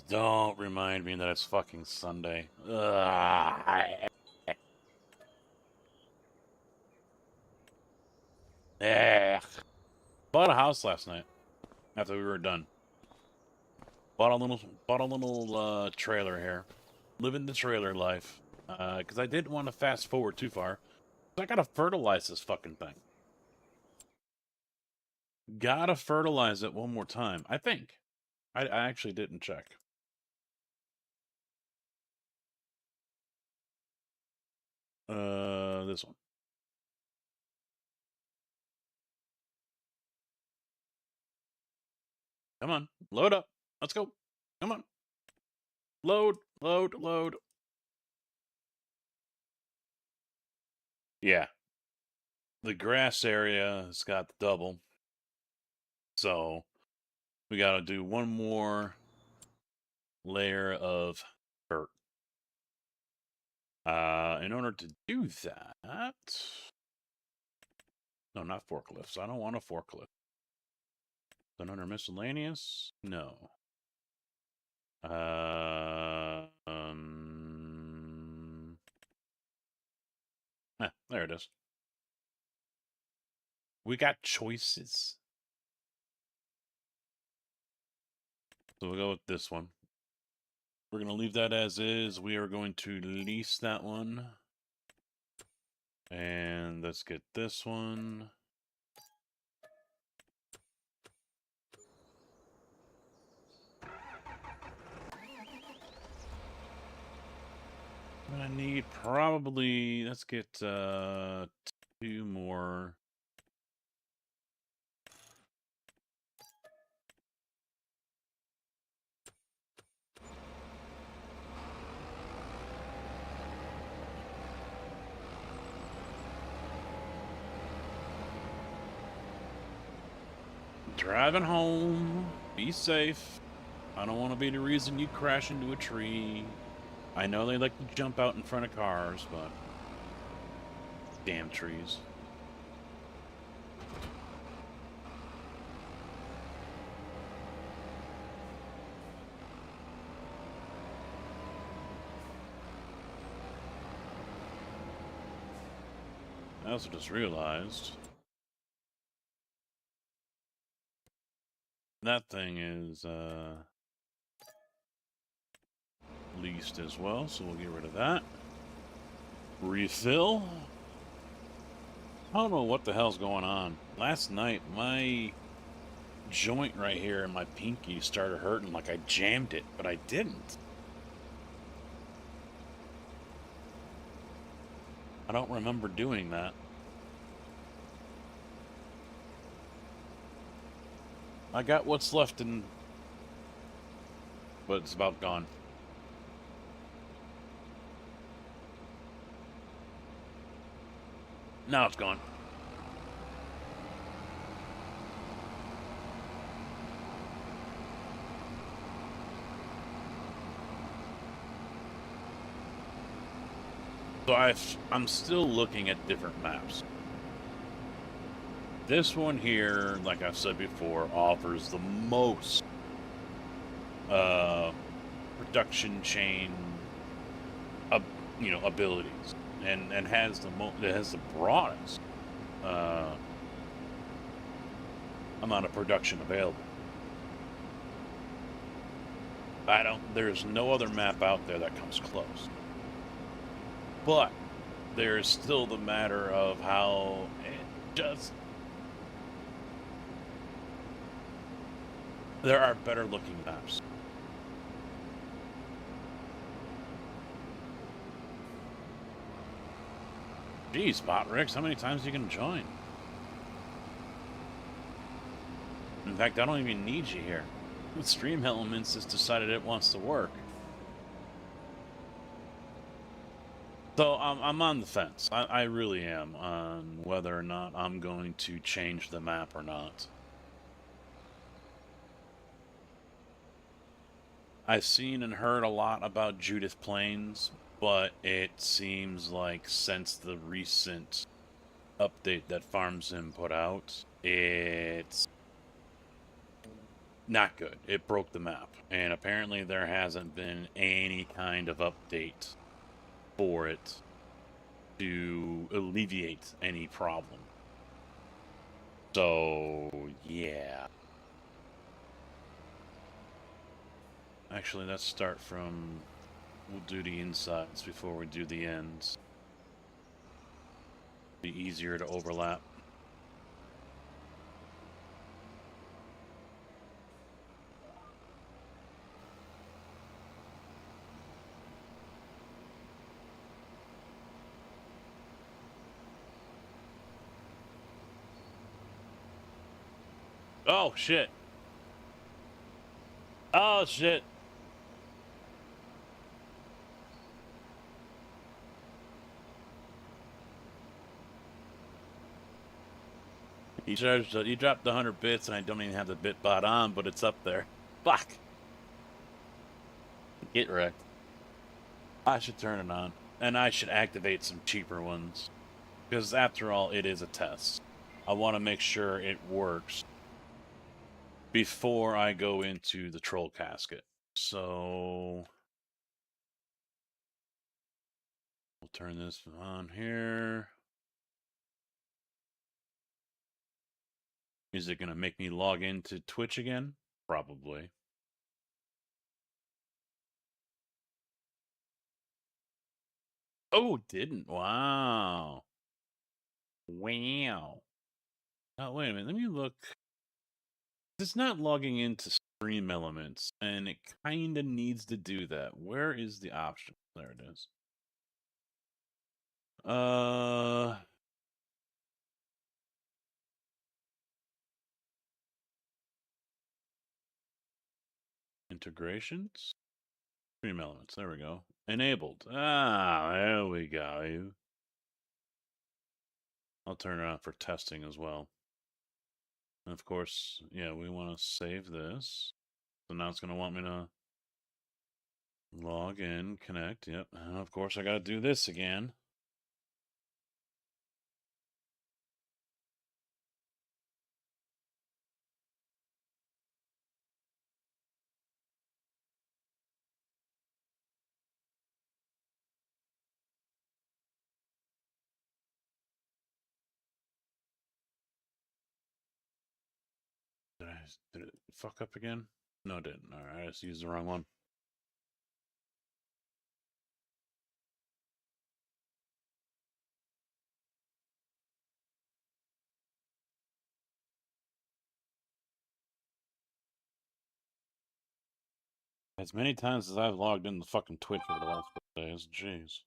Don't remind me that it's fucking Sunday. Ugh. Bought a house last night after we were done. Bought a little trailer here. Living the trailer life. Because I didn't want to fast forward too far. So I gotta fertilize this fucking thing. Gotta fertilize it one more time. I think. I actually didn't check. This one. Come on. Load up. Let's go. Come on. Load, load, load. Yeah. The grass area has got the double. So we gotta do one more layer of dirt. In order to do that, no, not forklifts. I don't want a forklift. Then under miscellaneous, no. There it is. We got choices. So we'll go with this one. We're going to leave that as is. We are going to lease that one. And let's get this one. I'm going to need probably, let's get 2 more. Driving home. Be safe. I don't want to be the reason you crash into a tree. I know they like to jump out in front of cars, but damn trees. I also just realized that thing is leased as well, so we'll get rid of that. Refill. I don't know what the hell's going on. Last night, my joint right here in my pinky started hurting like I jammed it, but I didn't. I don't remember doing that. I got what's left in, but it's about gone. Now it's gone. So I'm still looking at different maps. This one here, like I've said before, offers the most production chain, abilities, and has the broadest amount of production available. There's no other map out there that comes close. But there's still the matter of how it just. There are better looking maps. Geez, Botrix, how many times are you gonna join? In fact, I don't even need you here. Stream Elements has decided it wants to work. So I'm on the fence. I really am on whether or not I'm going to change the map or not. I've seen and heard a lot about Judith Plains, but it seems like since the recent update that FarmSim put out, it's not good. It broke the map, and apparently there hasn't been any kind of update for it to alleviate any problem. So, yeah. Actually, let's start from... We'll do the insides before we do the ends. Be easier to overlap. Oh, shit. Oh, shit. He charged. He dropped 100 bits, and I don't even have the bit bot on, but it's up there. Fuck. Get wrecked. I should turn it on, and I should activate some cheaper ones, because after all, it is a test. I want to make sure it works before I go into the troll casket. So we'll turn this on here. Is it going to make me log into Twitch again? Probably. Oh, it didn't. Wow. Wow. Oh, wait a minute. Let me look. It's not logging into Stream Elements, and it kind of needs to do that. Where is the option? There it is. Integrations? Stream Elements. There we go. Enabled. Ah, there we go. I'll turn it on for testing as well. And of course, yeah, we want to save this. So now it's going to want me to log in, connect. Yep. And of course, I got to do this again. Did it fuck up again? No, it didn't. All right, I just used the wrong one. As many times as I've logged in the fucking Twitch over the last couple days, jeez.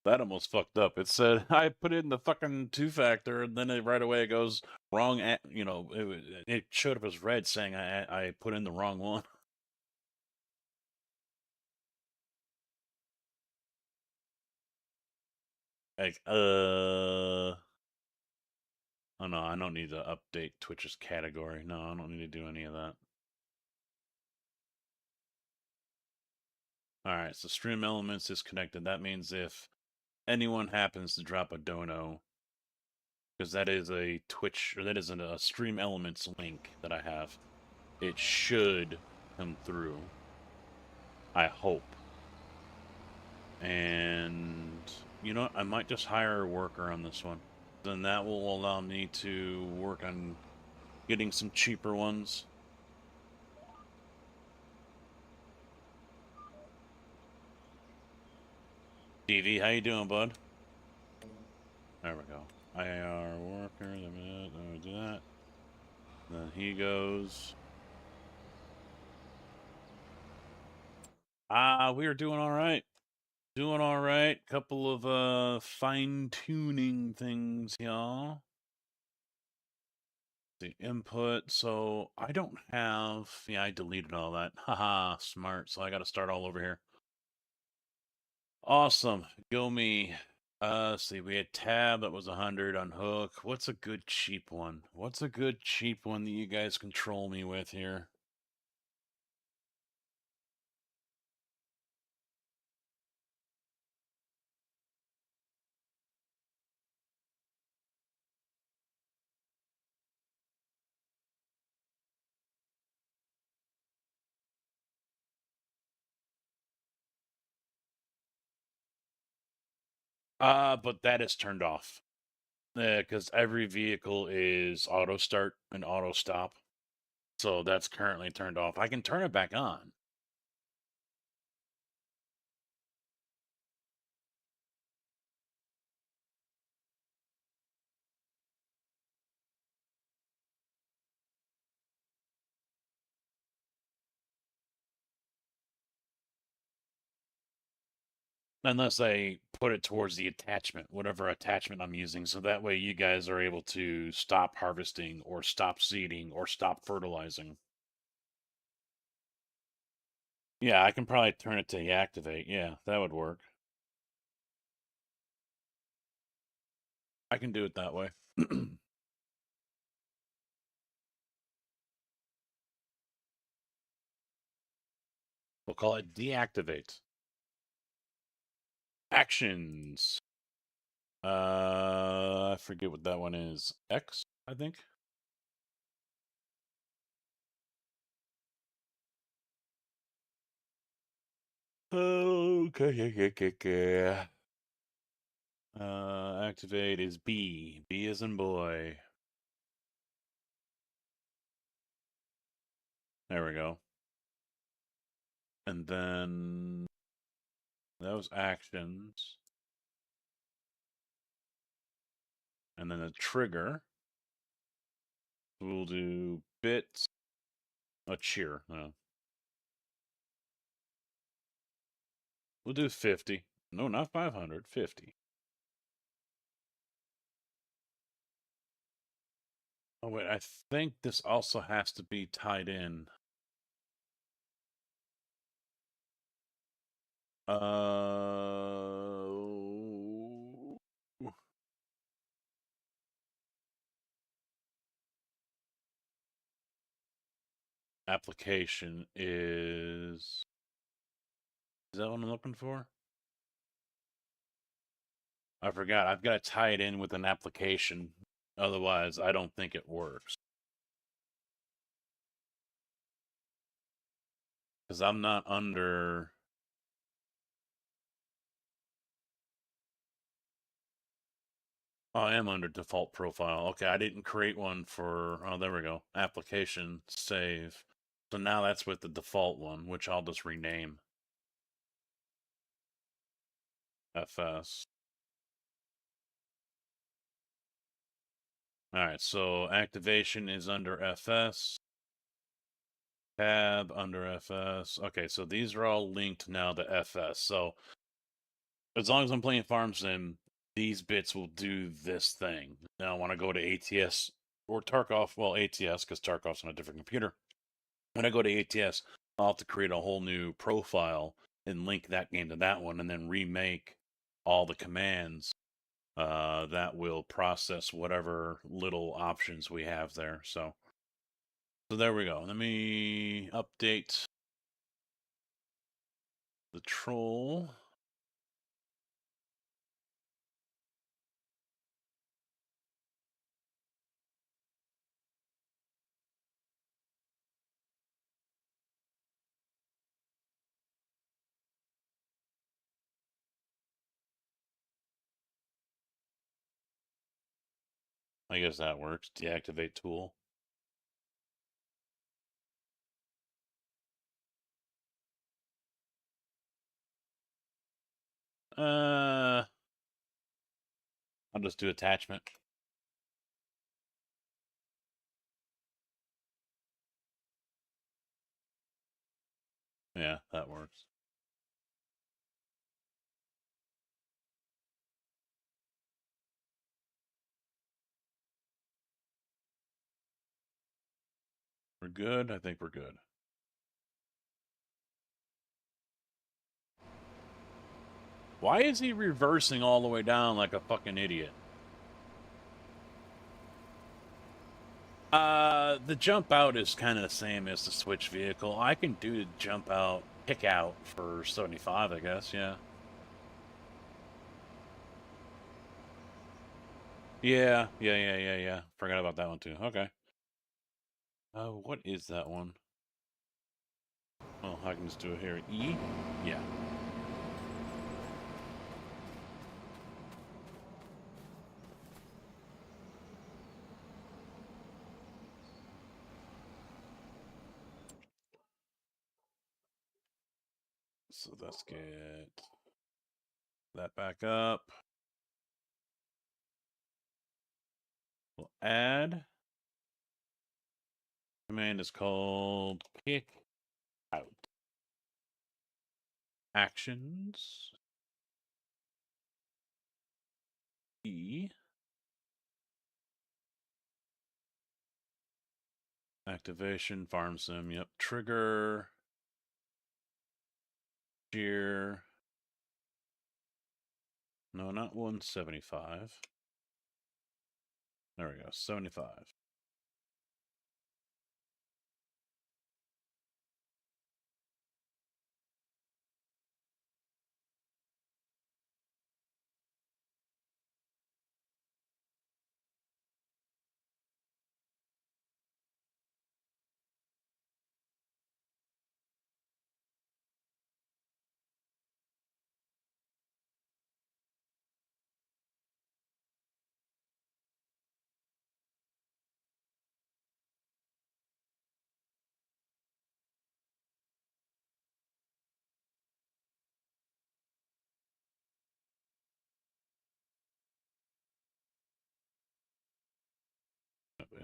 That almost fucked up. It said I put in the fucking 2-factor, and then right away it goes wrong. It showed up as red saying I put in the wrong one. Like, oh no, I don't need to update Twitch's category. No, I don't need to do any of that. All right, so Stream Elements is connected. That means if anyone happens to drop a dono, because that is a Twitch, or that is a Stream Elements link that I have, it should come through. I hope. And you know what? I might just hire a worker on this one. Then that will allow me to work on getting some cheaper ones. DV, how you doing, bud? There we go. IR worker, then we do that. Then he goes. We are doing all right. Doing all right. Couple of fine-tuning things, y'all. The input. So I don't have. Yeah, I deleted all that. Haha, smart. So I got to start all over here. Awesome. Go me. Let's see. We had Tab that was 100 on Hook. What's a good cheap one? What's a good cheap one that you guys control me with here? But that is turned off. Because every vehicle is auto start and auto stop. So that's currently turned off. I can turn it back on. Unless I put it towards the attachment, whatever attachment I'm using. So that way you guys are able to stop harvesting or stop seeding or stop fertilizing. Yeah, I can probably turn it to deactivate. Yeah, that would work. I can do it that way. We'll call it deactivate. Actions. I forget what that one is. X, I think. Okay. Activate is B. B as in boy. There we go. And then those actions. And then the trigger. We'll do bits. A cheer. No. We'll do 50. No, not 500. 50. Oh, wait. I think this also has to be tied in. Application is that what I'm looking for? I forgot. I've got to tie it in with an application. Otherwise, I don't think it works. Because I'm not under. Oh, I am under default profile. Okay, I didn't create one for. Oh, there we go. Application, save. So now that's with the default one, which I'll just rename FS. All right, so activation is under FS. Tab under FS. Okay, so these are all linked now to FS. So as long as I'm playing Farm Sim, these bits will do this thing. Now I want to go to ATS or Tarkov. Well, ATS because Tarkov's on a different computer. When I go to ATS, I'll have to create a whole new profile and link that game to that one, and then remake all the commands that will process whatever little options we have there. So there we go. Let me update the troll. I guess that works. Deactivate tool. I'll just do attachment. Yeah, that works. We're good. I think we're good. Why is he reversing all the way down like a fucking idiot? The jump out is kind of the same as the switch vehicle. I can do the jump out, kick out for 75, I guess, yeah. Yeah. Forgot about that one too. Okay. What is that one? Oh, I can just do it here. E? Yeah. So let's get that back up. We'll add. Command is called kick out. Actions. E. Activation, farm sim, yep. Trigger. Shear. No, not 175. There we go, 75.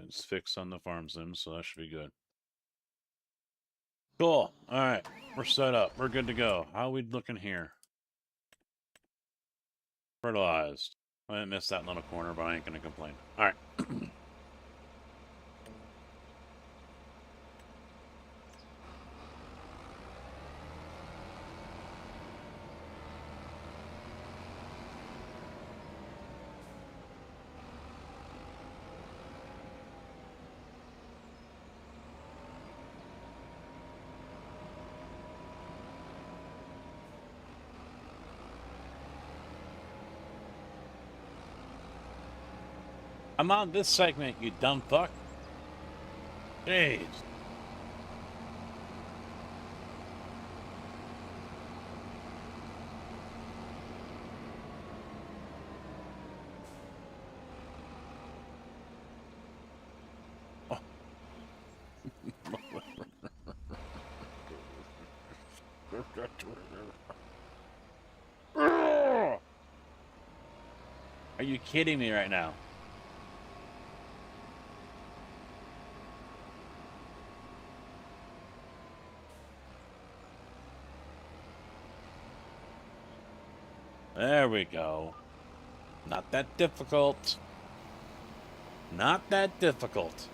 It's fixed on the farm sim, so that should be good. Cool. All right, we're set up. We're good to go. How are we looking here? Fertilized. I missed that little corner, but I ain't gonna complain. All right. I'm on this segment, you dumb fuck. Jeez. Oh. Are you kidding me right now? There we go. Not that difficult. Not that difficult.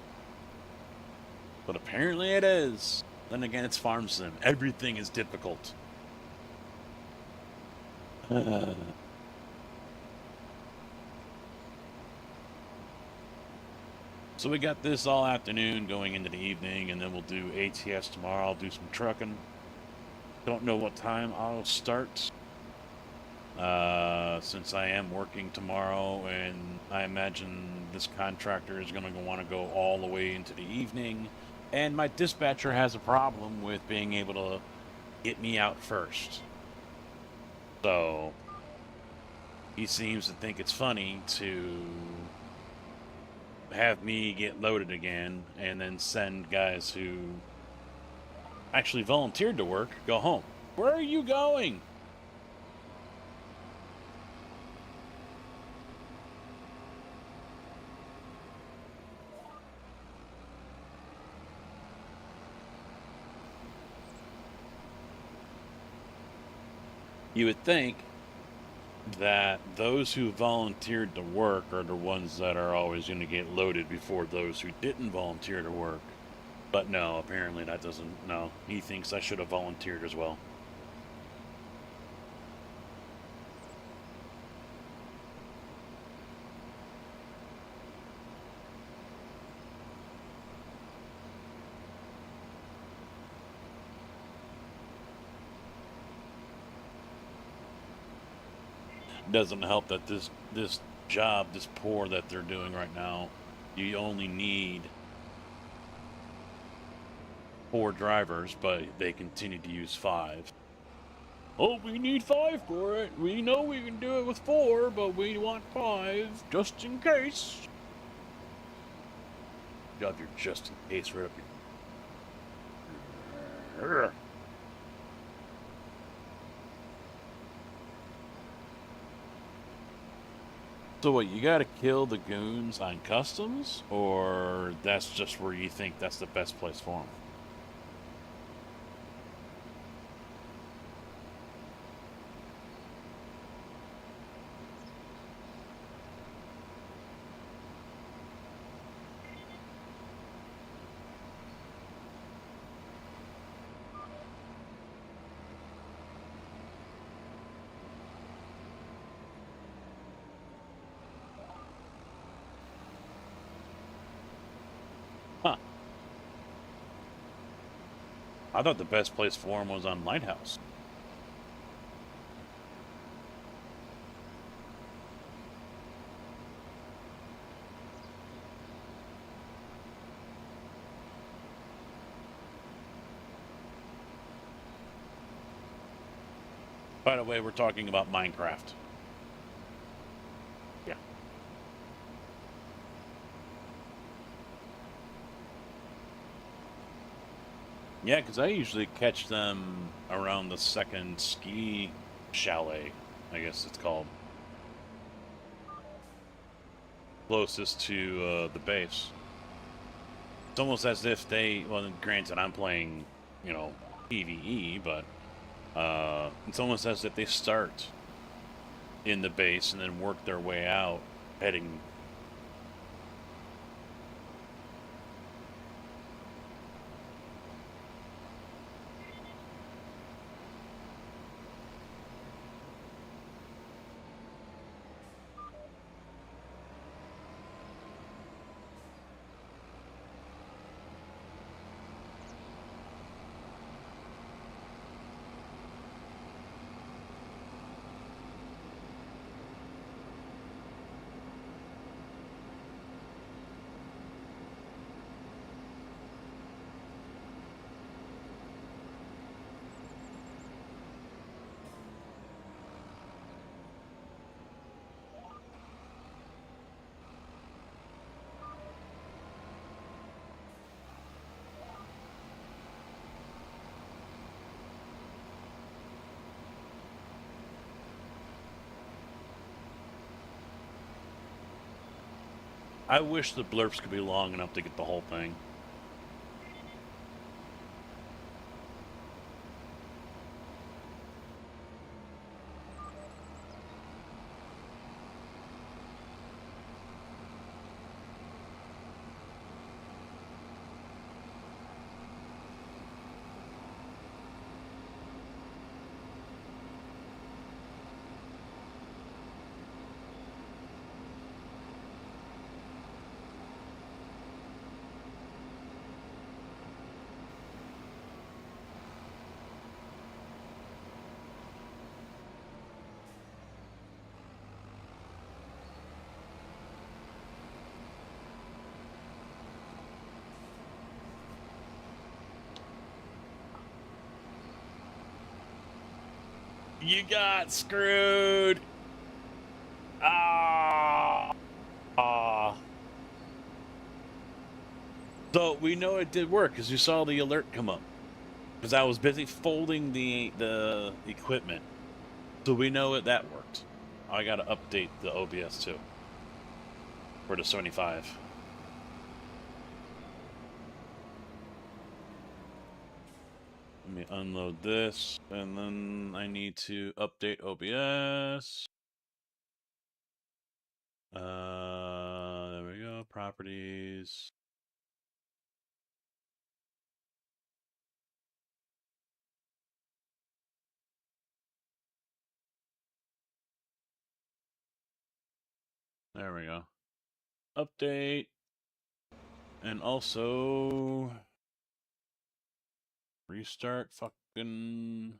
But apparently it is. Then again, it's farm sim. Everything is difficult. So we got this all afternoon going into the evening, and then we'll do ATS tomorrow. I'll do some trucking. Don't know what time I'll start. Since I am working tomorrow, and I imagine this contractor is going to want to go all the way into the evening. And my dispatcher has a problem with being able to get me out first. So he seems to think it's funny to have me get loaded again and then send guys who actually volunteered to work go home. Where are you going? You would think that those who volunteered to work are the ones that are always going to get loaded before those who didn't volunteer to work. But no, apparently that doesn't. No, he thinks I should have volunteered as well. Doesn't help that this job, this pour that they're doing right now, you only need 4 drivers, but they continue to use 5. Oh, we need 5 for it. We know we can do it with 4, but we want 5 just in case. Shove your just in case right up your. So what, you gotta kill the goons on customs, or that's just where you think that's the best place for them? Huh. I thought the best place for them was on Lighthouse. By the way, we're talking about Minecraft. Yeah. Yeah, because I usually catch them around the second ski chalet, I guess it's called. Closest to the base. It's almost as if they, well, granted, I'm playing, PvE, but it's almost as if they start in the base and then work their way out, heading. I wish the blurps could be long enough to get the whole thing. You got screwed. Ah. So we know it did work because you saw the alert come up. Because I was busy folding the equipment, so we know that worked. I got to update the OBS too for the 75. Let me unload this, and then I need to update OBS. There we go. Properties. There we go. Update. And also restart fucking.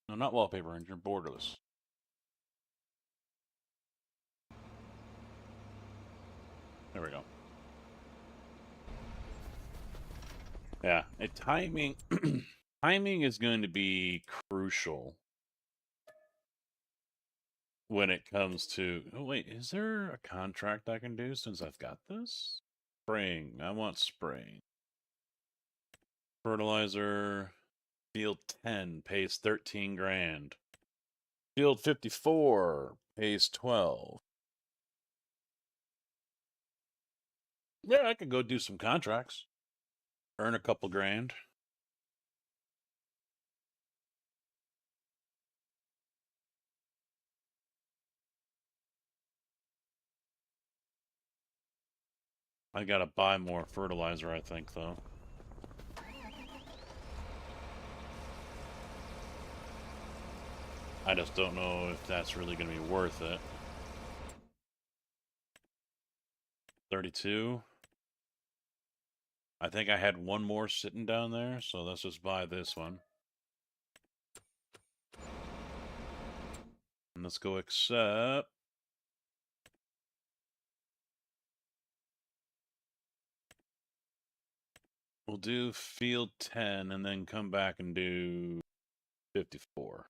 No, not wallpaper engine, borderless. There we go. Yeah, timing timing is going to be crucial when it comes to. Oh wait, is there a contract I can do since I've got this? Spraying. I want spraying. Fertilizer. Field 10 pays 13 grand. Field 54 pays 12. Yeah, I could go do some contracts. Earn a couple grand. I gotta buy more fertilizer, I think, though. I just don't know if that's really gonna be worth it. 32. I think I had one more sitting down there, so let's just buy this one. And let's go accept. We'll do field 10 and then come back and do 54.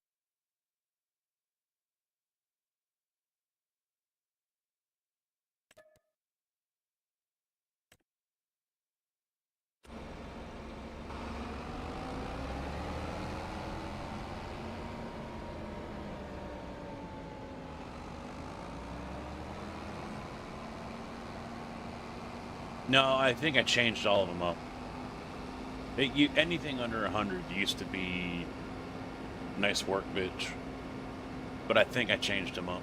No, I think I changed all of them up. Anything under 100 used to be nice work, bitch. But I think I changed them up.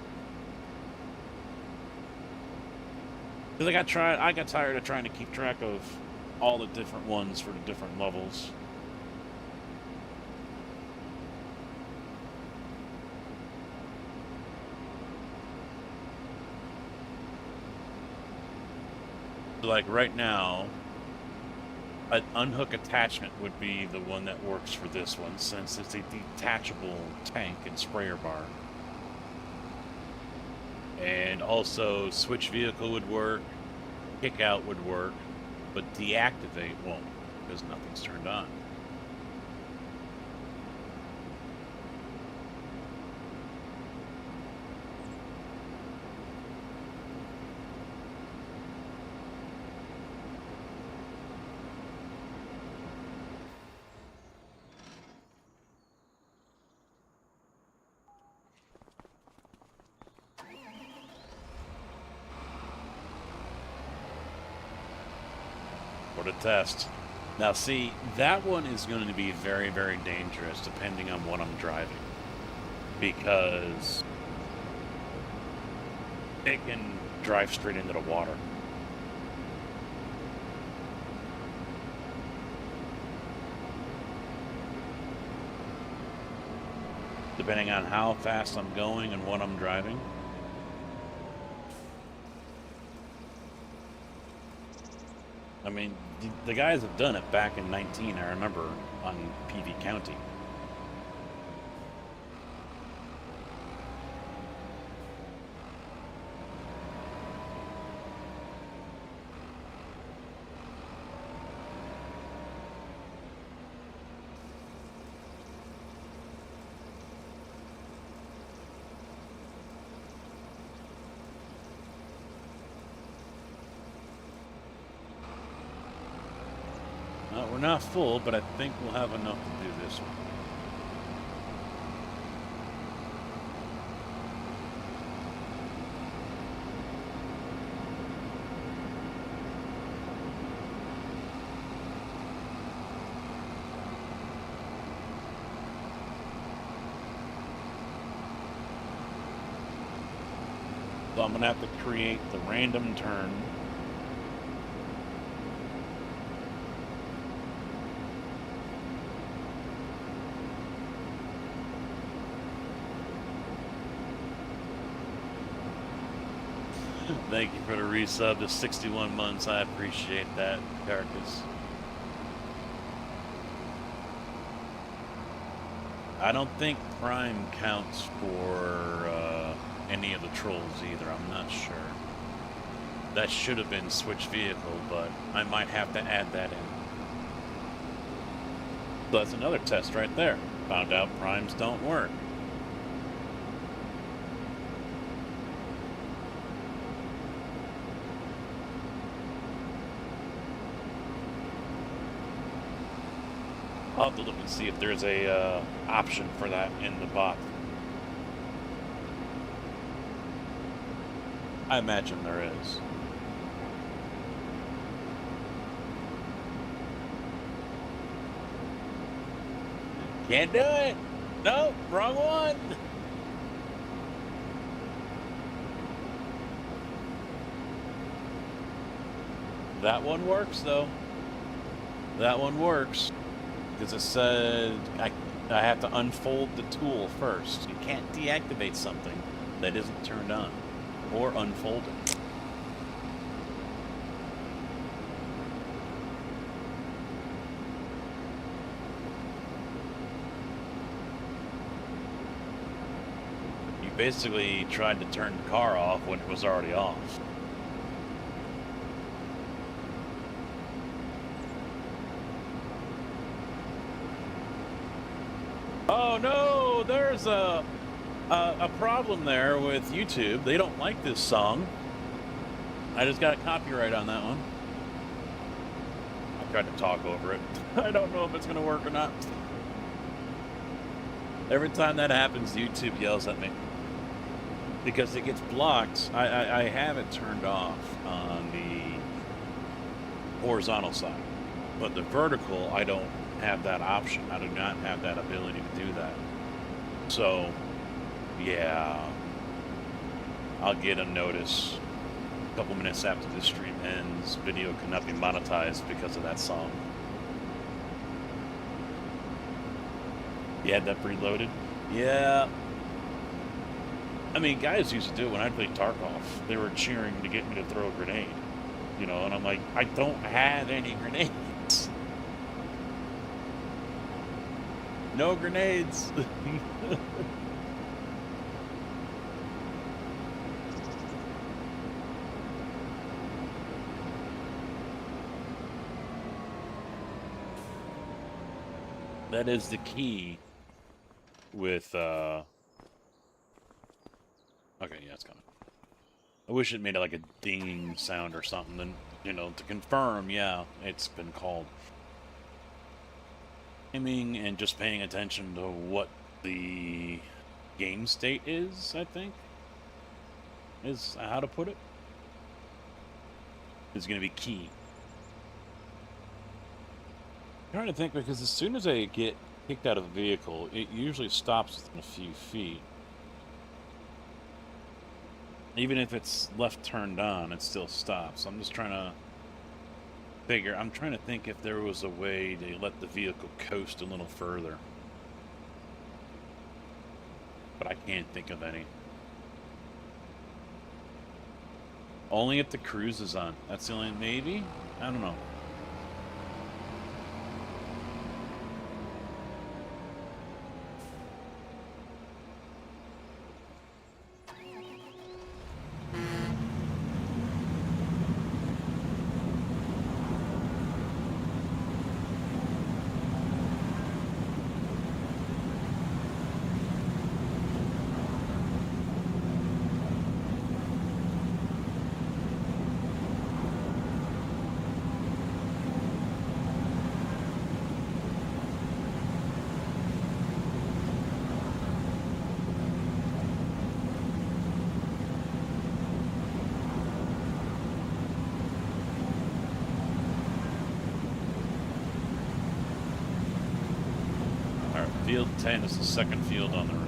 Because I got tired of trying to keep track of all the different ones for the different levels. Like right now, an unhook attachment would be the one that works for this one, since it's a detachable tank and sprayer bar. And also, switch vehicle would work, kick out would work, but deactivate won't, because nothing's turned on. For the test. Now see, that one is going to be very, very dangerous depending on what I'm driving. Because it can drive straight into the water. Depending on how fast I'm going and what I'm driving. I mean, the guys have done it back in 19, I remember, on PV County. We're not full, but I think we'll have enough to do this one. So I'm going to have to create the random turn. Thank you for the resub to 61 months. I appreciate that, Carcass. I don't think Prime counts for any of the trolls either. I'm not sure. That should have been switch vehicle, but I might have to add that in. So that's another test right there. Found out primes don't work. I'll have to look and see if there's a option for that in the bot. I imagine there is. Can't do it. No, wrong one. That one works though. That one works. Because it said I have to unfold the tool first. You can't deactivate something that isn't turned on or unfold it. You basically tried to turn the car off when it was already off. Oh no, there's a problem there with YouTube. They don't like this song. I just got a copyright on that one. I tried to talk over it. I don't know if it's gonna work or not. Every time that happens, YouTube yells at me. Because it gets blocked. I have it turned off on the horizontal side. But the vertical, I don't have that option. I do not have that ability to do that. So, yeah, I'll get a notice a couple minutes after the stream ends. Video cannot be monetized because of that song. You had that preloaded? Yeah. I mean, guys used to do it when I played Tarkov. They were cheering to get me to throw a grenade. You know, and I'm like, I don't have any grenades. No grenades. That is the key with, okay, yeah, it's coming. I wish it made like a dinging sound or something, then, you know, to confirm, yeah, it's been called. Aiming and just paying attention to what the game state is, I think, is how to put it, is going to be key. I'm trying to think, because as soon as I get kicked out of the vehicle, it usually stops within a few feet. Even if it's left turned on, it still stops. I'm just trying to figure, I'm trying to think if there was a way to let the vehicle coast a little further. But I can't think of any. Only if the cruise is on. That's the only, maybe? I don't know. Field 10 is the second field on the right.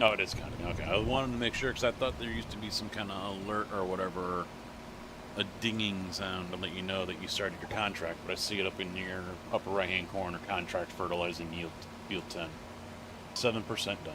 No, it is counting. Okay, I wanted to make sure because I thought there used to be some kind of alert or whatever, a dinging sound to let you know that you started your contract. But I see it up in your upper right-hand corner. Contract fertilizing yield 10, 7% done.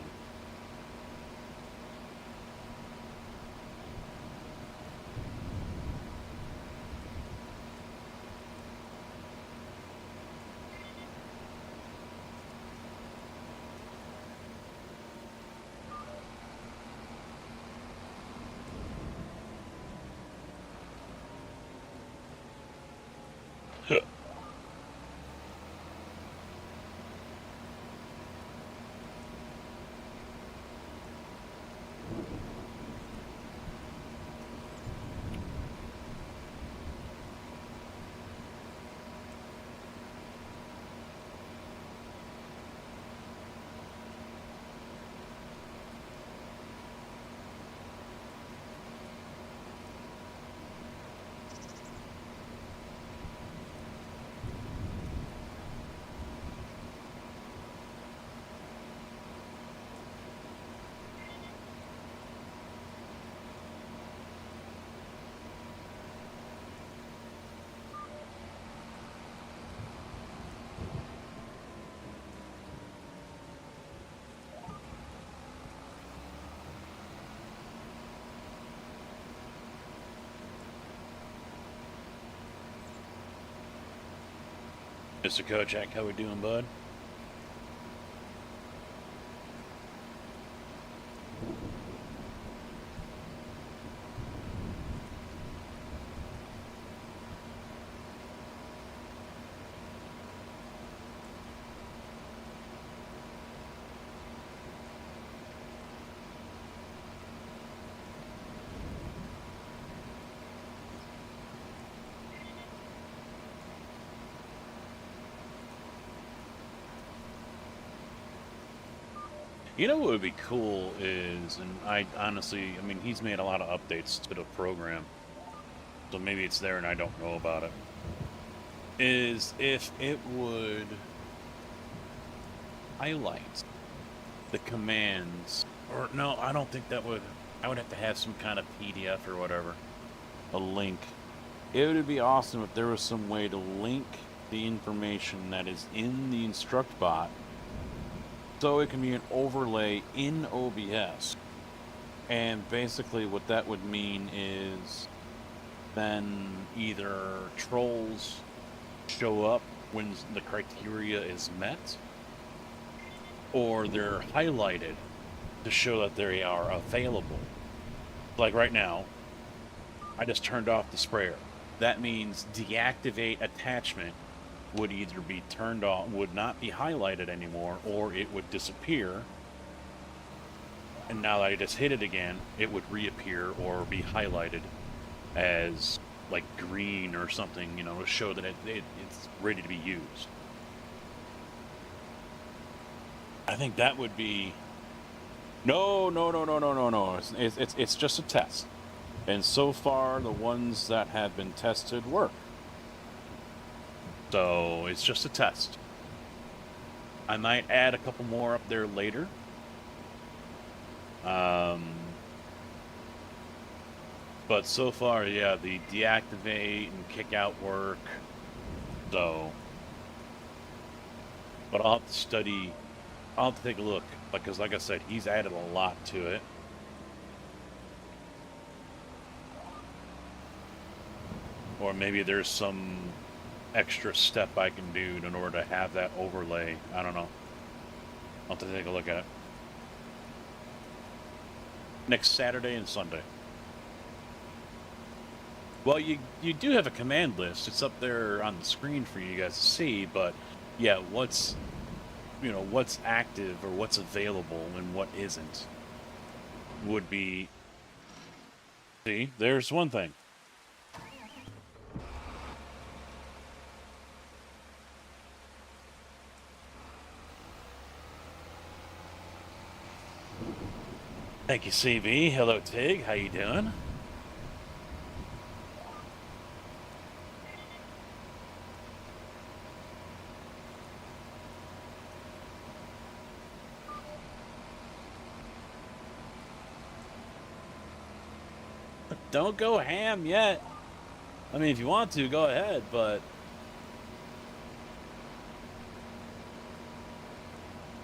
Mr. Kojak, how we doing, bud? You know what would be cool is, and I honestly, I mean, he's made a lot of updates to the program, so maybe it's there and I don't know about it. Is if it would highlight the commands, or no, I don't think that would. I would have to have some kind of PDF or whatever, a link. It would be awesome if there was some way to link the information that is in the instruct bot so it can be an overlay in OBS. And basically what that would mean is then either trolls show up when the criteria is met, or they're highlighted to show that they are available. Like right now, I just turned off the sprayer. That means deactivate attachment would either be turned off, would not be highlighted anymore, or it would disappear. And now that I just hit it again, it would reappear or be highlighted as like green or something, you know, to show that it's ready to be used. I think that would be... No. It's just a test. And so far, the ones that have been tested work. So it's just a test. I might add a couple more up there later. But so far, yeah, the deactivate and kick out work. So, but I'll have to study. I'll have to take a look, because like I said, he's added a lot to it. Or maybe there's some extra step I can do in order to have that overlay. I don't know. I'll have to take a look at it. Next Saturday and Sunday. Well, you do have a command list. It's up there on the screen for you guys to see, but yeah, what's active or what's available and what isn't would be... See, there's one thing. Thank you, CB. Hello, Tig. How you doing? don't go ham yet. I mean, if you want to, go ahead, but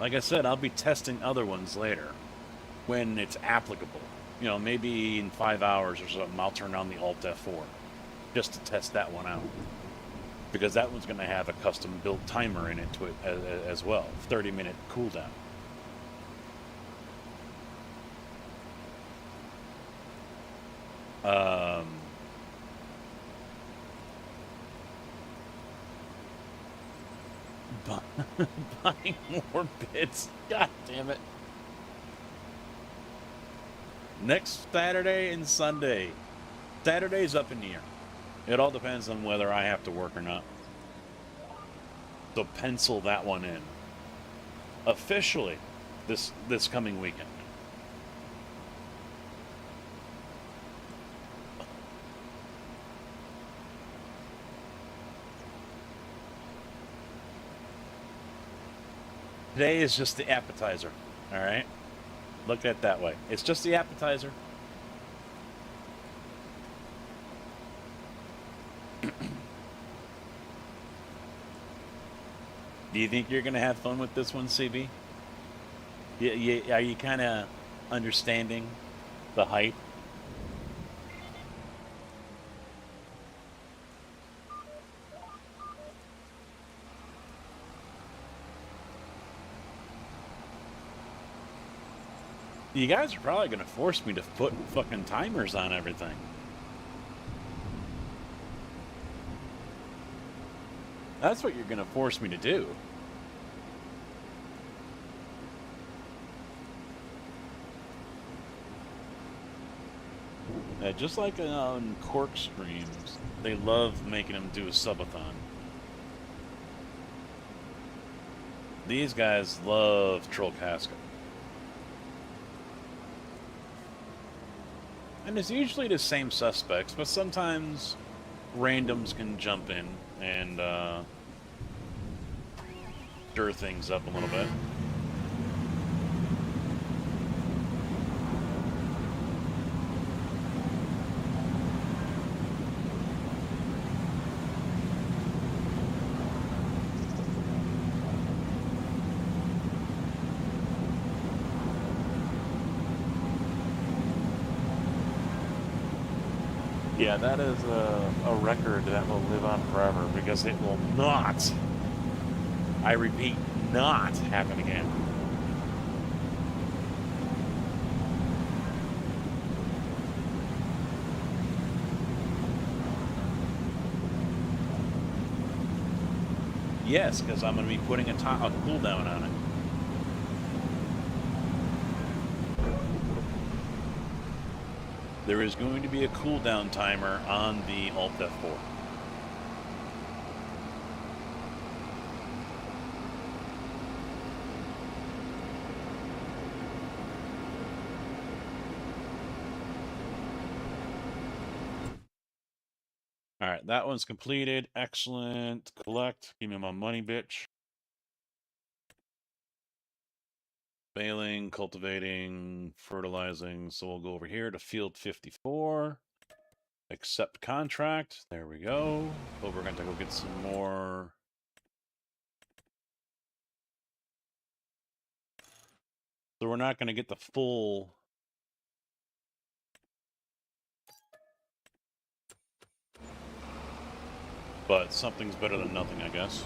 like I said, I'll be testing other ones later when it's applicable. You know, maybe in 5 hours or something, I'll turn on the Alt F4 just to test that one out. Because that one's going to have a custom built timer in it to it as well, 30-minute cooldown. Buying more bits. God damn it. Next Saturday and Sunday. Saturday's up in the air. It all depends on whether I have to work or not. So pencil that one in. Officially this coming weekend. Today is just the appetizer, all right? Look at it that way. It's just the appetizer. Do you think you're going to have fun with this one, CB? Are you kind of understanding the hype? You guys are probably going to force me to put fucking timers on everything. That's what you're going to force me to do. Just like on Cork streams, they love making them do a subathon. These guys love Troll Casca. And it's usually the same suspects, but sometimes randoms can jump in and stir things up a little bit. Yeah, that is a record that will live on forever because it will not, I repeat, not happen again. Yes, because I'm going to be putting a cooldown on it. There is going to be a cooldown timer on the Alt F4. All right, that one's completed. Excellent. Collect. Give me my money, bitch. Baling, cultivating, fertilizing. So we'll go over here to field 54. Accept contract. There we go. But we're going to go get some more. So we're not going to get the full. But something's better than nothing, I guess.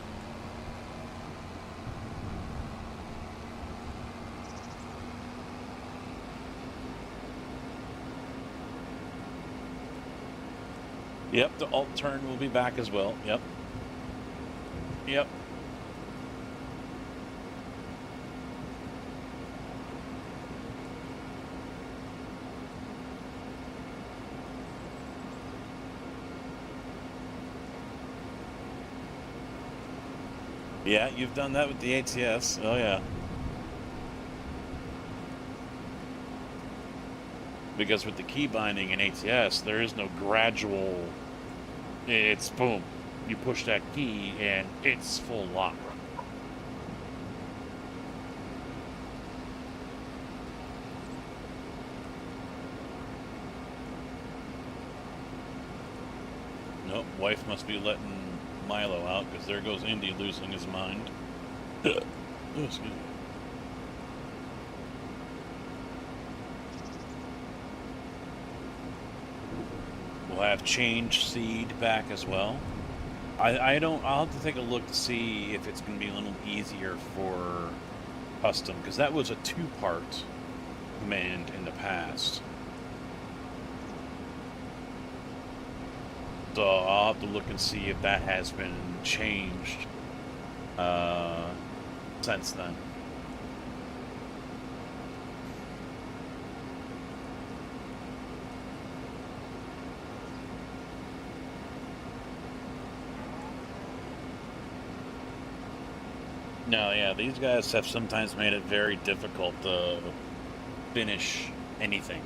Yep, the alt turn will be back as well. Yep. Yep. Yeah, you've done that with the ATS. Oh, yeah. Because with the key binding in ATS, there is no gradual. It's boom. You push that key and it's full lock. wife must be letting Milo out, because there goes Indy losing his mind. Oh, excuse me. We'll have change seed back as well. I'll have to take a look to see if it's going to be a little easier for custom, because that was a 2-part command in the past. So I'll have to look and see if that has been changed since then. No, yeah, these guys have sometimes made it very difficult to finish anything.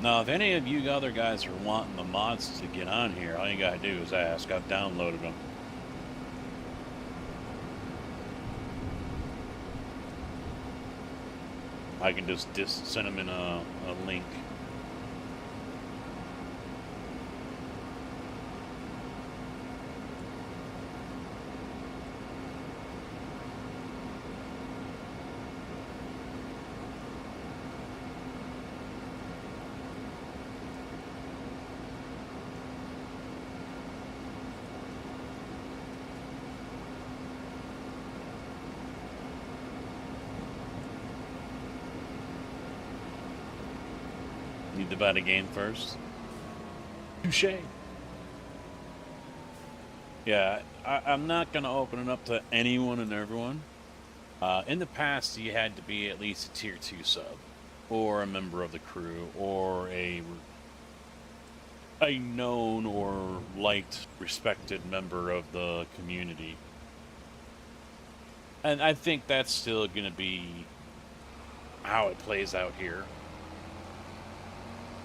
Now, if any of you other guys are wanting the mods to get on here, all you gotta do is ask. I've downloaded them. I can just send them in a link. Need to buy the game first. Touché. Yeah, I'm not going to open it up to anyone and everyone. In the past, you had to be at least a tier 2 sub, or a member of the crew, or a known or liked, respected member of the community. And I think that's still going to be how it plays out here.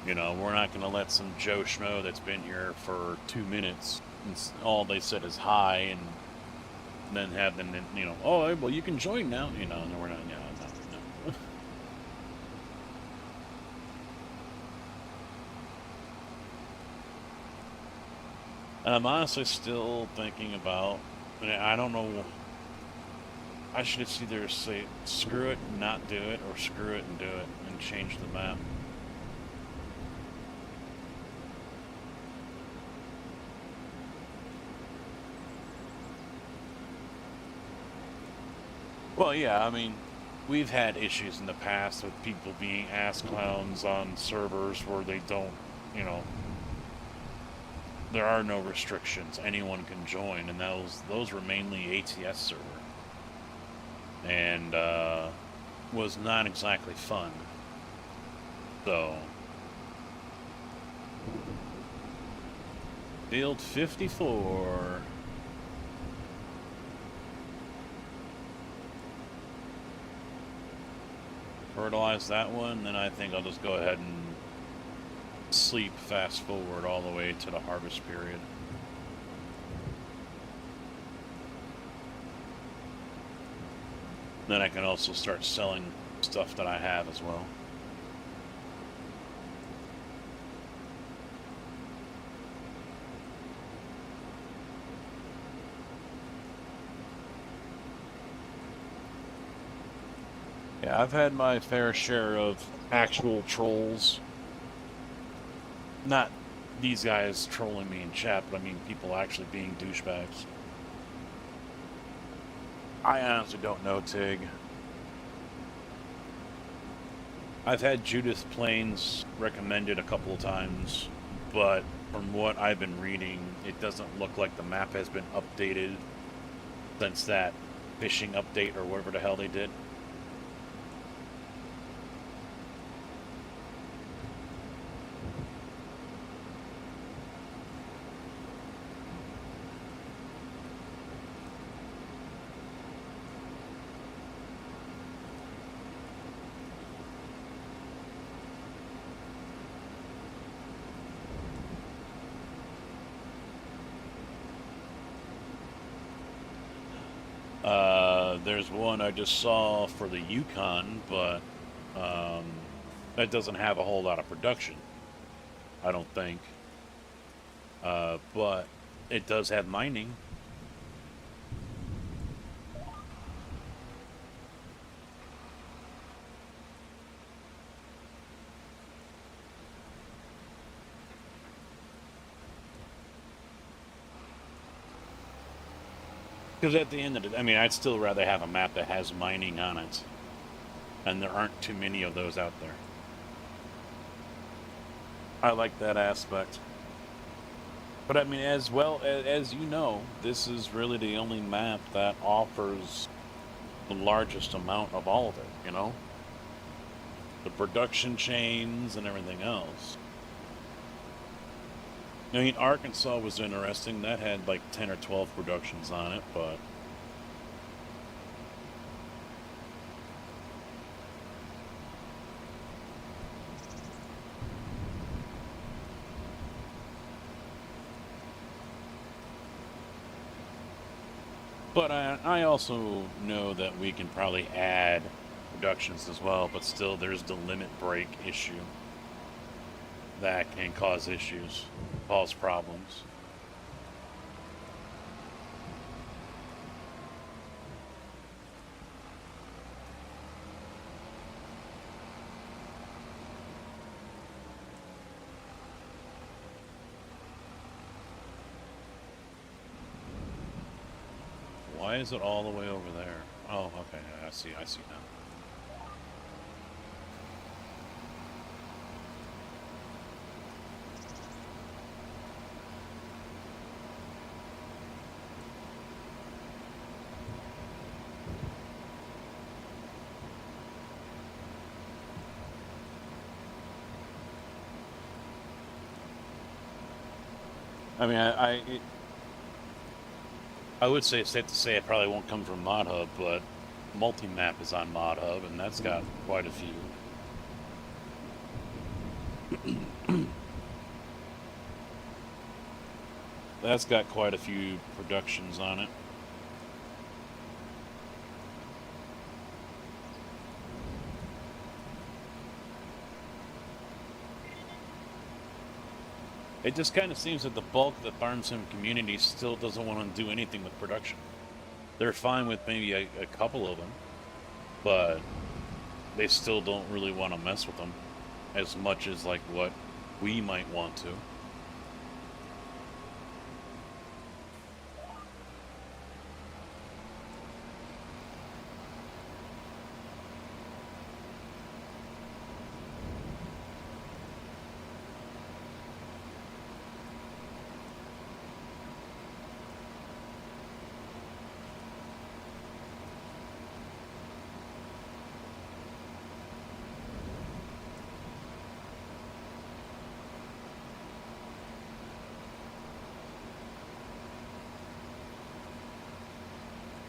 You know, we're not going to let some Joe Schmo that's been here for 2 minutes, and all they said is hi, and then have them, you know, oh, well, you can join now. You know, no, we're not, no. And I'm honestly still thinking about, I don't know, I should just either say screw it and not do it, or screw it and do it, and change the map. Well, yeah, I mean, we've had issues in the past with people being ass clowns on servers where they don't, you know, there are no restrictions. Anyone can join, and those were mainly ATS server. And was not exactly fun. So, Field 54. Fertilize that one, then I think I'll just go ahead and sleep fast forward all the way to the harvest period. Then I can also start selling stuff that I have as well. Yeah, I've had my fair share of actual trolls. Not these guys trolling me in chat, but I mean people actually being douchebags. I honestly don't know, Tig. I've had Judith Plains recommended a couple of times, but from what I've been reading, it doesn't look like the map has been updated since that fishing update or whatever the hell they did. there's one I just saw for the Yukon, but that doesn't have a whole lot of production, I don't think. But it does have mining. Because at the end of it, I mean, I'd still rather have a map that has mining on it. And there aren't too many of those out there. I like that aspect. But I mean, as well as you know, this is really the only map that offers the largest amount of all of it, you know? The production chains and everything else. I mean, Arkansas was interesting. That had like 10 or 12 productions on it, but... But I also know that we can probably add productions as well, but still there's the limit break issue that can cause issues, cause problems. Why is it all the way over there? Oh, okay, I see now. I mean, I would say it's safe to say it probably won't come from ModHub, but Multimap is on ModHub, and that's got quite a few. That's got quite a few productions on it. It just kind of seems that the bulk of the farm sim community still doesn't want to do anything with production. They're fine with maybe a couple of them, but they still don't really want to mess with them as much as like what we might want to.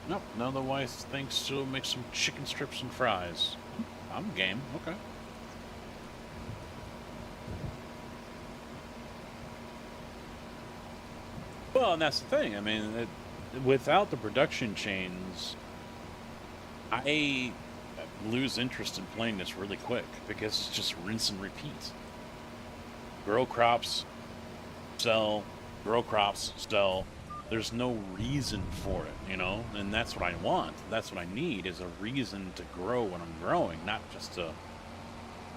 Nope, none of the wife thinks she'll make some chicken strips and fries. I'm game, okay. Well, and that's the thing. I mean, without the production chains, I lose interest in playing this really quick because it's just rinse and repeat. Grow crops, sell, grow crops, sell. There's no reason for it, you know? And that's what I want. That's what I need is a reason to grow what I'm growing, not just to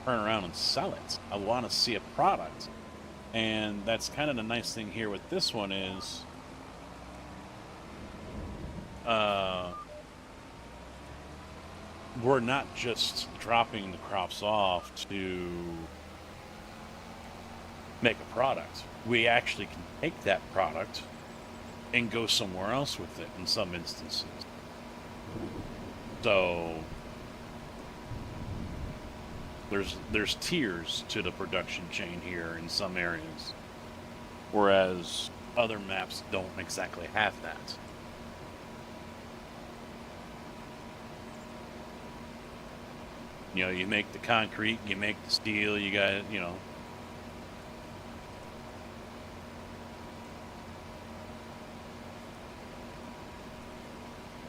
turn around and sell it. I want to see a product. And that's kind of the nice thing here with this one is we're not just dropping the crops off to make a product. We actually can take that product and go somewhere else with it in some instances. So there's tiers to the production chain here in some areas, whereas other maps don't exactly have that. You know, you make the concrete, you make the steel, you got, you know.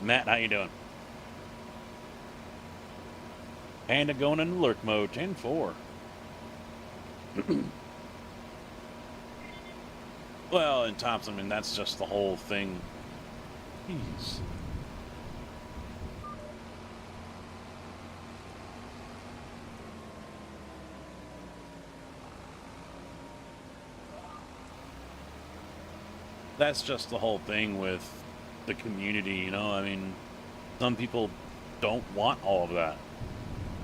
Matt, how you doing? Panda going into lurk mode, 10-4. Well, and Thompson, I mean, that's just the whole thing. Jeez. That's just the whole thing with the community, you know? I mean, some people don't want all of that.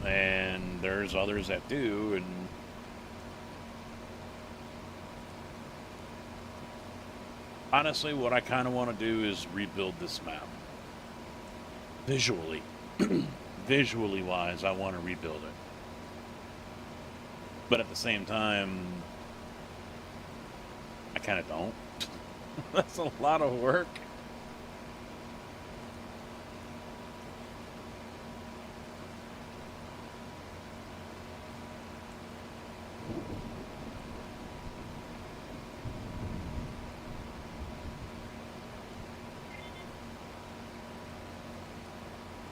And there's others that do, and honestly, what I kind of want to do is rebuild this map. Visually. Visually wise, I want to rebuild it. But at the same time, I kind of don't. That's a lot of work.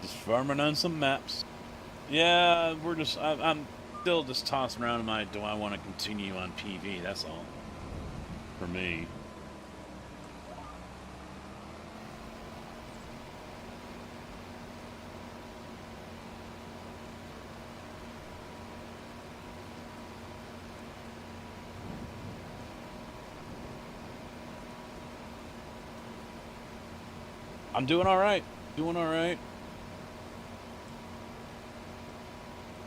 Just farming on some maps. Yeah, we're just, I'm still just tossing around in my, do I want to continue on PV? That's all. For me. I'm doing all right. Doing all right.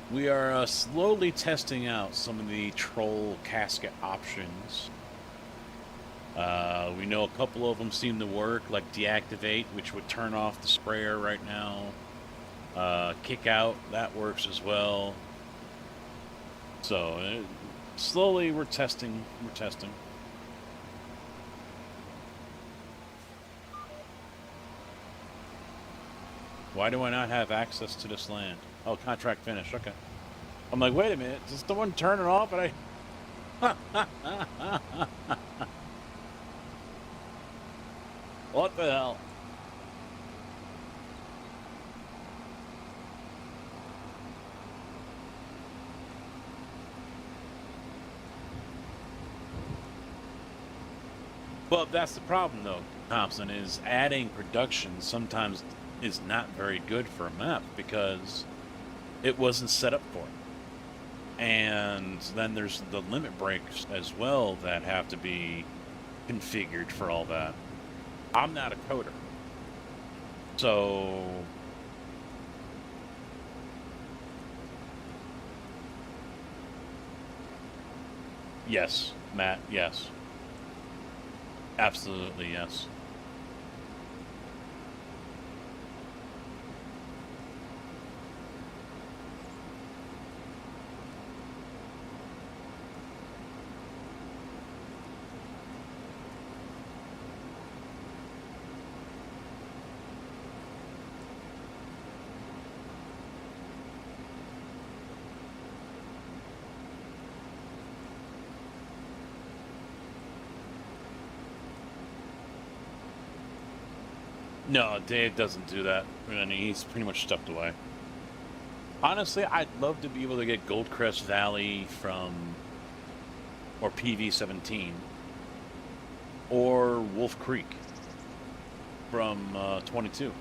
We are slowly testing out some of the troll casket options. We know a couple of them seem to work, like deactivate, which would turn off the sprayer right now. Kick out, that works as well. So slowly we're testing. Why do I not have access to this land? Oh, contract finished. Okay. I'm like, wait a minute. Is the one turning off? And what the hell? Well, that's the problem, though, Thompson, is adding production sometimes is not very good for a map because it wasn't set up for it. And then there's the limit breaks as well that have to be configured for all that. I'm not a coder. So yes, Matt, yes. Absolutely, yes. No, Dave doesn't do that. I mean, he's pretty much stepped away. Honestly, I'd love to be able to get Goldcrest Valley from, or PV-17, or Wolf Creek from 22.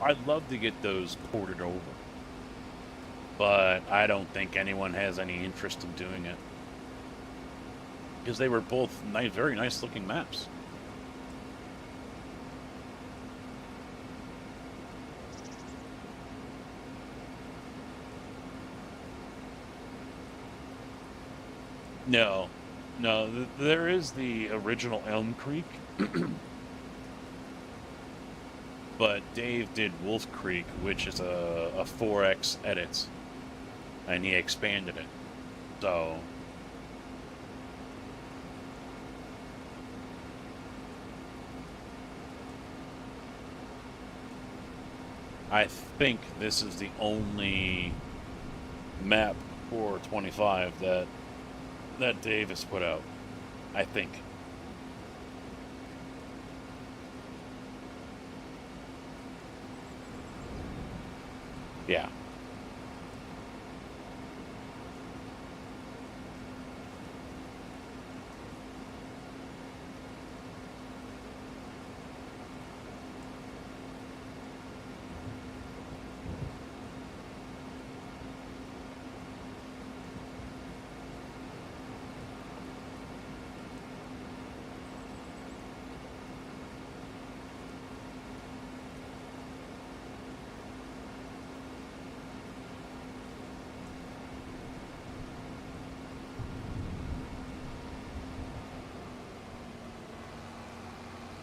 I'd love to get those ported over, but I don't think anyone has any interest in doing it because they were both nice, very nice looking maps. No, there is the original Elm Creek, but Dave did Wolf Creek, which is a 4X edit, and he expanded it. So I think this is the only map for 25 that Dave has put out. I think. Yeah.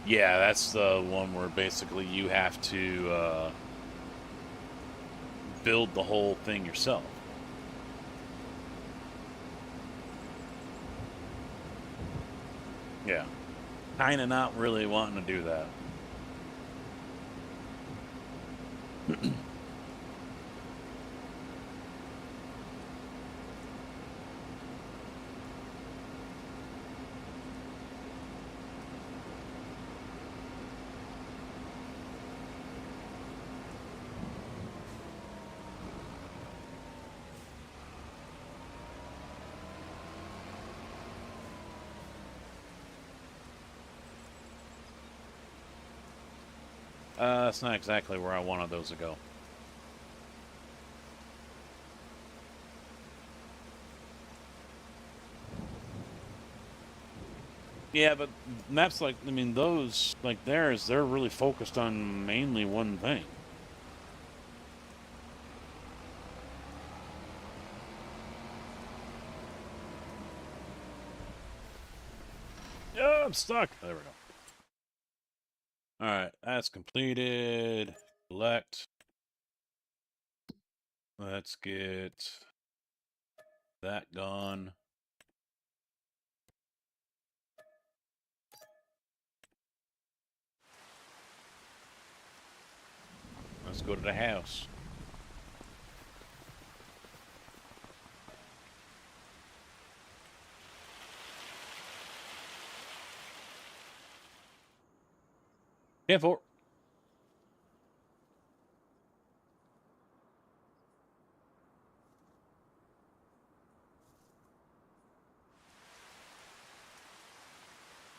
Yeah, that's the one where basically you have to build the whole thing yourself. Yeah. Kind of not really wanting to do that. That's not exactly where I wanted those to go. Yeah, but maps like, I mean, those, like theirs, they're really focused on mainly one thing. Oh, I'm stuck. There we go. Alright, that's completed. Select. Let's get that gone. Let's go to the house. Careful.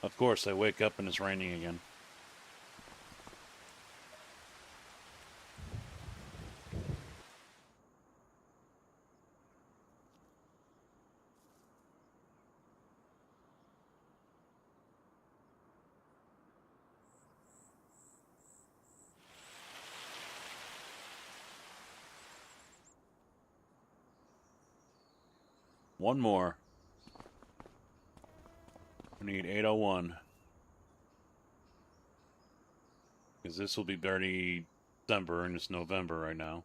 Of course, I wake up and it's raining again. One more. We need 801. Because this will be dirty December and it's November right now.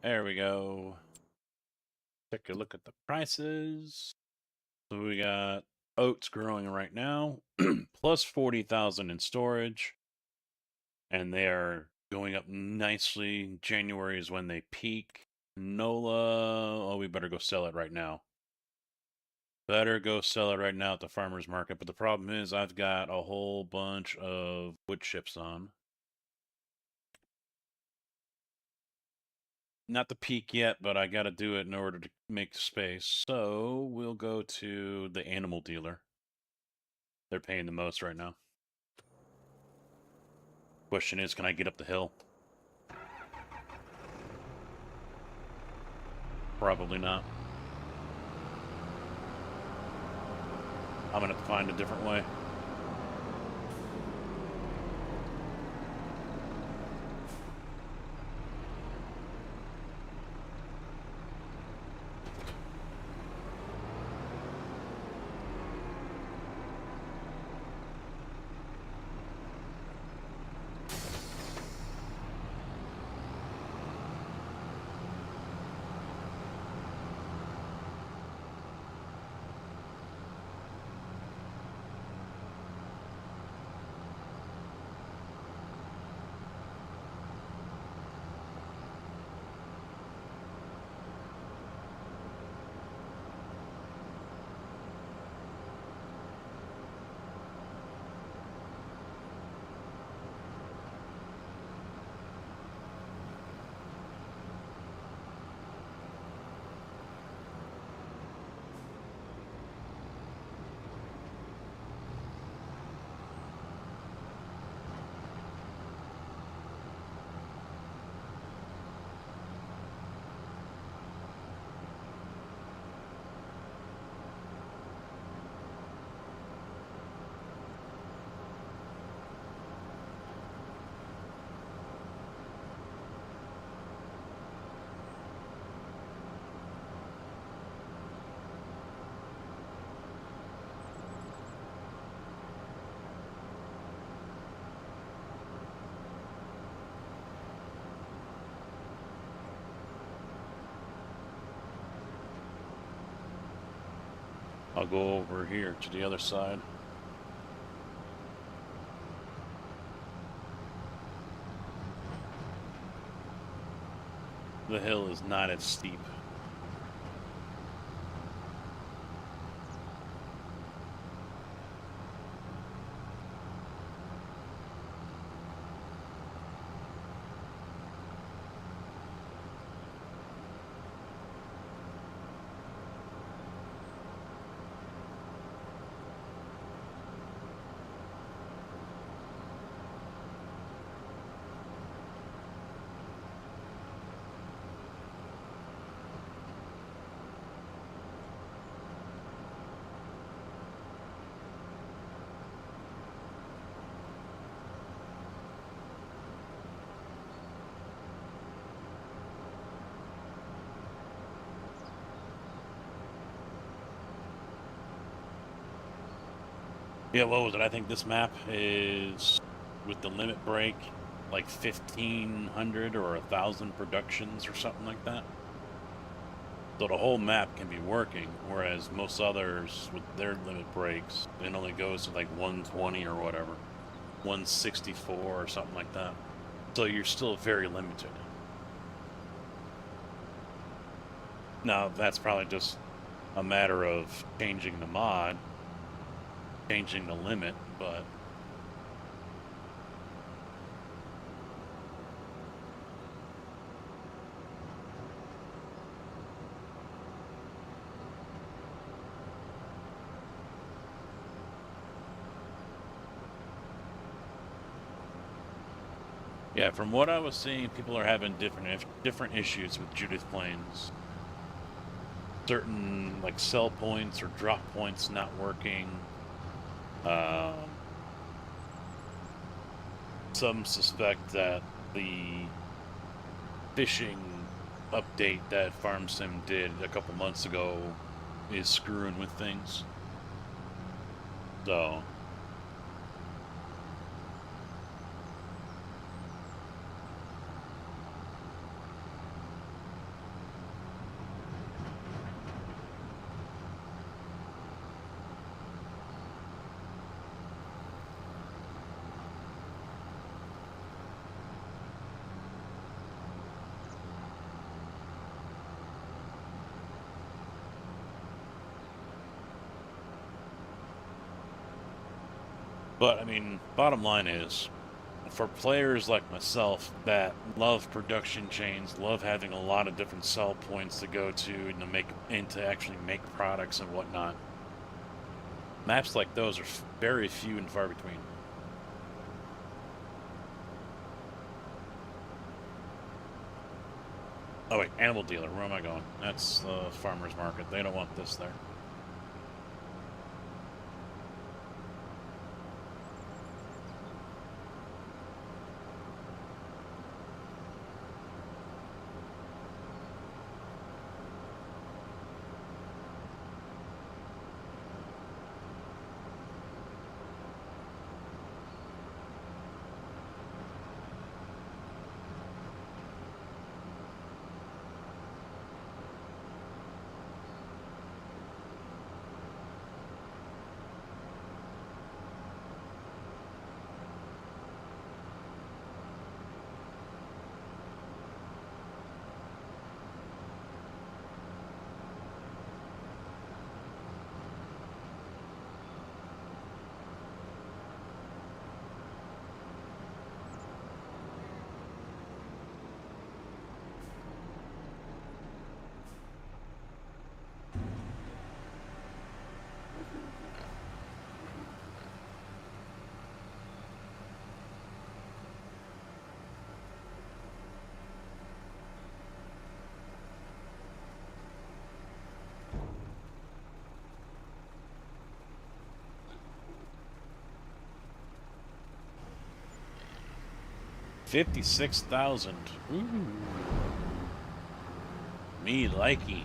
There we go. Take a look at the prices. So we got oats growing right now, plus 40,000 in storage. And they are going up nicely. January is when they peak. NOLA, oh, we better go sell it right now. Better go sell it right now at the farmer's market. But the problem is I've got a whole bunch of wood chips on. Not the peak yet, but I got to do it in order to make space. So we'll go to the animal dealer. They're paying the most right now. Question is, can I get up the hill? Probably not. I'm going to have to find a different way. I'll go over here to the other side. The hill is not as steep. Yeah, what was it? I think this map is, with the limit break, like 1,500 or 1,000 productions or something like that. So the whole map can be working, whereas most others, with their limit breaks, it only goes to like 120 or whatever. 164 or something like that. So you're still very limited. Now, that's probably just a matter of changing the mod, changing the limit, but yeah, from what I was seeing, people are having different issues with Judith Plains. Certain like sell points or drop points not working. Some suspect that the fishing update that FarmSim did a couple months ago is screwing with things. So but I mean, bottom line is, for players like myself that love production chains, love having a lot of different sell points to go to and to actually make products and whatnot, maps like those are very few and far between. Oh wait, animal dealer. Where am I going? That's the farmer's market. They don't want this there. $56,000. Ooh. Me likey.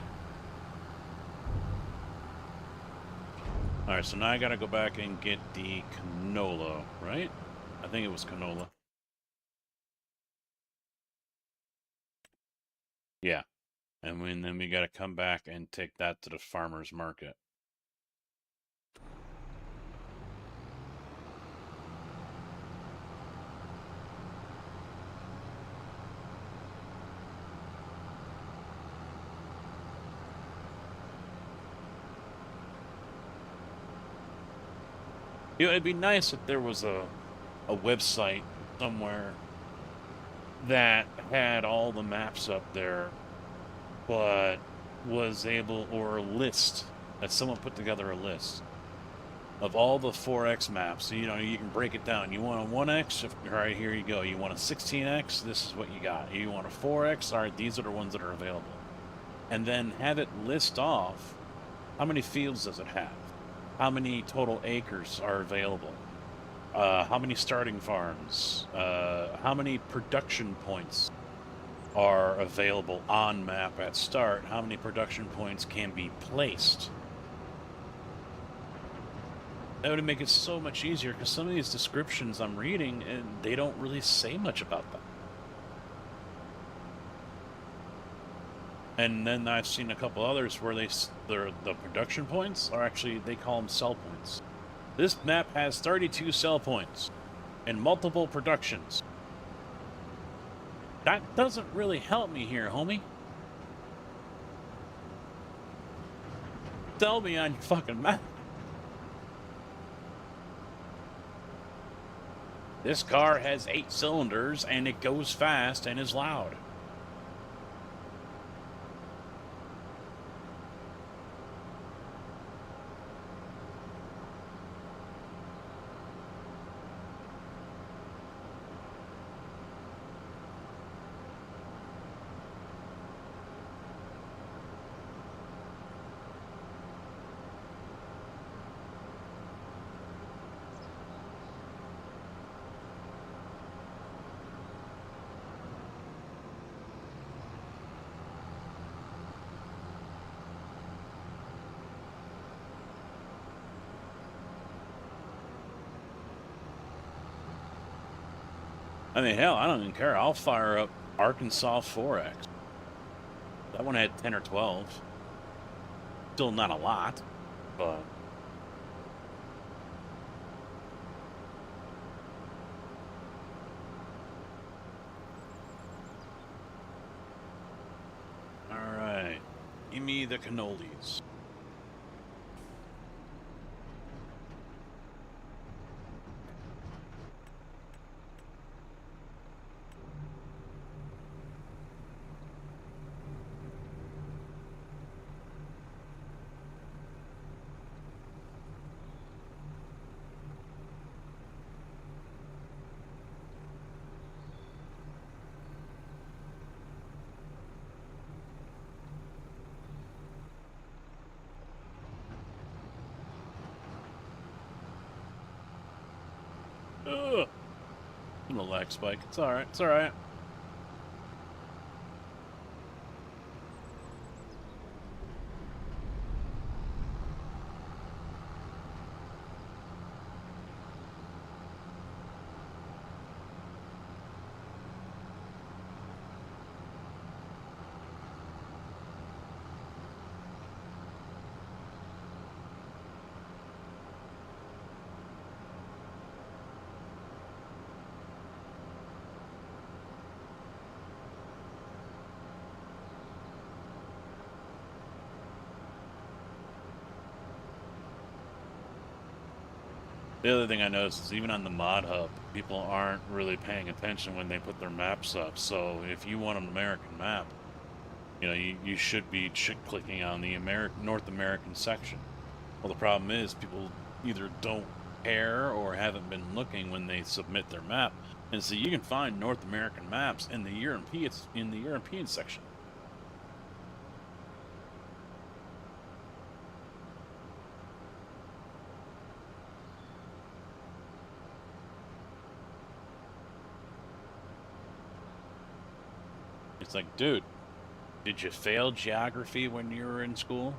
Alright, so now I gotta go back and get the canola, right? I think it was canola. Yeah. And then we gotta come back and take that to the farmer's market. You know, it'd be nice if there was a website somewhere that had all the maps up there, but was able, or a list, that someone put together a list of all the 4X maps. So, you know, you can break it down. You want a 1X? All right, here you go. You want a 16X? This is what you got. You want a 4X? All right, these are the ones that are available. And then have it list off how many fields does it have? How many total acres are available? How many starting farms? How many production points are available on map at start? How many production points can be placed? That would make it so much easier, because some of these descriptions I'm reading, and they don't really say much about them. And then I've seen a couple others where the production points are actually, they call them sell points. This map has 32 sell points and multiple productions. That doesn't really help me here, homie. Tell me on your fucking map. This car has 8 cylinders and it goes fast and is loud. I mean, hell, I don't even care. I'll fire up Arkansas 4X. That one had 10 or 12. Still not a lot, but... Alright. Give me the cannolis. Ugh. I'm a lag spike. It's alright. It's alright. The other thing I noticed is even on the mod hub, people aren't really paying attention when they put their maps up. So if you want an American map, you know, you should be clicking on the North American section. Well, the problem is people either don't care or haven't been looking when they submit their map. And so you can find North American maps in the European section. It's like, dude, did you fail geography when you were in school?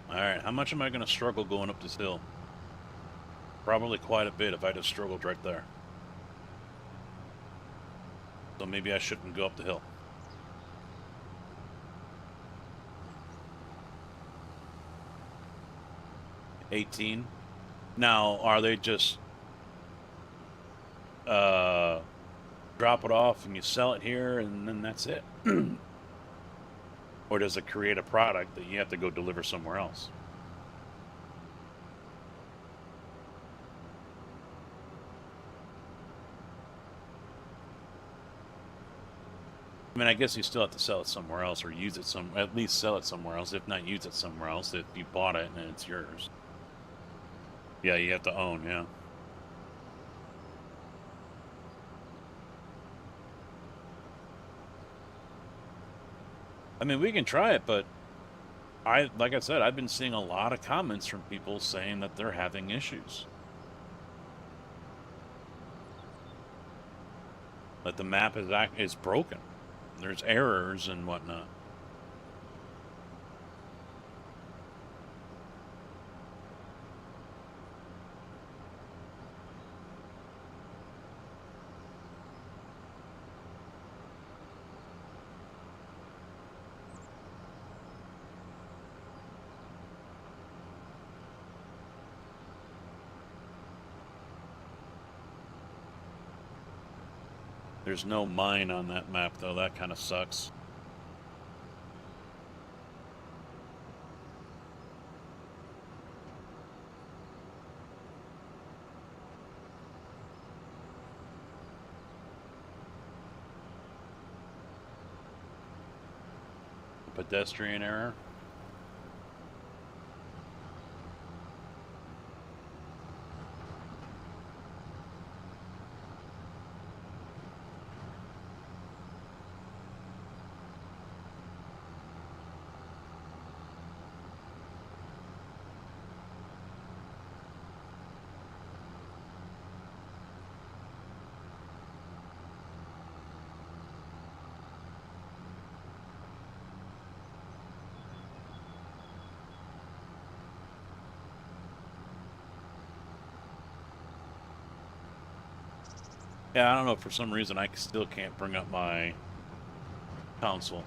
Alright, how much am I going to struggle going up this hill? Probably quite a bit if I just struggled right there. So maybe I shouldn't go up the hill. 18. Now, are they just drop it off and you sell it here and then that's it? Or does it create a product that you have to go deliver somewhere else? I mean, I guess you still have to sell it somewhere else or use it at least sell it somewhere else, if not use it somewhere else, if you bought it and it's yours. Yeah, you have to own, yeah. I mean, we can try it, but like I said, I've been seeing a lot of comments from people saying that they're having issues. That the map is broken. There's errors and whatnot. There's no mine on that map, though. That kind of sucks. Pedestrian error. Yeah, I don't know. For some reason, I still can't bring up my console.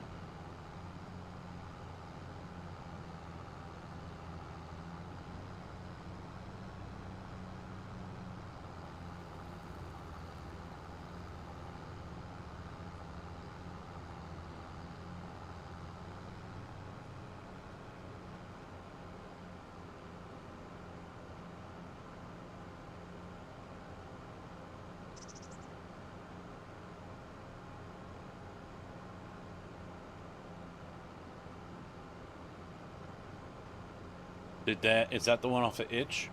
Is that the one off of Itch?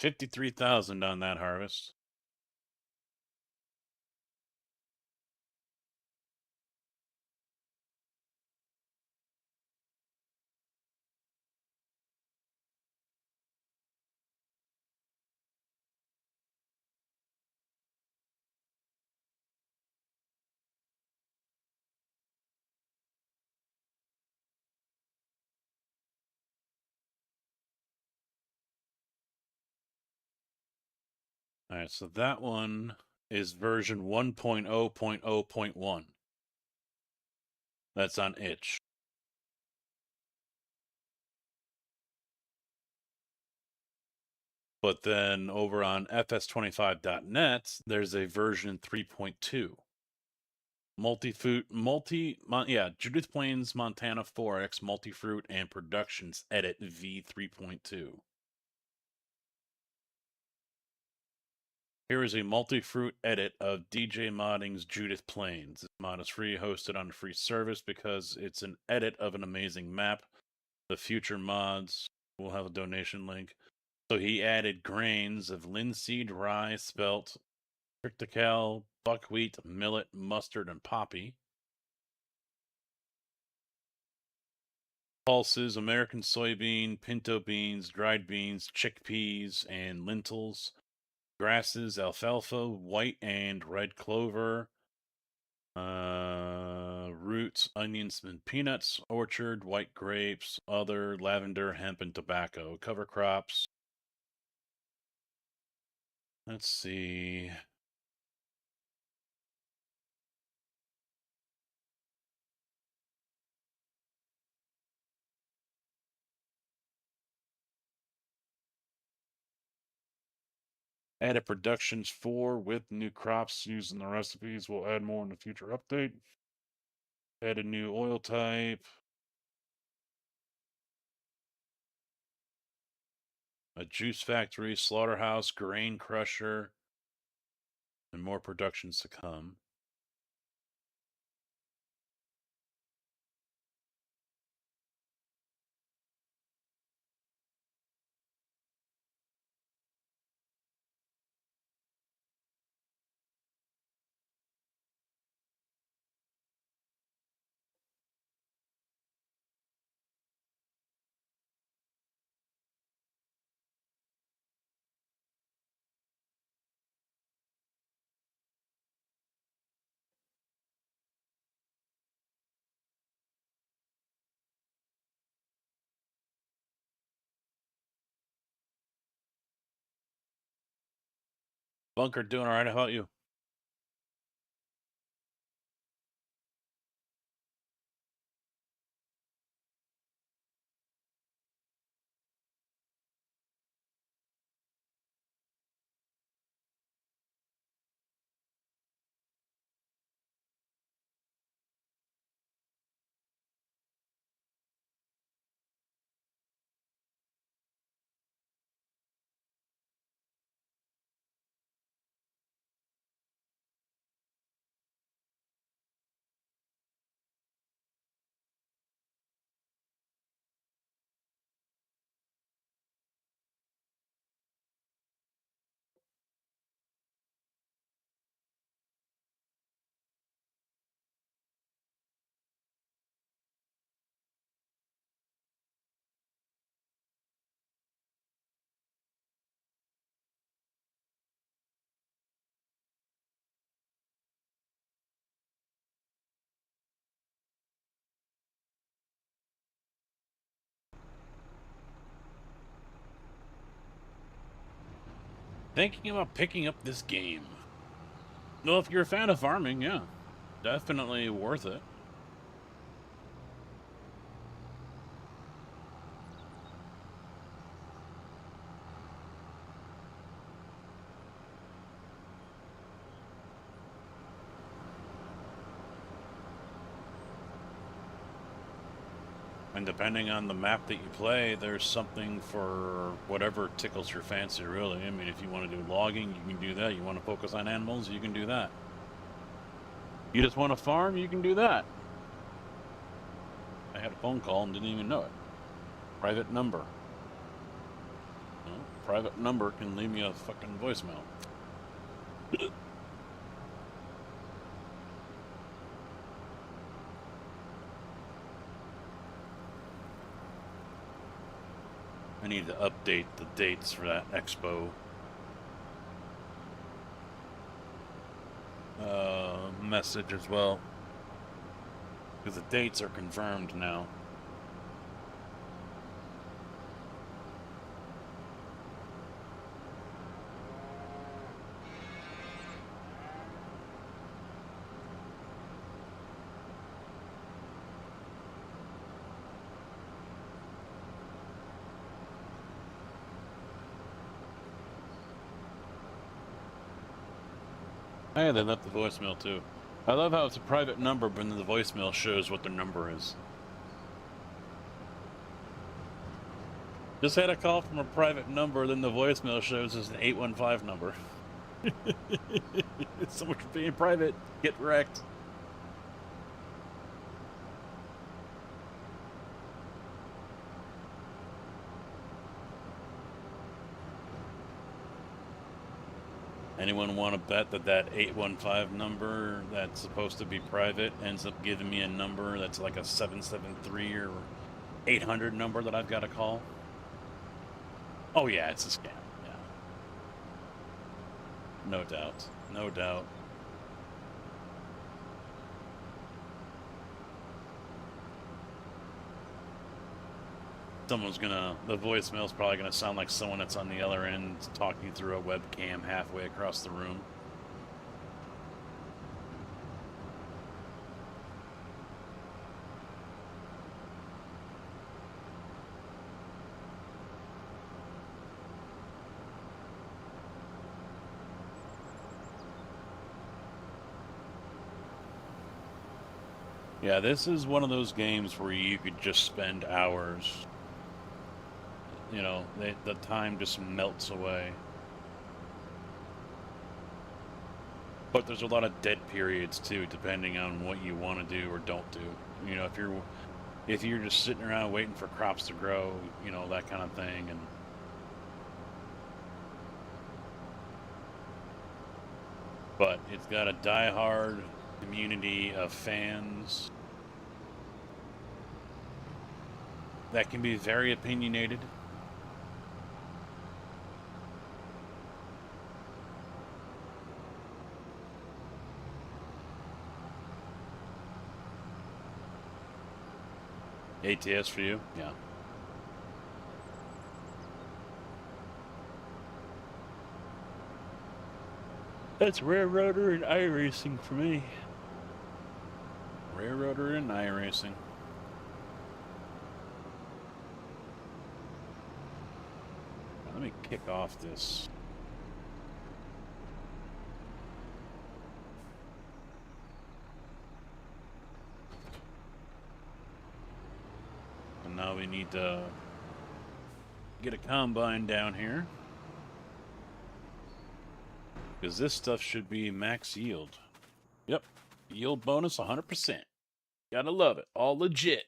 $53,000 on that harvest. All right, so that one is version 1.0.0.1. That's on Itch. But then over on fs25.net, there's a version 3.2. Judith Plains Montana 4X Multifruit and Productions Edit V3.2. Here is a multi-fruit edit of DJ Modding's Judith Plains. This mod is free, hosted on a free service because it's an edit of an amazing map. The future mods will have a donation link. So he added grains of linseed, rye, spelt, triticale, buckwheat, millet, mustard, and poppy. pulses, American soybean, pinto beans, dried beans, chickpeas, and lentils, grasses, alfalfa, white and red clover, roots, onions, and peanuts, orchard, white grapes, other, lavender, hemp, and tobacco. Cover crops. Let's see. Added productions 4 with new crops used in the recipes. We'll add more in the future update. Add a new oil type. A juice factory, slaughterhouse, grain crusher, and more productions to come. Bunker doing all right. How about you? Thinking about picking up this game. Well, if you're a fan of farming, yeah, definitely worth it. And depending on the map that you play, there's something for whatever tickles your fancy, really. I mean, if you want to do logging, you can do that. You want to focus on animals, you can do that. You just want to farm, you can do that. I had a phone call and didn't even know it. Private number. Well, private number can leave me a fucking voicemail. I need to update the dates for that expo message as well, because the dates are confirmed now. Hey, they left the voicemail too. I love how it's a private number, but then the voicemail shows what their number is. Just had a call from a private number, then the voicemail shows as an 815 number. It's so much for being private. Get wrecked. Anyone want to bet that that 815 number that's supposed to be private ends up giving me a number that's like a 773 or 800 number that I've got to call. Oh yeah, it's a scam. Yeah. No doubt. No doubt. The voicemail's probably gonna sound like someone that's on the other end talking through a webcam halfway across the room. Yeah, this is one of those games where you could just spend hours. You know, the time just melts away. But there's a lot of dead periods too, depending on what you want to do or don't do. You know, if you're just sitting around waiting for crops to grow, you know, that kind of thing, and but it's got a diehard community of fans that can be very opinionated. ATS for you? Yeah. That's Railroader and iRacing for me. Railroader and iRacing. Let me kick off this. And now we need to get a combine down here. Because this stuff should be max yield. Yep. Yield bonus 100%. Gotta love it. All legit.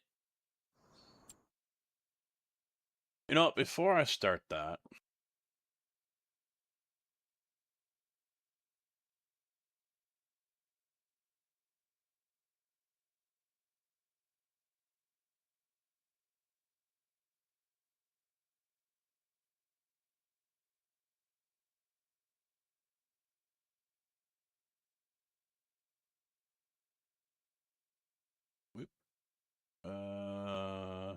You know, before I start that, whoop, uh,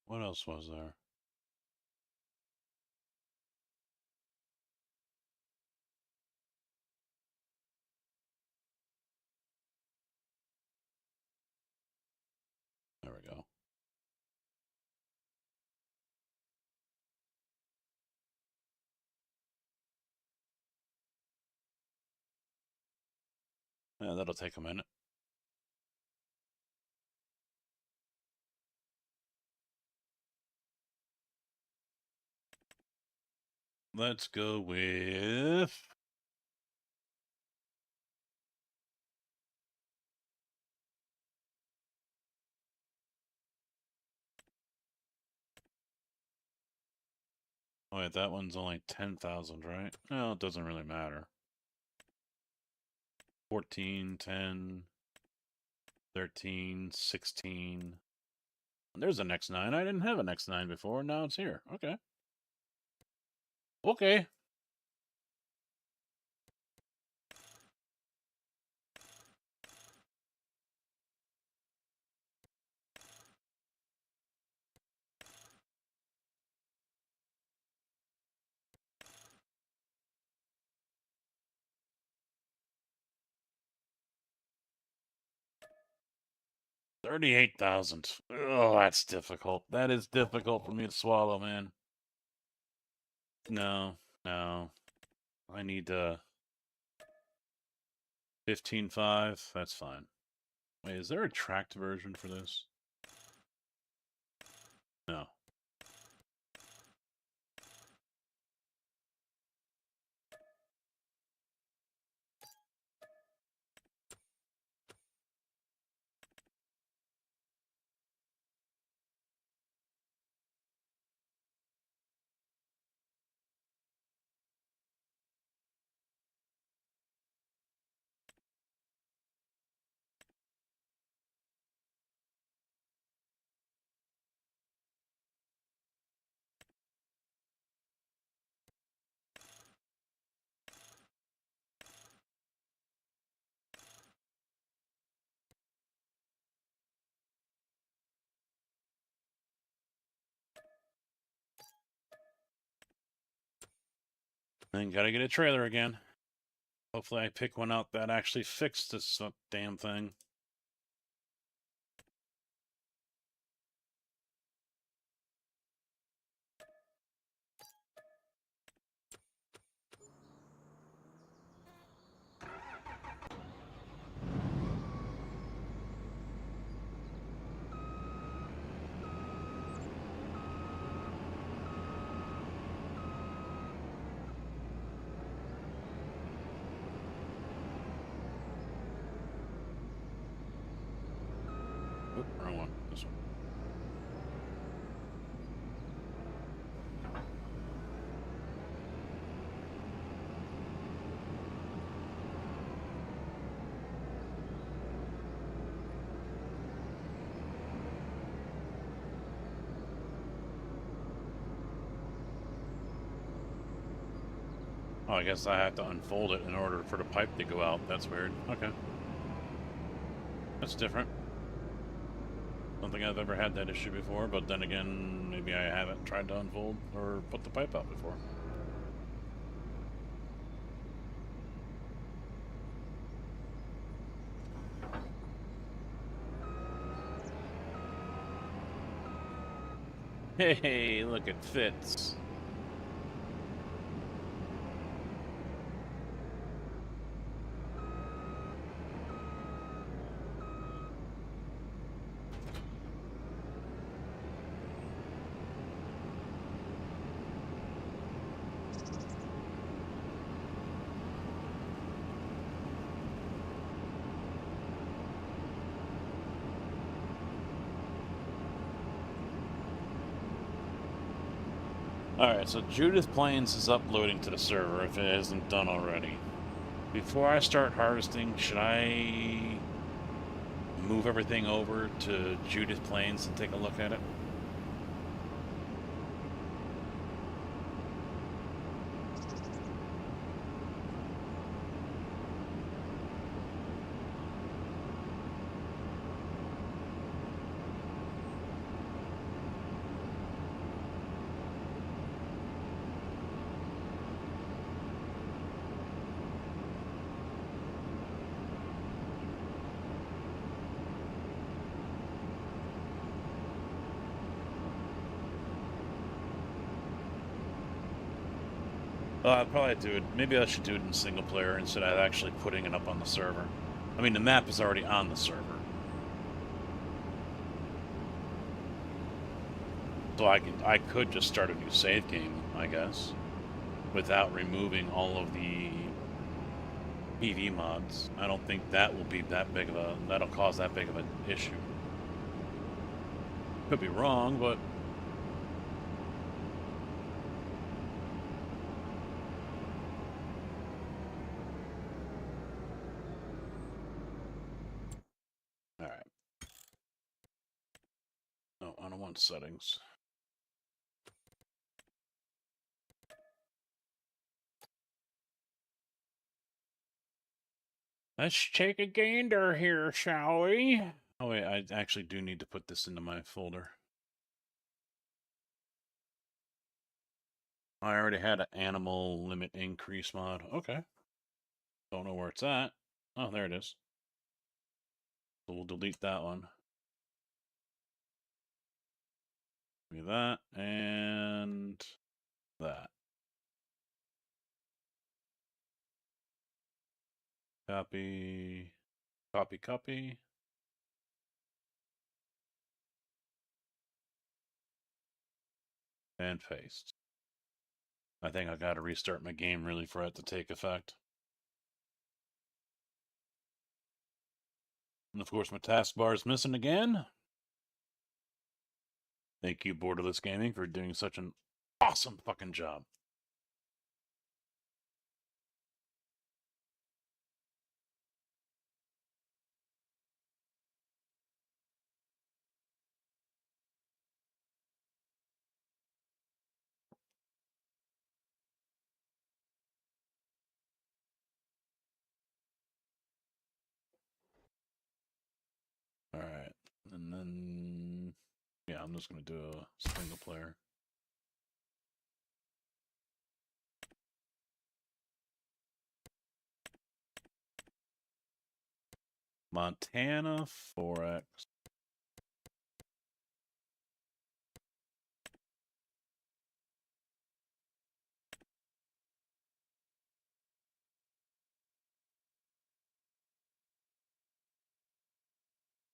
what else was there? There we go. Yeah, that'll take a minute. Let's go with... Oh, wait, that one's only 10,000, right? No, it doesn't really matter. 14, 10, 13, 16. There's an X9. I didn't have an X9 before. Now it's here. Okay. Okay. $38,000. Oh, that's difficult. That is difficult for me to swallow, man. No, no. I need 15.5. That's fine. Wait, is there a tracked version for this? No. Then gotta get a trailer again. Hopefully I pick one out that actually fixed this damn thing. Oop, wrong one. This one. Oh, I guess I have to unfold it in order for the pipe to go out. That's weird. Okay. That's different. Don't think I've ever had that issue before, but then again, maybe I haven't tried to unfold or put the pipe out before. Hey, look, it fits. Alright, so Judith Plains is uploading to the server if it isn't done already. Before I start harvesting, should I move everything over to Judith Plains and take a look at it? I'll probably do it. Maybe I should do it in single player instead of actually putting it up on the server. I mean, the map is already on the server. So I could just start a new save game, I guess, without removing all of the PV mods. I don't think that will be that big of a, that'll cause that big of an issue. Could be wrong, but all right. No, I don't want settings. Let's take a gander here, shall we? Oh wait, I actually do need to put this into my folder. I already had an animal limit increase mod. Okay. Don't know where it's at. Oh, there it is. So we'll delete that one. Do that and that. Copy, copy, copy. And paste. I think I gotta restart my game really for it to take effect. And of course my taskbar is missing again. Thank you, Borderless Gaming, for doing such an awesome fucking job. Alright. And then yeah, I'm just gonna do a single player. Montana Forex.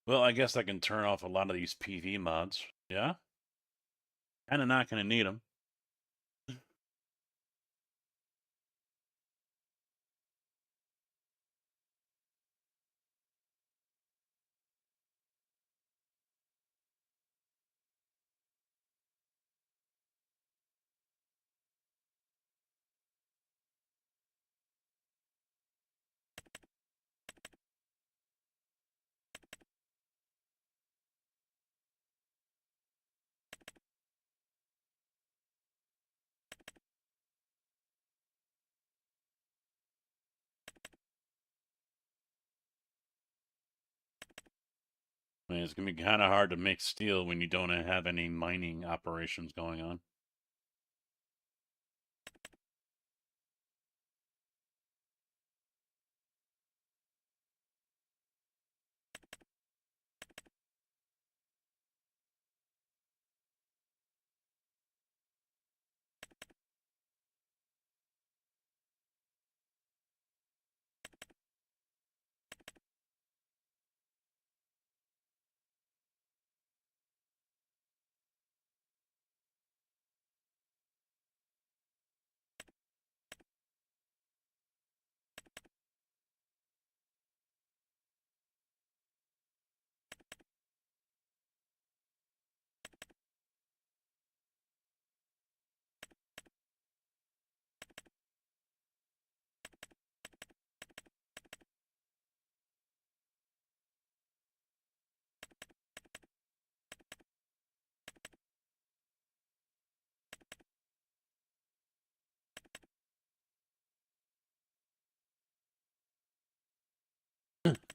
Well, I guess I can turn off a lot of these PV mods. Yeah? Kinda not gonna need them. I mean, it's gonna be kind of hard to make steel when you don't have any mining operations going on.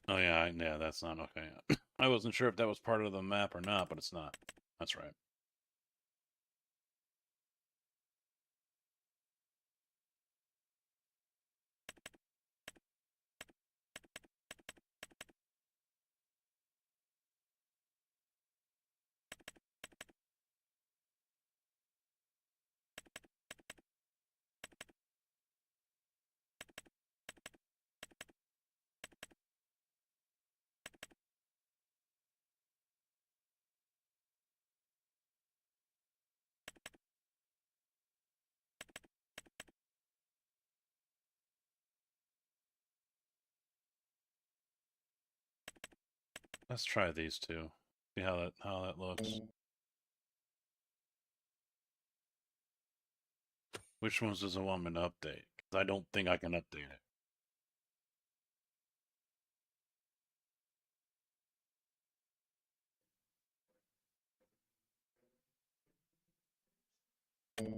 Oh yeah, yeah, that's not okay. I wasn't sure if that was part of the map or not, but it's not. That's right. Let's try these two. See how that looks. Which ones does it want me to update? 'Cause I don't think I can update it.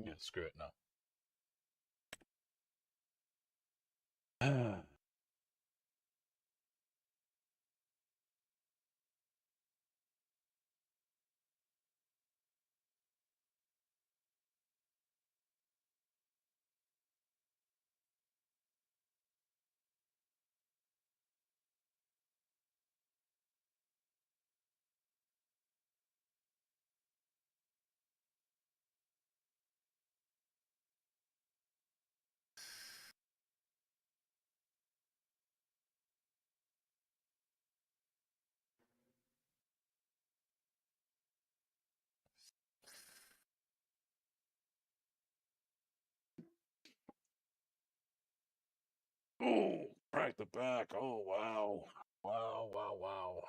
Yeah, screw it, no. Oh, crack the back. Oh, wow. Wow, wow, wow.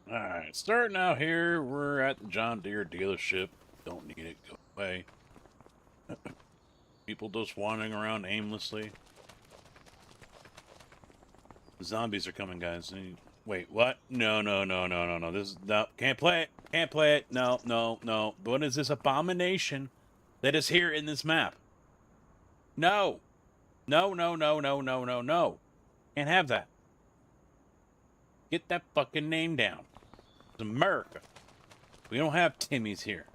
Alright, starting out here, we're at the John Deere dealership. Don't need it, go away. People just wandering around aimlessly. The zombies are coming, guys. Wait, what? No. This is, no, can't play it. Can't play it. No. What is this abomination that is here in this map? No. No, no, no, no, no, no, no. Can't have that. Get that fucking name down. It's America. We don't have Timmys here.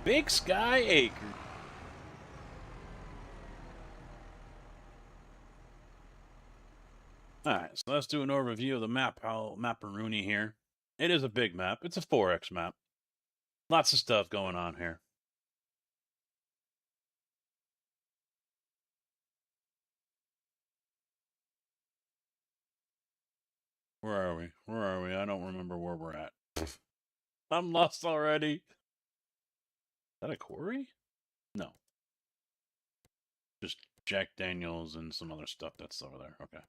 Big Sky Acres. Alright, so let's do an overview of the map, how Mapperoonie here. It is a big map. It's a 4X map. Lots of stuff going on here. Where are we? Where are we? I don't remember where we're at. I'm lost already. Is that a quarry? No. Just Jack Daniels and some other stuff that's over there. Okay.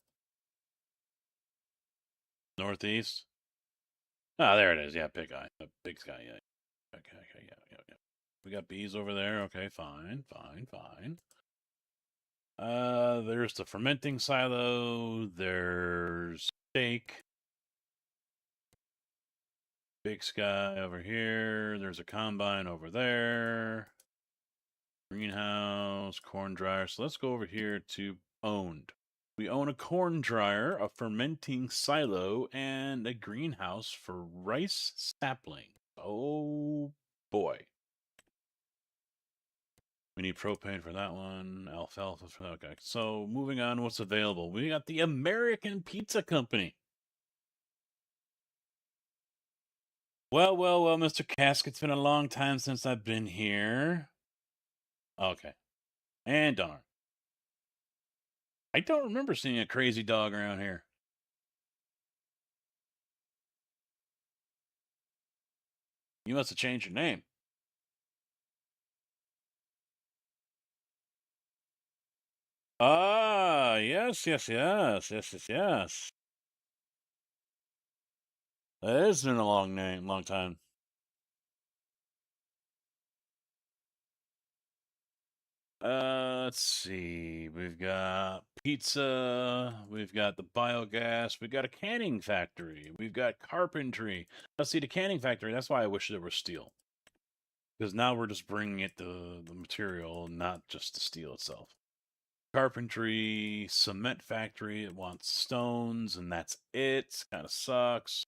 Northeast? Ah, there it is. Yeah, Big Eye. Big Sky, yeah. Okay, yeah. We got bees over there. Okay, fine. There's the fermenting silo. There's steak. Big Sky over here. There's a combine over there. Greenhouse, corn dryer. So let's go over here to owned. We own a corn dryer, a fermenting silo, and a greenhouse for rice sapling. Oh boy. We need propane for that one, alfalfa for that. Okay, so moving on, what's available? We got the American Pizza Company. Well, Mr. Cask, it's been a long time since I've been here. Okay. And darn. I don't remember seeing a crazy dog around here. You must have changed your name. Ah, yes. That has been a long time. Let's see. We've got pizza. We've got the biogas. We've got a canning factory. We've got carpentry. Let's see the canning factory. That's why I wish there was steel. Because now we're just bringing it the material, not just the steel itself. Carpentry, cement factory. It wants stones, and that's it. Kind of sucks.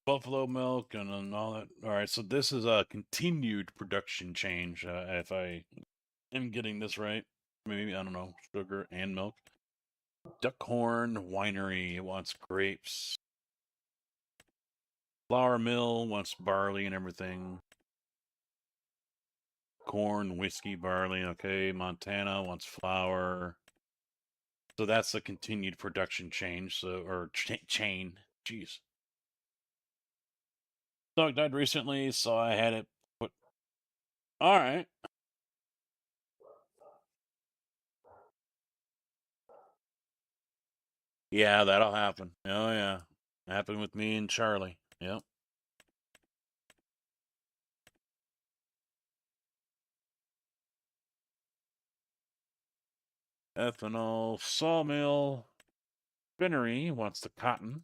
Buffalo milk and all that. All right, so this is a continued production change. If I am getting this right, maybe I don't know, sugar and milk. Duckhorn Winery, it wants grapes. Flour mill wants barley and everything. Corn, whiskey, barley. Okay, Montana wants flour. So that's a continued production change. So or chain. Jeez. Dog died recently, so I had it put. All right. Yeah, that'll happen. Oh yeah, happened with me and Charlie. Yep. Ethanol, sawmill, spinnery wants the cotton.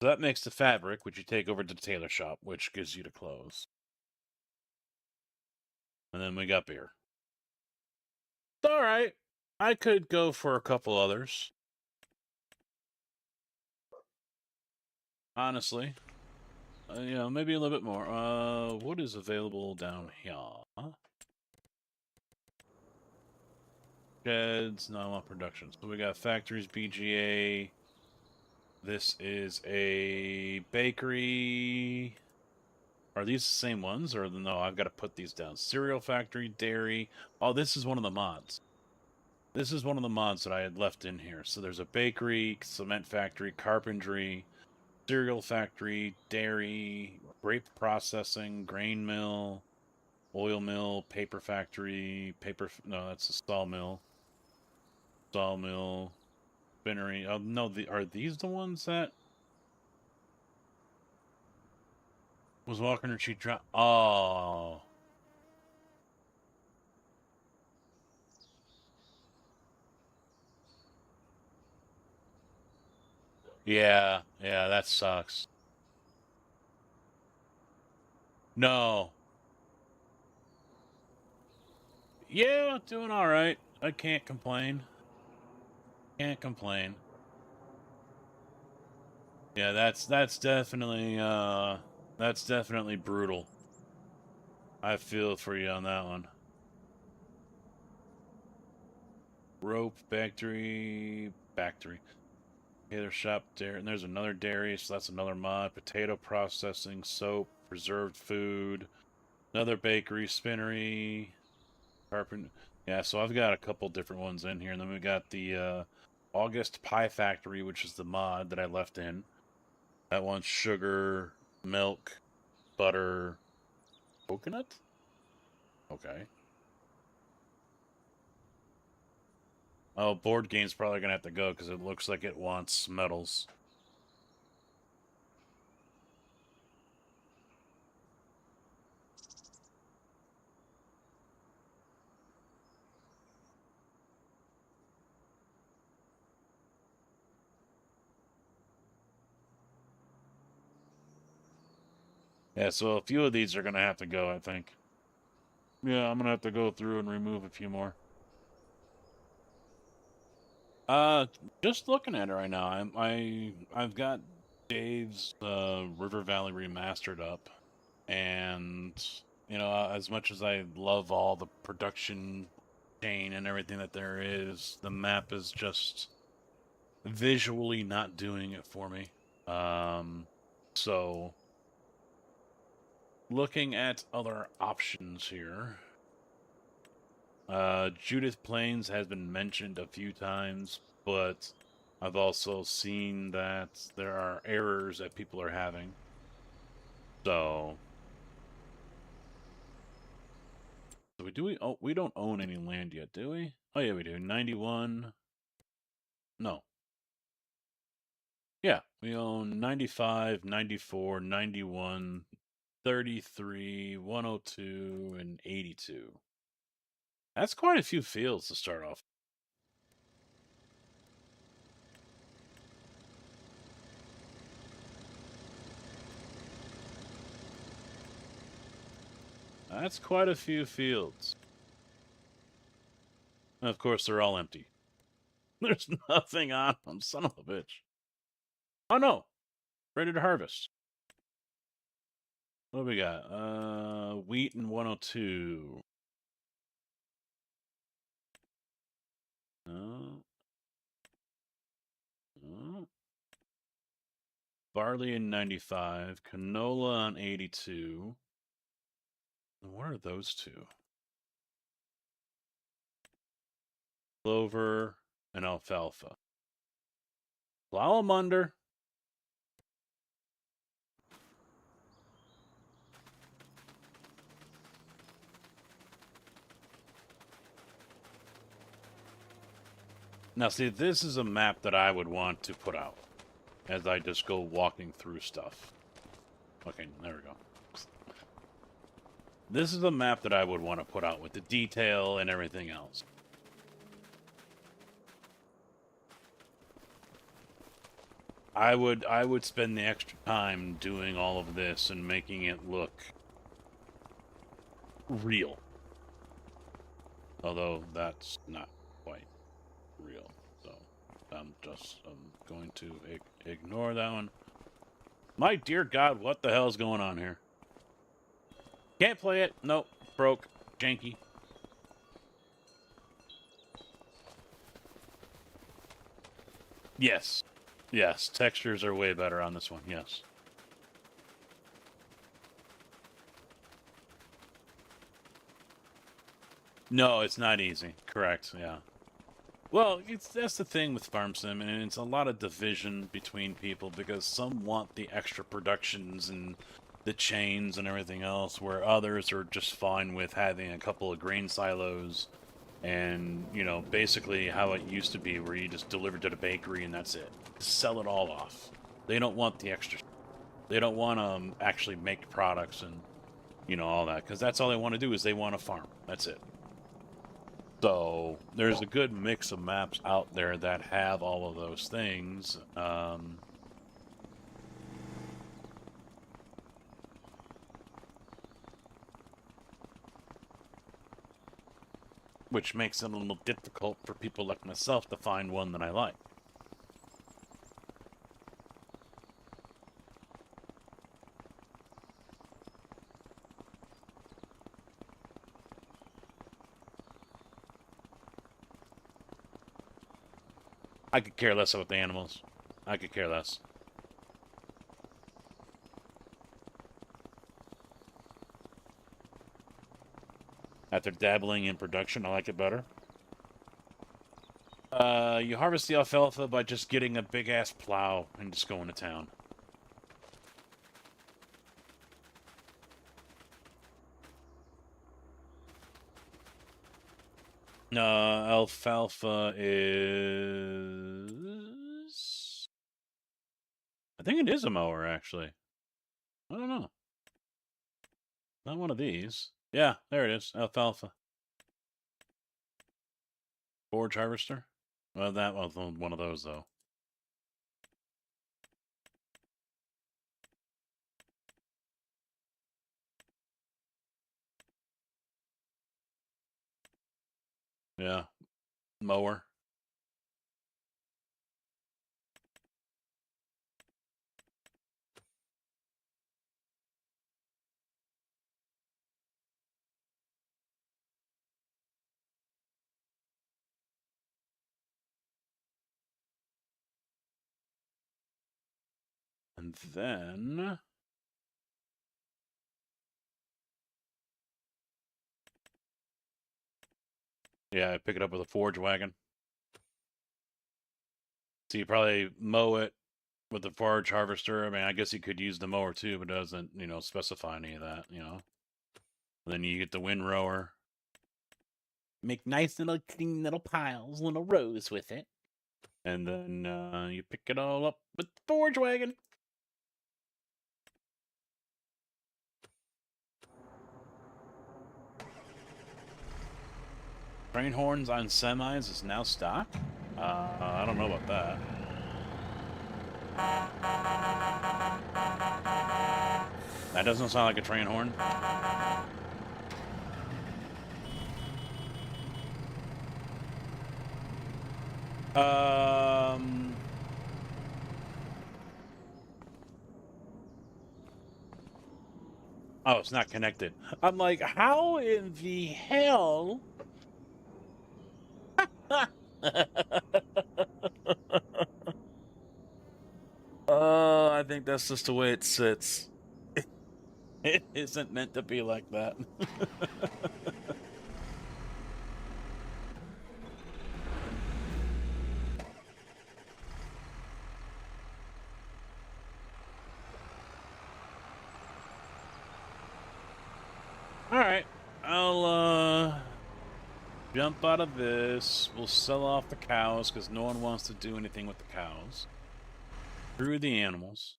So that makes the fabric, which you take over to the tailor shop, which gives you the clothes. And then we got beer. All right. I could go for a couple others. Honestly. Maybe a little bit more. What is available down here? Sheds, no, I want production. So we got factories, BGA. This is a bakery. Are these the same ones, or no? I've got to put these down. Cereal factory, dairy. Oh, this is one of the mods. This is one of the mods that I had left in here. So there's a bakery, cement factory, carpentry, cereal factory, dairy, grape processing, grain mill, oil mill, paper factory, no, that's a sawmill, spinnery. Oh no, are these the ones that was walking or she dropped? Oh, yeah, that sucks. No, yeah, doing all right. I can't complain. Can't complain. Yeah, that's definitely brutal. I feel for you on that one. Rope factory. Okay, there's shop there, and there's another dairy, so that's another mod. Potato processing, soap, preserved food, another bakery, spinnery, carpenter. Yeah, so I've got a couple different ones in here, and then we got the August Pie Factory, which is the mod that I left in. That one's sugar, milk, butter, coconut. Okay. Oh, board game's probably gonna have to go because it looks like it wants metals. Yeah, so a few of these are gonna have to go, I think. Yeah, I'm gonna have to go through and remove a few more. Uh, just looking at it right now, I've got Dave's River Valley Remastered up, and you know, as much as I love all the production chain and everything that there is, the map is just visually not doing it for me. So looking at other options here. Judith Plains has been mentioned a few times, but I've also seen that there are errors that people are having. So we don't own any land yet, do we? Oh yeah, we do. 91. No. Yeah, we own 95, 94, 91, 33, 102, and 82. That's quite a few fields to start off. That's quite a few fields. And of course, they're all empty. There's nothing on them, son of a bitch. Oh no, ready to harvest. What do we got? Wheat and 102. No. No. Barley in 95. Canola on 82. What are those two? Clover and alfalfa. Flowamander. Now, see, this is a map that I would want to put out as I just go walking through stuff. Okay, there we go. This is a map that I would want to put out with the detail and everything else. I would spend the extra time doing all of this and making it look real. Although that's not quite real. So I'm going to ignore that one. My dear God, what the hell is going on here? Can't play it. Nope. Broke. Janky. Yes. Yes. Textures are way better on this one. Yes. No, it's not easy. Correct. Yeah. Well, that's the thing with Farm Sim, and it's a lot of division between people because some want the extra productions and the chains and everything else, where others are just fine with having a couple of grain silos and, you know, basically how it used to be, where you just deliver to the bakery and that's it. Just sell it all off. They don't want the extra. They don't want to actually make products and, you know, all that, because that's all they want to do is they want to farm. That's it. So there's a good mix of maps out there that have all of those things. Which makes it a little difficult for people like myself to find one that I like. I could care less about the animals. I could care less. After dabbling in production, I like it better. You harvest the alfalfa by just getting a big-ass plow and just going to town. Alfalfa is... I think it is a mower, actually. I don't know. Not one of these. Yeah, there it is. Alfalfa. Forage harvester? Well, that was one of those, though. Yeah. Mower. And then... yeah, I pick it up with a forage wagon. So you probably mow it with the forage harvester. I mean, I guess you could use the mower too, but it doesn't, you know, specify any of that, you know. And then you get the windrower. Make nice little clean little piles, little rows with it. And then you pick it all up with the forage wagon. Train horns on semis is now stock? I don't know about that. That doesn't sound like a train horn. Oh, it's not connected. I'm like, how in the hell? I think that's just the way it sits. It isn't meant to be like that. Alright. I'll jump out of this. We'll sell off the cows because no one wants to do anything with the cows. Screw the animals.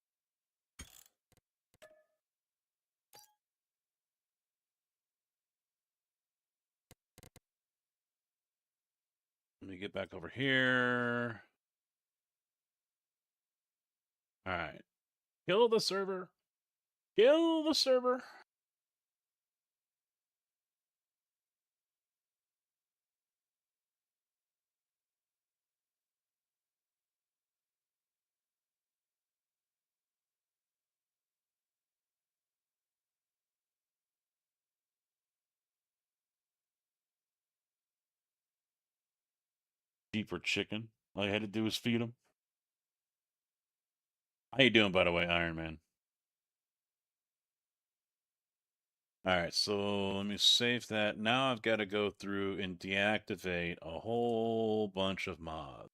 Let me get back over here. Alright. Kill the server. Kill the server. Deeper chicken. All you had to do was feed them. How you doing, by the way, Iron Man? All right, so let me save that. Now I've got to go through and deactivate a whole bunch of mods.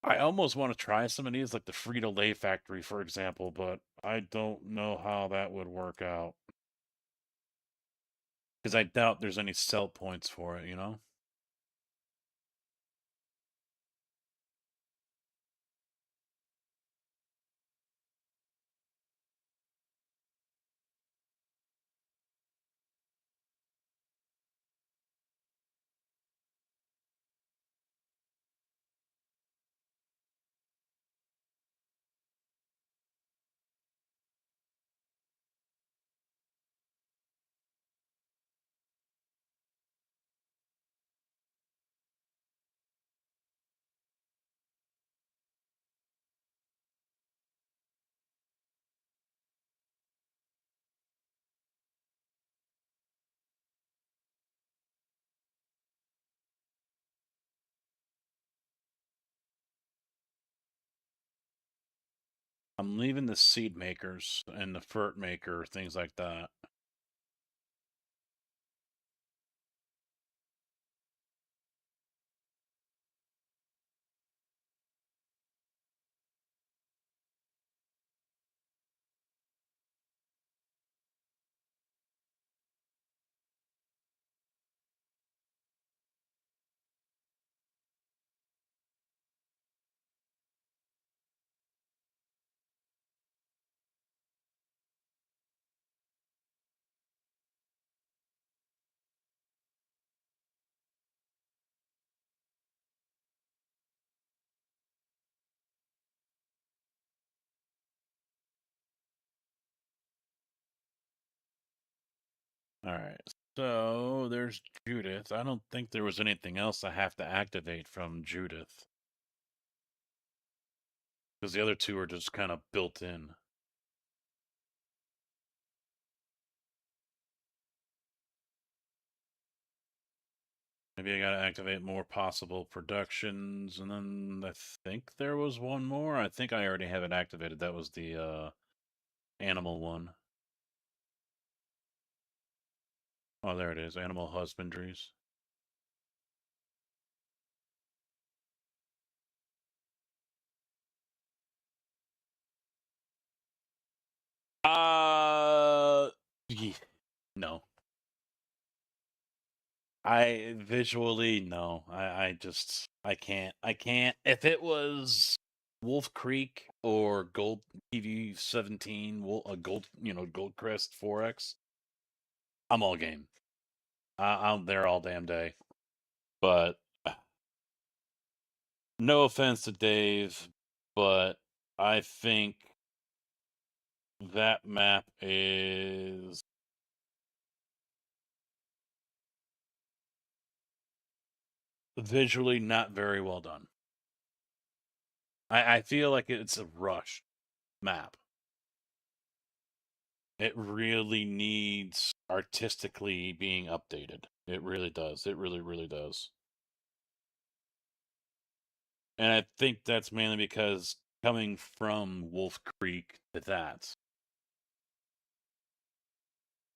I almost want to try some of these, like the Frito-Lay factory, for example, but I don't know how that would work out. Because I doubt there's any sell points for it, you know? I'm leaving the seed makers and the fert maker, things like that. All right. So there's Judith. I don't think there was anything else I have to activate from Judith. Because the other two are just kind of built in. Maybe I gotta activate more possible productions, and then I think there was one more. I think I already have it activated. That was the animal one. Oh, there it is. Animal husbandries. Yeah, no. I visually no. I can't. I can't. If it was Wolf Creek or Gold TV 17, Gold Goldcrest 4X, I'm all game. I'm there all damn day. But no offense to Dave, but I think that map is visually not very well done. I feel like it's a rush map. It really needs artistically being updated. It really does. It really, really does. And I think that's mainly because coming from Wolf Creek to that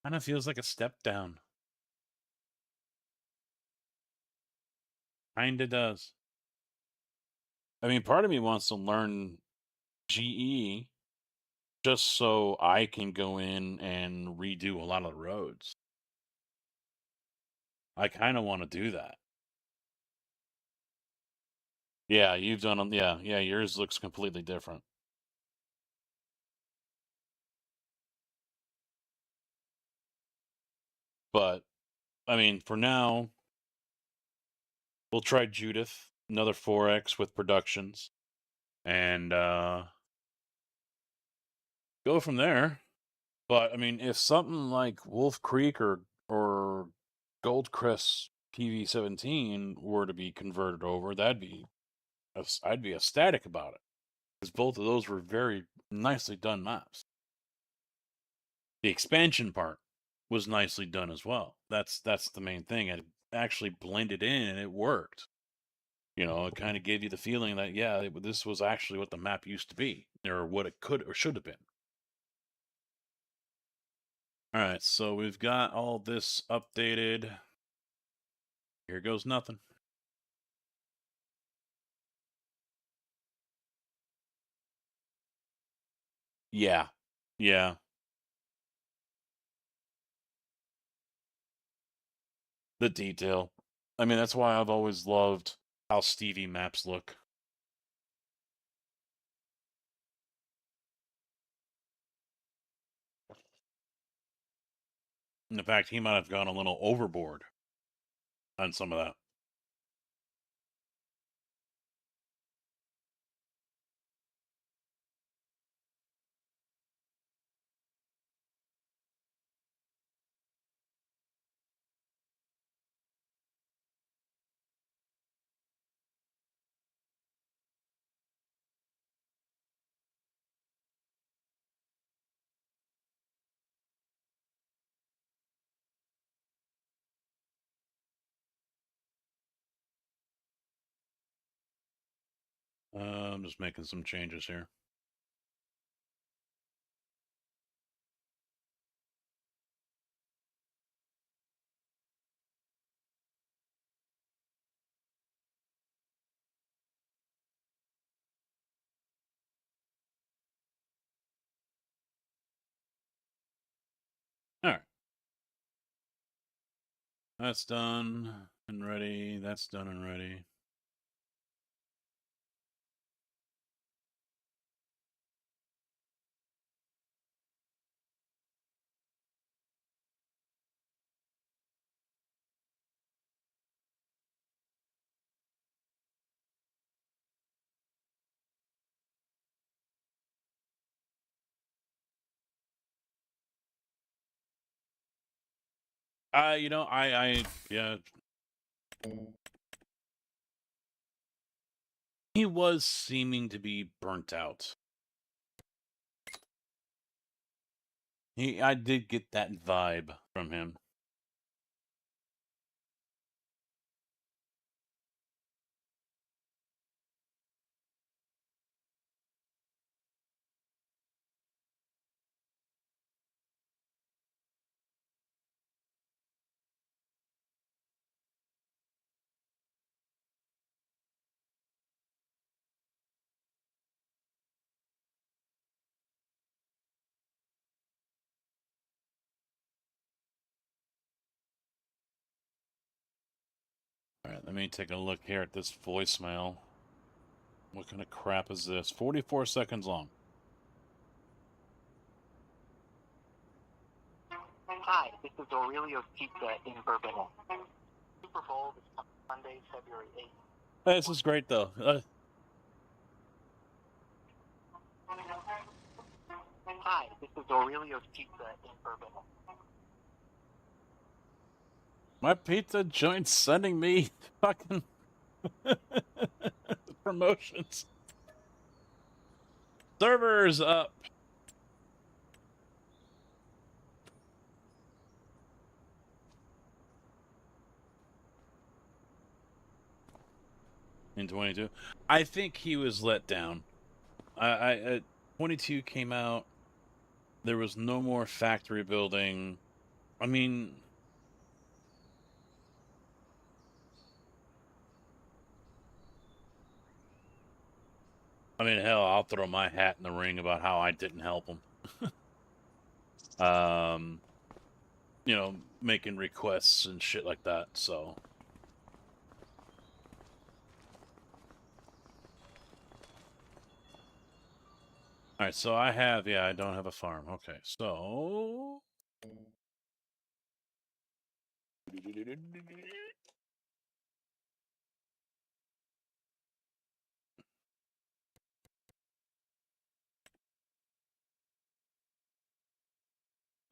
kind of feels like a step down. Kinda does. I mean, part of me wants to learn GE just so I can go in and redo a lot of the roads. I kind of want to do that. Yeah, you've done them. Yeah, yeah, yours looks completely different. But I mean, for now, we'll try Judith. another 4X with productions, and go from there. But I mean, if something like Wolf Creek or Goldcrest PV17 were to be converted over, I'd be ecstatic about it, because both of those were very nicely done maps. The expansion part was nicely done as well. That's the main thing. It actually blended in and it worked. You know, it kind of gave you the feeling that this was actually what the map used to be, or what it could or should have been. All right, so we've got all this updated. Here goes nothing. Yeah. Yeah. The detail. I mean, that's why I've always loved how Stevie maps look. In fact, he might have gone a little overboard on some of that. I'm just making some changes here. All right. That's done and ready. That's done and ready. You know, yeah. He was seeming to be burnt out. I did get that vibe from him. All right, let me take a look here at this voicemail. What kind of crap is this? 44 seconds long. Hi, this is Aurelio's Pizza in Bourbon. Super Bowl is Sunday, February 8th. Hey, this is great, though. Hi, this is Aurelio's Pizza in Bourbon. My pizza joint's sending me fucking promotions. Servers up. In 22, I think he was let down. 22 came out. There was no more factory building. I mean, hell, I'll throw my hat in the ring about how I didn't help him. You know, making requests and shit like that. So. All right, so I don't have a farm. Okay, so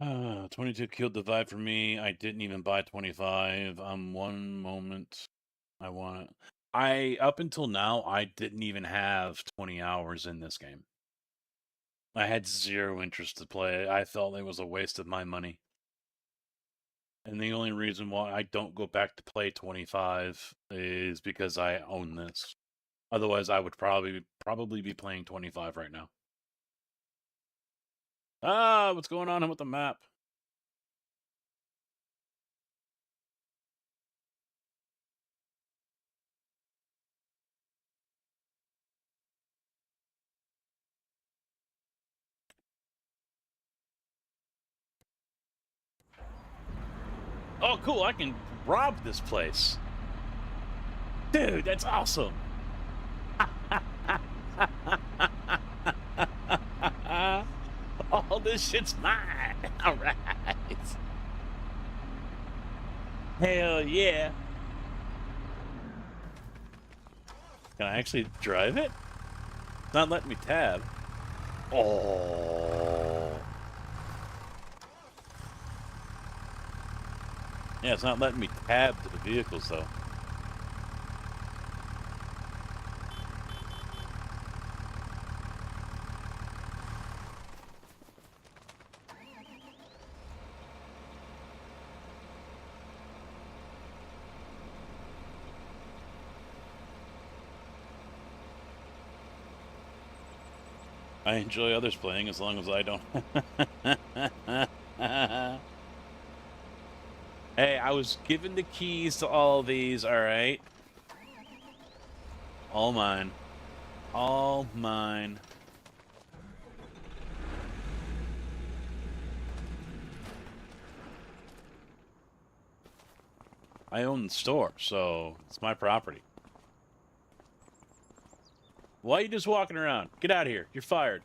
22 killed the vibe for me. I didn't even buy 25. One moment. I want it. Up until now, I didn't even have 20 hours in this game. I had zero interest to play it. I felt it was a waste of my money. And the only reason why I don't go back to play 25 is because I own this. Otherwise, I would probably be playing 25 right now. What's going on with the map? Oh, cool, I can rob this place. Dude, that's awesome. All this shit's mine. All right. Hell yeah. Can I actually drive it? It's not letting me tab. Oh. Yeah, it's not letting me tab to the vehicles, though. I enjoy others playing as long as I don't. Hey, I was given the keys to all these, alright? All mine. All mine. I own the store, so it's my property. Why are you just walking around? Get out of here. You're fired.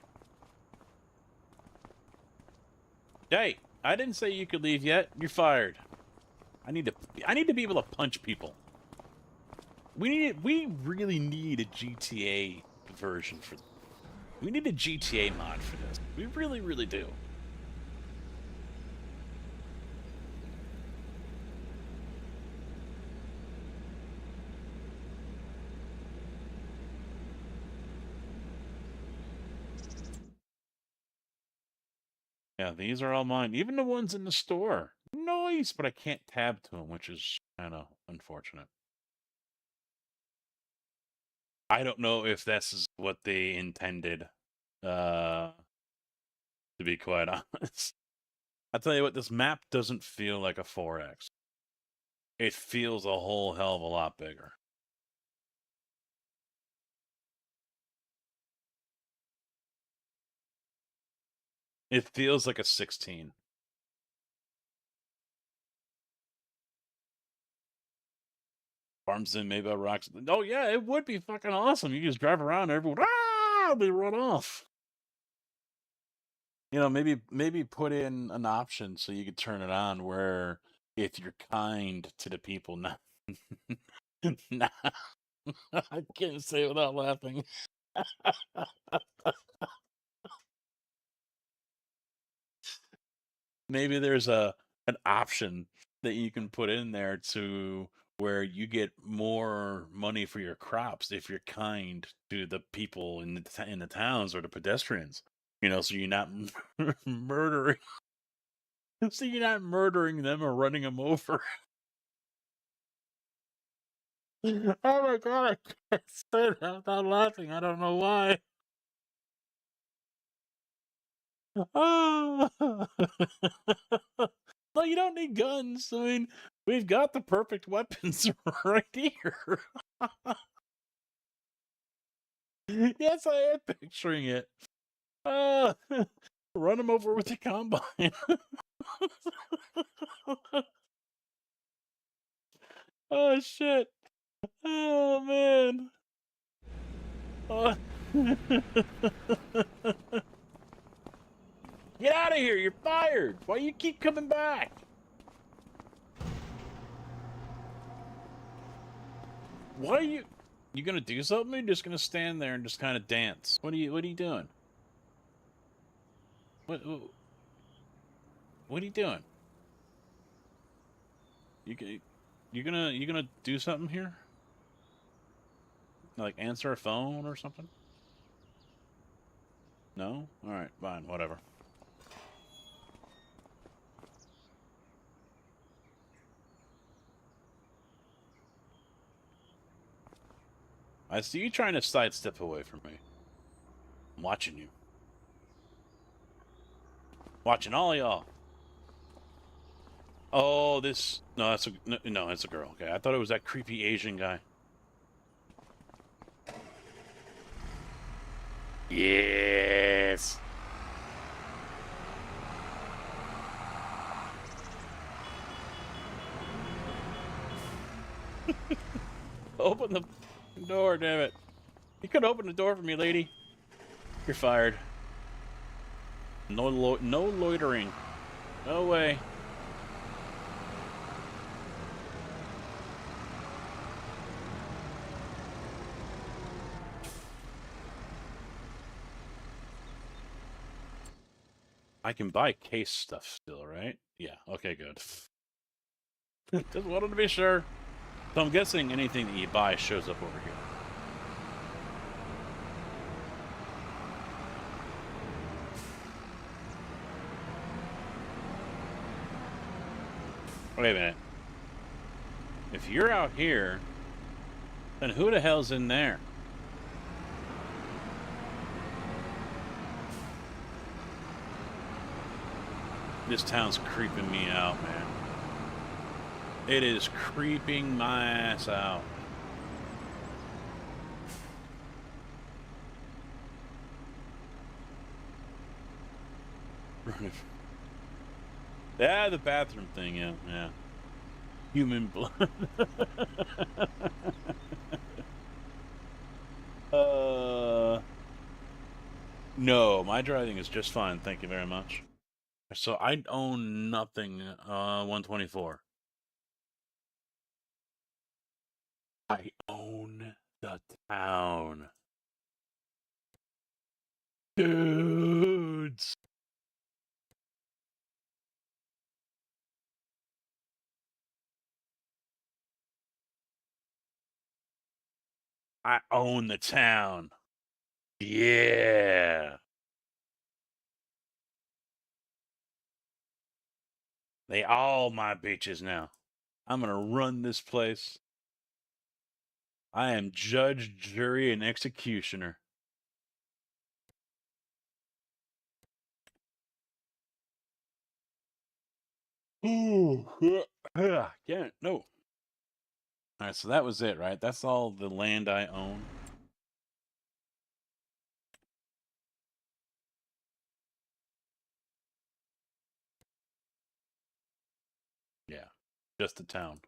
Hey, I didn't say you could leave yet. You're fired. I need to be able to punch people. We really need a GTA version for this. We need a GTA mod for this. We really, really do. Yeah, these are all mine. Even the ones in the store. Nice, but I can't tab to them, which is kind of unfortunate. I don't know if this is what they intended, to be quite honest. I'll tell you what, this map doesn't feel like a 4X. It feels a whole hell of a lot bigger. It feels like a 16. Farms in maybe rocks. Oh yeah, it would be fucking awesome. You just drive around, everyone they run off. You know, maybe put in an option so you could turn it on where if you're kind to the people, not, nah, I can't say it without laughing. Maybe there's an option that you can put in there to where you get more money for your crops if you're kind to the people in the towns or the pedestrians. You know, so you're not murdering. So you're not murdering them or running them over. Oh my god, I can't say that without laughing. I don't know why. Oh. No, you don't need guns. I mean, we've got the perfect weapons right here. Yes, I am picturing it. Run him over with the combine. Oh shit. Oh man. Oh. Get out of here! You're fired! Why you keep coming back? What are you? You gonna do something? Or you just gonna stand there and just kind of dance? What are you doing? What? What are you doing? You gonna do something here? Like answer a phone or something? No? All right, fine, whatever. I see you trying to sidestep away from me. I'm watching you. Watching all y'all. Oh, this... No, that's a... No, it's a girl. Okay, I thought it was that creepy Asian guy. Yes! Open the door, damn it. You could open the door for me, lady. You're fired. No loitering. No way. I can buy case stuff still, right? Yeah, okay, good. Just wanted to be sure. So I'm guessing anything that you buy shows up over here. Wait a minute. If you're out here, then who the hell's in there? This town's creeping me out, man. It is creeping my ass out. Yeah, the bathroom thing, yeah. Human blood. No, my driving is just fine, thank you very much. So I own nothing, 124. I own the town. Dudes. I own the town. Yeah. They all my bitches now. I'm gonna run this place. I am judge, jury, and executioner. Ooh, can't, no. All right, so that was it, right? That's all the land I own. Yeah, just the town.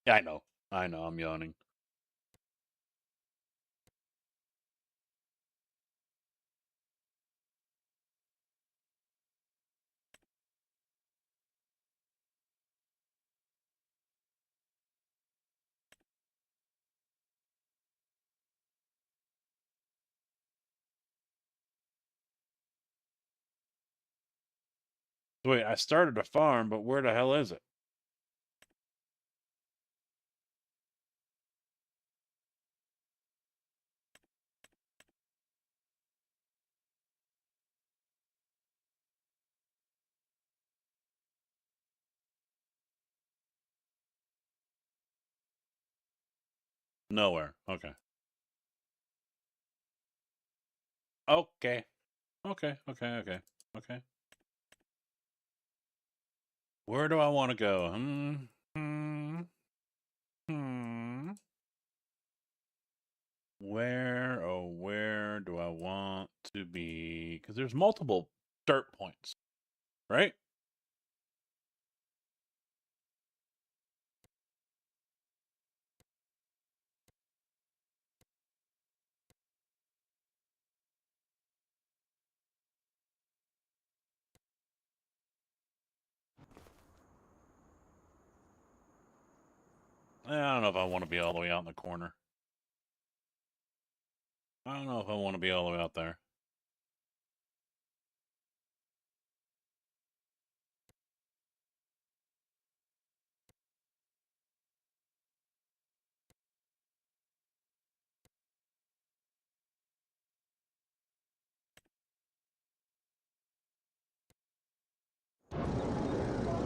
Yeah, I know. I'm yawning. Wait, I started a farm, but where the hell is it? Nowhere. Okay. Okay. Okay. Where do I want to go? Where, oh, where do I want to be? Because there's multiple dirt points, right? I don't know if I want to be all the way out in the corner. I don't know if I want to be all the way out there.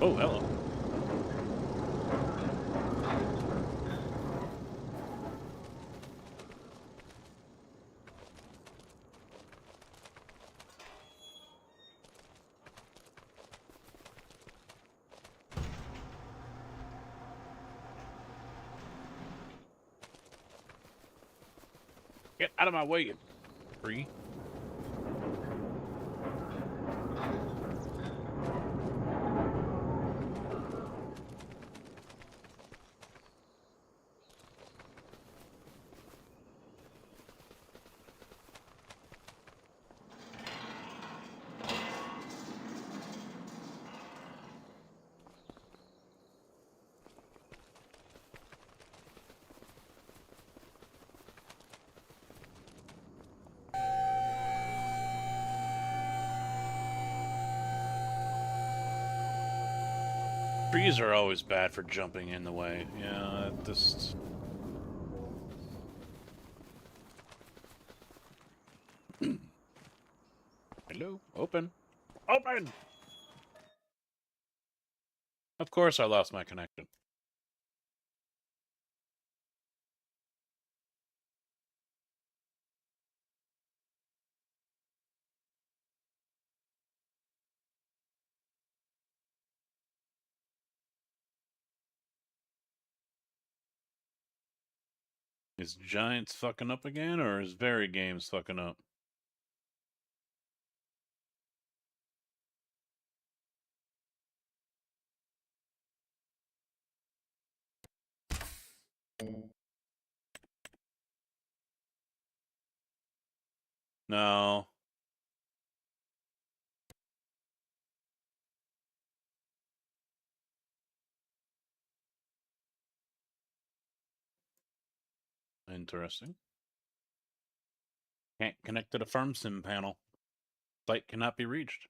Oh, hello. Get out of my way, you tree. Trees are always bad for jumping in the way. Yeah, just... Hello? Open. Open! Of course I lost my connection. Is Giants fucking up again, or is Very Games fucking up? No. Interesting. Can't connect to the farm sim panel. Site cannot be reached.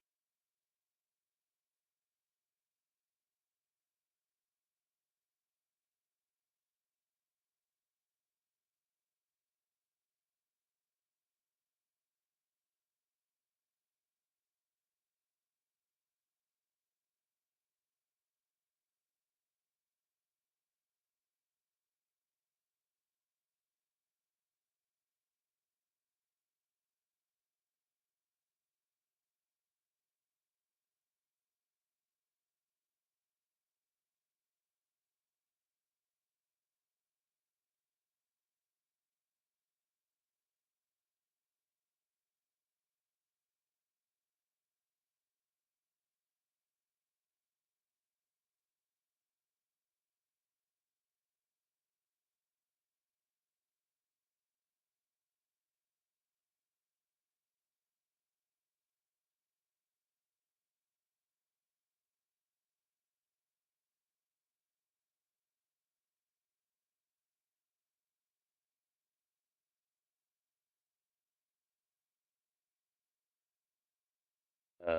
I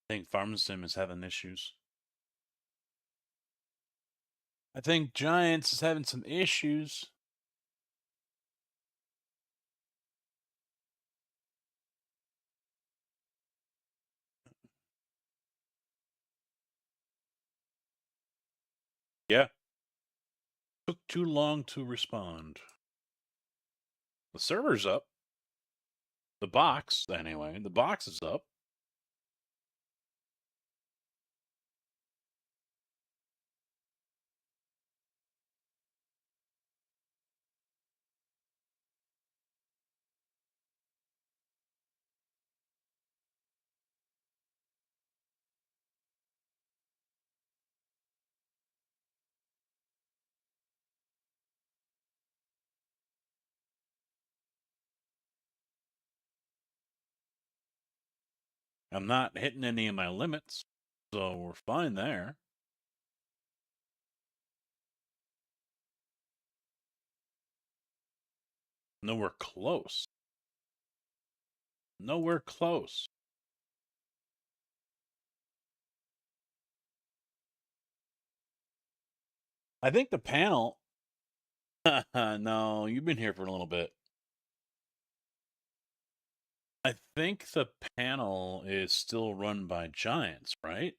think farm sim is having issues. I think Giants is having some issues. Yeah. Took too long to respond. The server's up. The box, anyway. The box is up. I'm not hitting any of my limits, so we're fine there. Nowhere close. Nowhere close. I think the panel... No, you've been here for a little bit. I think the panel is still run by Giants, right?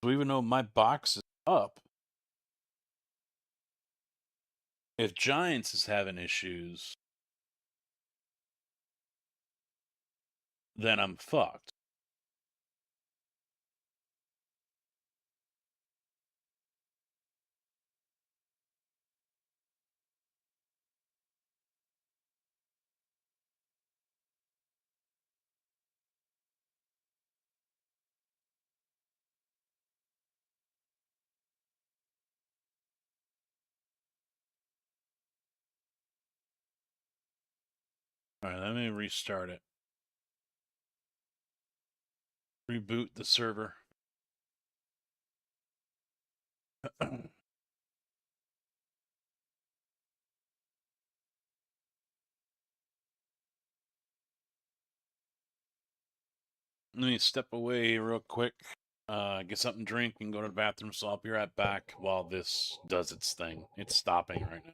So even though my box is up, if Giants is having issues, then I'm fucked. All right, let me restart it. Reboot the server. Let me step away real quick, get something to drink, and go to the bathroom. So I'll be right back while this does its thing. It's stopping right now.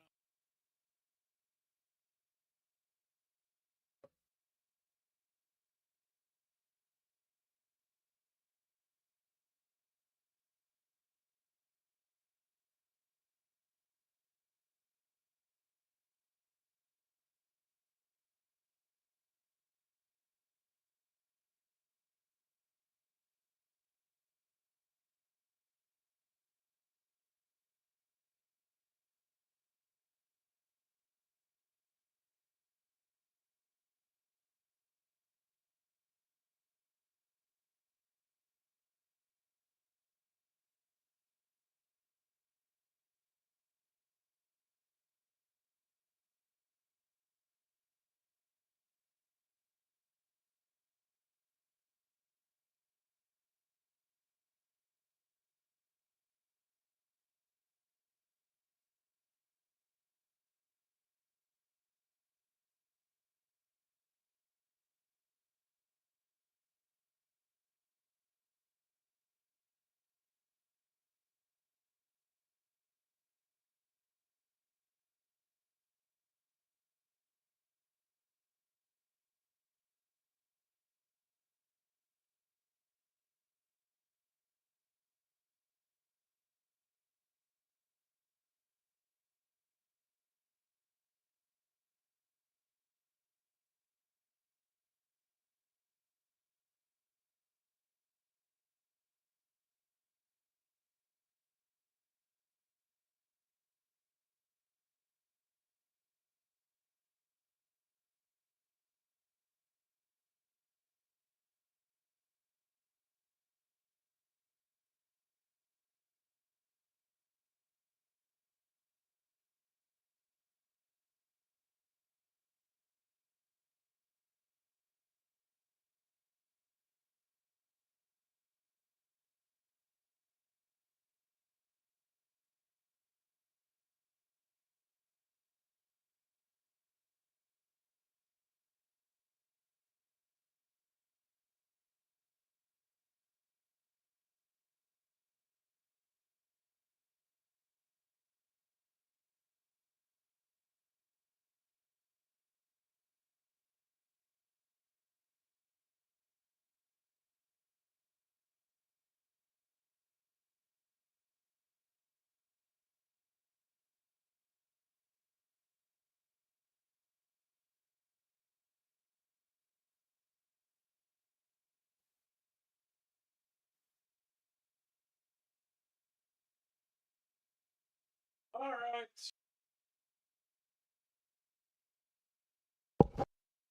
All right.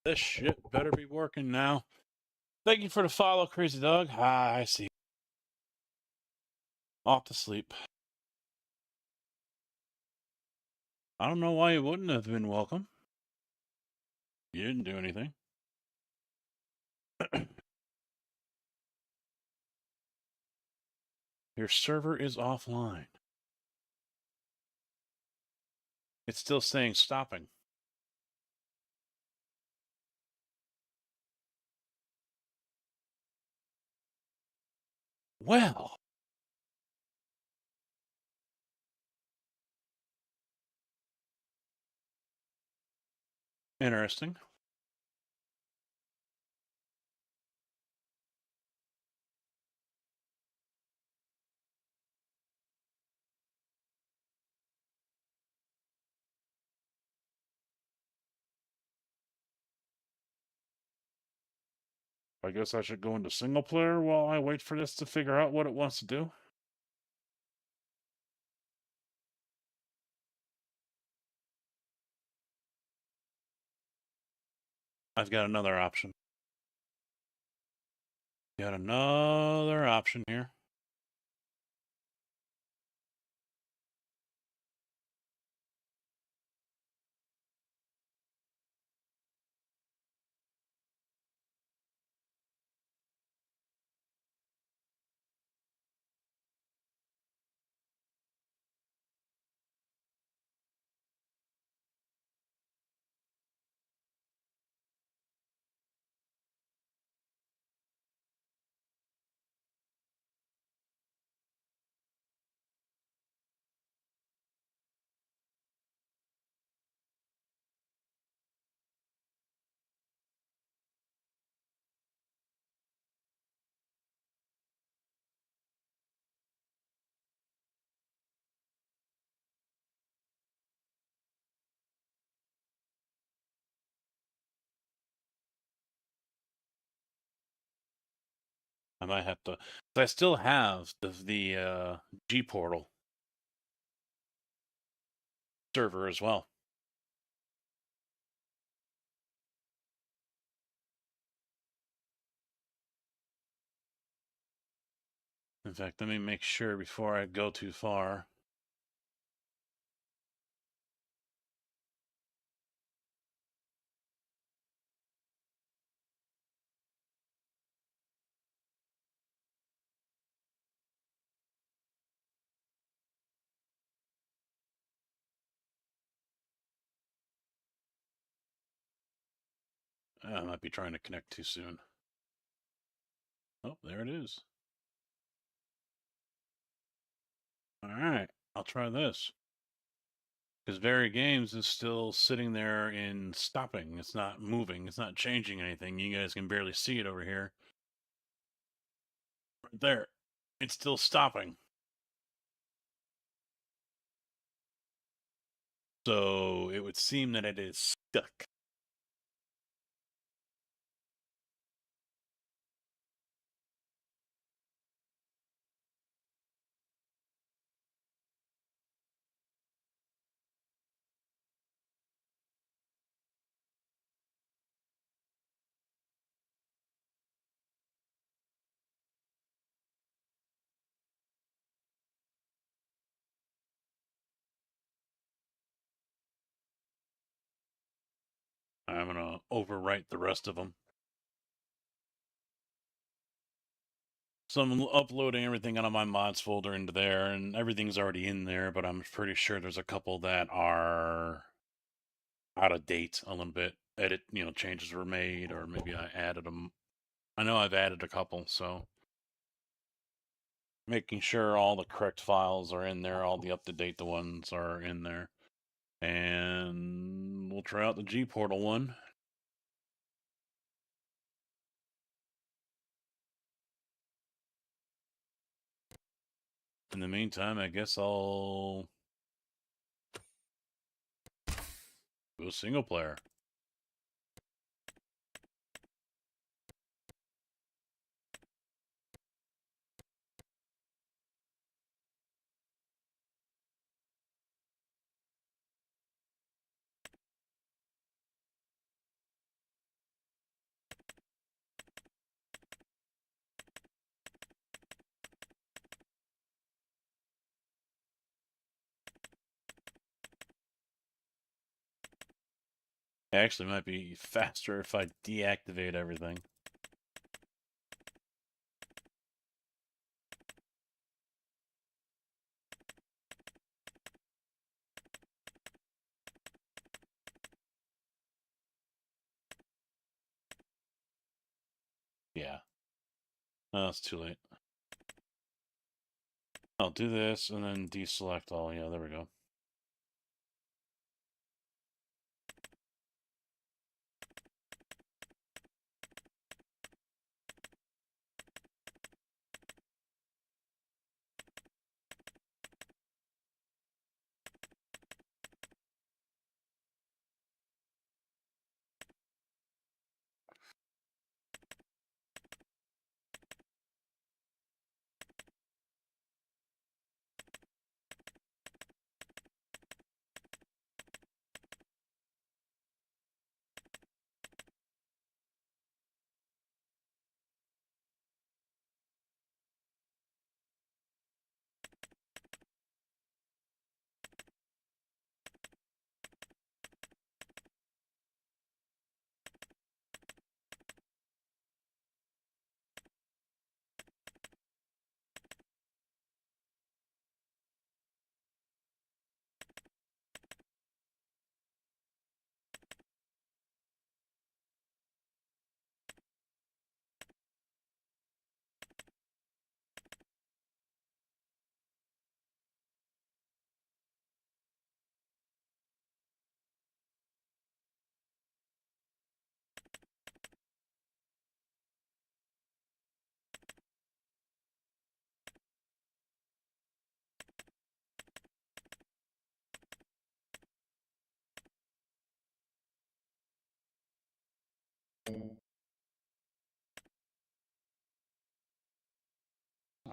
This shit better be working now. Thank you for the follow, Crazy Dog. Ah, I see. Off to sleep. I don't know why you wouldn't have been welcome. You didn't do anything. Your server is offline. It's still saying stopping. Well. Interesting. I guess I should go into single player while I wait for this to figure out what it wants to do. I've got another option. Got another option here. I might have to. I still have the G portal server as well. In fact, let me make sure before I go too far. I might be trying to connect too soon. Oh, there it is. All right, I'll try this. Because Very Games is still sitting there in stopping. It's not moving. It's not changing anything. You guys can barely see it over here. Right there. It's still stopping. So it would seem that it is stuck. I'm going to overwrite the rest of them. So I'm uploading everything out of my mods folder into there, and everything's already in there, but I'm pretty sure there's a couple that are out of date a little bit. Changes were made, or maybe I added them. I know I've added a couple, so making sure all the correct files are in there, all the up-to-date ones are in there. And we'll try out the G Portal one. In the meantime, I guess I'll go single player. It actually might be faster if I deactivate everything. Yeah. Oh, it's too late. I'll do this and then deselect all. Yeah, there we go.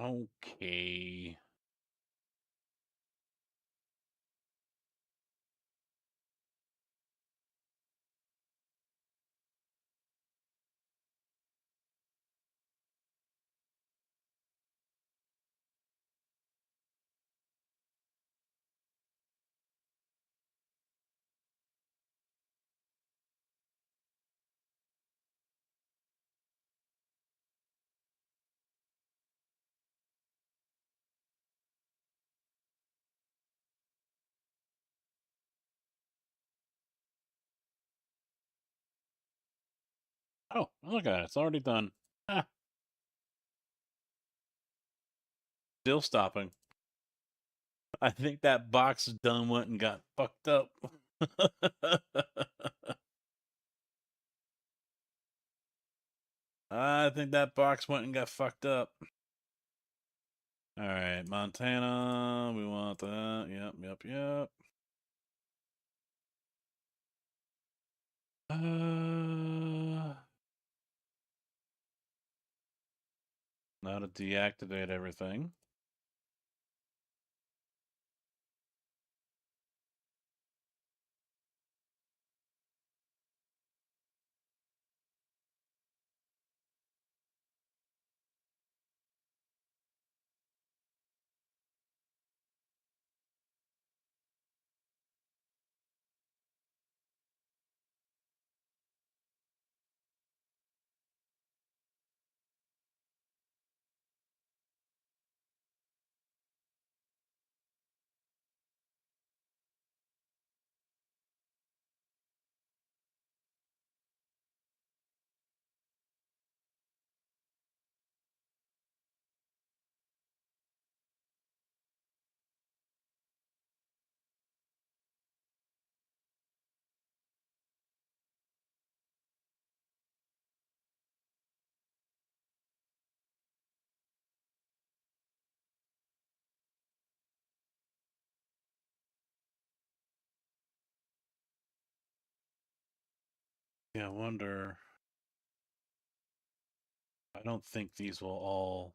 Okay. Oh, look at it. It's already done. Ah, still stopping. I think that box done went and got fucked up. I think that box went and got fucked up. All right, Montana. We want that. Yep. Now to deactivate everything. Yeah, I wonder. I don't think these will all.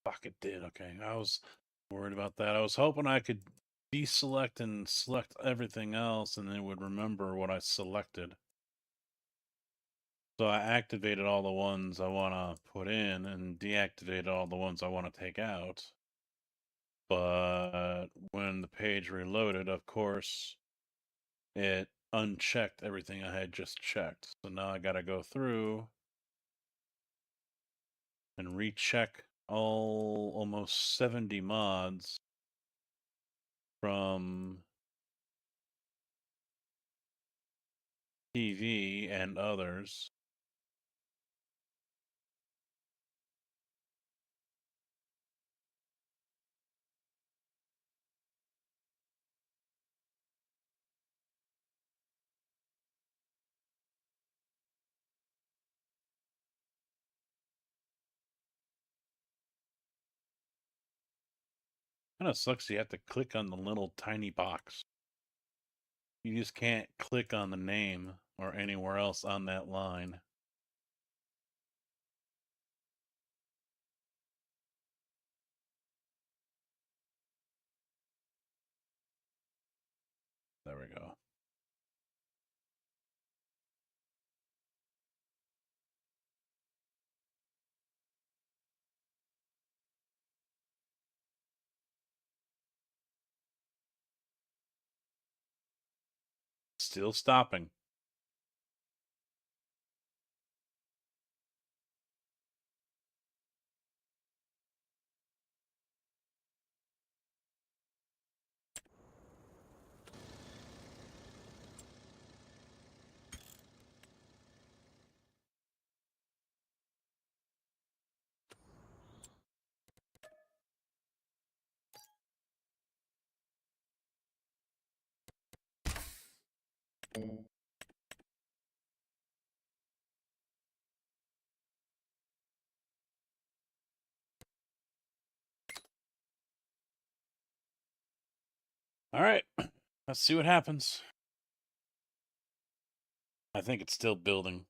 Fuck, it did. Okay, I was worried about that. I was hoping I could deselect and select everything else, and it would remember what I selected. So I activated all the ones I want to put in and deactivated all the ones I want to take out. But when the page reloaded, of course, it unchecked everything I had just checked. So now I got to go through and recheck all almost 70 mods from TV and others. Kind of sucks you have to click on the little tiny box. You just can't click on the name or anywhere else on that line. Still stopping. All right, let's see what happens. I think it's still building.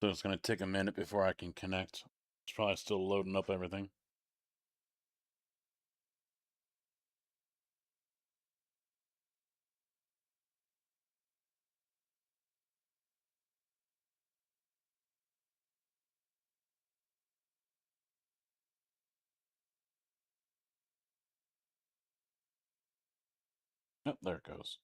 So it's going to take a minute before I can connect. It's probably still loading up everything. Oh, there it goes.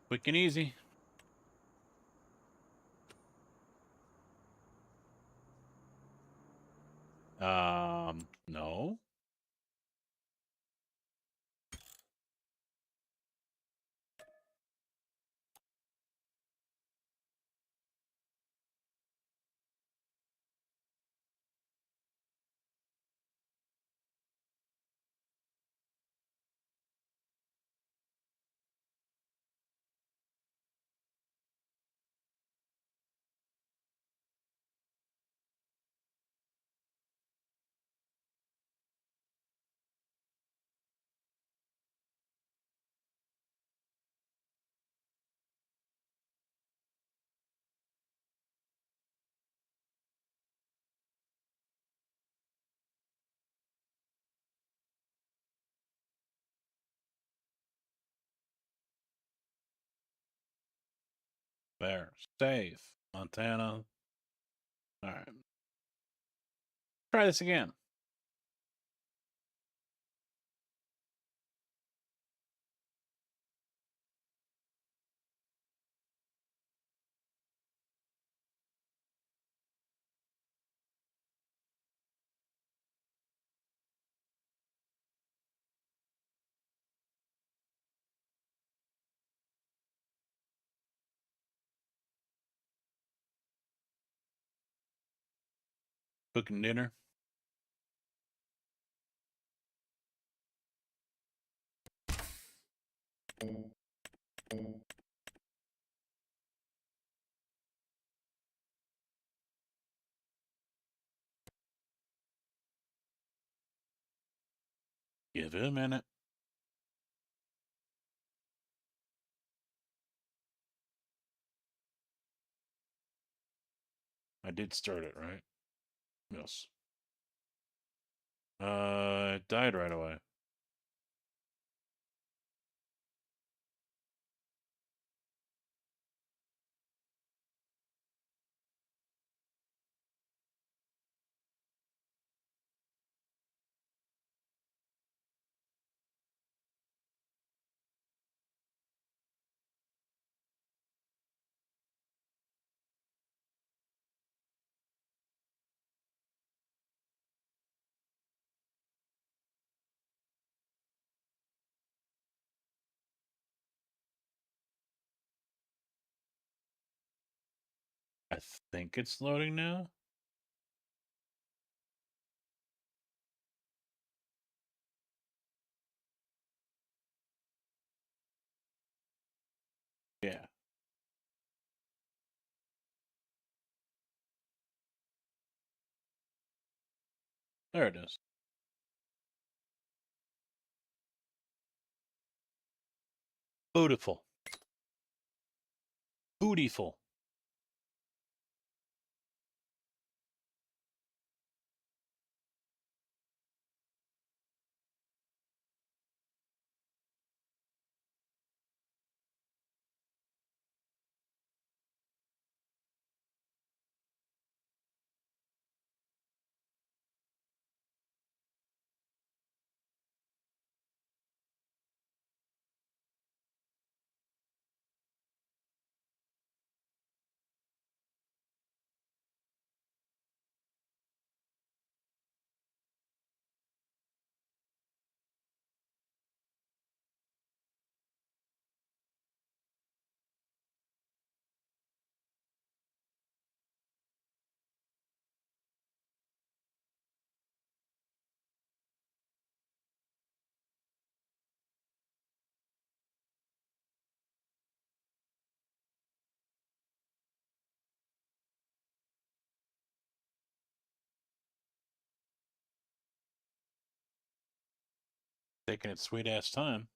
Quick and easy. No. There. Safe. Montana. All right. Try this again. Cooking dinner. Give it a minute. I did start it, right? Yes. It died right away. I think it's loading now. Yeah. There it is. Beautiful. Beautiful. Taking its sweet ass time.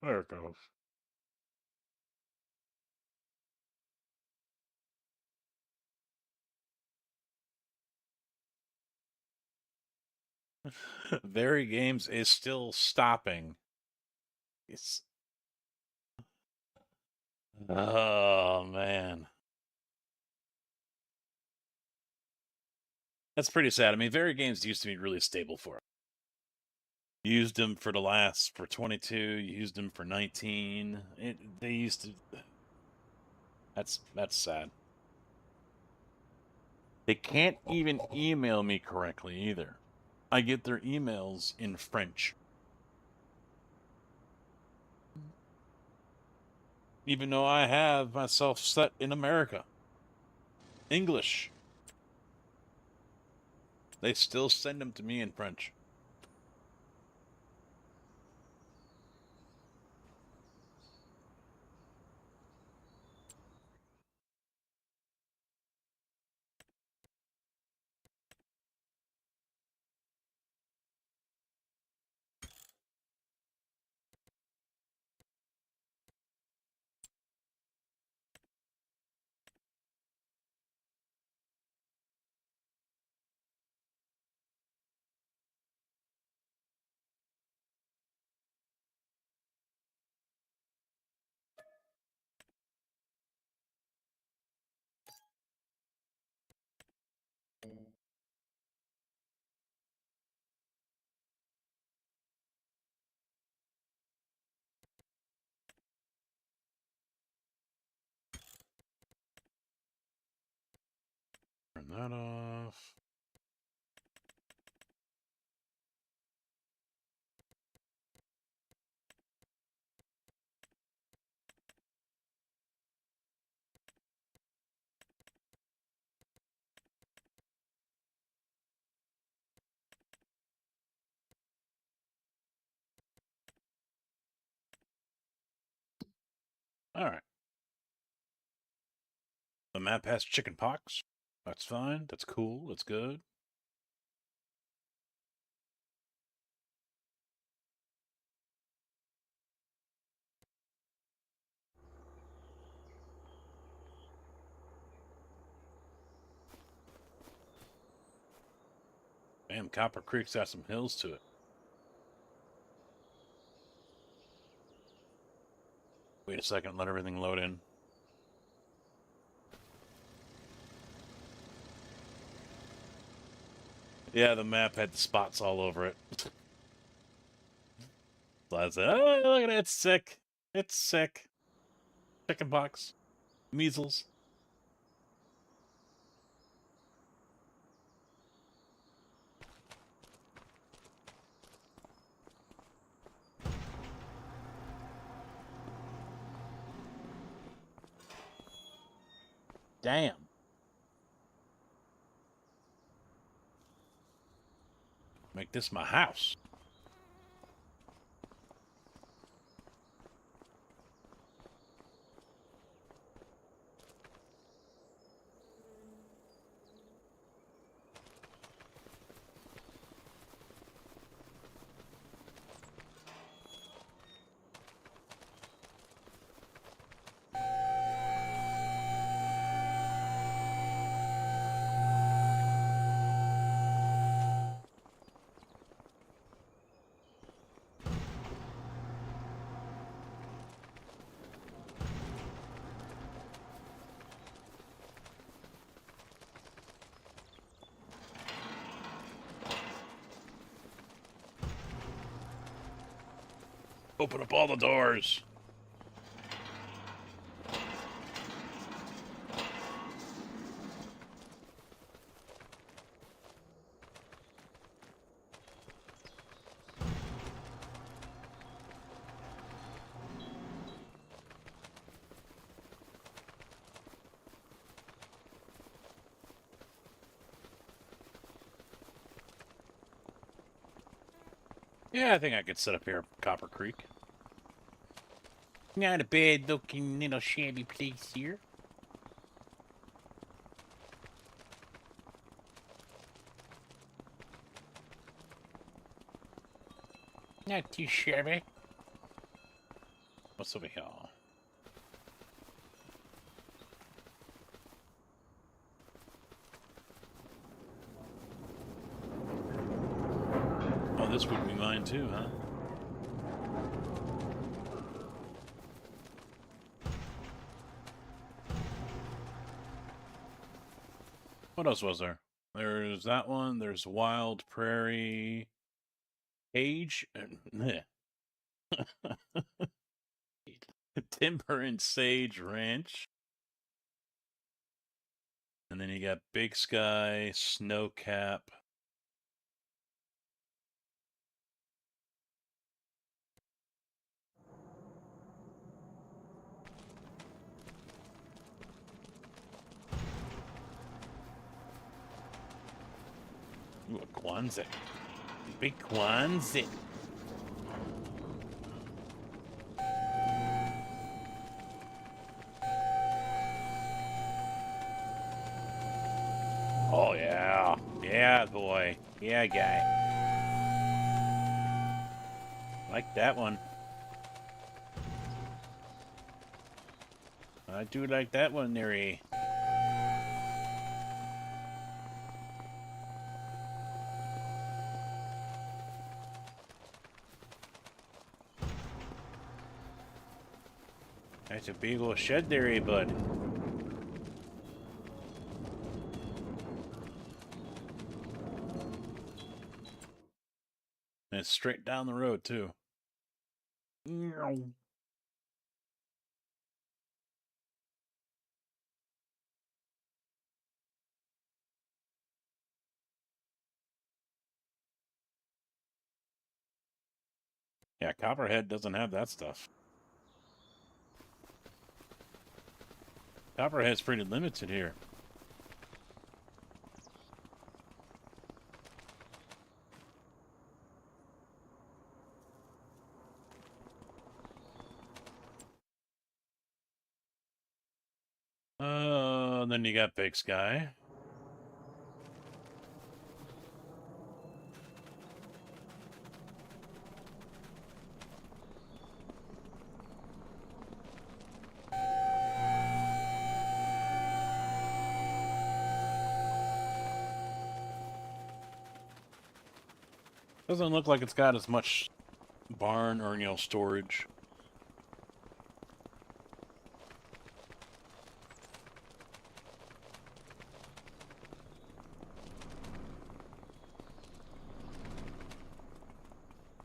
There it goes. Very Games is still stopping. It's oh man. That's pretty sad. I mean, Very Games used to be really stable for it. Used them for 22, used them for 19. They used to That's sad. They can't even email me correctly either. I get their emails in French. Even though I have myself set in America. English. They still send them to me in French. Turn that off. All right. The map has chicken pox. That's fine. That's cool. That's good. Damn, Copper Creek's got some hills to it. Wait a second, let everything load in. Yeah, the map had the spots all over it. So I said, oh, look at it, it's sick. It's sick. Chickenpox. Measles. Damn. Make this my house. Open up all the doors. Yeah, I think I could set up here at Copper Creek. Not a bad looking little shabby place here. Not too shabby. What's over here? Oh, this would be mine too, huh? What else was there? There's that one. There's Wild Prairie Cage. Timber and Sage Ranch. And then you got Big Sky, Snowcap. Ooh, a Quonset. Big Quonset. Oh, yeah. Yeah, boy. Yeah, guy. Like that one. I do like that one, Neri. That's a big old shed there, bud. And it's straight down the road, too. Yeah, Copperhead doesn't have that stuff. Copperhead's pretty limited here. Then you got Big Sky. Doesn't look like it's got as much barn or, storage.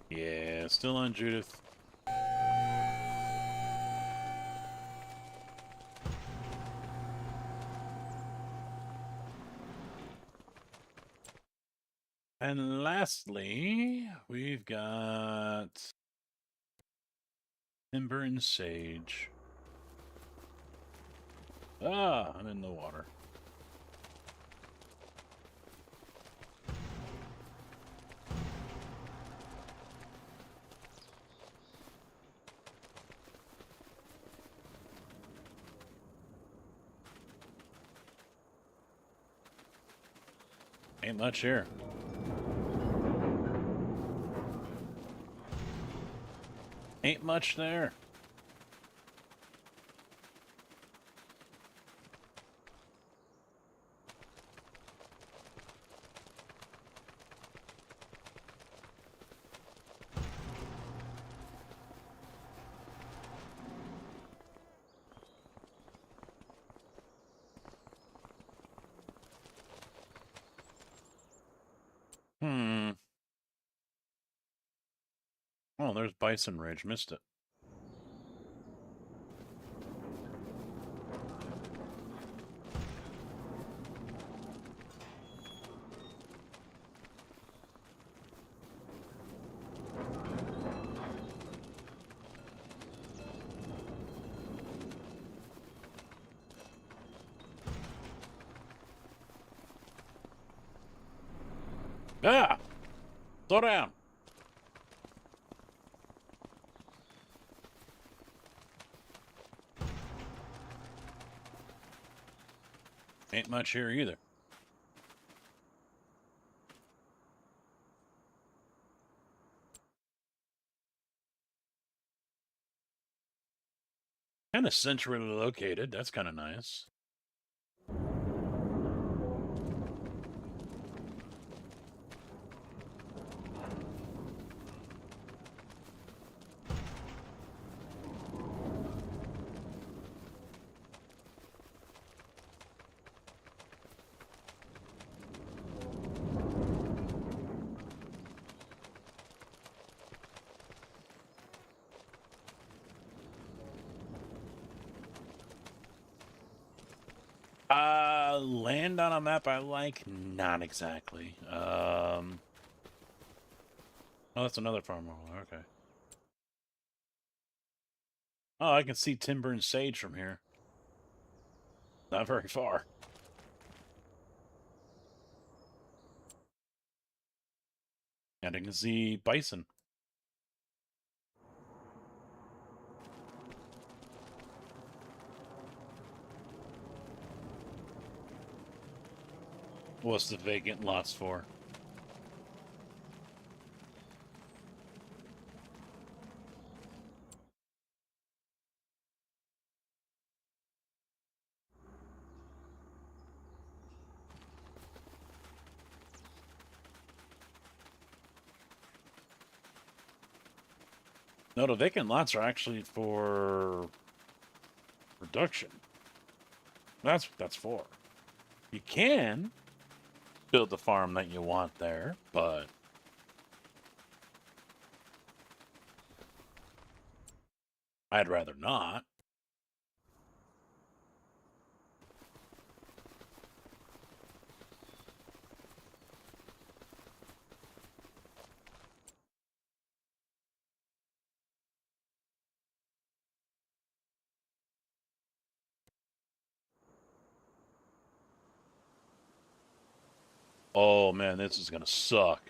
Yeah, still on Judith. And lastly, we've got Timber and Sage. Ah, I'm in the water. Ain't much here. Ain't much there. Oh, there's Bison Ridge. Missed it. Ah! Slow down. Ain't much here either. Kind of centrally located. That's kind of nice. Land on a map I like? Not exactly. Oh, that's another farm. Okay. Oh, I can see timber and sage from here. Not very far. And I can see bison. What's the vacant lots for? No, the vacant lots are actually for production. That's what that's for. You can build the farm that you want there, but I'd rather not. Oh man, this is gonna suck.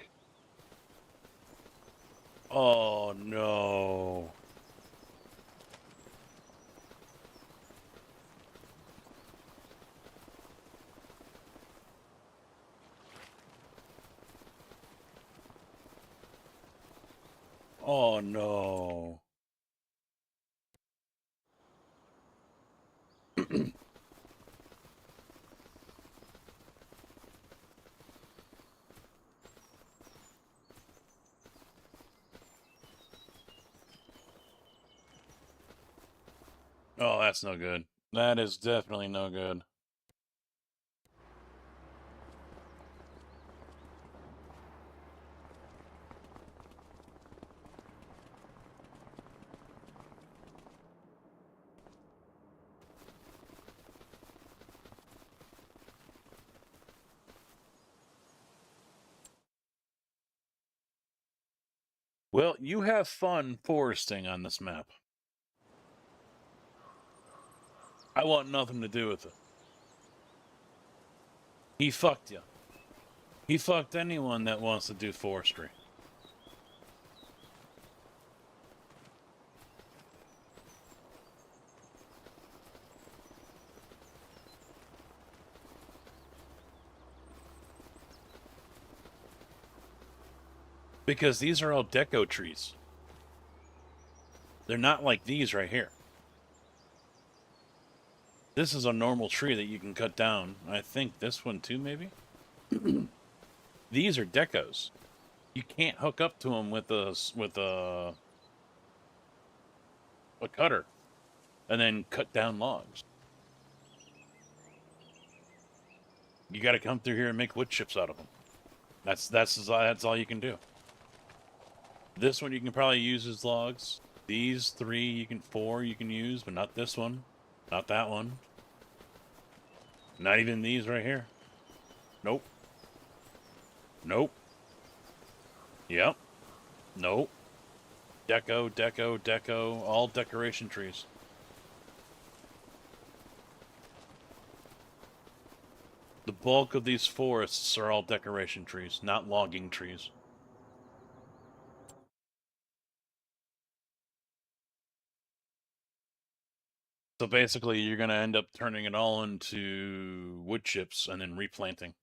Oh no. Oh no. Oh, that's no good. That is definitely no good. Well, you have fun foresting on this map. I want nothing to do with it. He fucked you. He fucked anyone that wants to do forestry. Because these are all deco trees. They're not like these right here. This is a normal tree that you can cut down. I think this one too, maybe? These are decos. You can't hook up to them with a cutter and then cut down logs. You got to come through here and make wood chips out of them. That's all you can do. This one you can probably use as logs. These four you can use, but not this one. Not that one. Not even these right here. Nope. Nope. Yep. Nope. Deco, deco, deco. All decoration trees. The bulk of these forests are all decoration trees, not logging trees. So basically, you're going to end up turning it all into wood chips and then replanting.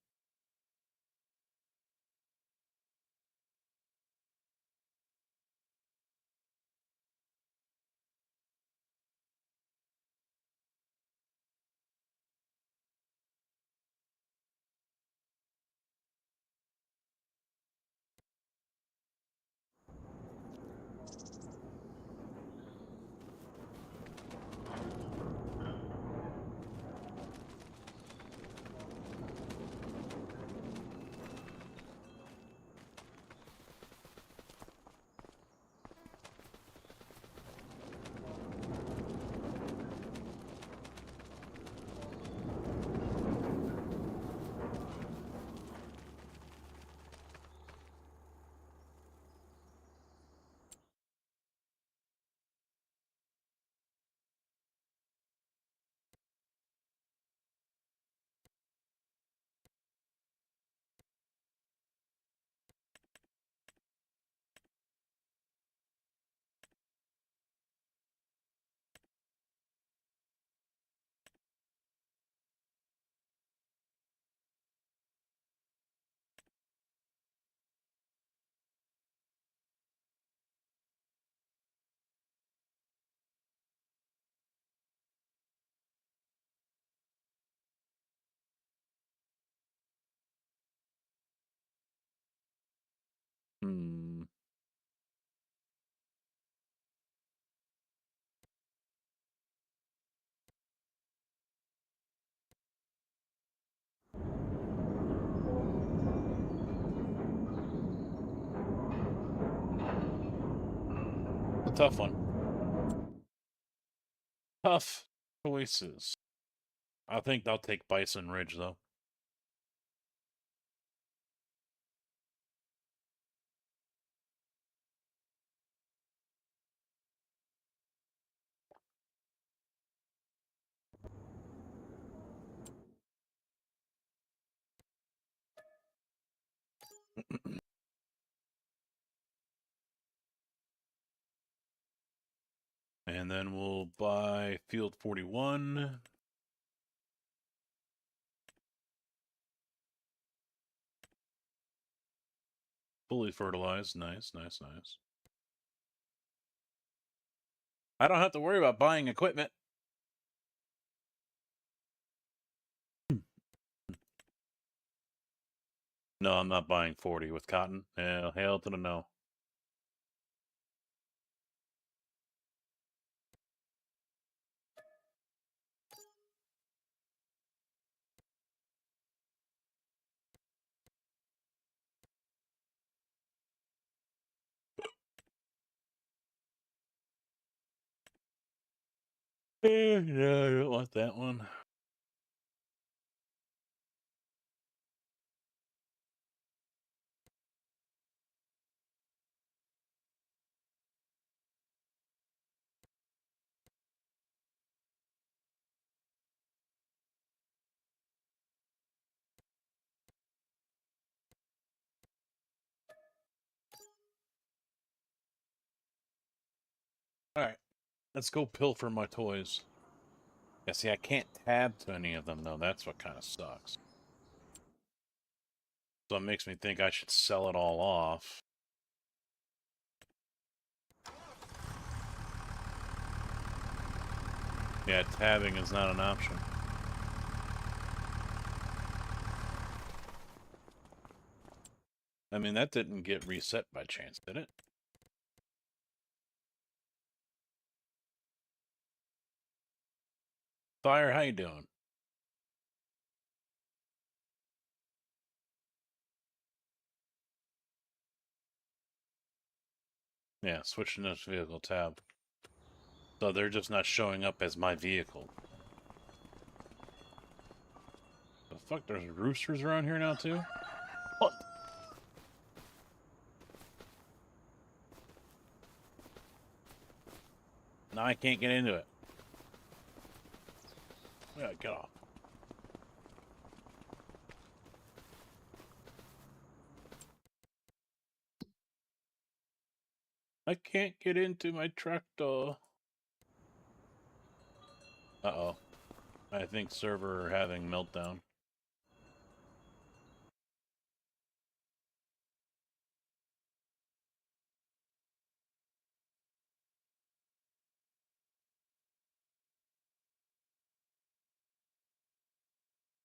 Hmm. A tough one. Tough choices. I think I'll take Bison Ridge, though. And then we'll buy Field 41. Fully fertilized. Nice, nice, nice. I don't have to worry about buying equipment. No, I'm not buying 40 with cotton. Hell to the no. No, I don't want that one. Alright. Let's go pilfer my toys. Yeah, see, I can't tab to any of them, though. That's what kind of sucks. So it makes me think I should sell it all off. Yeah, tabbing is not an option. I mean, that didn't get reset by chance, did it? Fire, how you doing? Yeah, switching this vehicle tab. So they're just not showing up as my vehicle. The fuck, there's roosters around here now, too? What? Now I can't get into it. Yeah, get off. I can't get into my tractor. Uh-oh. I think server having meltdown.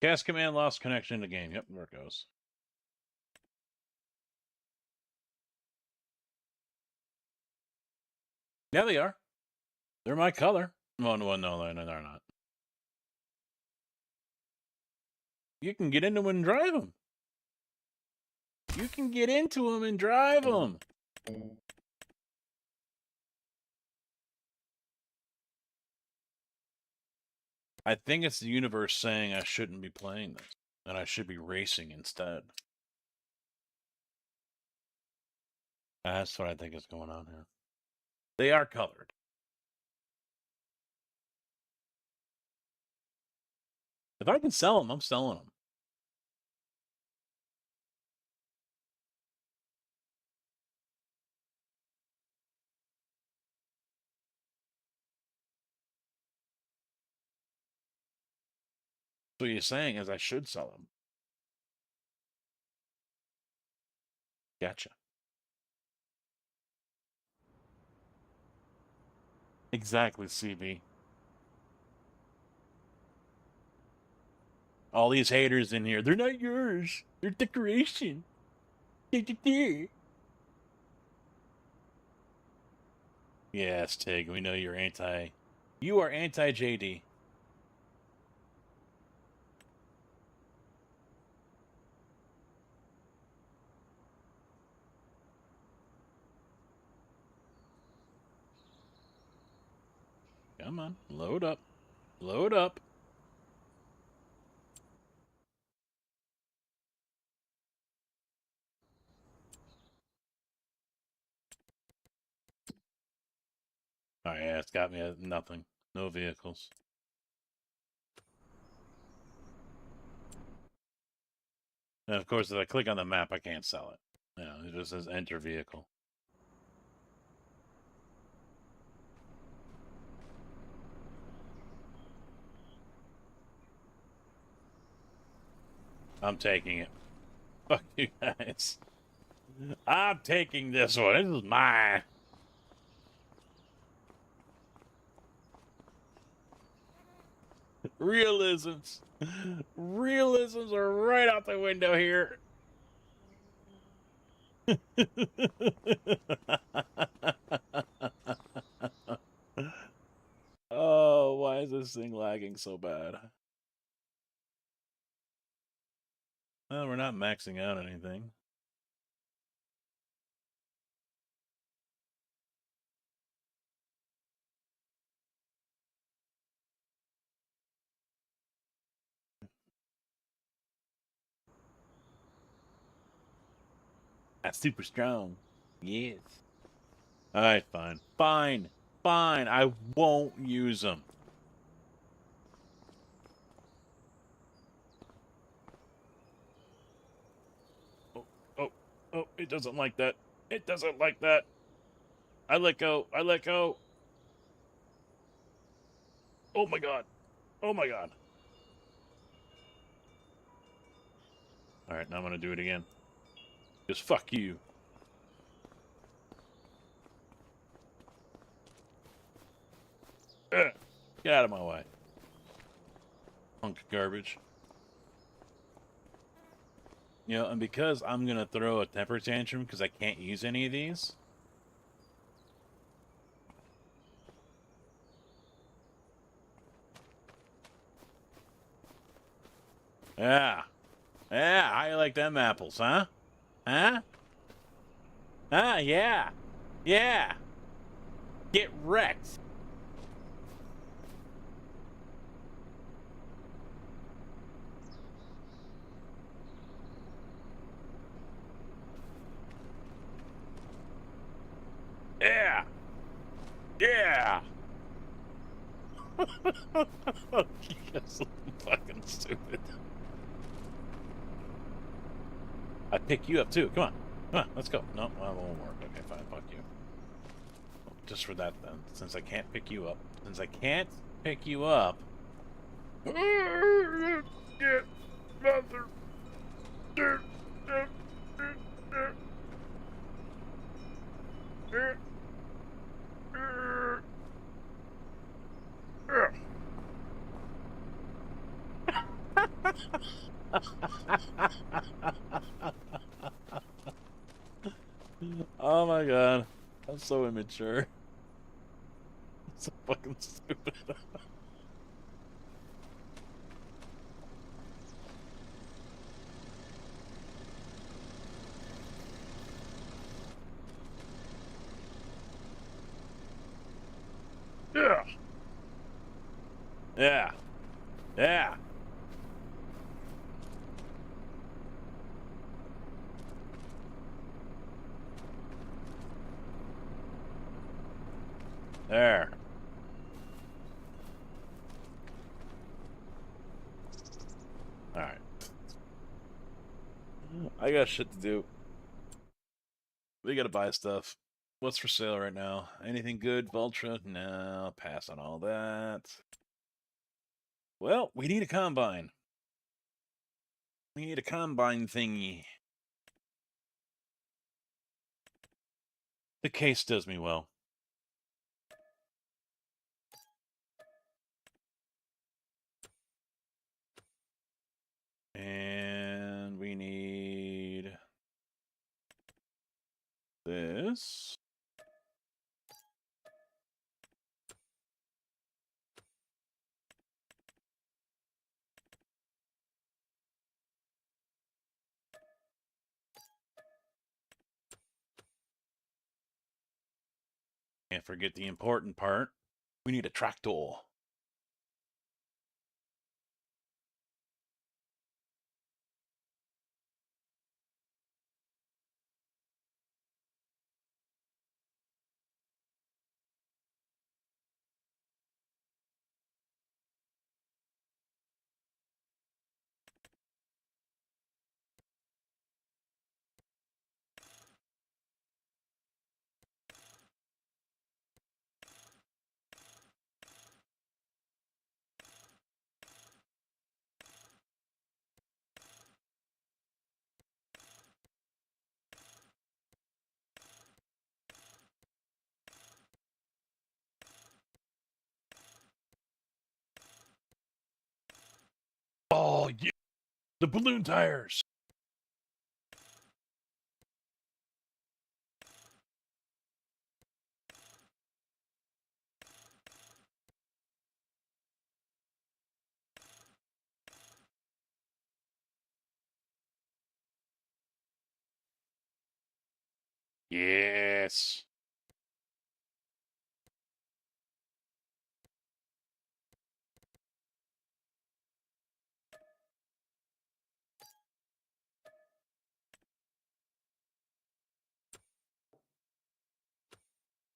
Cast command lost connection to game. Yep, there it goes. Yeah, they are. They're my color. Well, no, they're not. You can get into them and drive them. You can get into them and drive them. I think it's the universe saying I shouldn't be playing this, and I should be racing instead. That's what I think is going on here. They are colored. If I can sell them, I'm selling them. So what you're saying is I should sell them. Gotcha. Exactly, CB. All these haters in here, they're not yours. They're decoration. Yes, Tig, we know you're anti. You are anti JD. Come on, load up. Load up. Oh yeah, it's got me at nothing. No vehicles. And of course, if I click on the map, I can't sell it. Yeah, it just says enter vehicle. I'm taking it. Fuck you guys. I'm taking this one. This is mine. Realisms. Realisms are right out the window here. Oh, why is this thing lagging so bad? Well, we're not maxing out anything. That's super strong. Yes. Alright, fine. Fine. Fine. I won't use them. Oh, it doesn't like that. It doesn't like that. I let go. I let go. Oh my god. Oh my god. Alright, now I'm gonna do it again. Just fuck you. Ugh. Get out of my way. Hunk of garbage. You know, and because I'm gonna throw a temper tantrum because I can't use any of these. Yeah. Yeah, how you like them apples, huh? Huh? Huh, yeah. Yeah. Get wrecked. Yeah. Yeah. You guys look fucking stupid. I pick you up too. Come on. Come on, let's go. No, that won't work. Okay, fine. Fuck you. Just for that then. Since I can't pick you up. Since I can't pick you up. Oh my god. I'm so immature. So fucking stupid. Yeah. Yeah. Yeah. There. Alright. I got shit to do. We gotta buy stuff. What's for sale right now? Anything good, Vultra? No, pass on all that. Well, we need a combine. We need a combine thingy. The case does me well. And we need this. Can't forget the important part. We need a tractor. Oh, yeah. The balloon tires. Yes.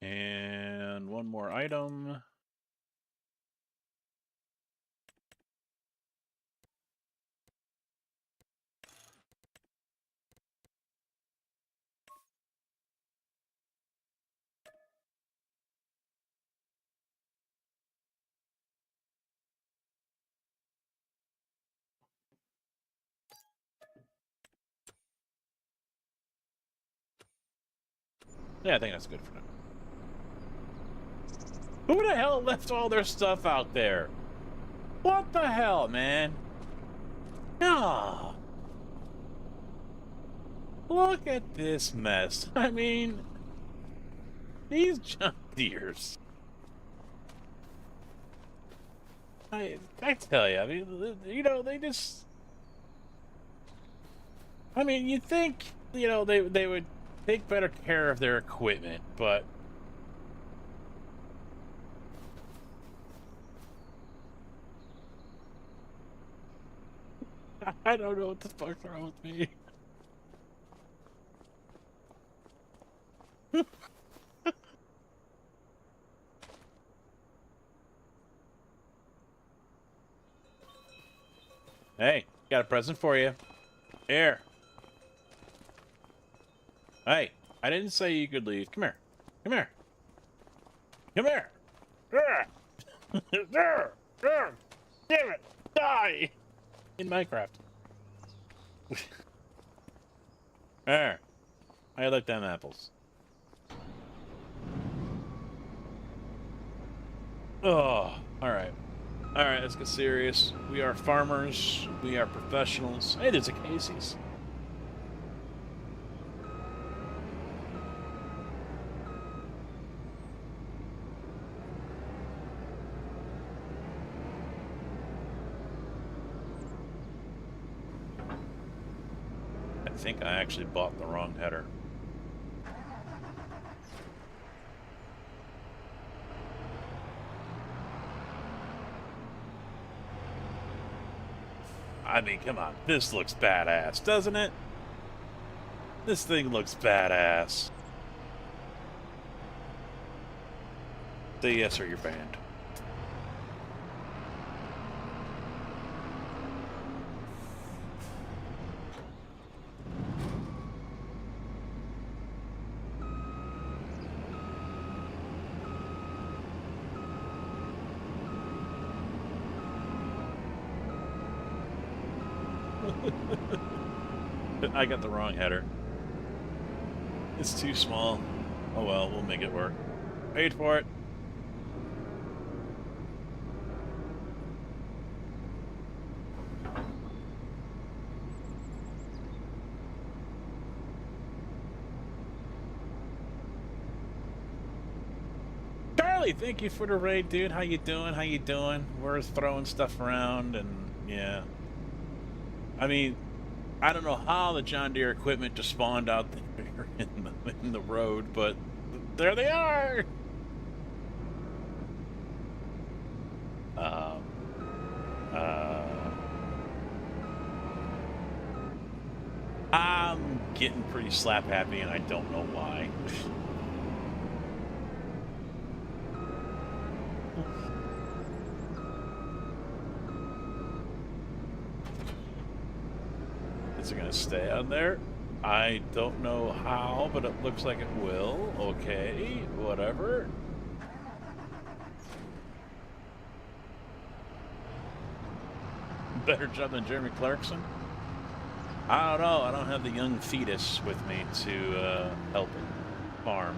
And one more item. Yeah, I think that's good for now. Who the hell left all their stuff out there? What the hell, man? Ah. Look at this mess. I mean, these John Deeres. I tell you, I mean, you know, they just. I mean, you'd think, you know, they would take better care of their equipment, but. I don't know what the fuck's wrong with me. Hey, got a present for you. Here. Hey, I didn't say you could leave. Come here. Come here. Come here. Damn it! Die! In Minecraft. There. I like them apples. Oh, alright. Alright, let's get serious. We are farmers. We are professionals. Hey, there's a Casey's. I think I actually bought the wrong header. I mean, come on. This looks badass, doesn't it? This thing looks badass. Say yes or you're banned. I got the wrong header. It's too small. Oh well, we'll make it work. Paid for it. Charlie, thank you for the raid, dude. How you doing? How you doing? We're throwing stuff around, and yeah. I mean, I don't know how the John Deere equipment just spawned out there in the road, but there they are. I'm getting pretty slap happy, and I don't know why. Is it going to stay on there? I don't know how, but it looks like it will. Okay, whatever. Better job than Jeremy Clarkson? I don't know. I don't have the young fetus with me to help farm.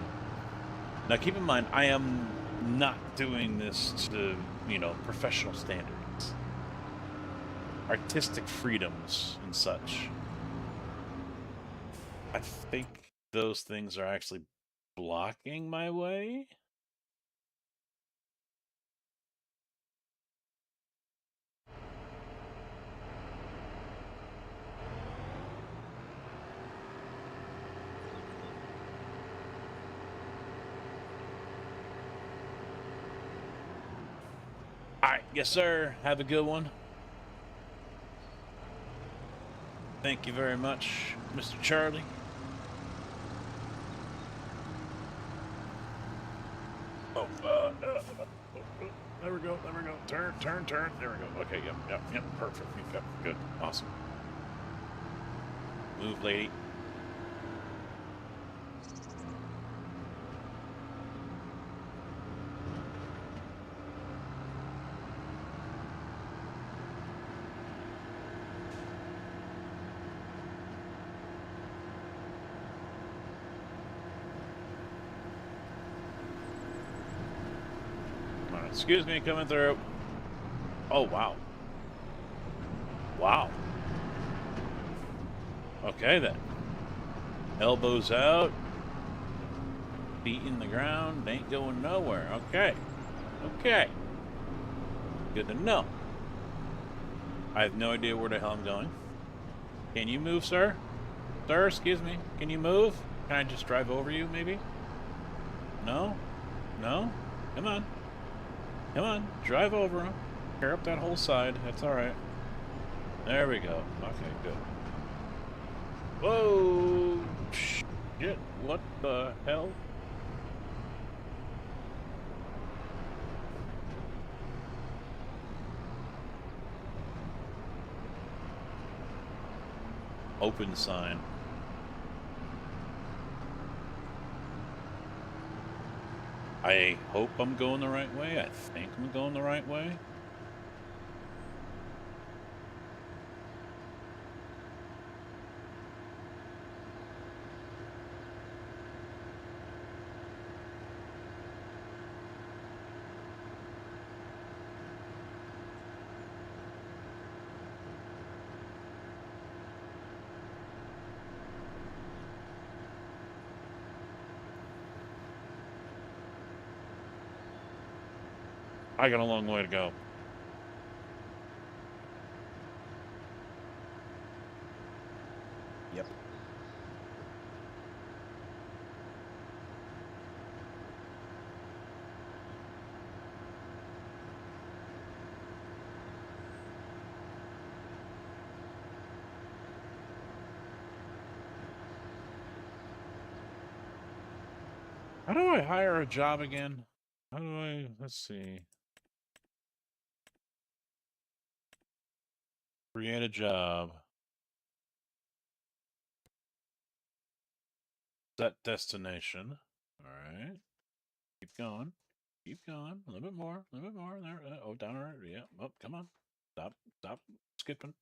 Now, keep in mind, I am not doing this to, you know, professional standards. Artistic freedoms and such. I think those things are actually blocking my way. All right, yes, sir. Have a good one. Thank you very much, Mr. Charlie. Oh, there we go, there we go. Turn. There we go. Okay, yep, perfect. Yep, good, awesome. Move, lady. Excuse me, coming through. Oh, wow. Wow. Okay, then. Elbows out. Feet in the ground. Ain't going nowhere. Okay. Okay. Good to know. I have no idea where the hell I'm going. Can you move, sir? Sir, excuse me. Can you move? Can I just drive over you, maybe? No? No? Come on. Come on, drive over him. Tear up that whole side. That's all right. There we go. Okay, good. Whoa! Shit! What the hell? Open sign. I hope I'm going the right way. I think I'm going the right way. I got a long way to go. Yep. How do I hire a job again? How do I, let's see. Create a job. Set destination. All right. Keep going. Keep going. A little bit more. A little bit more. There. Oh, down right. Yeah. Oh, come on. Stop. Stop. Skipping.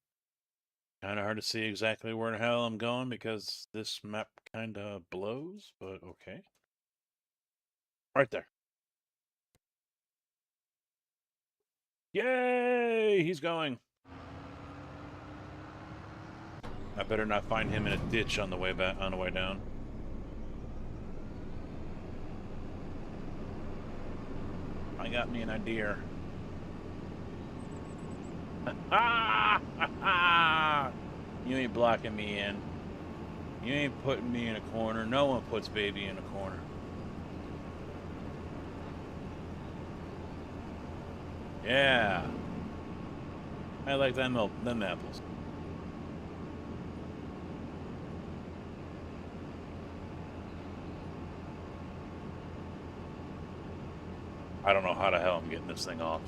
Kind of hard to see exactly where the hell I'm going because this map kind of blows, but okay. Right there. Yay! He's going. I better not find him in a ditch on the way back, on the way down. I got me an idea. You ain't blocking me in. You ain't putting me in a corner. No one puts baby in a corner. Yeah. I like them apples. I don't know how the hell I'm getting this thing off.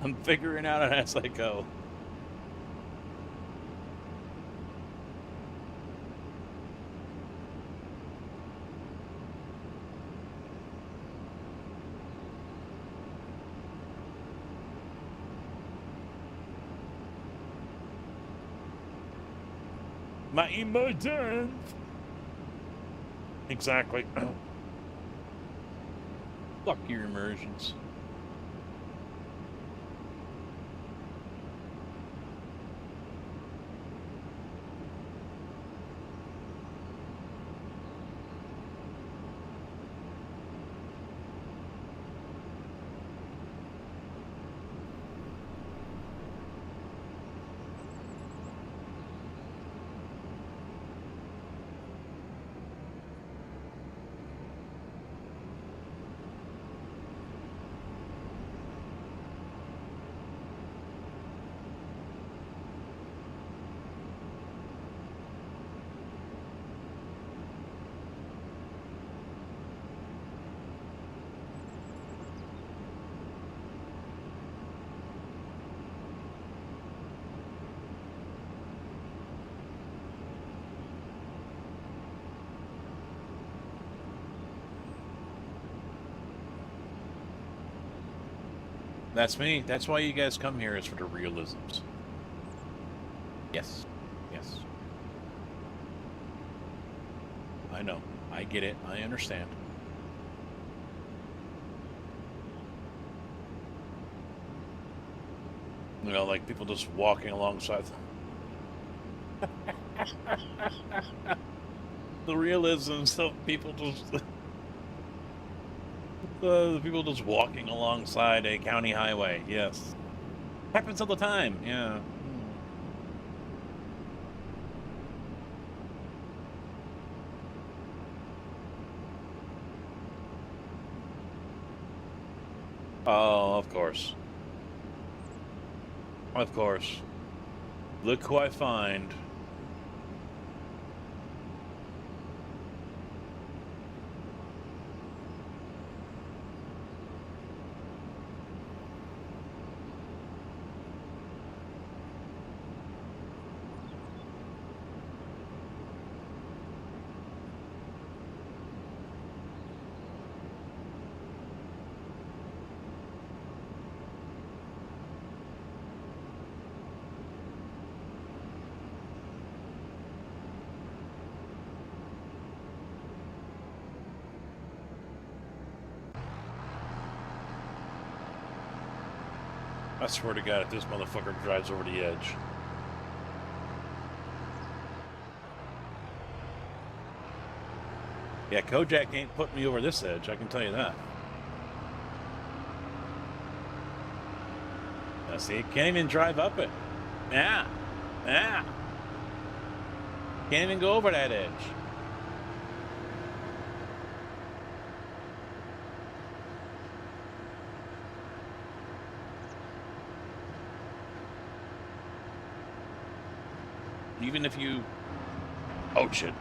I'm figuring out as I go. My emotions. Exactly. Fuck your immersions. That's me. That's why you guys come here, is for the realisms. Yes. Yes. I know. I get it. I understand. You know, like people just walking alongside. The realisms of people just. The people just walking alongside a county highway. Yes. Happens all the time. Yeah. Oh, of course. Of course. Look who I find. I swear to God, if this motherfucker drives over the edge. Yeah, Kojak ain't putting me over this edge, I can tell you that. Now, see, can't even drive up it. Yeah. Yeah. Can't even go over that edge. Even if you... Oh, shit.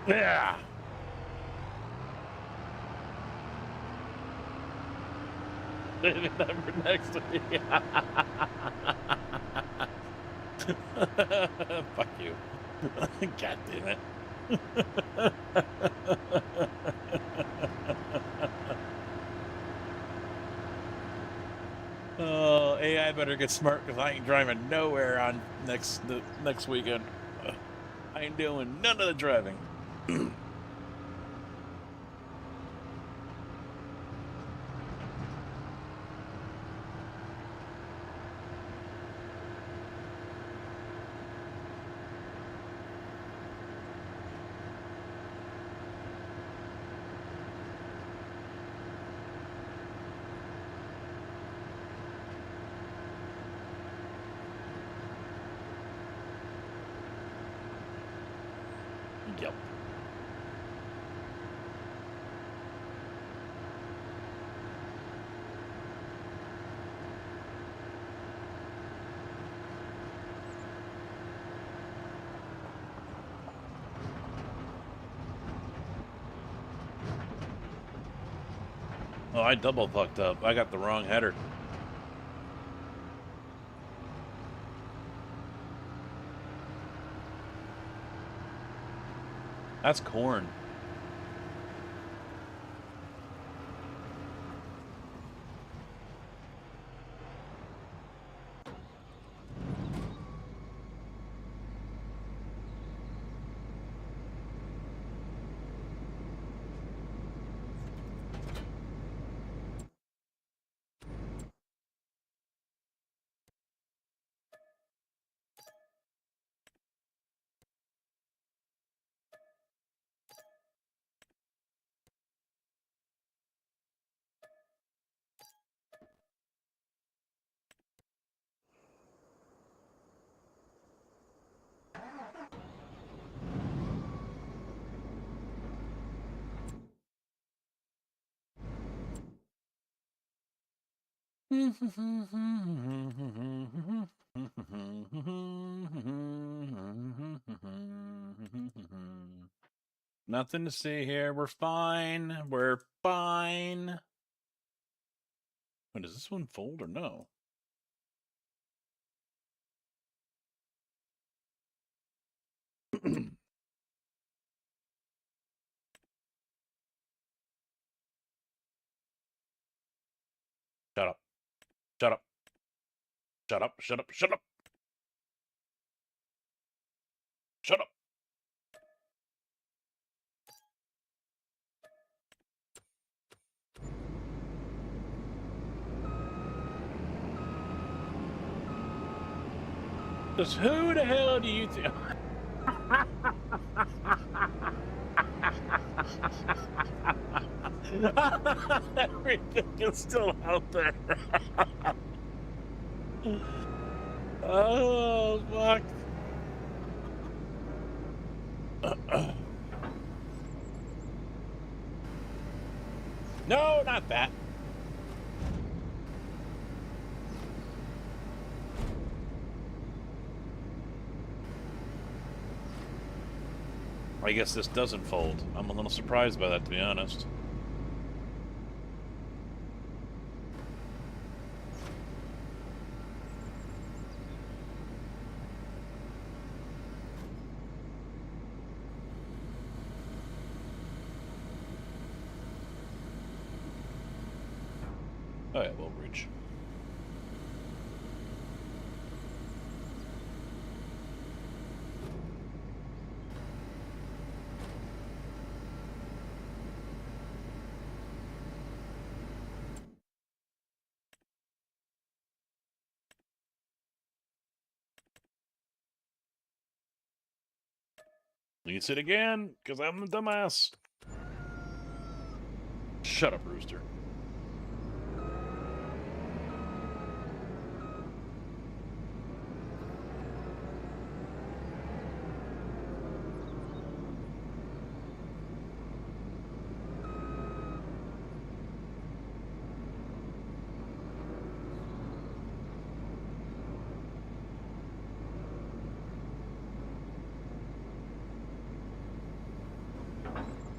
Yeah. Number next to me. Fuck you. God damn it. Oh, AI better get smart because I ain't driving nowhere on next weekend. I ain't doing none of the driving. Yep. Oh, I double fucked up. I got the wrong header. That's corn. Nothing to see here. We're fine. We're fine. Wait, does this one fold or no? Shut up. Shut up. Shut up. Shut up. Shut up. Shut up. Just who the hell do you think? Everything is still out there. Oh, fuck. No, not that. I guess this doesn't fold. I'm a little surprised by that, to be honest. Oh yeah, we'll reach. Leads it again, because I'm the dumbass. Shut up, Rooster.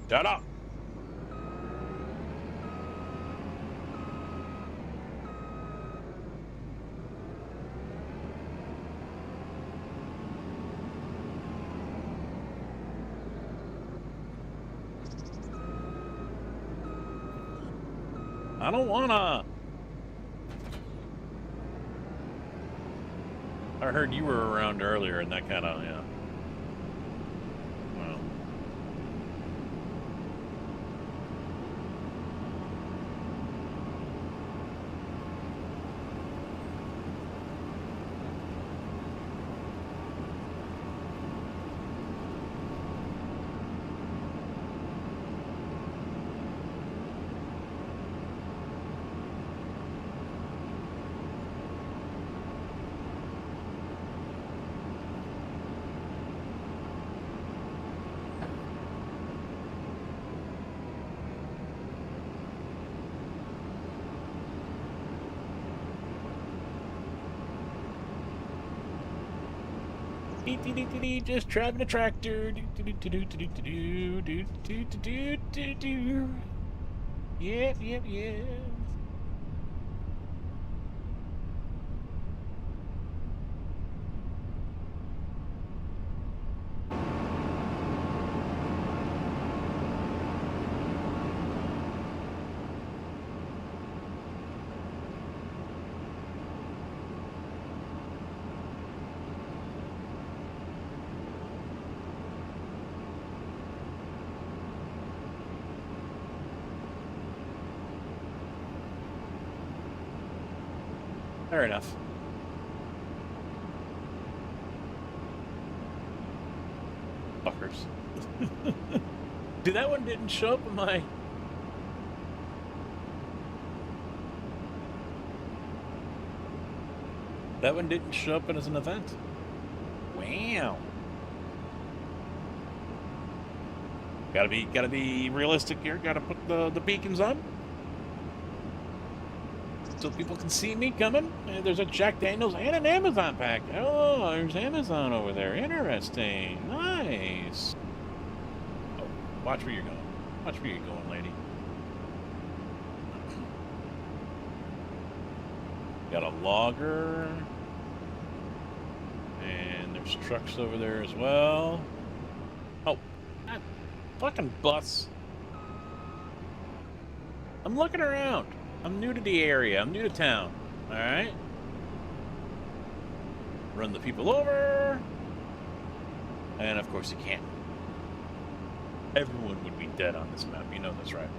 Shut up! I don't wanna. I heard you were around earlier, and that kind of, yeah. Well. Just driving a tractor. Yep. Fair enough. Fuckers. Dude, that one didn't show up in my... That one didn't show up as an event. Wow. Gotta be realistic here. Gotta put the beacons on, so people can see me coming. And there's a Jack Daniels and an Amazon pack. Oh, there's Amazon over there. Interesting. Nice. Oh, watch where you're going. Watch where you're going, lady. Got a logger. And there's trucks over there as well. Oh, that fucking bus. I'm looking around. I'm new to the area. I'm new to town. Alright? Run the people over. And of course you can't. Everyone would be dead on this map. You know that's right.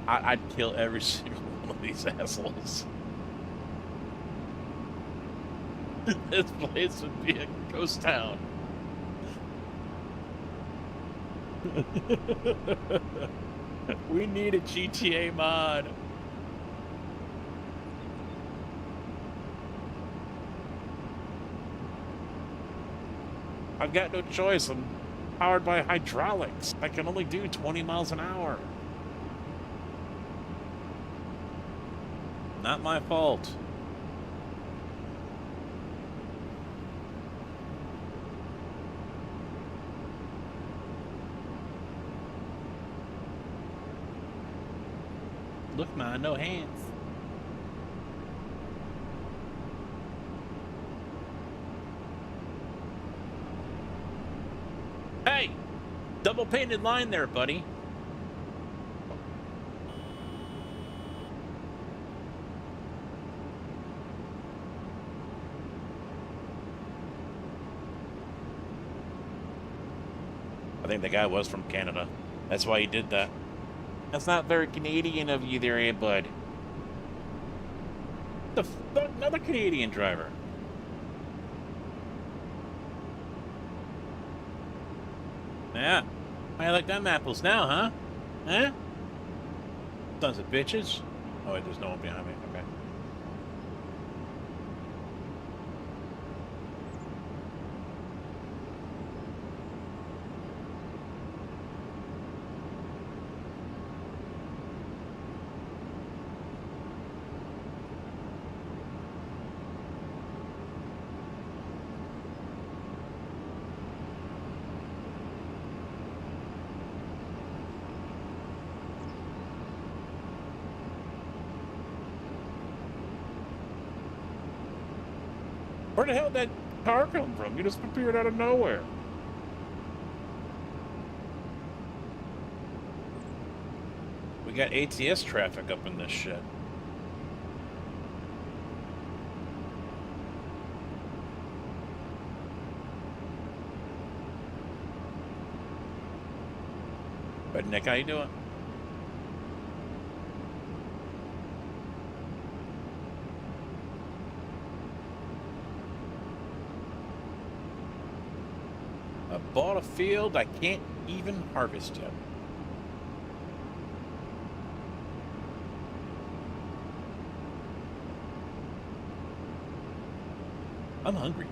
I'd kill every single one of these assholes. This place would be a ghost town. We need a GTA mod. I've got no choice. I'm powered by hydraulics. I can only do 20 miles an hour. Not my fault. Look, man, no hands. Hey! Double painted line there, buddy. I think the guy was from Canada. That's why he did that. That's not very Canadian of you there, eh, bud? The fuck? Another Canadian driver. Yeah. How you like them apples now, huh? Huh? Sons of bitches. Oh, wait, there's no one behind me. Okay. Where the hell did that car come from? You just appeared out of nowhere. We got ATS traffic up in this shit. But Nick, how you doing? I bought a field I can't even harvest yet. I'm hungry.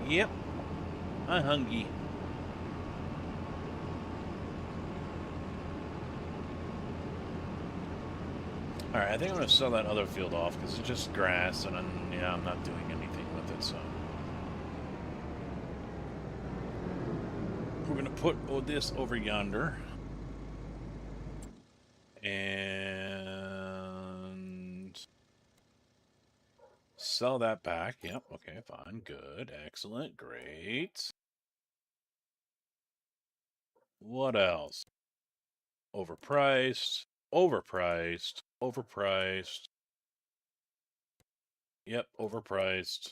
Yep. I'm hungry. Alright, I think I'm going to sell that other field off because it's just grass and I'm not doing anything with it, so. We're going to put this over yonder. And sell that back. Yep, okay, fine, good, excellent, great. What else? Overpriced, overpriced, overpriced. Yep, overpriced.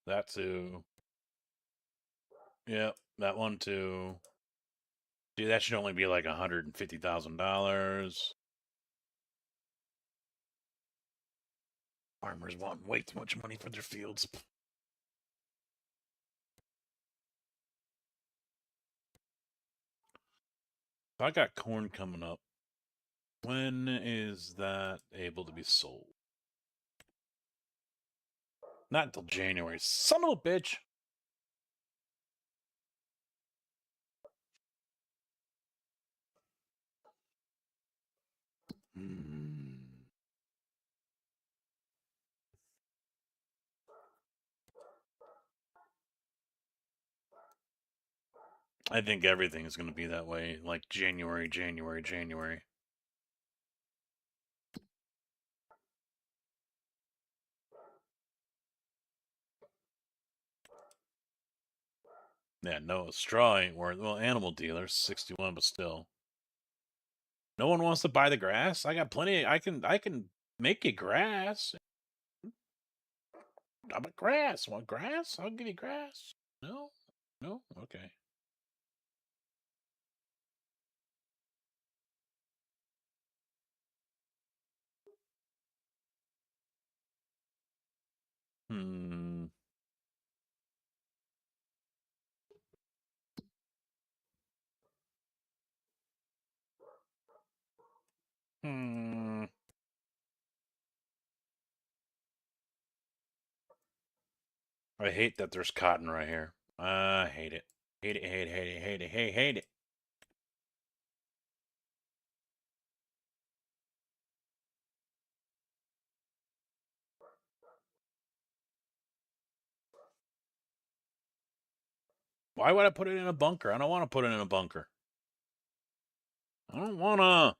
That too. Yep, that one too. Dude, that should only be like $150,000. Farmers want way too much money for their fields. I got corn coming up. When is that able to be sold? Not until January. Son of a bitch. I think everything is going to be that way. Like January, January, January. Yeah, no, straw ain't worth. Well, animal dealers, 61, but still. No one wants to buy the grass. I got plenty. I can make you grass. How about grass? Want grass? I'll give you grass. No, no, okay. Hmm. Hmm. I hate that there's cotton right here. I hate it. Hate it, hate it, hate it, hate it, hate it. Why would I put it in a bunker? I don't want to put it in a bunker. I don't want to.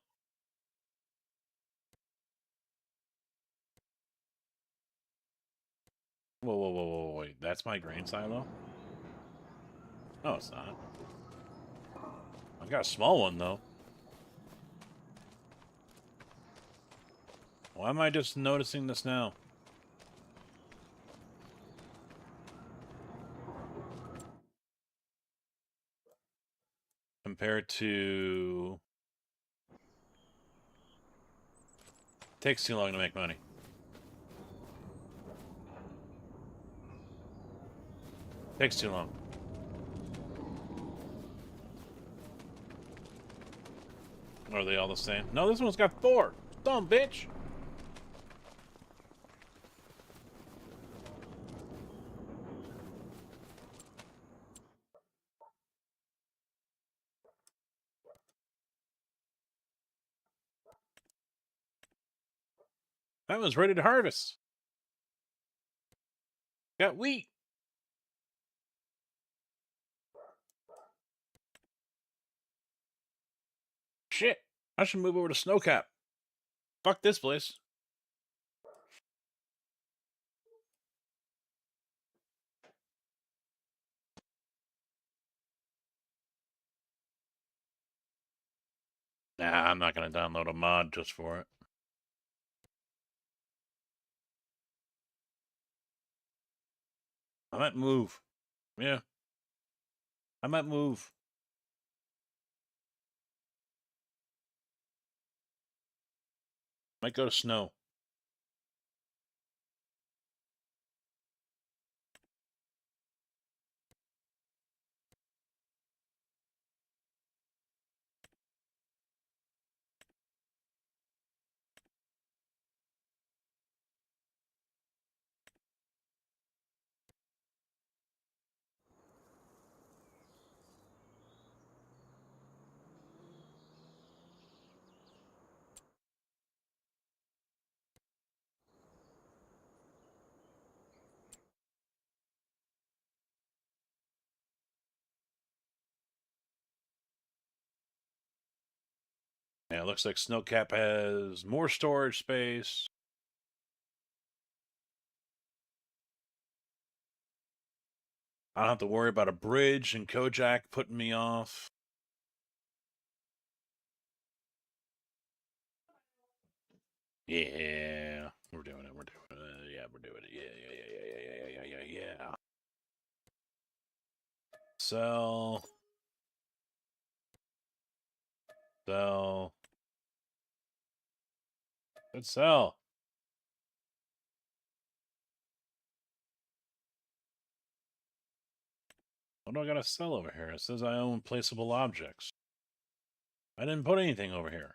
Whoa, whoa, whoa, whoa, wait. That's my grain silo? No, it's not. I've got a small one, though. Why am I just noticing this now? Compared to... Takes too long to make money. Takes too long. Are they all the same? No, this one's got 4. Dumb bitch. That one's ready to harvest. Got wheat. Shit. I should move over to Snowcap. Fuck this place. Nah, I'm not going to download a mod just for it. I might move. Yeah. I might move. Might go to Snow. Yeah, it looks like Snowcap has more storage space. I don't have to worry about a bridge and Kojak putting me off. Yeah, we're doing it. We're doing it. Yeah, we're doing it. Yeah. Sell. Sell. Good sell. What do I gotta sell over here? It says I own placeable objects. I didn't put anything over here.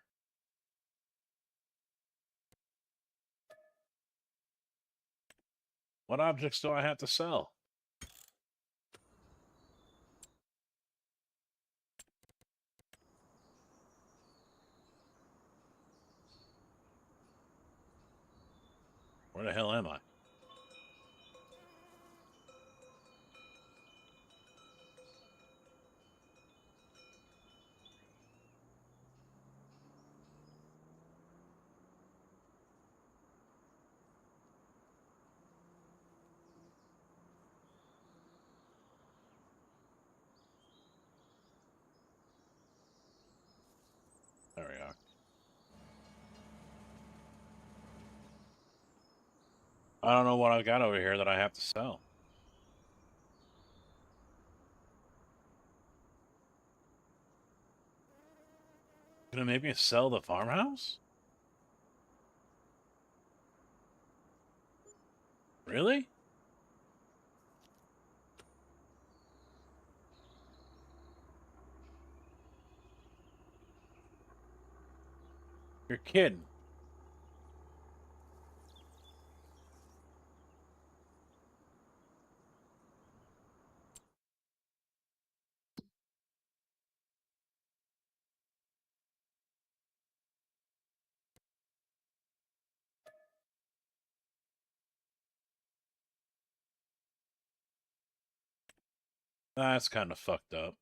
What objects do I have to sell? Where the hell am I? There we are. I don't know what I've got over here that I have to sell. Can it make me sell the farmhouse? Really? You're kidding. That's kind of fucked up.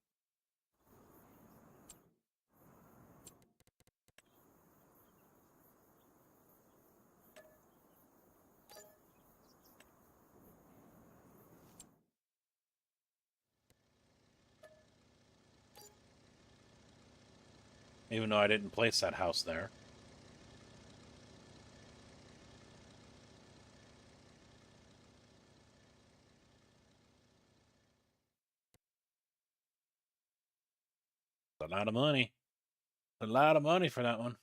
even though I didn't place that house there. A lot of money. A lot of money for that one.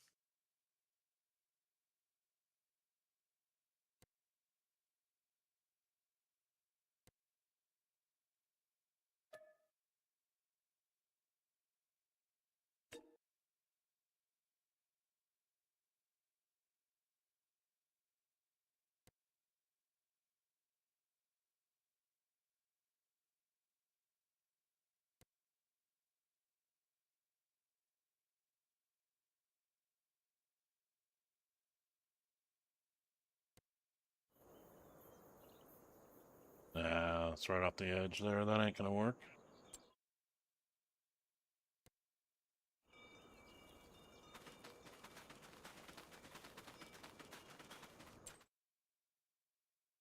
It's right off the edge there. That ain't gonna work.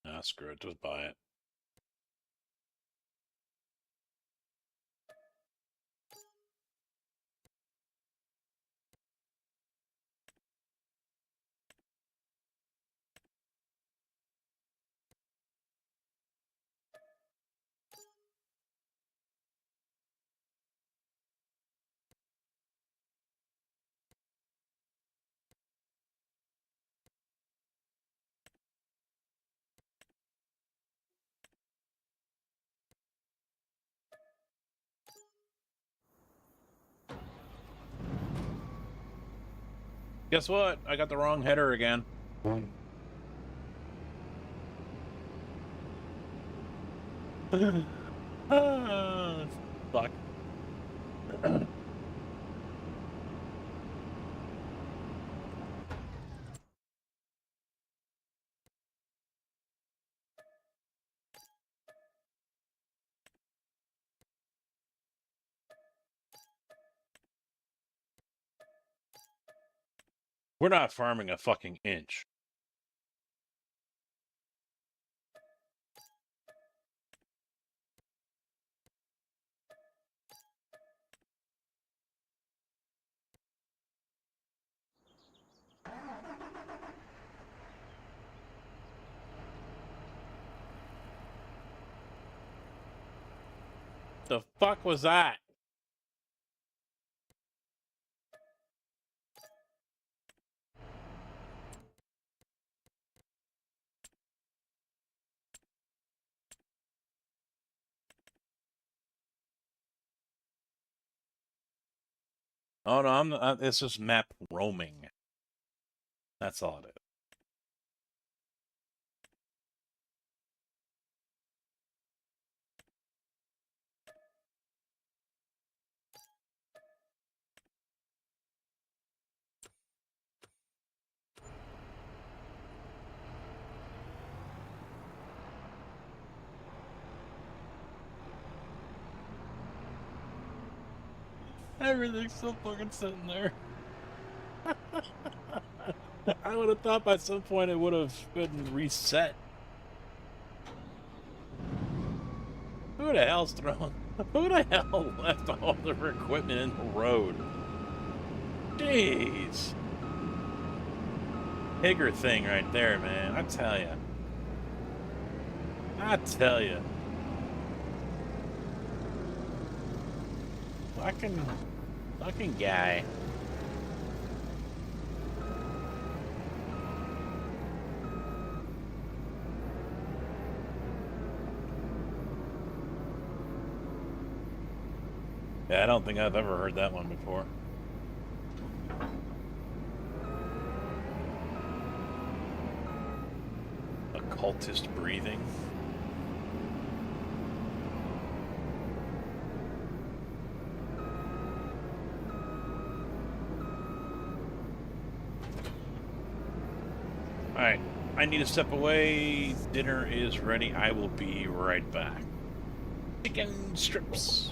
Ah, screw it. Just buy it. Guess what? I got the wrong header again. Fuck. We're not farming a fucking inch. The fuck was that? Oh no, it's just map roaming. That's all it is. Everything's still fucking sitting there. I would have thought by some point it would have been reset. Who the hell's throwing? Who the hell left all their equipment in the road? Jeez. Higger thing right there, man. I tell ya. I tell ya. Fucking guy. Yeah, I don't think I've ever heard that one before. Occultist breathing. Alright, I need to step away. Dinner is ready. I will be right back. Chicken strips.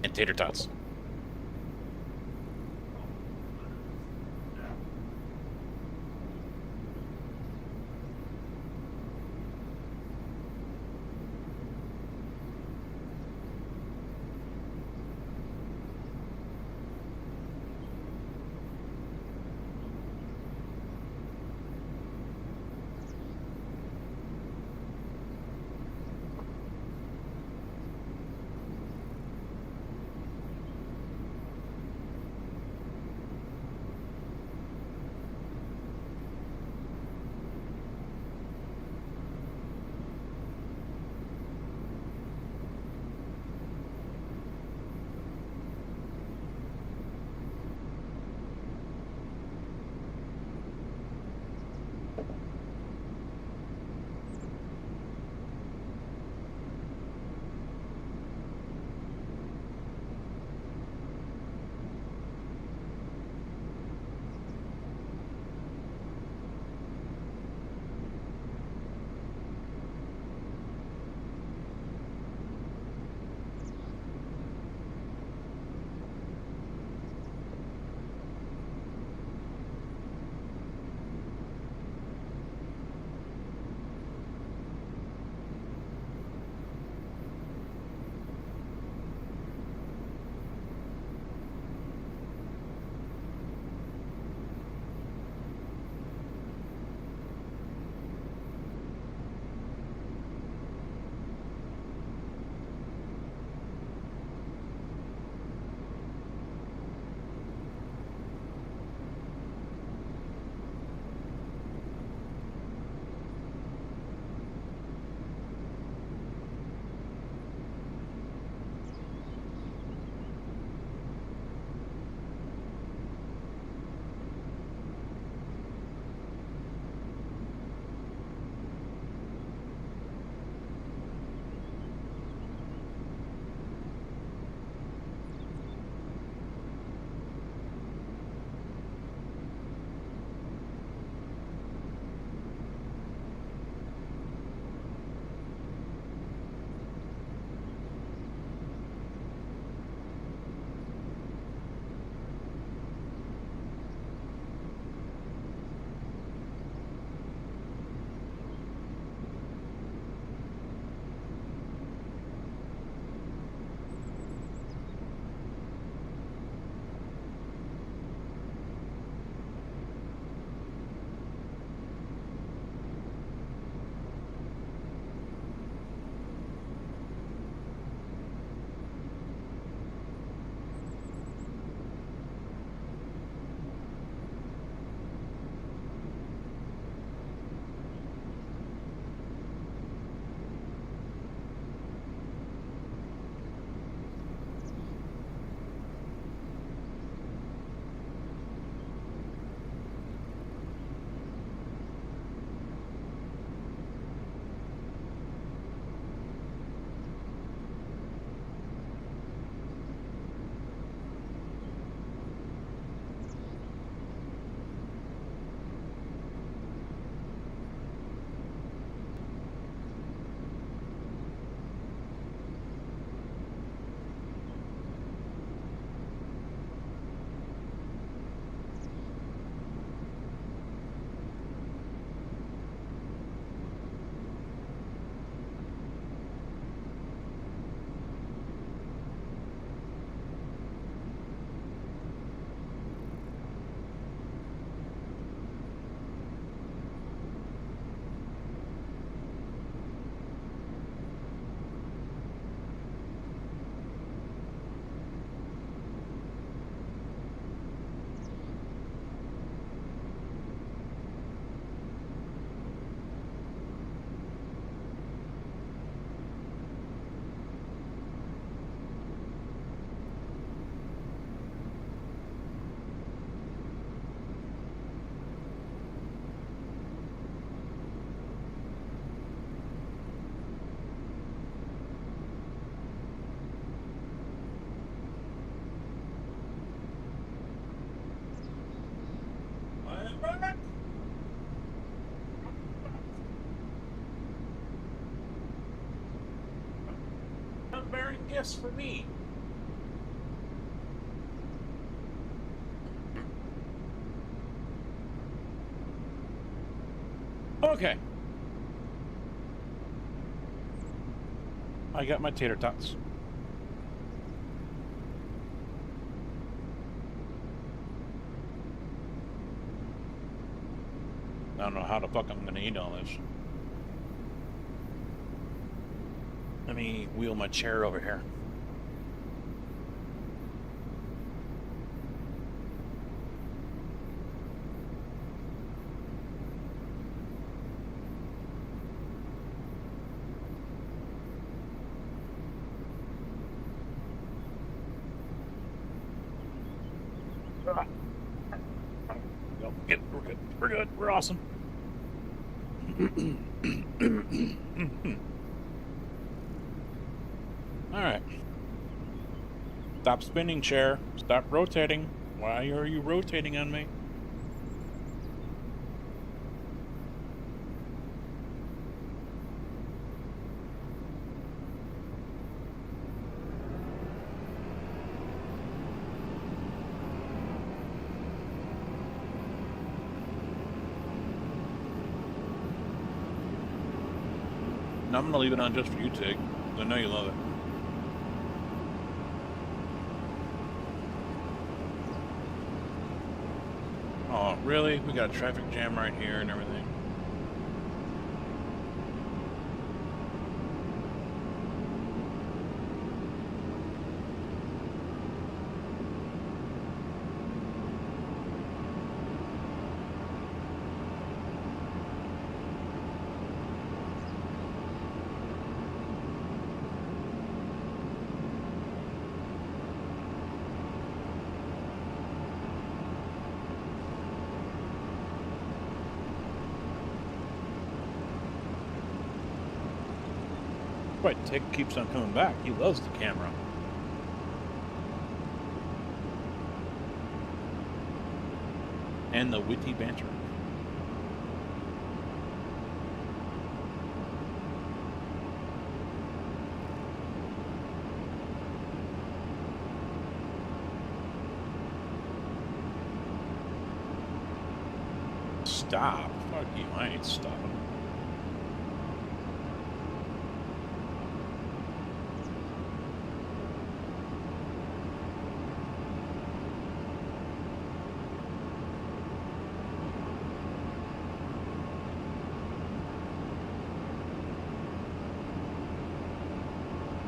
And tater tots. gifts for me. Okay. I got my tater tots. I don't know how the fuck I'm gonna eat all this. Let me wheel my chair over here. Nope. Yep, we're good. We're good. We're awesome. All right. Stop spinning, chair. Stop rotating. Why are you rotating on me? No, I'm gonna leave it on just for you, Tig. I know you love it. Oh, really? We got a traffic jam right here and everything. Right, Tig keeps on coming back. He loves the camera. And the witty banter. Stop. Fuck you, I ain't stopping.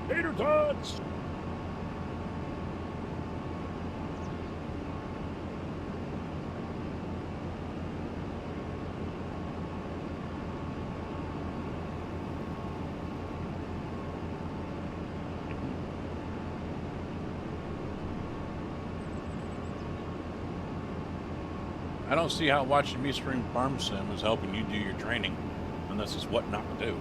Tater tots! I don't see how watching me stream Farm Sim is helping you do your training, and this is what not to do.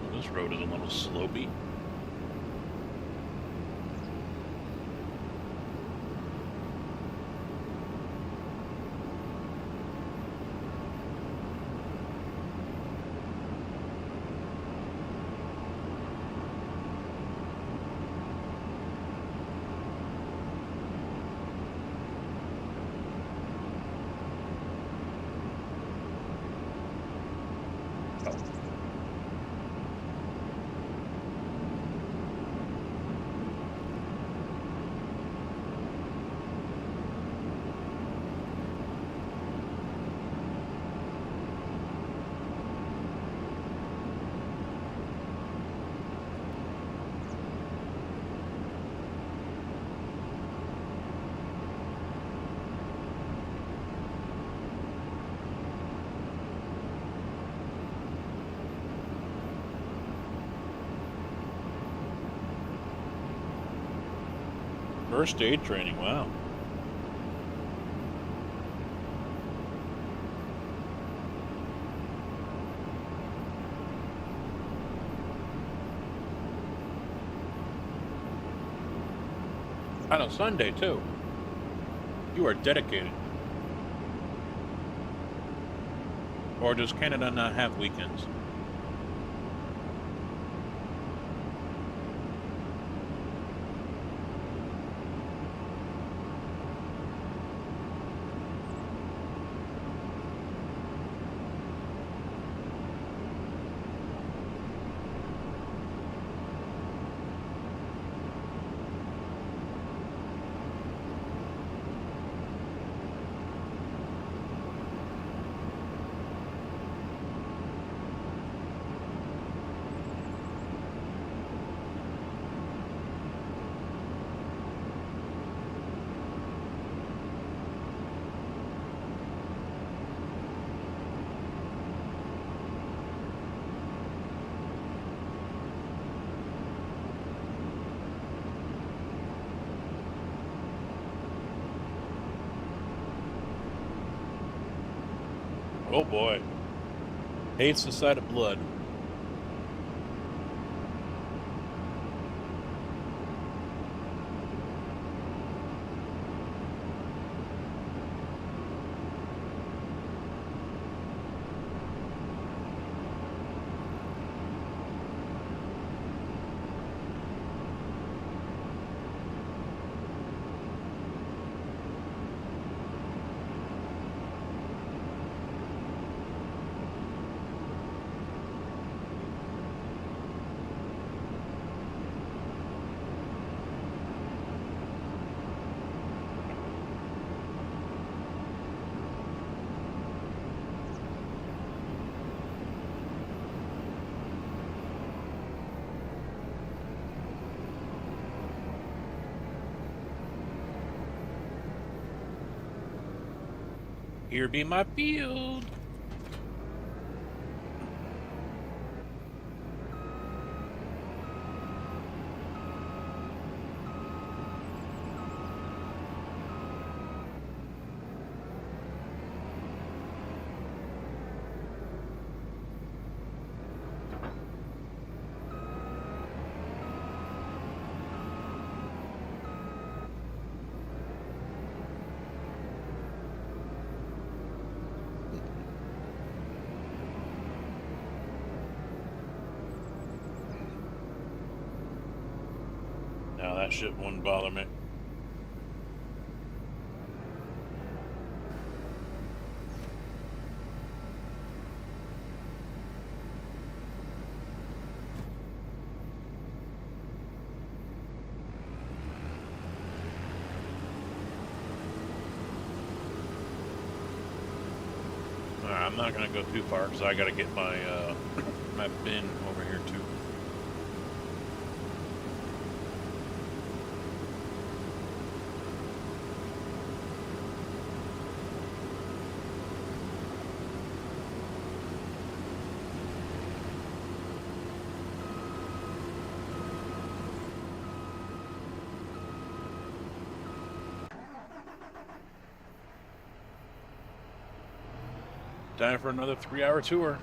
Well, this road is a little slopey. First aid training, wow. On a Sunday, too. You are dedicated. Or does Canada not have weekends? Oh boy. Hates the sight of blood. Here be my field. Now that shit wouldn't bother me. I'm not gonna go too far because I gotta get my my bin over here too. Time for another 3-hour tour.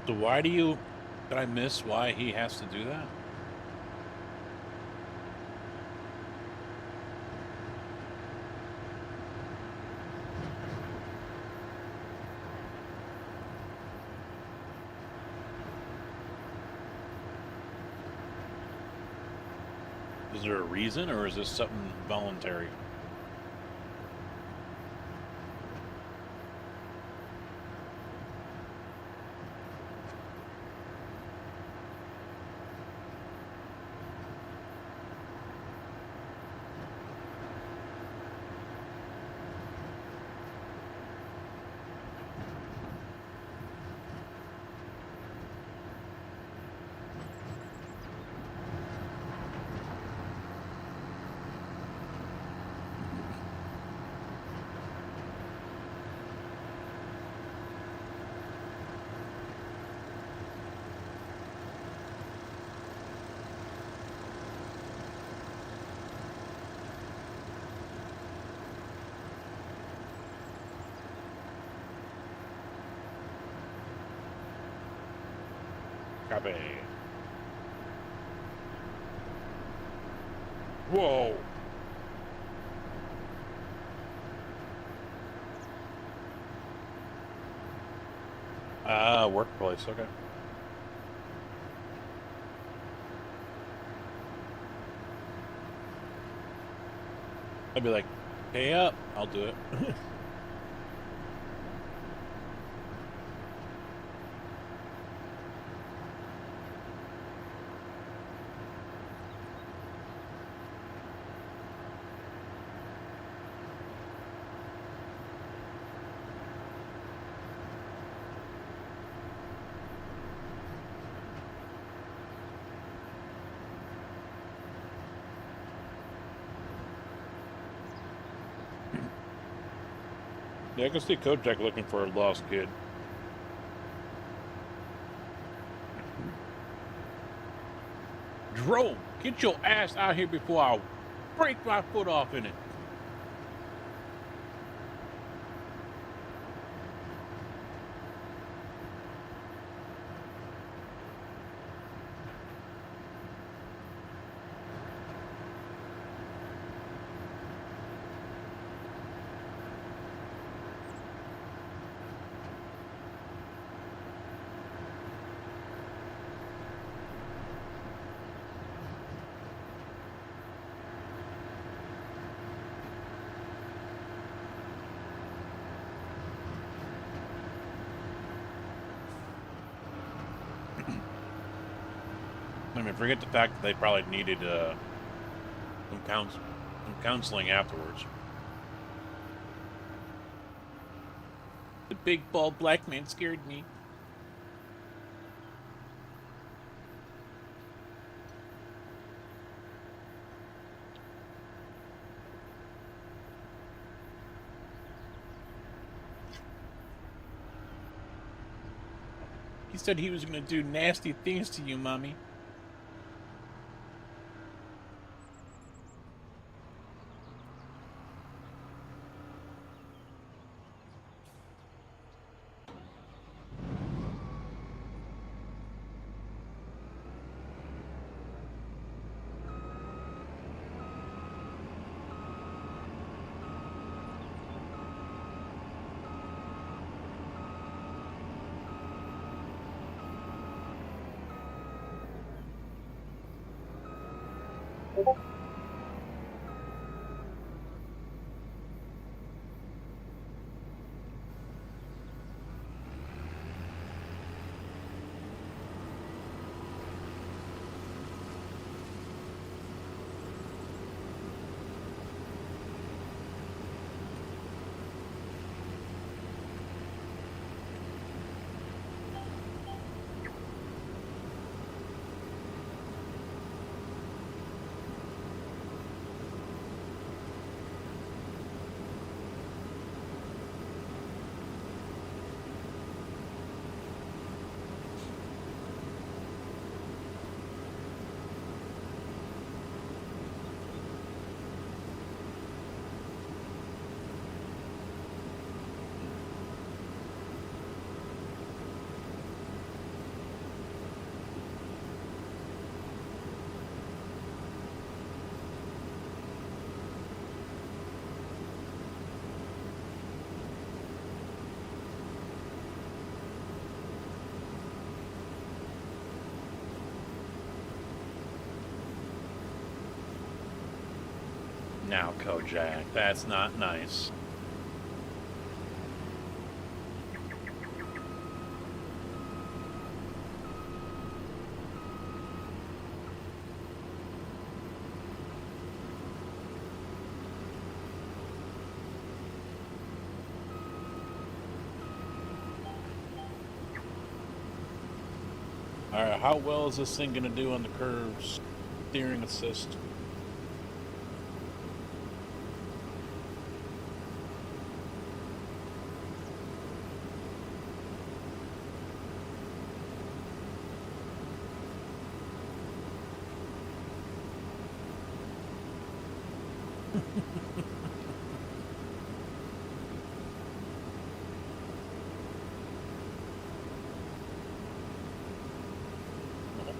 So why do you... Did I miss why he has to do that? Is there a reason, or is this something voluntary? Copy. Whoa. Workplace, okay. I'd be like, pay up, I'll do it. Yeah, I can see Kojak looking for a lost kid. Drone, get your ass out here before I break my foot off in it. I mean, forget the fact that they probably needed some counseling afterwards. The big bald black man scared me. He said he was going to do nasty things to you, Mommy. Now, Kojak, that's not nice. Alright, how well is this thing going to do on the curves? Steering assist.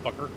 fucker.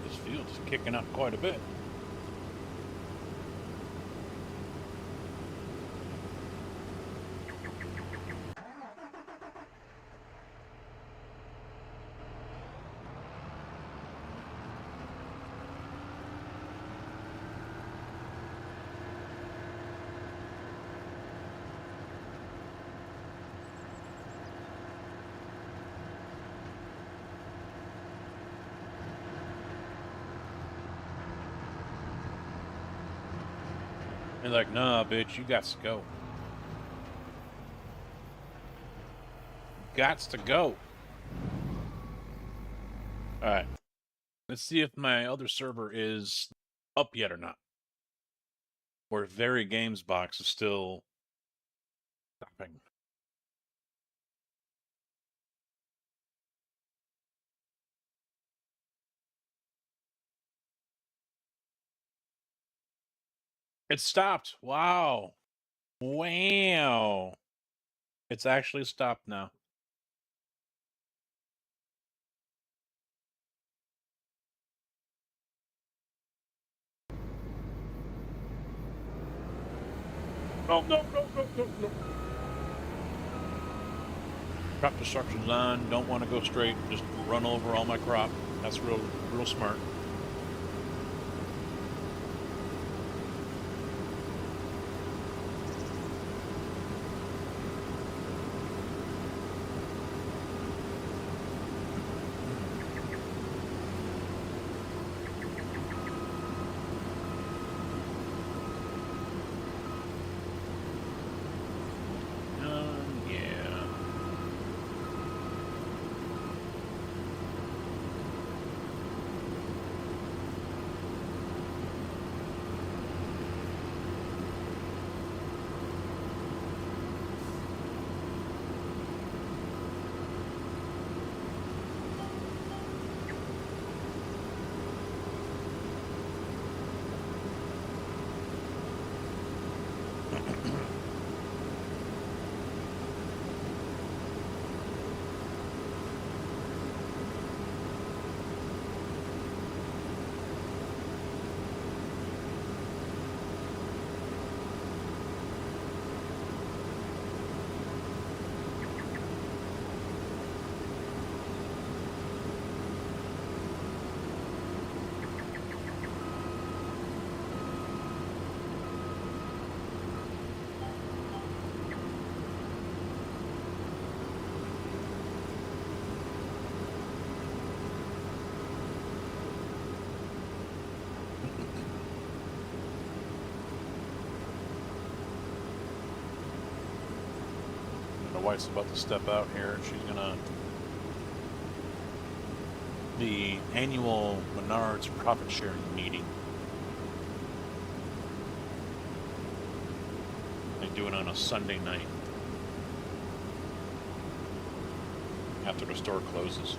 This field's kicking up quite a bit. They're like, nah, bitch, you got to go. Gots to go. Alright. Let's see if my other server is up yet or not. Or if Very Games Box is still stopping. It stopped. Wow. Wow. It's actually stopped now. Oh, no. Crop destruction's on. Don't want to go straight. Just run over all my crop. That's real smart. Yeah. My wife's about to step out here. She's gonna... The annual Menards profit sharing meeting. They do it on a Sunday night. after the store closes.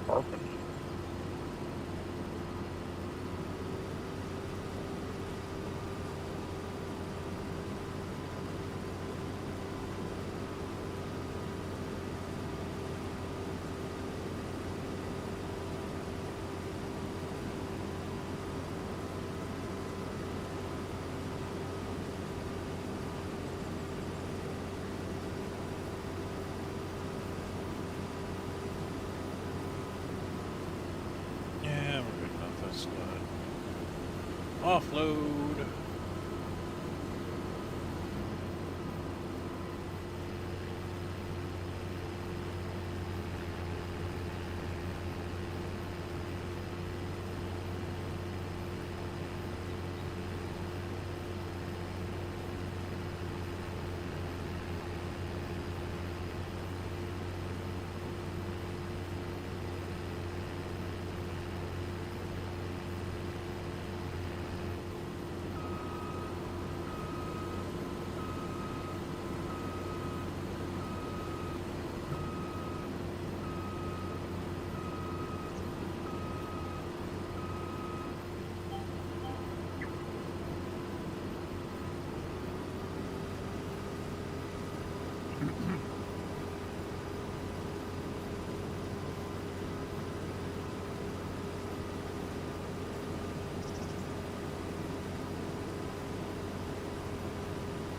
Perfect. Yeah, we're good enough. That's good. Offload.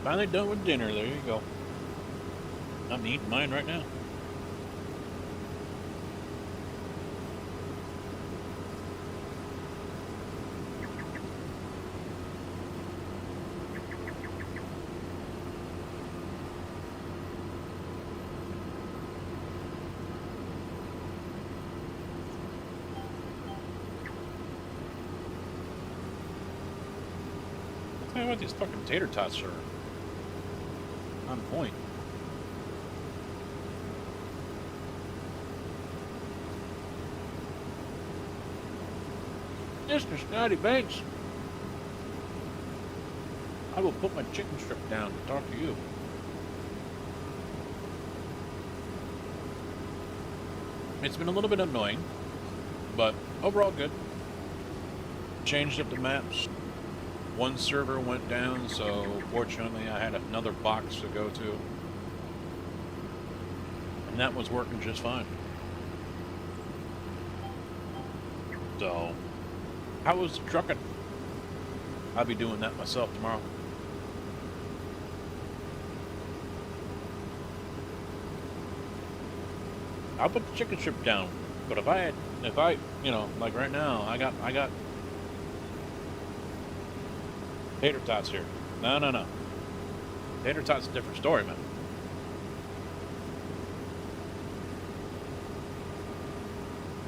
Finally done with dinner. There you go. I'm eating mine right now. Tell you what, these fucking tater tots are on point. Mr. Scotty Banks, I will put my chicken strip down to talk to you. It's been a little bit annoying, but overall good. Changed up the maps. One server went down, so fortunately I had another box to go to. And that was working just fine. So, how was the trucking? I'll be doing that myself tomorrow. I'll put the chicken strip down, but if I, you know, like right now, I got tater tots here. No. Tater tots is a different story, man.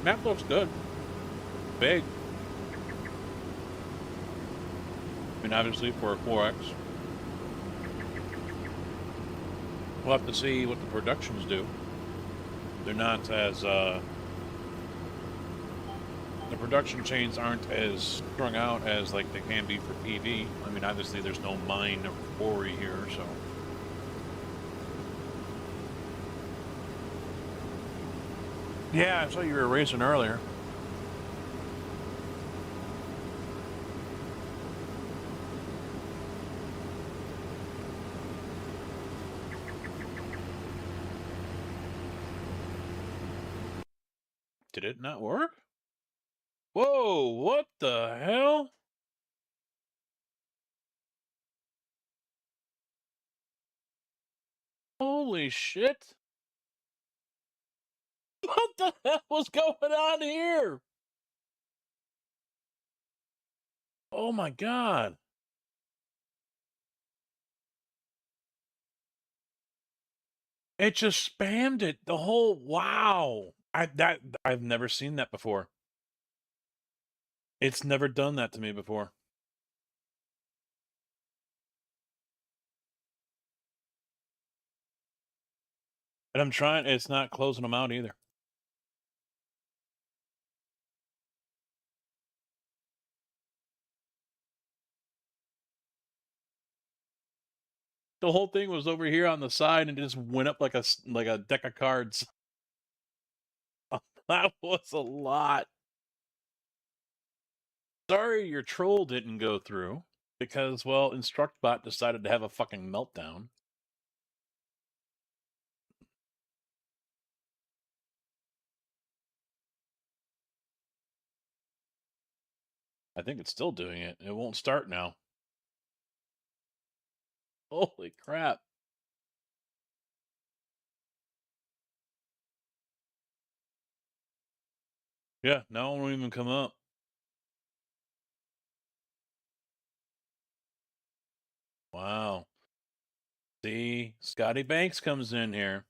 Map looks good. Big. I mean, obviously for a 4X. We'll have to see what the productions do. They're not as, the production chains aren't as strung out as like they can be for PV. I mean, obviously there's no mine or quarry here, so. Yeah, I saw you were racing earlier. Did it not work? Whoa, what the hell? Holy shit. What the hell was going on here? Oh my god. It just spammed it the whole wow. I've never seen that before. It's never done that to me before. And I'm trying, it's not closing them out either. The whole thing was over here on the side and it just went up like a deck of cards. That was a lot. Sorry your troll didn't go through because, well, InstructBot decided to have a fucking meltdown. I think it's still doing it. It won't start now. Holy crap. Yeah, now it won't even come up. Wow. See, Scotty Banks comes in here.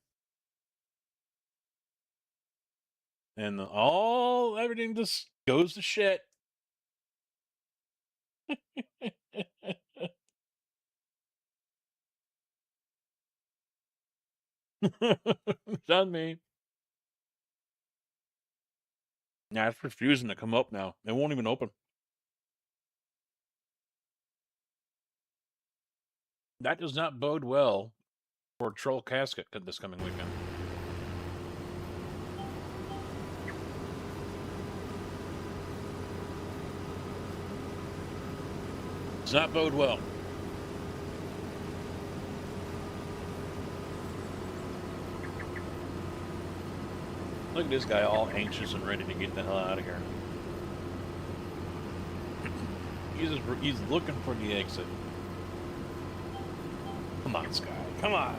And everything just goes to shit. That's me. Yeah, it's refusing to come up now. It won't even open. That does not bode well for Troll Casket this coming weekend. Does not bode well. Look at this guy all anxious and ready to get the hell out of here. He's looking for the exit. Come on, Sky. Come on.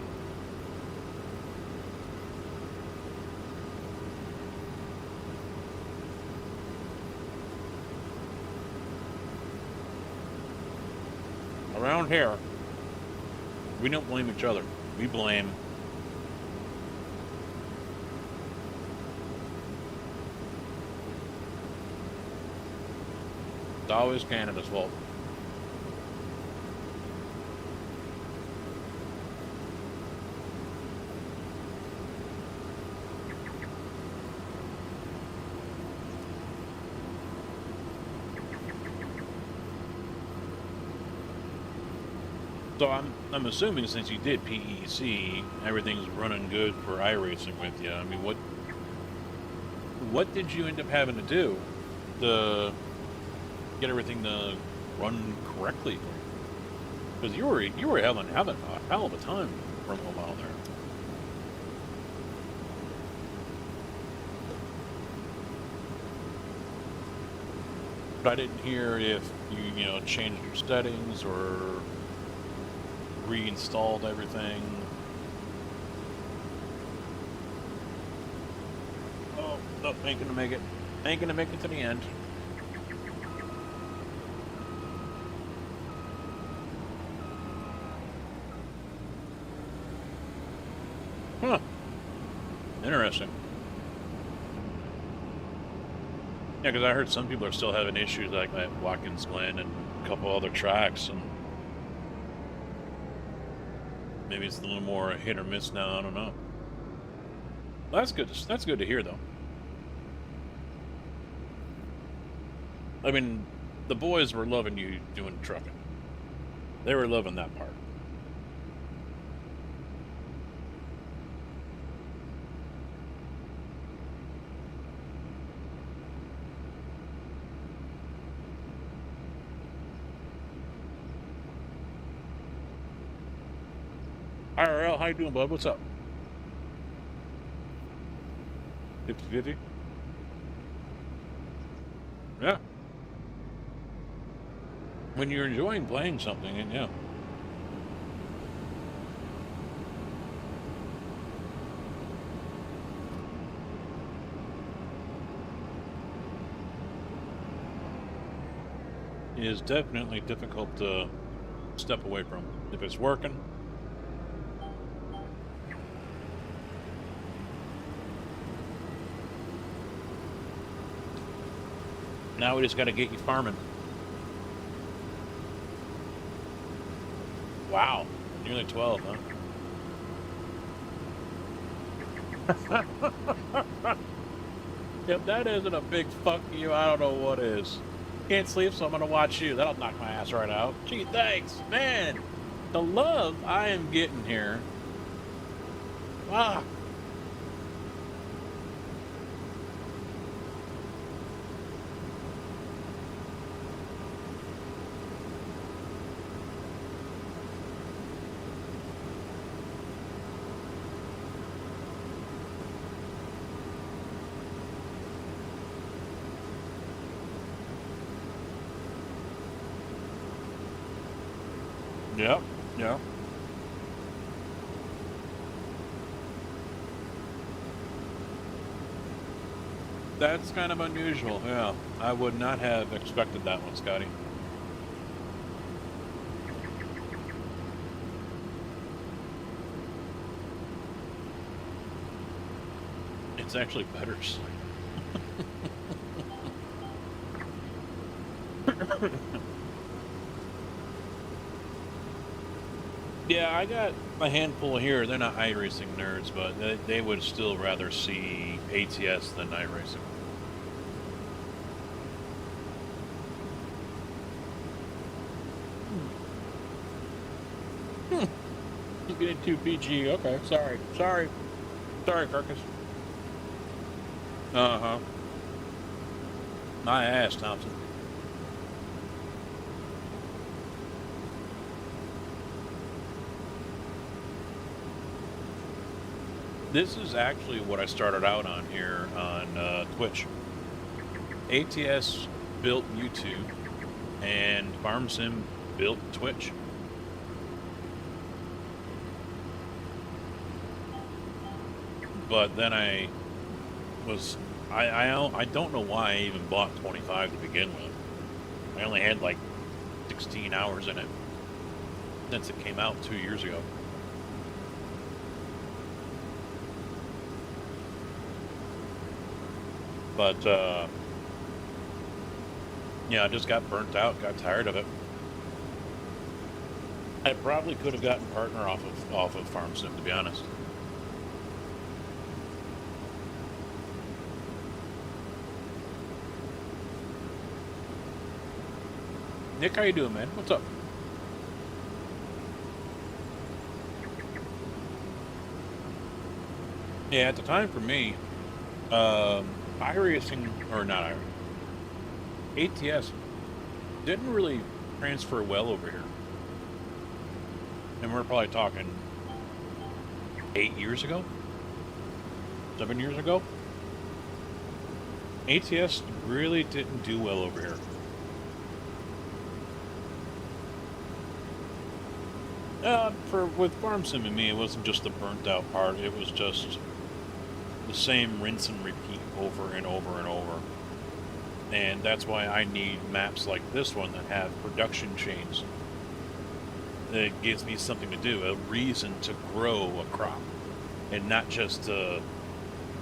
Around here, we don't blame each other. We blame it's always Canada's fault. So I'm assuming since you did PEC, everything's running good for iRacing with you. I mean, what did you end up having to do to get everything to run correctly? Because you were having a hell of a time for a little while there. But I didn't hear if you changed your settings or reinstalled everything. Oh, nope, ain't gonna make it. Ain't gonna make it to the end. Huh. Interesting. Yeah, because I heard some people are still having issues like at Watkins Glen and a couple other tracks, and maybe it's a little more hit or miss now. I don't know. Well, that's good. That's good to hear, though. I mean, the boys were loving you doing trucking. They were loving that part. IRL, how you doing, bud? What's up? 50-50? Yeah. When you're enjoying playing something, and yeah. It is definitely difficult to step away from. If it's working, now we just got to get you farming. Wow, nearly 12, huh? If that isn't a big fuck you, I don't know what is. Can't sleep, so I'm gonna watch you. That'll knock my ass right out. Gee, thanks, man. The love I am getting here. Wow. Yep. Yeah. That's kind of unusual. Yeah. I would not have expected that one, Scotty. It's actually better. Yeah, I got a handful here. They're not iRacing nerds, but they would still rather see ATS than iRacing. You getting too PG. Okay, sorry. Sorry, Carcass. Uh-huh. My ass, Thompson. This is actually what I started out on here on Twitch. ATS built YouTube, and FarmSim built Twitch. But then I don't know why I even bought 25 to begin with. I only had like 16 hours in it since it came out 2 years ago. But yeah, I just got burnt out, got tired of it. I probably could have gotten partner off of FarmSim, to be honest. Nick, how you doing, man? What's up? Yeah, at the time for me, iRacing, or not iRacing, ATS didn't really transfer well over here. And we're probably talking 8 years ago? 7 years ago? ATS really didn't do well over here. With FarmSim and me, it wasn't just the burnt out part, it was just the same rinse and repeat over and over and over. And that's why I need maps like this one that have production chains. It gives me something to do, a reason to grow a crop, and not just to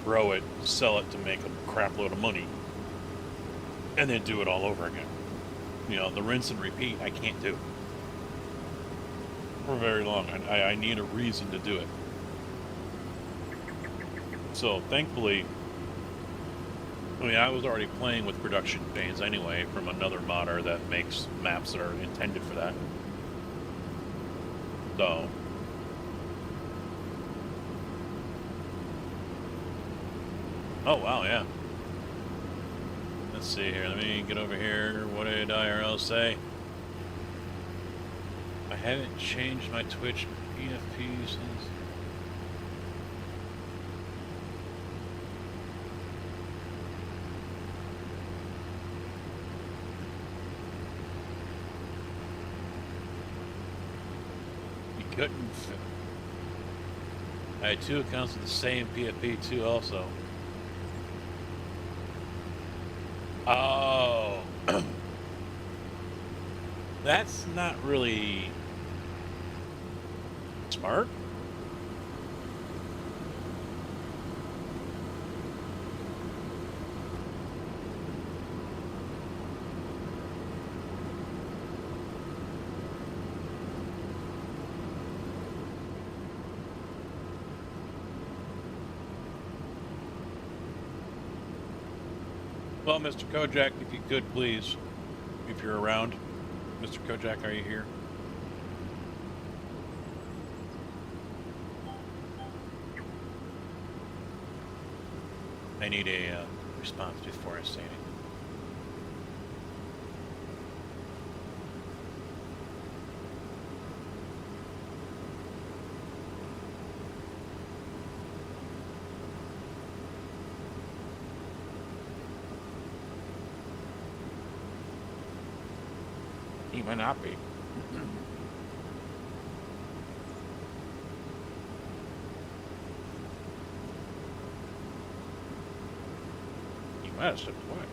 grow it, sell it to make a crap load of money, and then do it all over again. You know, the rinse and repeat, I can't do for very long. I need a reason to do it. So thankfully, I mean, I was already playing with production chains anyway from another modder that makes maps that are intended for that. So oh wow, yeah. Let's see here. Let me get over here. What did IRL say? I haven't changed my Twitch PFP since. couldn't. I had 2 accounts with the same PFP too, also. Oh, that's not really smart. Well, Mr. Kojak, if you could please, if you're around. Mr. Kojak, are you here? I need a response before I say anything. He might not be. He might have stepped away.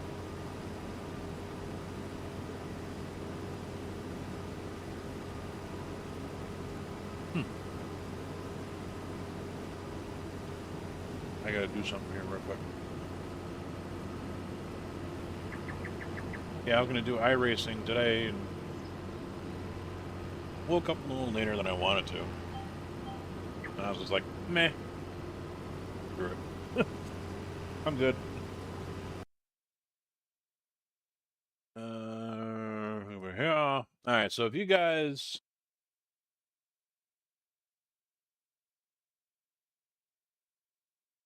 I gotta do something here real quick. Yeah, I'm gonna do iRacing today, and woke up a little later than I wanted to. And I was just like, meh. Screw it. I'm good. Over here. Alright, so if you guys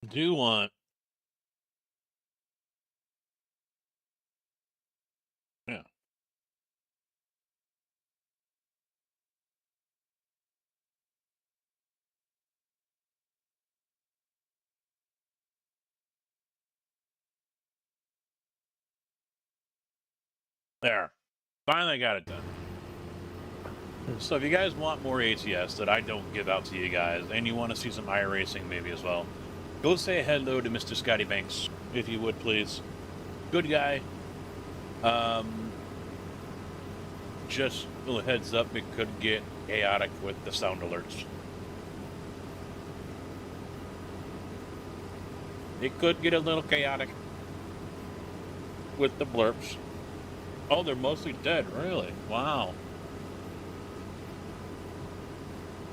do want... Yeah. There. Finally got it done. So if you guys want more ATS that I don't give out to you guys, and you want to see some iRacing maybe as well, go say hello to Mr. Scotty Banks, if you would, please. Good guy. Just a little heads up, it could get chaotic with the sound alerts. It could get a little chaotic with the blurps. Oh, they're mostly dead, really? Wow.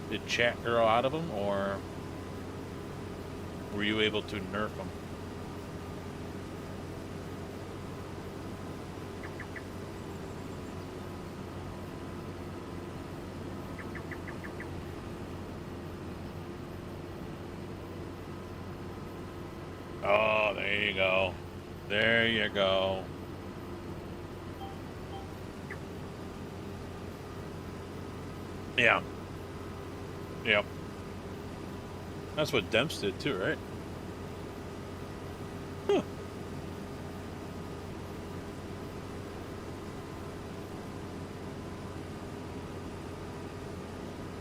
Did chat grow out of them, or were you able to nerf them? Oh, there you go. There you go. Yeah. Yep. That's what Demps did too, right? Huh.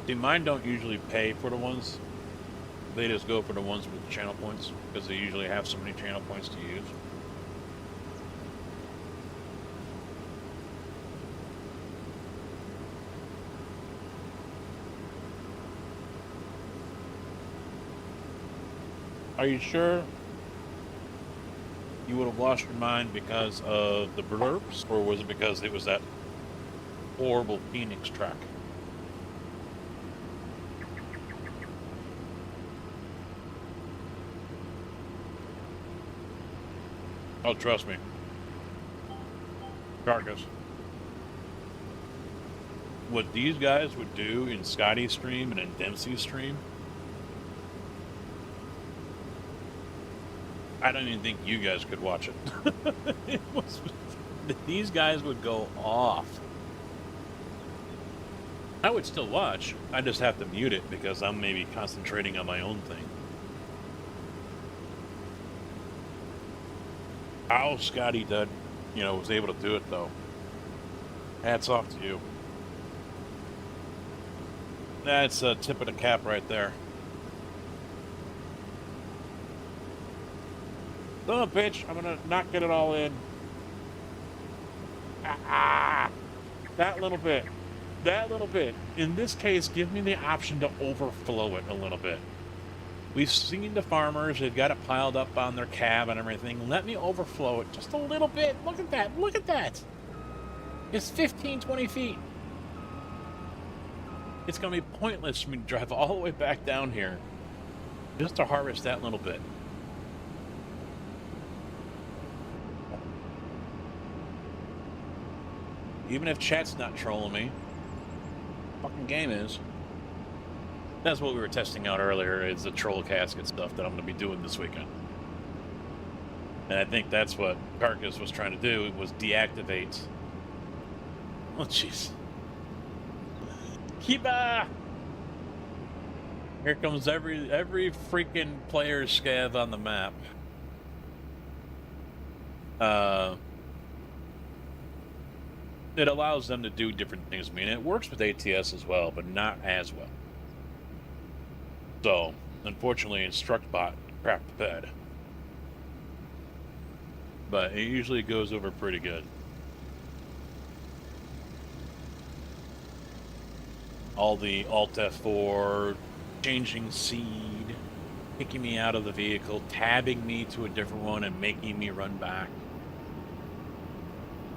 See, mine don't usually pay for the ones. They just go for the ones with channel points, because they usually have so many channel points to use. Are you sure you would have lost your mind because of the blurps, or was it because it was that horrible Phoenix track? Oh, trust me. Carcass. What these guys would do in Scotty's stream and in Dempsey's stream, I don't even think you guys could watch it. These guys would go off. I would still watch. I just have to mute it because I'm maybe concentrating on my own thing. How Scotty did, was able to do it though. Hats off to you. That's a tip of the cap right there. Son of a bitch, I'm gonna not get it all in. Ah, that little bit. That little bit. In this case, give me the option to overflow it a little bit. We've seen the farmers, they've got it piled up on their cab and everything. Let me overflow it just a little bit. Look at that. Look at that. It's 15, 20 feet. It's going to be pointless for me to drive all the way back down here just to harvest that little bit. Even if chat's not trolling me, fucking game is. That's what we were testing out earlier, is the troll casket stuff that I'm going to be doing this weekend. And I think that's what Carcass was trying to do, was deactivate. Oh, jeez. Kiba! Here comes every freaking player's scav on the map. It allows them to do different things. I mean, it works with ATS as well, but not as well. So, unfortunately, InstructBot crapped the bed. But it usually goes over pretty good. All the Alt F4, changing seed, kicking me out of the vehicle, tabbing me to a different one, and making me run back.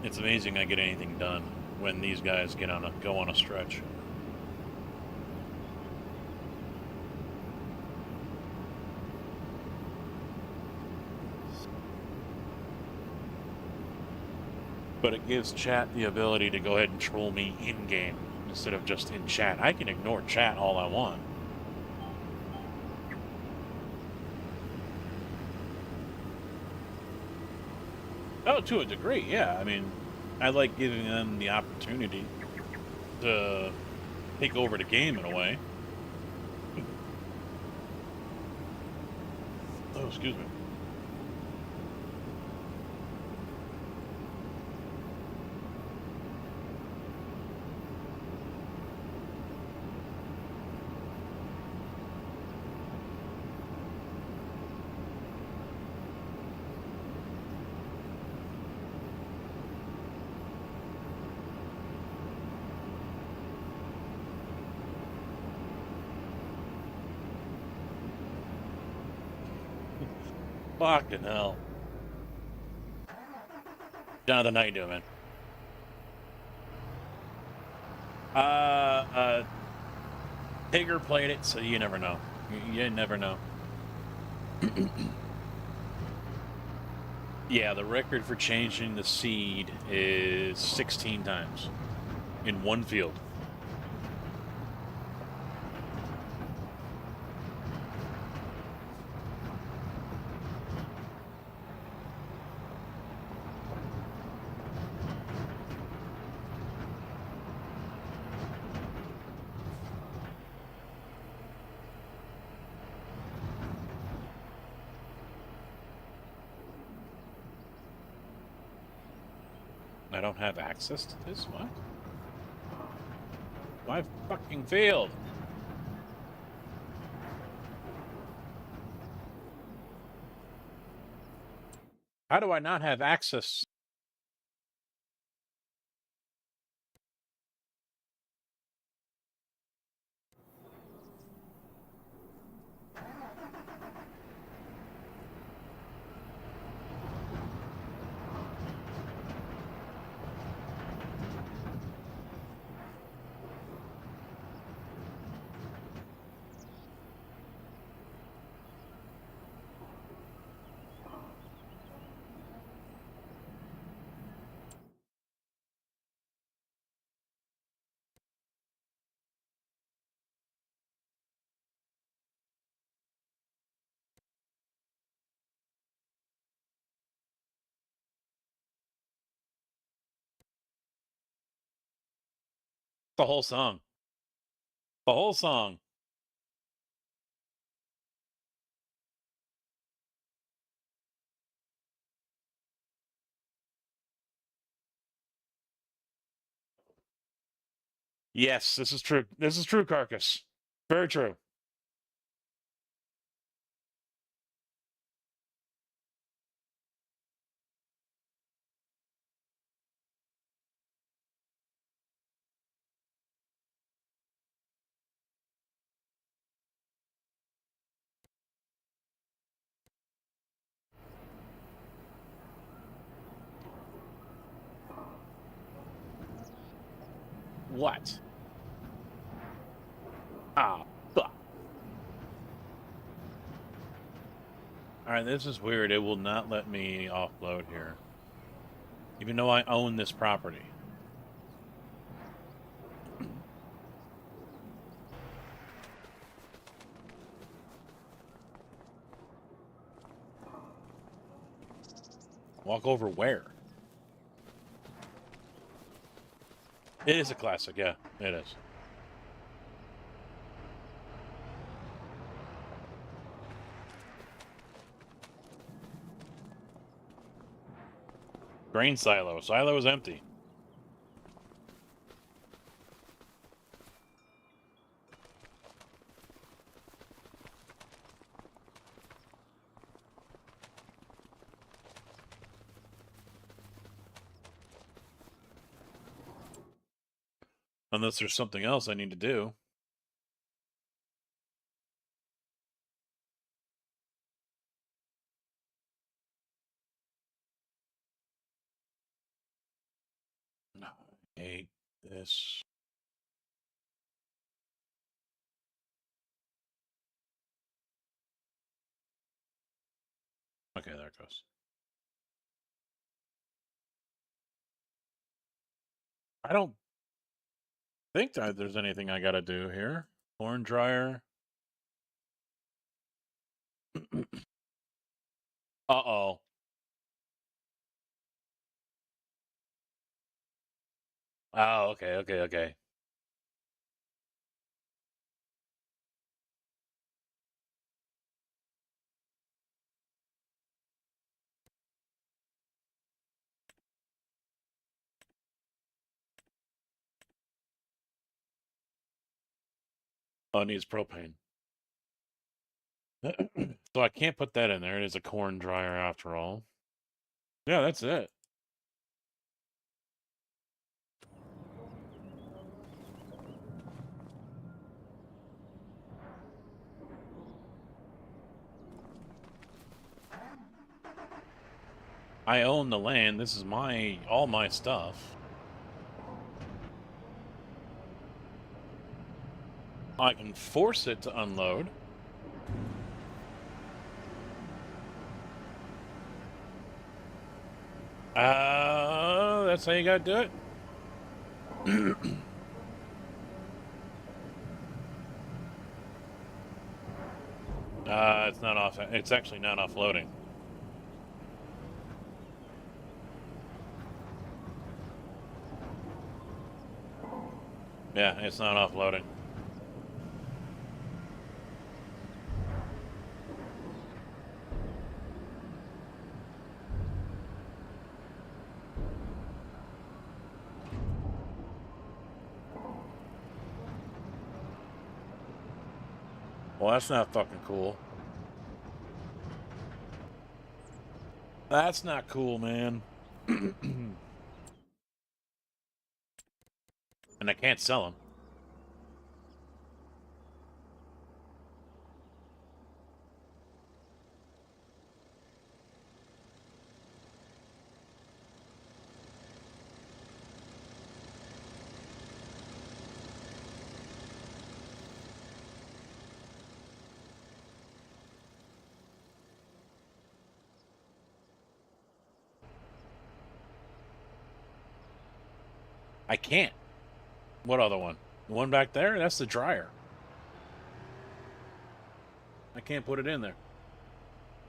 It's amazing I get anything done when these guys go on a stretch. But it gives chat the ability to go ahead and troll me in-game instead of just in chat. I can ignore chat all I want. Oh, to a degree, yeah. I mean, I like giving them the opportunity to take over the game in a way. Oh, excuse me. Fucking hell. Jonathan, how you doing, man? Tigger played it, so you never know. You never know. Yeah, the record for changing the seed is 16 times in one field. I don't have access to this? What? My fucking field! How do I not have access? The whole song. The whole song. Yes, this is true. This is true, Carcass. Very true. What? Ah, fuck. All right, this is weird. It will not let me offload here, even though I own this property. Walk over where? It is a classic, yeah, it is. Grain silo. Silo is empty. Unless there's something else I need to do. No, I hate this. Okay, there it goes. I don't think that there's anything I gotta do here. Corn dryer. Uh-oh. Oh, okay. Oh, it needs propane. So I can't put that in there. It is a corn dryer after all. Yeah, that's it. I own the land. This is all my stuff. I can force it to unload. That's how you gotta do it. It's not off. It's actually not offloading. Yeah, it's not offloading. Well, that's not fucking cool. That's not cool, man. And I can't sell them. I can't. What other one? The one back there? That's the dryer. I can't put it in there.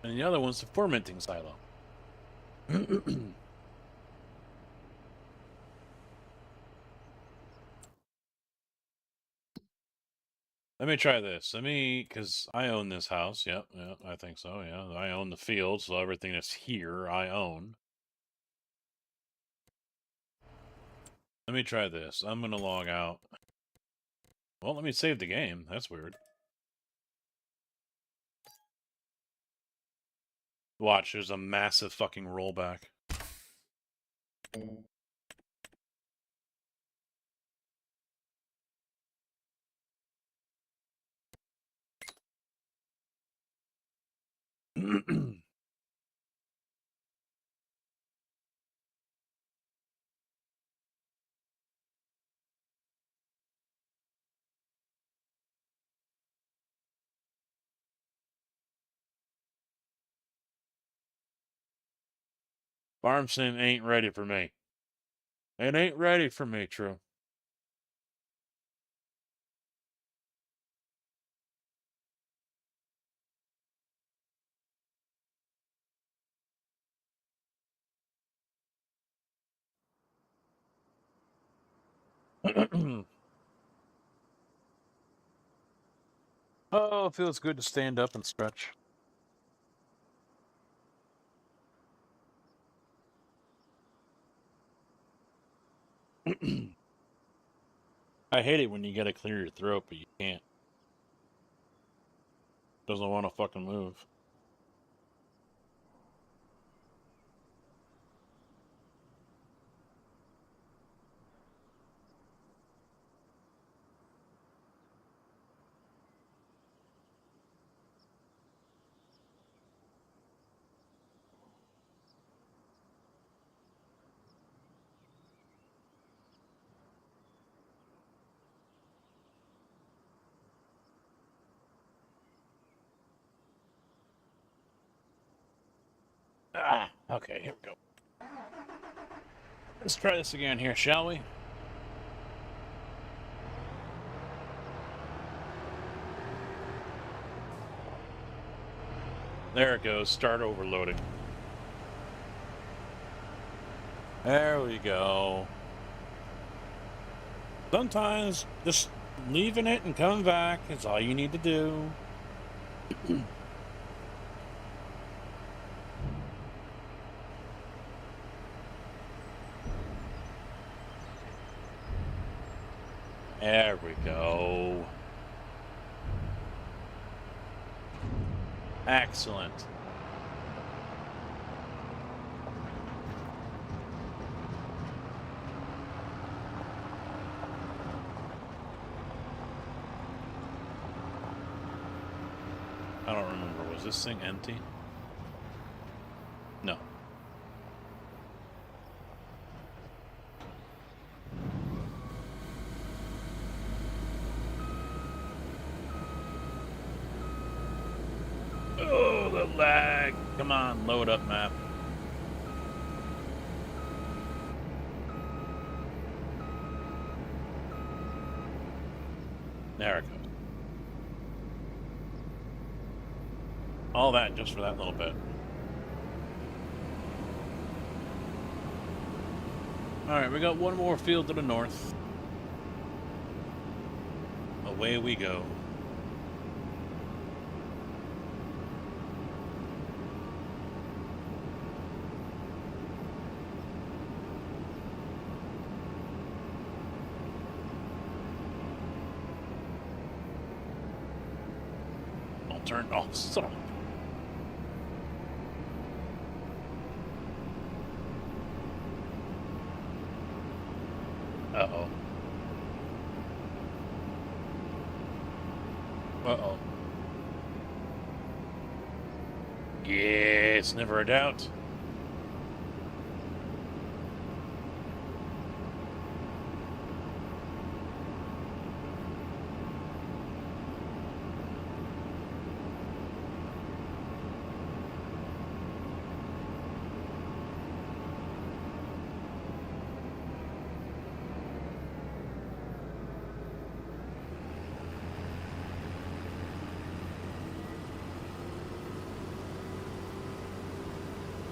And the other one's the fermenting silo. Let me try this. Because I own this house. Yep, I think so. Yeah, I own the field, so everything that's here I own. Let me try this. I'm gonna log out. Well, let me save the game. That's weird. Watch, there's a massive fucking rollback. Farm sim ain't ready for me. It ain't ready for me, true. Oh, it feels good to stand up and stretch. I hate it when you gotta clear your throat, but you can't. Doesn't want to fucking move. Ah, okay, here we go. Let's try this again here, shall we? There it goes. Start overloading. There we go. Sometimes just leaving it and coming back is all you need to do. There we go. Excellent. I don't remember. Was this thing empty? No. Oh, the lag. Come on, load up map. There it goes. All that just for that little bit. Alright, we got one more field to the north. Away we go. I'll turn off. Son of a- Uh-oh. Uh-oh. Yeah, it's never a doubt.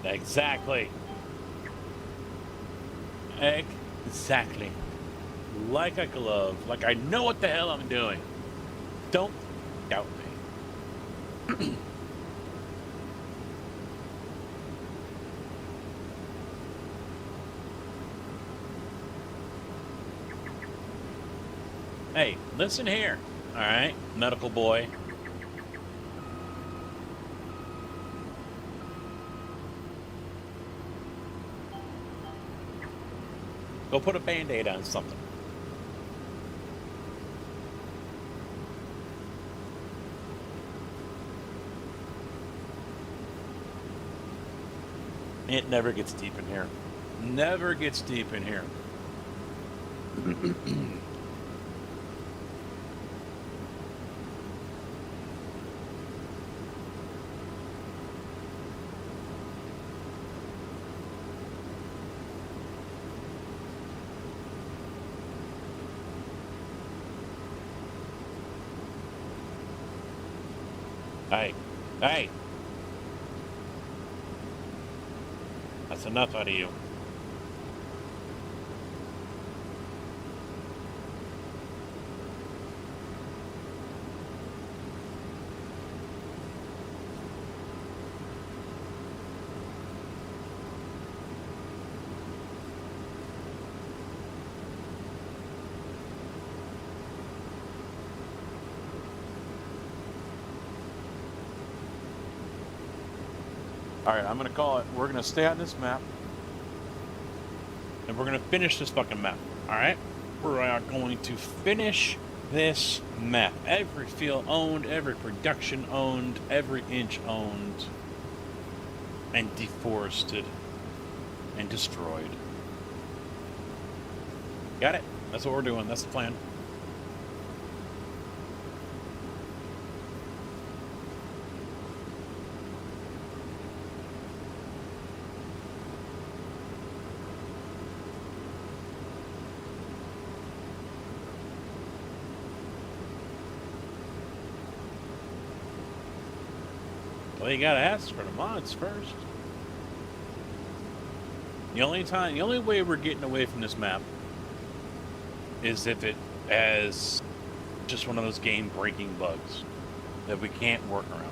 Exactly. Exactly. Like a glove. Like I know what the hell I'm doing. Don't doubt me. Hey, listen here. All right, medical boy. Go put a Band-Aid on something. It never gets deep in here. Never gets deep in here. Hey, hey. That's enough out of you. All right, I'm gonna call it. We're gonna stay on this map, and we're gonna finish this fucking map. All right, we're going to finish this map. Every field owned, every production owned, every inch owned, and deforested, and destroyed. Got it? That's what we're doing. That's the plan. Well, you gotta ask for the mods first. The only way we're getting away from this map is if it has just one of those game-breaking bugs that we can't work around.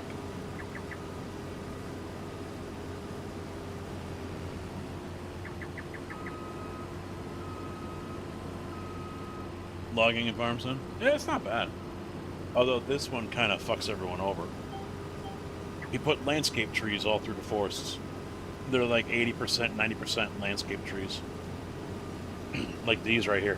Logging in Farm Sim? Yeah, it's not bad. Although this one kind of fucks everyone over. He put landscape trees all through the forests. They're like 80%, 90% landscape trees. Like these right here.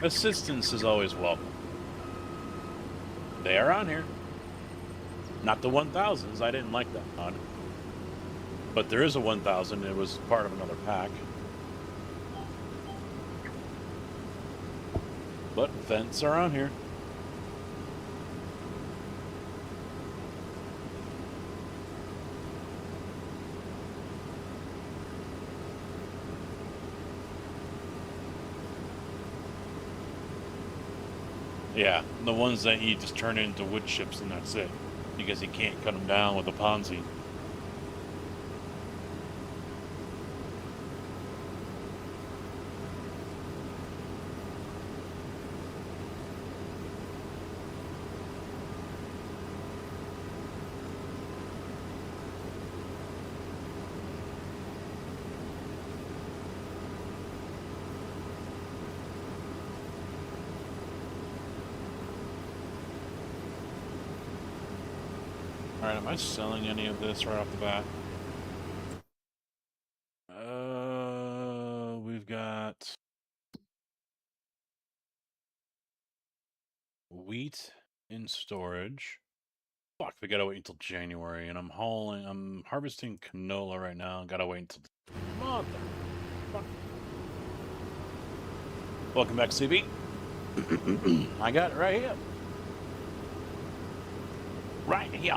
Assistance is always welcome. They are on here. Not the 1000s. I didn't like that mod. But there is a 1000. It was part of another pack. But vents are on here. Yeah, the ones that you just turn into wood chips and that's it. Because you can't cut them down with a Ponzi. Alright, am I selling any of this right off the bat? We've got wheat in storage. Fuck, we gotta wait until January, and I'm harvesting canola right now. Gotta wait until. Motherfucker. Welcome back, CB. I got it right here. Right here.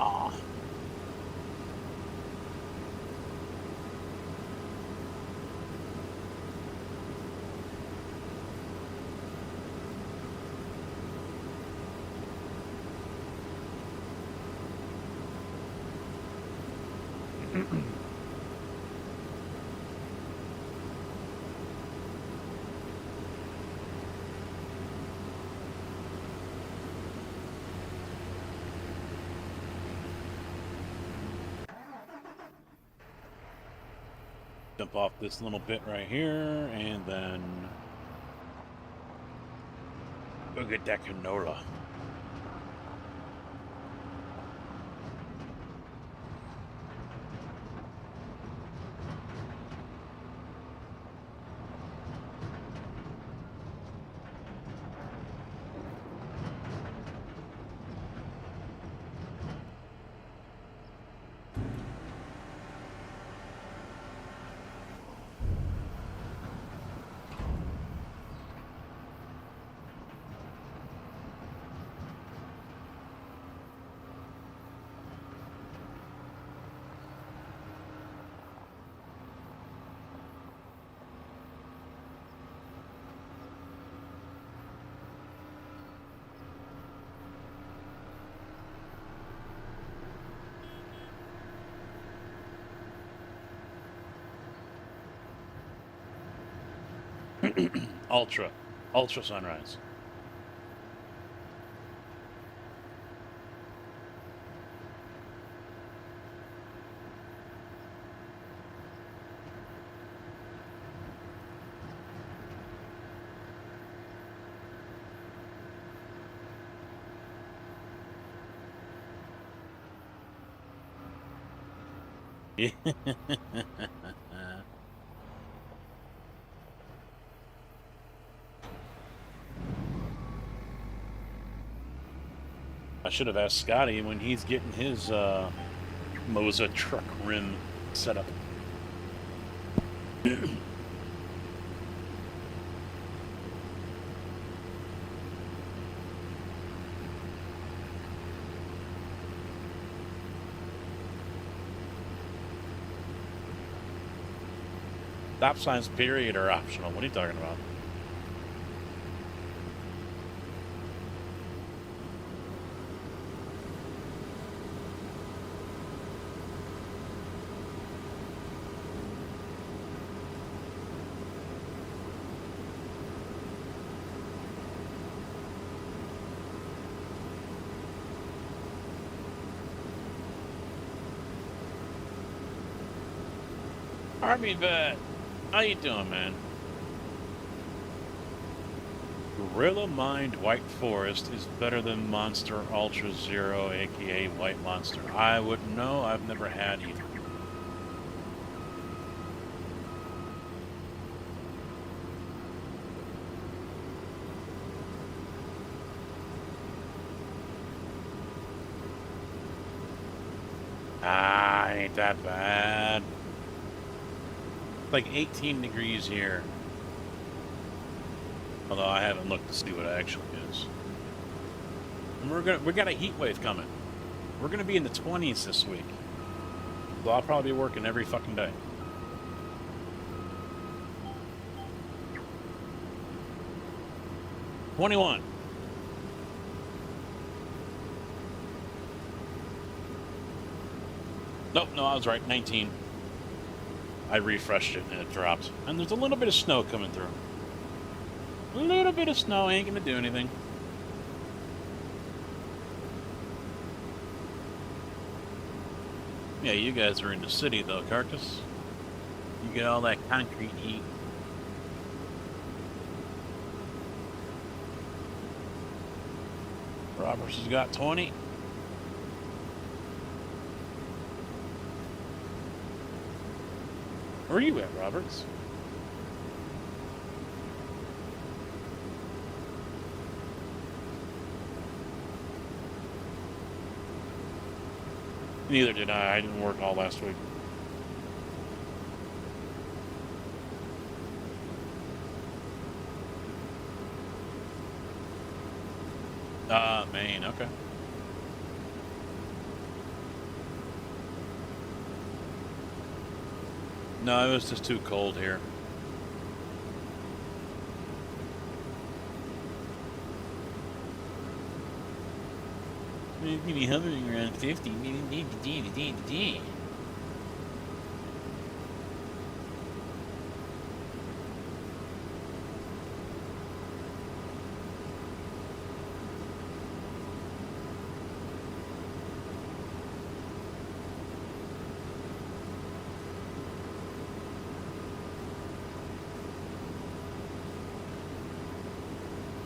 Jump off this little bit right here, and then go get that canola. Ultra sunrise. Yeah. I should have asked Scotty when he's getting his Moza truck rim set up. Stop signs, period, are optional. What are you talking about? Army vet, how you doing, man? Gorilla Mind White Forest is better than Monster Ultra Zero, aka White Monster. I wouldn't know. I've never had either. Ah, ain't that bad. Like 18 degrees here. Although I haven't looked to see what it actually is. And we got a heat wave coming. We're gonna be in the 20s this week. So I'll probably be working every fucking day. $21. Nope, no, I was right. 19. I refreshed it and it dropped. And there's a little bit of snow coming through. A little bit of snow ain't gonna do anything. Yeah, you guys are in the city though, Carcass. You get all that concrete heat. Roberts has got 20. Where are you at, Roberts? Neither did I. I didn't work all last week. Maine, okay. No, it was just too cold here. It's going to be hovering around 50.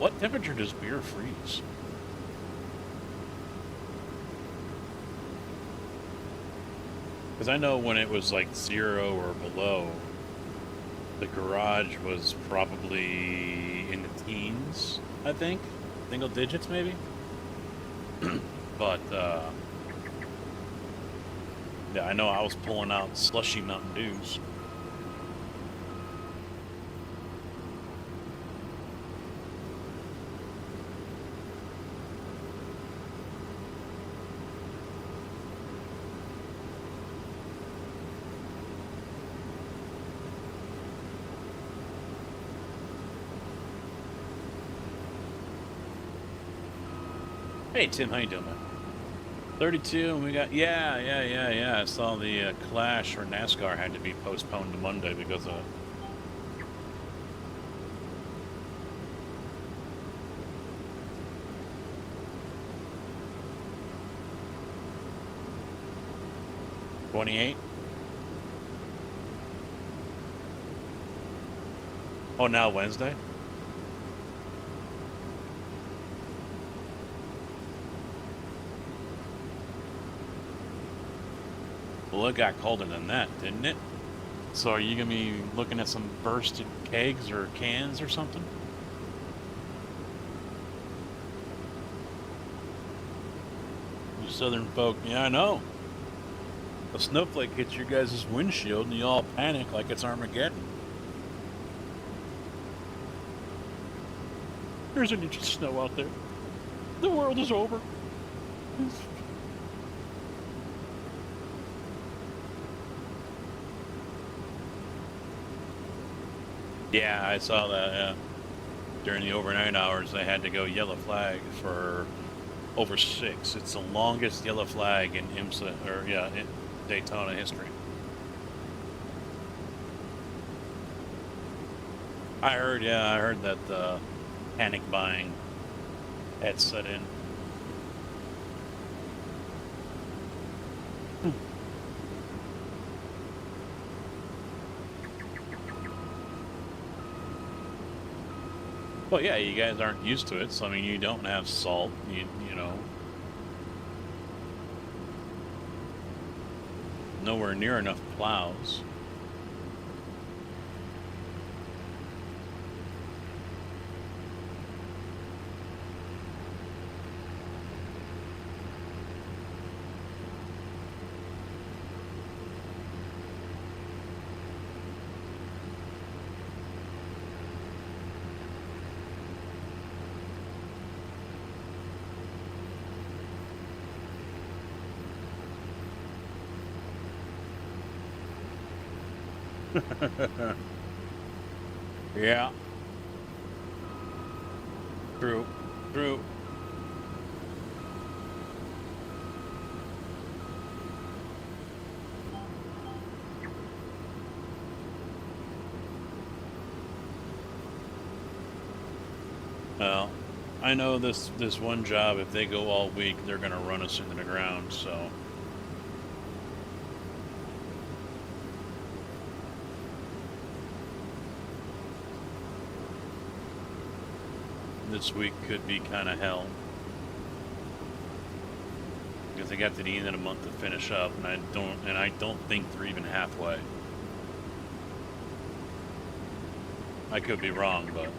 What temperature does beer freeze? Because I know when it was like 0 or below, the garage was probably in the teens, I think. Single digits, maybe? But, yeah, I know I was pulling out slushy Mountain Dews. Hey, Tim, how you doing, man? 32, and we got, yeah. I saw the Clash for NASCAR had to be postponed to Monday because of... $28? Oh, now Wednesday? Well, it got colder than that, didn't it? So are you going to be looking at some bursted kegs or cans or something? You southern folk, yeah, I know. A snowflake hits your guys' windshield and you all panic like it's Armageddon. There's an inch of snow out there. The world is over. Yeah, I saw that, yeah. During the overnight hours, they had to go yellow flag for over 6. It's the longest yellow flag in IMSA, or yeah, in Daytona history. I heard that panic buying had set in. Well, yeah, you guys aren't used to it, so I mean, you don't have salt, you know, nowhere near enough plows. Yeah. True. True. Well, I know this one job, if they go all week, they're gonna run us into the ground, so. This week could be kind of hell. Because they got to the end of the month to finish up, and I don't think they're even halfway. I could be wrong, but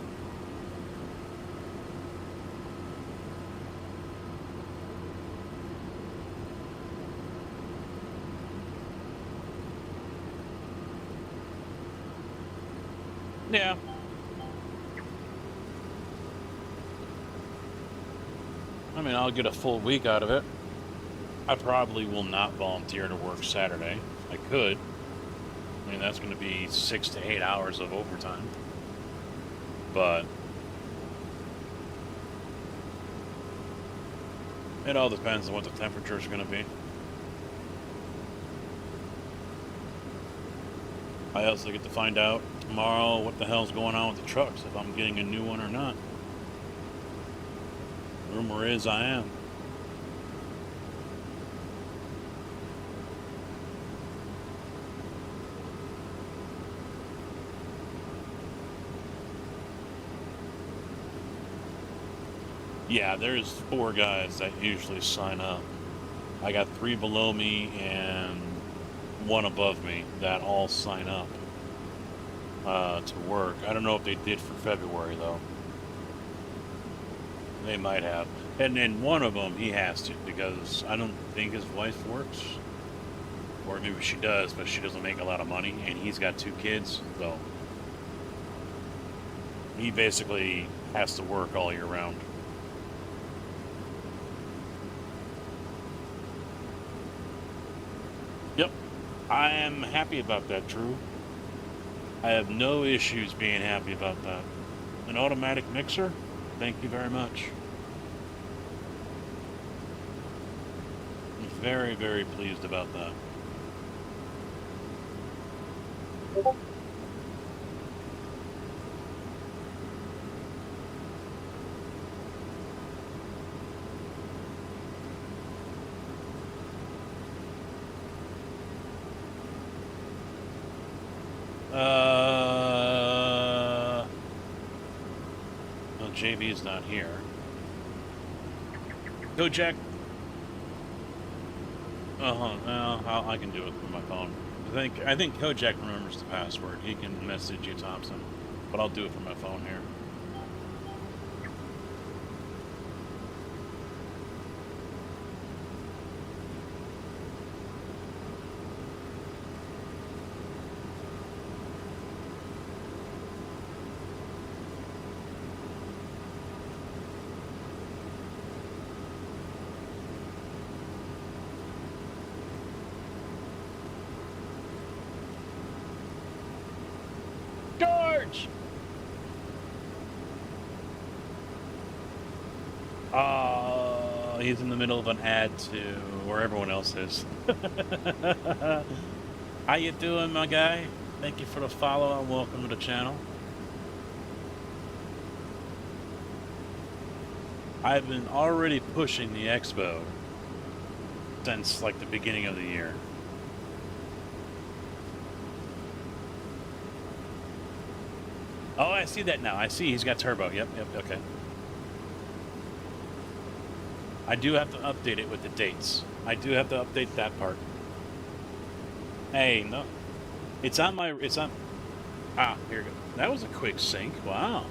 yeah. I mean, I'll get a full week out of it. I probably will not volunteer to work Saturday. I could. I mean, that's going to be 6 to 8 hours of overtime. But it all depends on what the temperature is going to be. I also get to find out tomorrow what the hell's going on with the trucks, if I'm getting a new one or not. Rumor is I am. Yeah, there's 4 guys that usually sign up. I got 3 below me and 1 above me that all sign up to work. I don't know if they did for February though. They might have. And then one of them, he has to, because I don't think his wife works. Or maybe she does, but she doesn't make a lot of money, and he's got 2 kids, so he basically has to work all year round. Yep, I am happy about that, Drew. I have no issues being happy about that. An automatic mixer? Thank you very much. I'm very, very pleased about that. Well, JB's not here. Go, Jack. I can do it with my phone. I think Kojak remembers the password. He can message you, Thompson, but I'll do it from my phone here. George! He's in the middle of an ad to where everyone else is. How you doing, my guy? Thank you for the follow and welcome to the channel. I've been already pushing the expo since like the beginning of the year. Oh, I see that now. I see he's got turbo. Yep, okay. I do have to update it with the dates. I do have to update that part. Hey, no. It's on... Ah, here we go. That was a quick sync. Wow.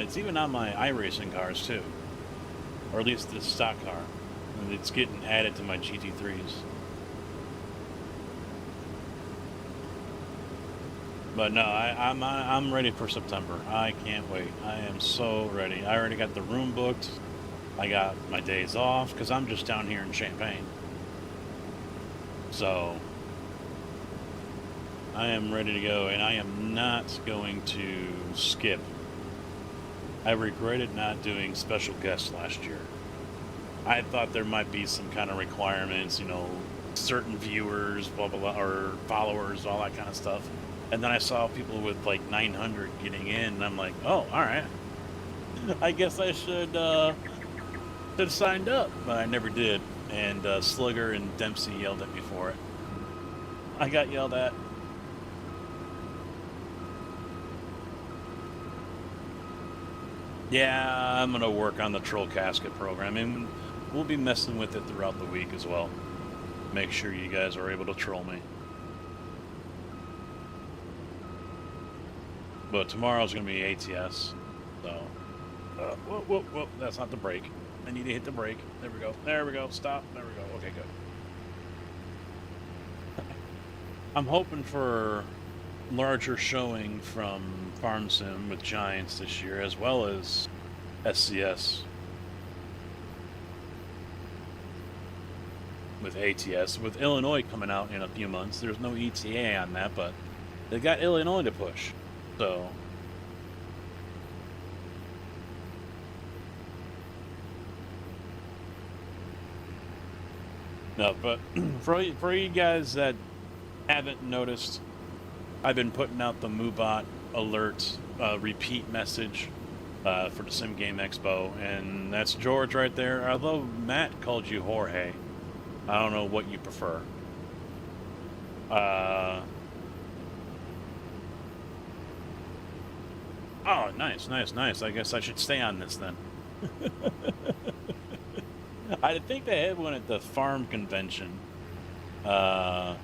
It's even on my iRacing cars, too. Or at least the stock car. And it's getting added to my GT3s. But no, I'm ready for September. I can't wait. I am so ready. I already got the room booked. I got my days off because I'm just down here in Champaign. So I am ready to go, and I am not going to skip. I regretted not doing special guests last year. I thought there might be some kind of requirements, you know, certain viewers, blah, blah, blah, or followers, all that kind of stuff. And then I saw people with like 900 getting in, and I'm like, oh, all right. I guess I should have signed up, but I never did. And Slugger and Dempsey yelled at me for it. I got yelled at. Yeah, I'm going to work on the troll casket program, and we'll be messing with it throughout the week as well. Make sure you guys are able to troll me. But tomorrow's going to be ATS, so... whoa, that's not the brake. I need to hit the brake. There we go, stop, there we go, okay, good. I'm hoping for larger showing from Farm Sim with Giants this year, as well as SCS with ATS. With Illinois coming out in a few months, there's no ETA on that, but they got Illinois to push. So no, but for you guys that haven't noticed, I've been putting out the MooBot alert repeat message for the Sim Game Expo, and that's George right there. Although Matt called you Jorge, I don't know what you prefer. Oh, nice, nice, nice. I guess I should stay on this then. I think they had one at the farm convention uh,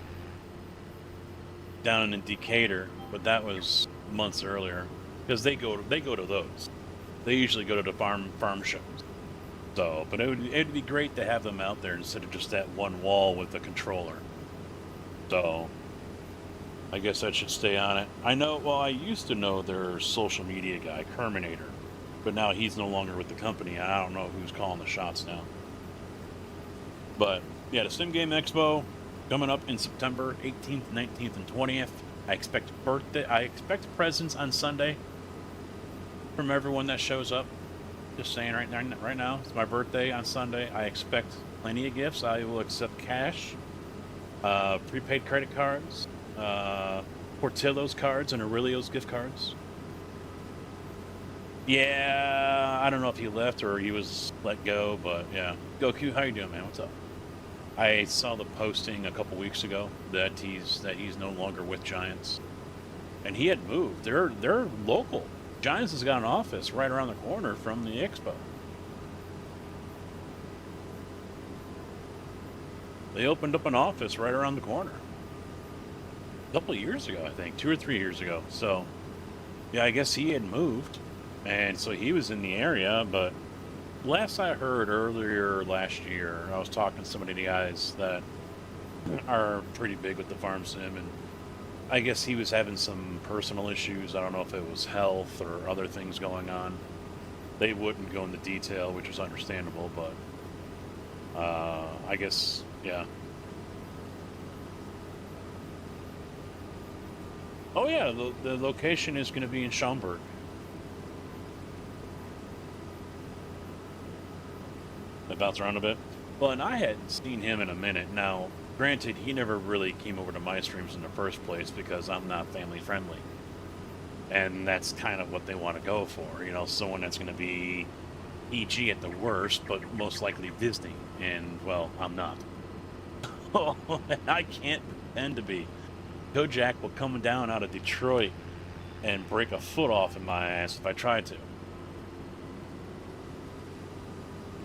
down in Decatur, but that was months earlier because they go to those. They usually go to the farm shows. So, but it'd be great to have them out there instead of just that one wall with the controller. So, I guess I should stay on it. I know. Well, I used to know their social media guy, Kerminator, but now he's no longer with the company. I don't know who's calling the shots now. But yeah, the Sim Game Expo coming up in September 18th, 19th, and 20th. I expect presents on Sunday from everyone that shows up. Just saying right now, it's my birthday on Sunday. I expect plenty of gifts. I will accept cash, prepaid credit cards, Portillo's cards, and Aurelio's gift cards. Yeah, I don't know if he left or he was let go, but yeah. Goku, how you doing, man? What's up? I saw the posting a couple weeks ago that he's no longer with Giants, and he had moved. They're local. Giants has got an office right around the corner from the expo. They opened up an office right around the corner a couple of years ago, I think, 2 or 3 years ago. So, yeah, I guess he had moved, and so he was in the area. But last I heard earlier last year, I was talking to somebody of the guys that are pretty big with the farm sim, and I guess he was having some personal issues. I don't know if it was health or other things going on. They wouldn't go into detail, which is understandable, but I guess, yeah. Oh, yeah, the location is going to be in Schaumburg. I bounce around a bit. Well, and I hadn't seen him in a minute. Now, granted, he never really came over to my streams in the first place because I'm not family friendly. And that's kind of what they want to go for. You know, someone that's going to be EG at the worst, but most likely visiting. And, well, I'm not. I can't pretend to be. Kojak will come down out of Detroit and break a foot off in my ass if I tried to.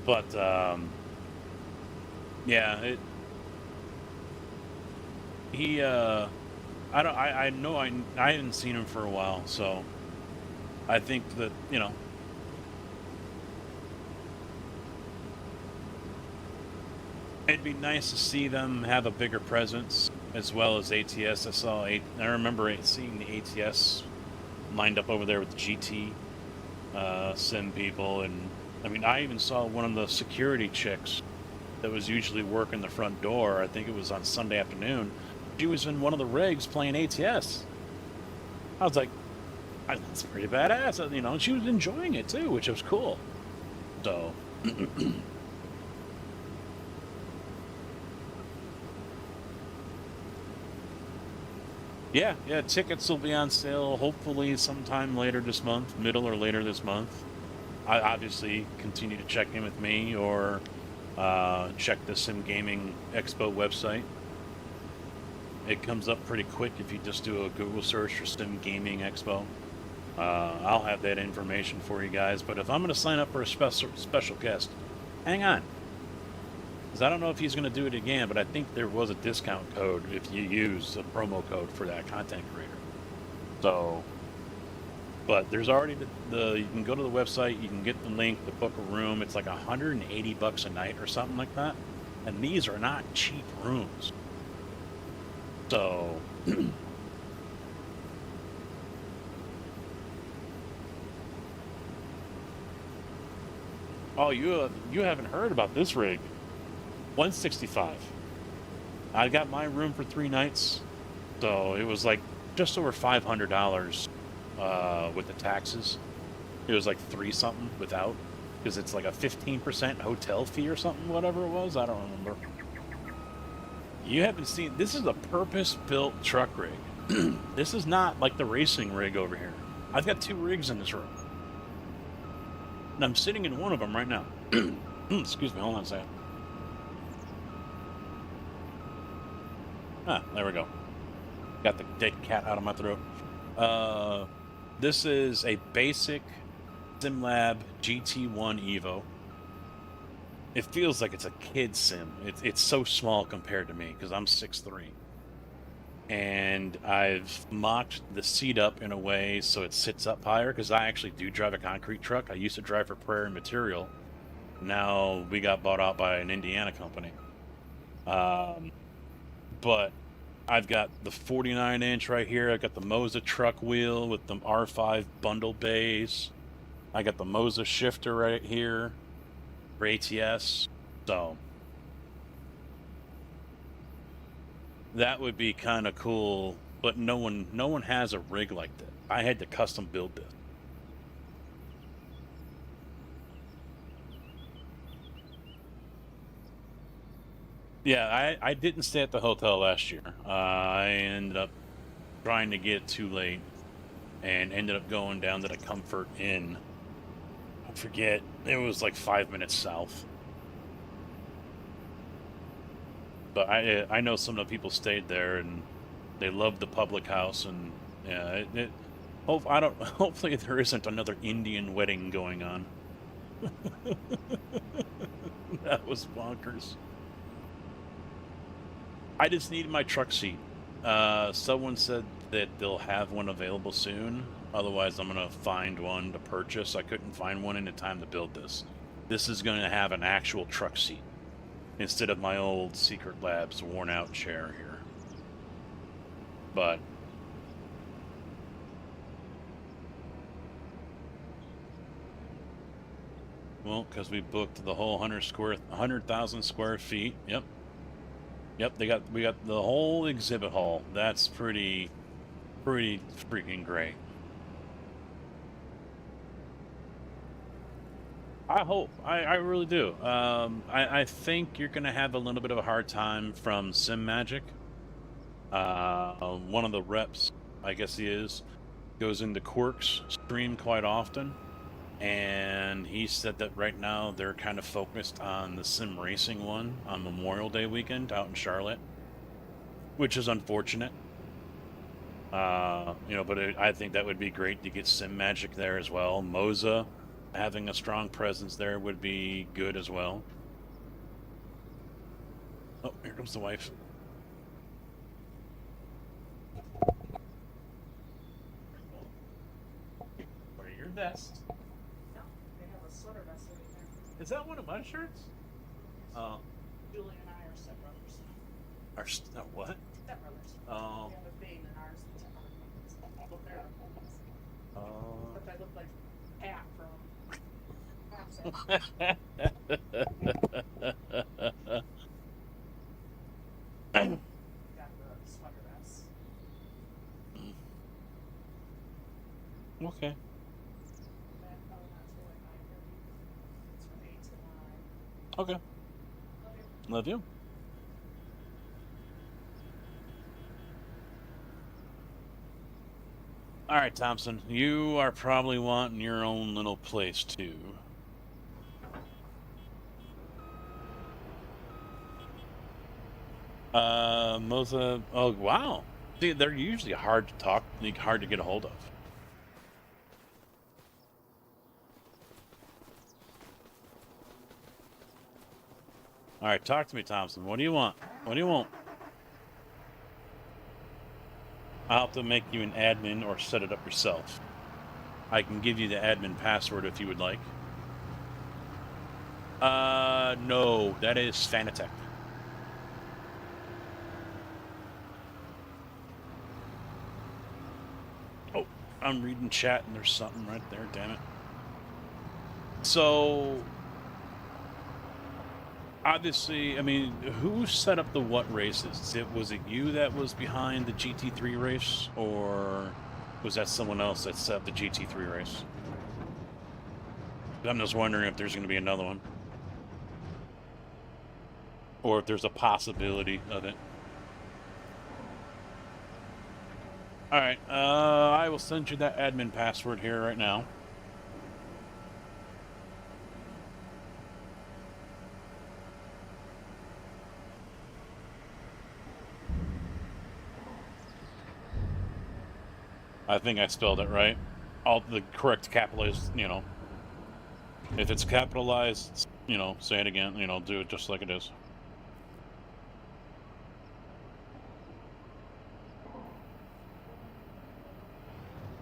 But, yeah, I know I hadn't seen him for a while, so I think that, you know, it'd be nice to see them have a bigger presence as well as ATS. I remember seeing the ATS lined up over there with the GT sim people, and I mean, I even saw one of the security chicks that was usually working the front door. I think it was on Sunday afternoon. She was in one of the rigs playing ATS. I was like, that's pretty badass. You know, and she was enjoying it too, which was cool. So, yeah, tickets will be on sale hopefully sometime later this month, middle or later this month. I obviously continue to check in with me or check the Sim Gaming Expo website. It comes up pretty quick if you just do a Google search for Sim Gaming Expo. I'll have that information for you guys. But if I'm going to sign up for a special guest, hang on. Because I don't know if he's going to do it again, but I think there was a discount code if you use a promo code for that content creator. So, but there's already you can go to the website, you can get the link to book a room. It's like $180 a night or something like that. And these are not cheap rooms. So, oh, you haven't heard about this rig? 165. I got my room for 3 nights, so it was like just over $500 with the taxes. It was like 3 something without, because it's like a 15% hotel fee or something, whatever it was. I don't remember. You haven't seen, this is a purpose-built truck rig. This is not like the racing rig over here. I've got 2 rigs in this room. And I'm sitting in one of them right now. Excuse me, hold on a second. Ah, there we go. Got the dead cat out of my throat. This is a basic SimLab GT1 Evo. It feels like it's a kid sim. It's so small compared to me because I'm 6'3". And I've mocked the seat up in a way so it sits up higher because I actually do drive a concrete truck. I used to drive for Prairie Material. Now we got bought out by an Indiana company. But I've got the 49-inch right here. I've got the Moza truck wheel with the R5 bundle bays. I got the Moza shifter right here for ATS. So that would be kind of cool, but no one has a rig like that. I had to custom build this. Yeah, I didn't stay at the hotel last year. I ended up trying to get too late and ended up going down to the Comfort Inn. I forget, it was like 5 minutes south. But I know some of the people stayed there and they loved the public house, and yeah, hopefully there isn't another Indian wedding going on. That was bonkers. I just needed my truck seat. Someone said that they'll have one available soon. Otherwise, I'm going to find one to purchase. I couldn't find one in time to build this. This is going to have an actual truck seat instead of my old Secret Labs worn-out chair here. But well, because we booked the whole 100,000 square feet. Yep. Yep, we got the whole exhibit hall. That's pretty freaking great. I hope. I really do. I think you're gonna have a little bit of a hard time from Sim Magic. One of the reps, I guess he is, goes into Quirk's stream quite often, and he said that right now they're kind of focused on the sim racing one on Memorial Day weekend out in Charlotte, which is unfortunate. But I think that would be great to get Sim Magic there as well. Moza having a strong presence there would be good as well. Oh, here comes the wife. Wear your vest. No, they have a sweater vest over there. Is that one of my shirts? Julie and I are stepbrothers. What? Stepbrothers. Oh. We have a vein in ours and stepbrothers. Well, they're our homies. Oh. But I look like Pat from got the sweater vest. Okay. That probably not till like 9:30. It's from 8 to 9. Okay. Okay. Love you. All right, Thompson. You are probably wanting your own little place too. Moza. Oh, wow. See, they're usually hard to talk, hard to get a hold of. All right, talk to me, Thompson. What do you want? What do you want? I'll have to make you an admin or set it up yourself. I can give you the admin password if you would like. No, that is Fanatec. Oh, I'm reading chat and there's something right there, damn it. So, obviously, I mean, who set up the what races? Was it you that was behind the GT3 race, or was that someone else that set up the GT3 race? I'm just wondering if there's going to be another one, or if there's a possibility of it. All right, I will send you that admin password here right now. I think I spelled it right. all the correct capitalized, you know. If it's capitalized, you know, say it again, you know, do it just like it is.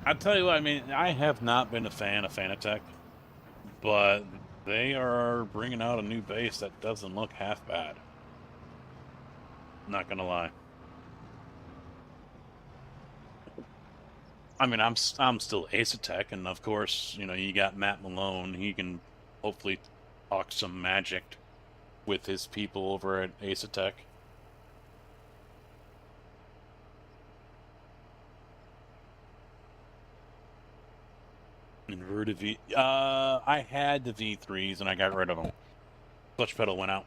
I'll tell you what, I mean, I have not been a fan of Fanatec, but they are bringing out a new base that doesn't look half bad. Not gonna lie. I mean, I'm still Ace-Tech, and of course, you know, you got Matt Malone. He can hopefully talk some magic with his people over at Ace-Tech. Inverted V. I had the V3s and I got rid of them. Clutch pedal went out.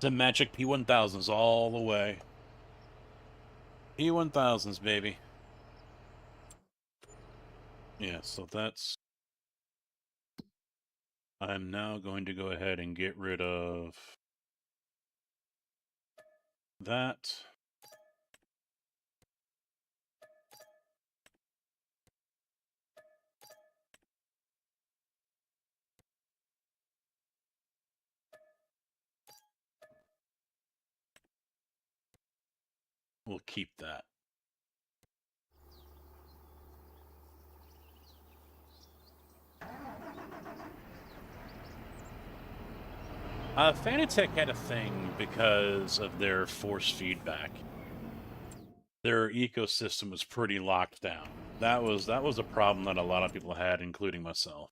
The Magic P1000s all the way. P1000s, baby. Yeah, so that's... I'm now going to go ahead and get rid of that. We'll keep that. Fanatec had a thing because of their force feedback. Their ecosystem was pretty locked down. That was a problem that a lot of people had, including myself.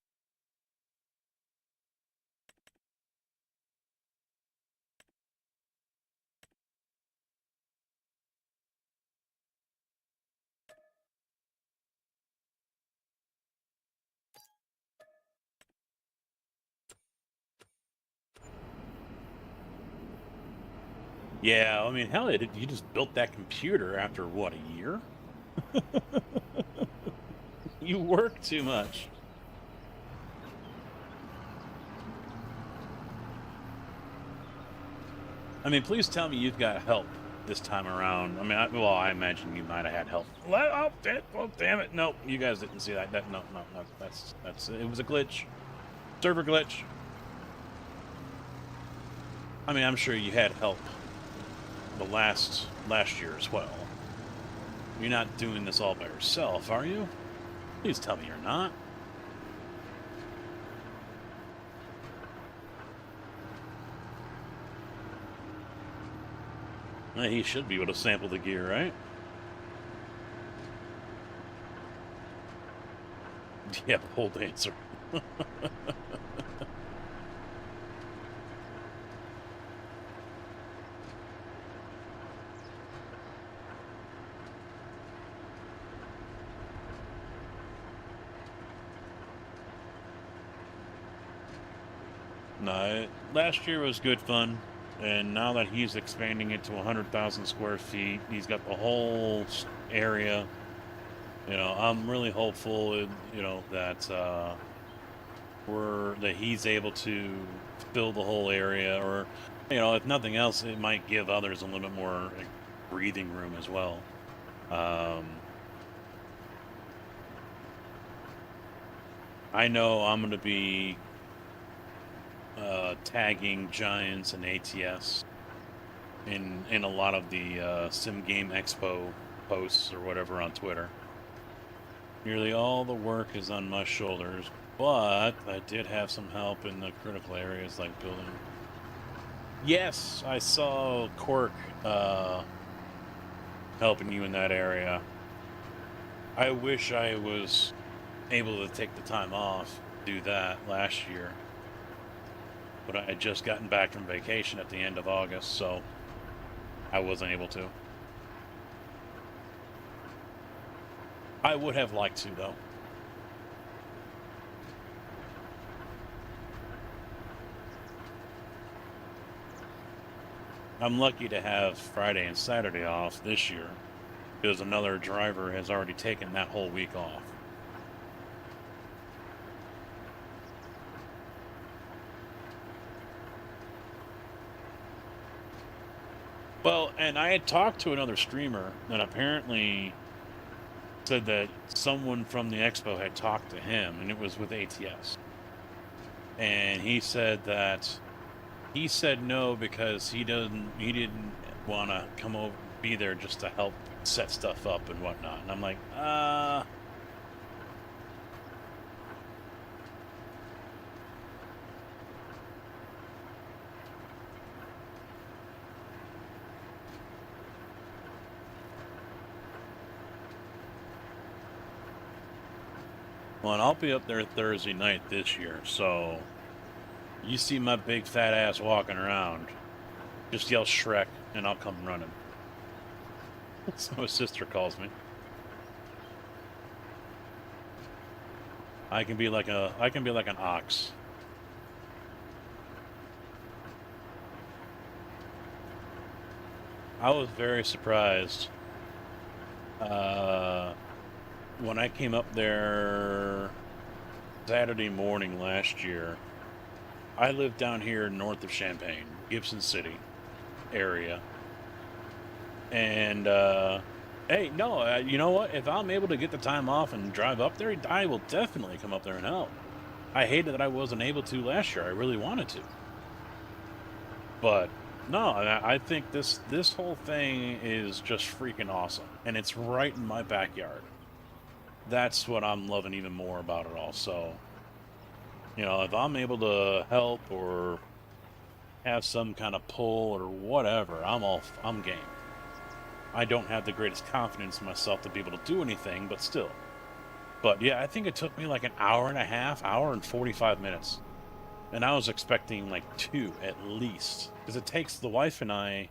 Yeah, I mean, hell, you just built that computer after, what, a year? You work too much. I mean, please tell me you've got help this time around. I mean, I imagine you might have had help. Oh, damn it. No, you guys didn't see that. No, that's it was a glitch. Server glitch. I mean, I'm sure you had help the last year as well. You're not doing this all by yourself, are you? Please tell me you're not. Well, he should be able to sample the gear, right? Yeah, whole dancer. No, last year was good fun, and now that he's expanding it to 100,000 square feet, he's got the whole area. You know, I'm really hopeful, you know, that he's able to fill the whole area, or, you know, if nothing else, it might give others a little bit more breathing room as well. I know I'm going to be tagging Giants and ATS in a lot of the Sim Game Expo posts or whatever on Twitter. Nearly all the work is on my shoulders, but I did have some help in the critical areas like building. Yes, I saw Cork helping you in that area. I wish I was able to take the time off to do that last year, but I had just gotten back from vacation at the end of August, so I wasn't able to. I would have liked to, though. I'm lucky to have Friday and Saturday off this year, because another driver has already taken that whole week off. Well, and I had talked to another streamer that apparently said that someone from the expo had talked to him, and it was with ATS. And he said that he said no because he didn't want to come over, be there just to help set stuff up and whatnot. And I'm like, well, and I'll be up there Thursday night this year, so you see my big fat ass walking around, just yell Shrek, and I'll come running. So his sister calls me. I can be like an ox. I was very surprised when I came up there Saturday morning last year. I live down here north of Champaign, Gibson City area. And, hey, no, you know what? If I'm able to get the time off and drive up there, I will definitely come up there and help. I hated that I wasn't able to last year. I really wanted to. But, no, I think this whole thing is just freaking awesome. And it's right in my backyard. That's what I'm loving even more about it all. So, you know, if I'm able to help or have some kind of pull or whatever, I'm game. I don't have the greatest confidence in myself to be able to do anything, but still. But yeah, I think it took me like an hour and a half, hour and 45 minutes. And I was expecting like 2 at least. Because it takes the wife and I,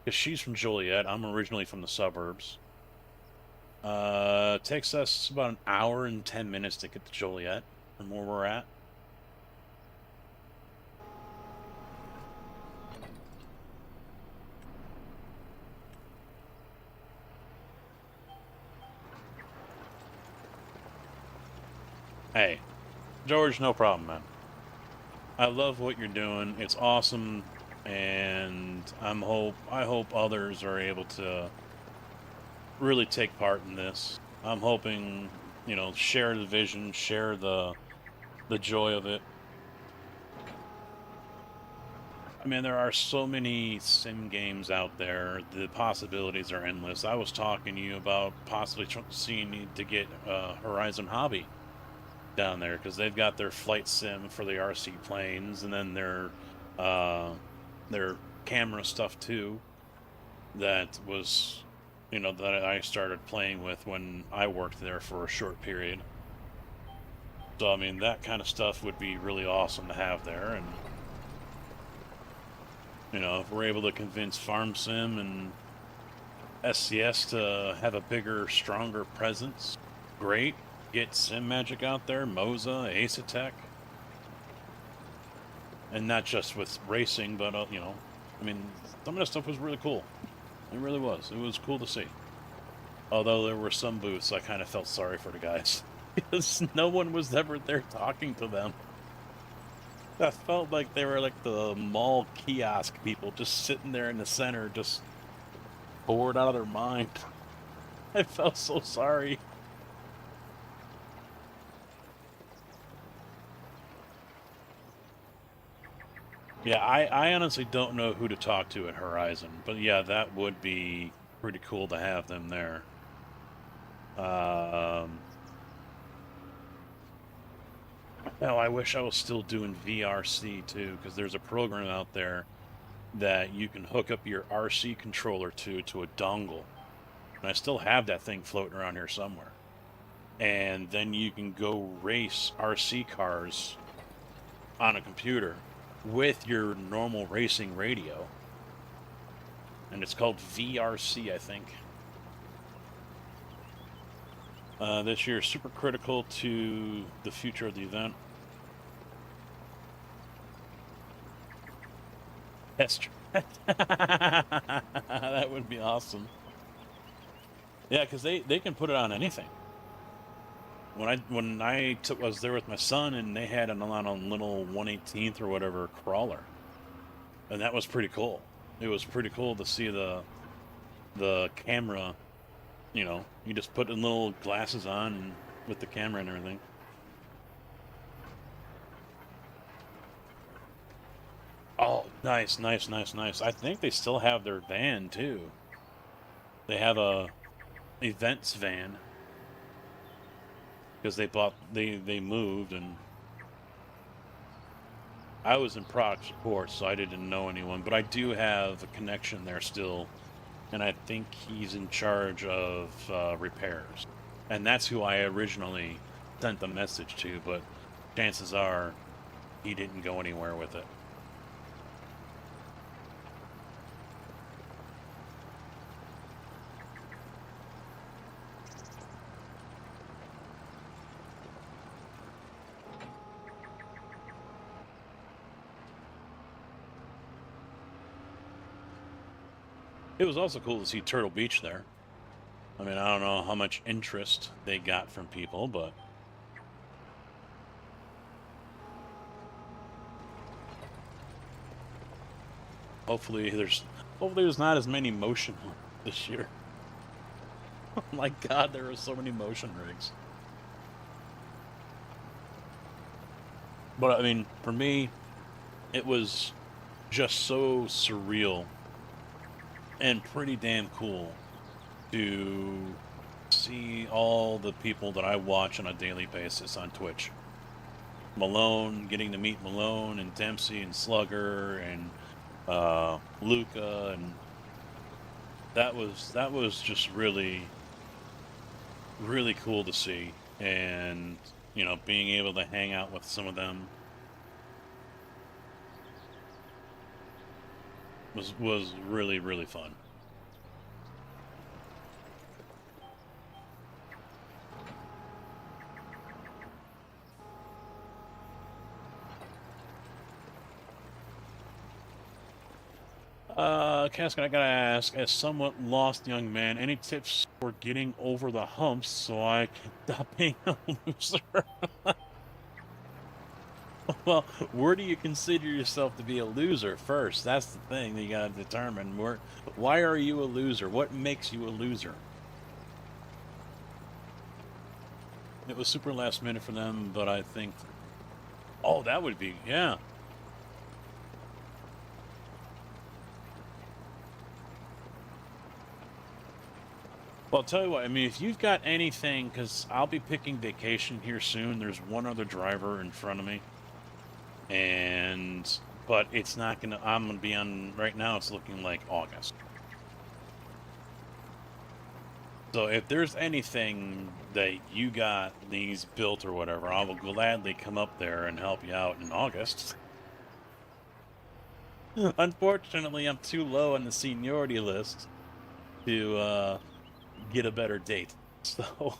because she's from Joliet, I'm originally from the suburbs. It takes us about an hour and 10 minutes to get to Joliet from where we're at. Hey, George, no problem, man. I love what you're doing. It's awesome, and I hope others are able to really take part in this. I'm hoping, you know, share the vision, share the joy of it. I mean, there are so many sim games out there. The possibilities are endless. I was talking to you about possibly seeing to get Horizon Hobby down there, because they've got their flight sim for the RC planes, and then their camera stuff too. That was, you know, that I started playing with when I worked there for a short period. So I mean, that kind of stuff would be really awesome to have there. And you know, if we're able to convince Farm Sim and SCS to have a bigger, stronger presence, great. Get Sim Magic out there, Moza, Acetec. And not just with racing, but, you know, I mean, some of that stuff was really cool. It really was. It was cool to see. Although there were some booths I kind of felt sorry for the guys. Because no one was ever there talking to them. I felt like they were like the mall kiosk people just sitting there in the center, just bored out of their mind. I felt so sorry. Yeah, I honestly don't know who to talk to at Horizon, but yeah, that would be pretty cool to have them there. Hell, I wish I was still doing VRC too, because there's a program out there that you can hook up your RC controller to a dongle. And I still have that thing floating around here somewhere. And then you can go race RC cars on a computer with your normal racing radio. And it's called VRC, I think. This year is super critical to the future of the event. Test. That would be awesome. Yeah, because they can put it on anything. When I was there with my son, and they had it on a little 1/18th or whatever crawler, and that was pretty cool. It was pretty cool to see the camera You know, you just put in little glasses on and with the camera and everything. Oh, nice, nice, nice, nice. I think they still have their van too. They have a events van because they moved, and I was in product support, so I didn't know anyone, but I do have a connection there still, and I think he's in charge of repairs, and that's who I originally sent the message to, but chances are he didn't go anywhere with it. It was also cool to see Turtle Beach there. I mean, I don't know how much interest they got from people, but hopefully there's not as many motion this year. Oh my God, there are so many motion rigs. But I mean, for me, it was just so surreal and pretty damn cool to see all the people that I watch on a daily basis on Twitch. Malone, getting to meet Malone and Dempsey and Slugger and Luca, and that was just really cool to see, and you know, being able to hang out with some of them was really fun. Casket, I gotta ask, as somewhat lost young man, any tips for getting over the humps so I can stop being a loser? Well, where do you consider yourself to be a loser first? That's the thing that you gotta determine. Why are you a loser? What makes you a loser? It was super last minute for them, but I think, oh, that would be, yeah. Well, I'll tell you what, I mean, if you've got anything, because I'll be picking vacation here soon. There's one other driver in front of me. But it's not going to, I'm going to be on, right now it's looking like August. So if there's anything that you got these built or whatever, I will gladly come up there and help you out in August. Unfortunately, I'm too low on the seniority list to, get a better date. So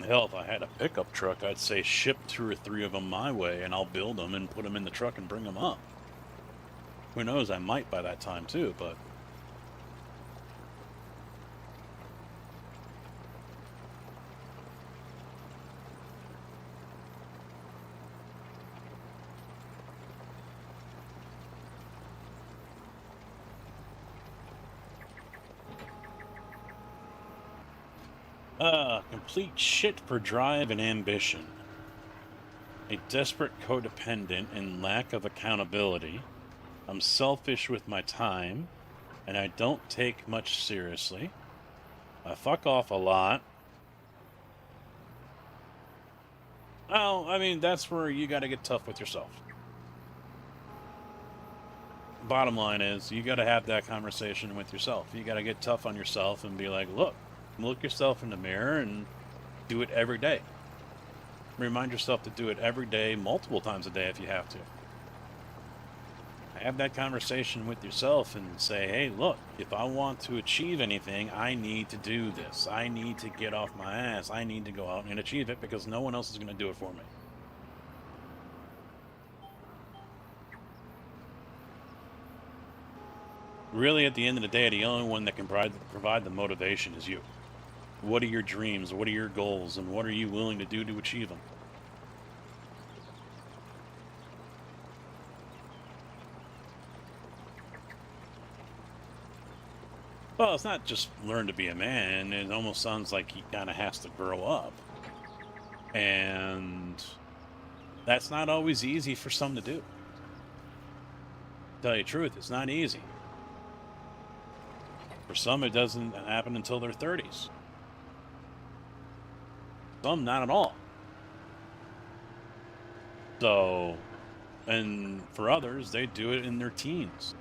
hell, if I had a pickup truck, I'd say ship 2 or 3 of them my way, and I'll build them and put them in the truck and bring them up. Who knows, I might by that time too, but complete shit for drive and ambition. A desperate codependent and lack of accountability. I'm selfish with my time, and I don't take much seriously. I fuck off a lot. Well, I mean, that's where you gotta get tough with yourself. Bottom line is, you gotta have that conversation with yourself. You gotta get tough on yourself and be like, look yourself in the mirror and do it every day. Remind yourself to do it every day, multiple times a day if you have to. Have that conversation with yourself and say, hey, look, if I want to achieve anything, I need to do this. I need to get off my ass. I need to go out and achieve it because no one else is going to do it for me. really, at the end of the day, the only one that can provide the motivation is you. What are your dreams? What are your goals? And what are you willing to do to achieve them? Well, it's not just learn to be a man. It almost sounds like he kind of has to grow up. And that's not always easy for some to do. Tell you the truth, it's not easy. For some, it doesn't happen until their 30s. Some, not at all. So, and for others, they do it in their teens.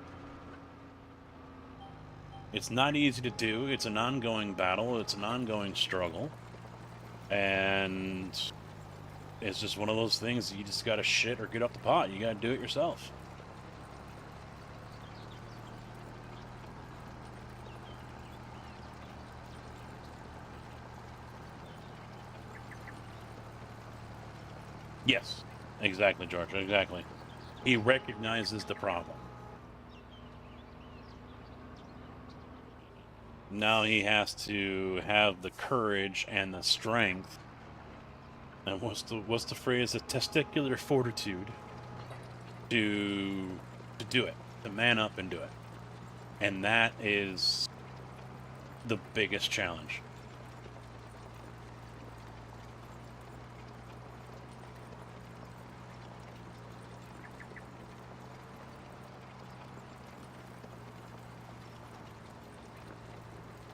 It's not easy to do. It's an ongoing battle. It's an ongoing struggle. And it's just one of those things that you just got to shit or get up the pot. You got to do it yourself. Yes, exactly, George. Exactly. He recognizes the problem. Now he has to have the courage and the strength. And what's the phrase? The testicular fortitude to do it, to man up and do it. And that is the biggest challenge.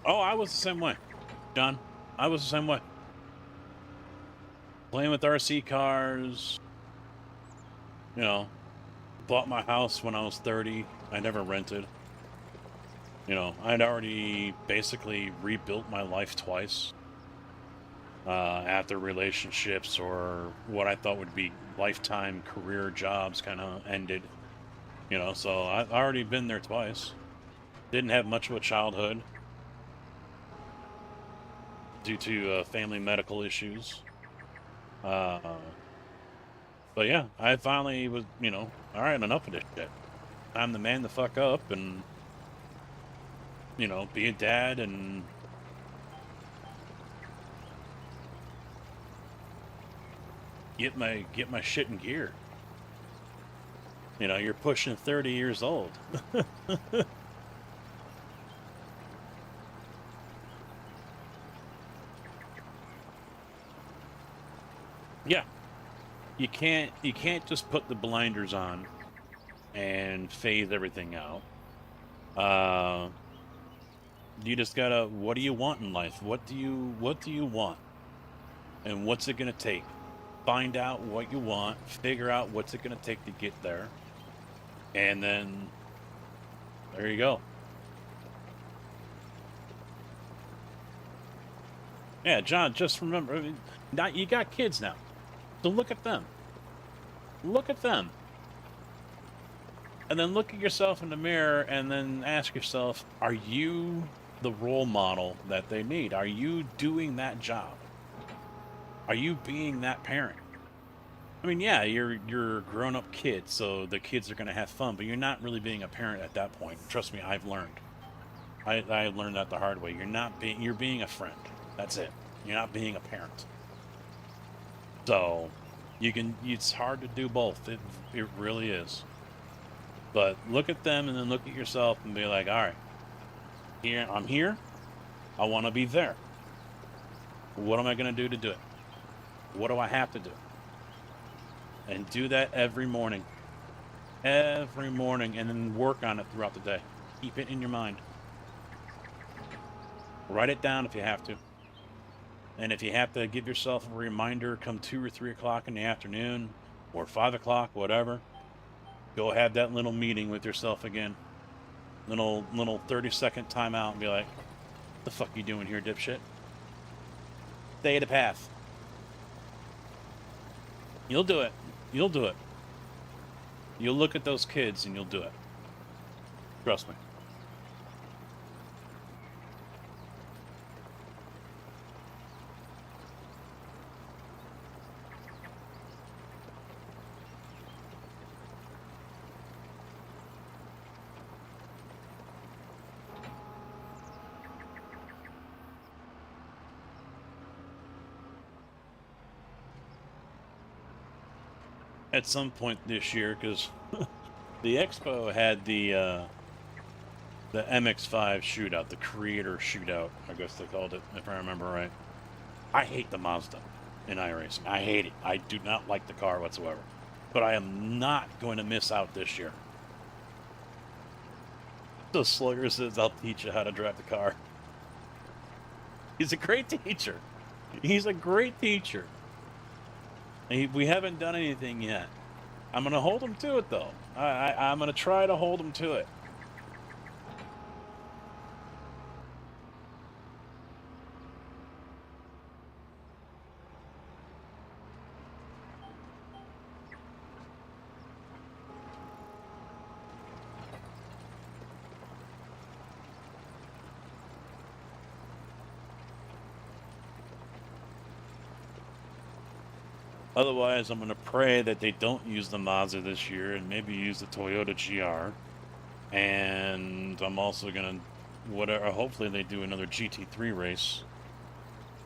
Oh, I was the same way, John. I was the same way. Playing with RC cars. You know, bought my house when I was 30. I never rented. You know, I'd already basically rebuilt my life twice. After relationships or what I thought would be lifetime career jobs kind of ended. You know, so I've already been there twice. Didn't have much of a childhood due to family medical issues. But yeah, I finally was, you know, all right, enough of this shit. I'm the man to fuck up and, you know, be a dad and get my shit in gear. You know, you're pushing 30 years old. Yeah. You can't just put the blinders on and phase everything out. You just gotta, what do you want in life? What do you want? And what's it gonna take? Find out what you want, figure out what's it gonna take to get there. And then there you go. Yeah, John, just remember, I mean, now you got kids now. So look at them. Look at them. And then look at yourself in the mirror and then ask yourself, are you the role model that they need? Are you doing that job? Are you being that parent? I mean, yeah, you're a grown-up kid, so the kids are going to have fun, but you're not really being a parent at that point. Trust me, I've learned. I learned that the hard way. You're being a friend. That's it. You're not being a parent. So, it's hard to do both. It really is. But look at them and then look at yourself and be like, all right, I'm here. I want to be there. What am I going to do to do it? What do I have to do? And do that every morning. Every morning, and then work on it throughout the day. Keep it in your mind. Write it down if you have to. And if you have to give yourself a reminder come 2 or 3 o'clock in the afternoon or 5 o'clock, whatever, go have that little meeting with yourself again. Little 30-second timeout and be like, what the fuck you doing here, dipshit? Stay the path. You'll do it. You'll do it. You'll look at those kids and you'll do it. Trust me. at some point this year, because the Expo had the MX-5 shootout, the creator shootout, I guess they called it, if I remember right. I hate the Mazda in iRacing. I hate it. I do not like the car whatsoever. But I am not going to miss out this year. So Slugger says, I'll teach you how to drive the car. He's a great teacher. He's a great teacher. We haven't done anything yet. I'm going to hold him to it, though. I'm going to try to hold him to it. Otherwise, I'm going to pray that they don't use the Mazda this year and maybe use the Toyota GR. And I'm also going to, hopefully they do another GT3 race.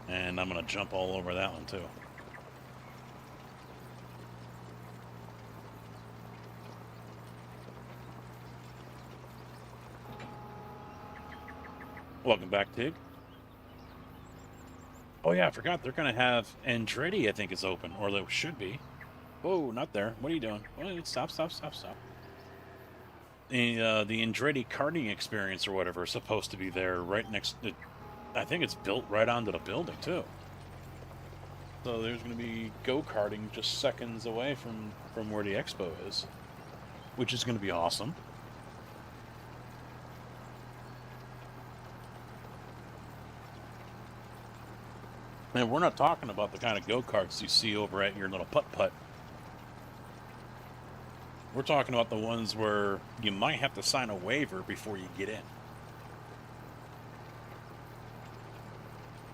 And I'm going to jump all over that one, too. Welcome back, Tig. Oh yeah, I forgot. They're going to have Andretti, I think, is open. Or they should be. Whoa, not there. What are you doing? Oh, stop. The Andretti karting experience or whatever is supposed to be there right next to... I think it's built right onto the building, too. So there's going to be go-karting just seconds away from where the expo is. Which is going to be awesome. And we're not talking about the kind of go-karts you see over at your little putt-putt. We're talking about the ones where you might have to sign a waiver before you get in.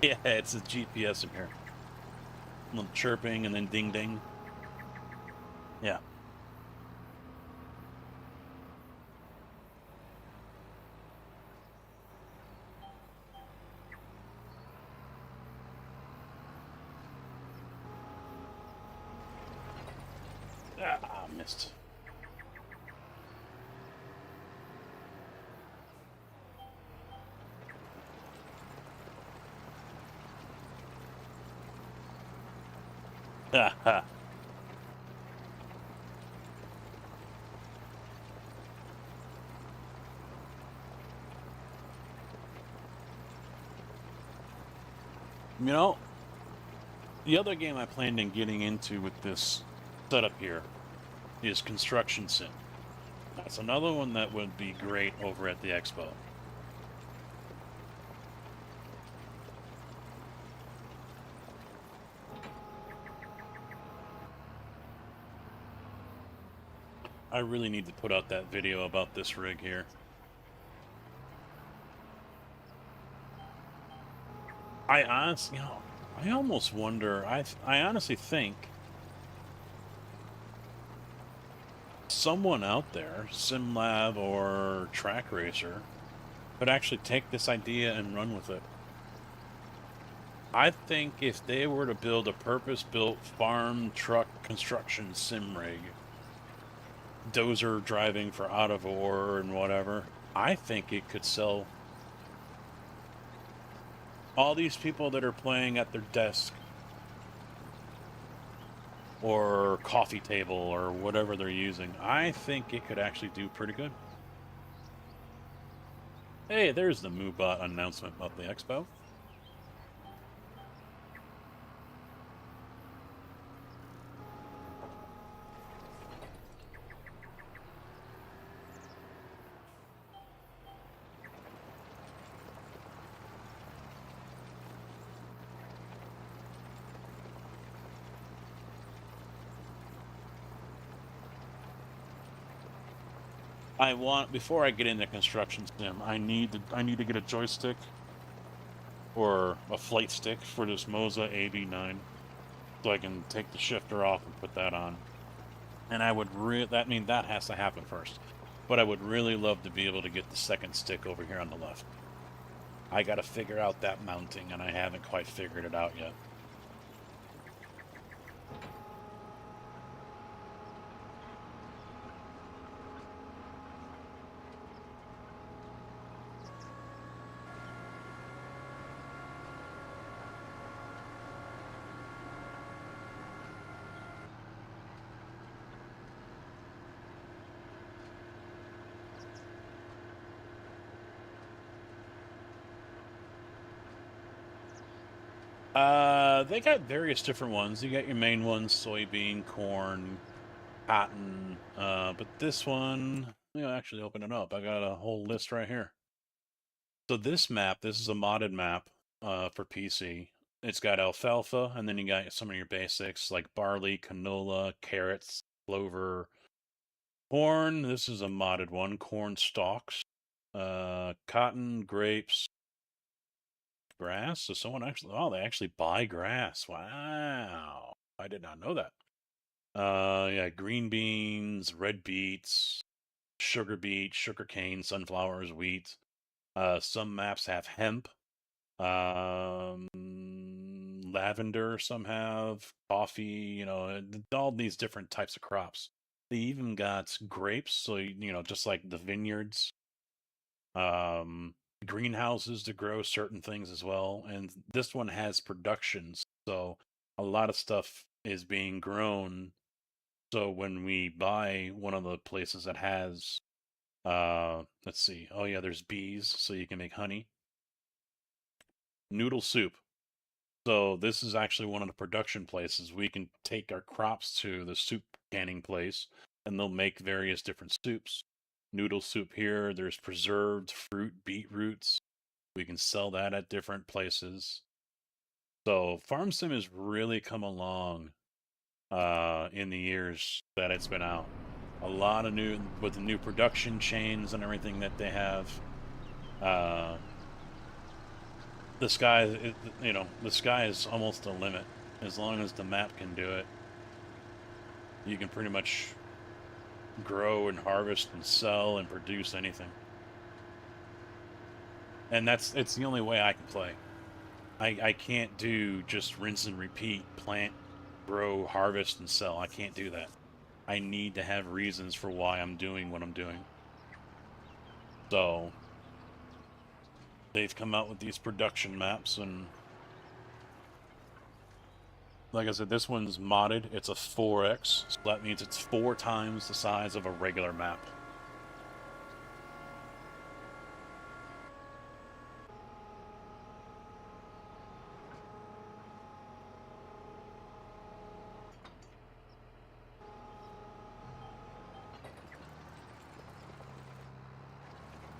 Yeah, it's a GPS in here. A little chirping and then ding-ding. Yeah. Ah, missed. Ha ha. You know, the other game I planned on getting into with this setup here is Construction Sim. That's another one that would be great over at the expo. I really need to put out that video about this rig here. I honestly, I almost wonder, I honestly think someone out there, SimLab or Track Racer, could actually take this idea and run with it. I think if they were to build a purpose-built farm truck construction sim rig, dozer driving for out of ore and whatever, I think it could sell. All these people that are playing at their desk or coffee table or whatever they're using, I think it could actually do pretty good. Hey, there's the MooBot announcement about the expo. Before I get into construction sim, I need to get a joystick or a flight stick for this Moza AB9 so I can take the shifter off and put that on. And that has to happen first. But I would really love to be able to get the second stick over here on the left. I got to figure out that mounting, and I haven't quite figured it out yet. They got various different ones. You got your main ones: soybean, corn, cotton. But this one, actually open it up. I got a whole list right here. So this map, this is a modded map, for PC. It's got alfalfa, and then you got some of your basics like barley, canola, carrots, clover, corn. This is a modded one. Corn stalks, cotton, grapes, grass. So someone actually, oh, they actually buy grass. Wow, I did not know that. Yeah, green beans, red beets, sugar beet, sugar cane, sunflowers, wheat. Some maps have hemp. Lavender, some have coffee, all these different types of crops. They even got grapes, so just like the vineyards, um, greenhouses to grow certain things as well. And this one has productions, so a lot of stuff is being grown. So when we buy one of the places that has, let's see, oh yeah, there's bees, so you can make honey. Noodle soup. So this is actually one of the production places. We can take our crops to the soup canning place, and they'll make various different soups. Noodle soup here. There's preserved fruit, beetroots. We can sell that at different places. So Farm Sim has really come along in the years that it's been out. A lot of new with the new production chains and everything that they have. The sky, the sky is almost the limit. As long as the map can do it, you can pretty much grow and harvest and sell and produce anything. And it's the only way I can play. I can't do just rinse and repeat, plant, grow, harvest, and sell. I can't do that. I need to have reasons for why I'm doing what I'm doing. So they've come out with these production maps, and like I said, this one's modded. It's a 4x, so that means it's 4 times the size of a regular map.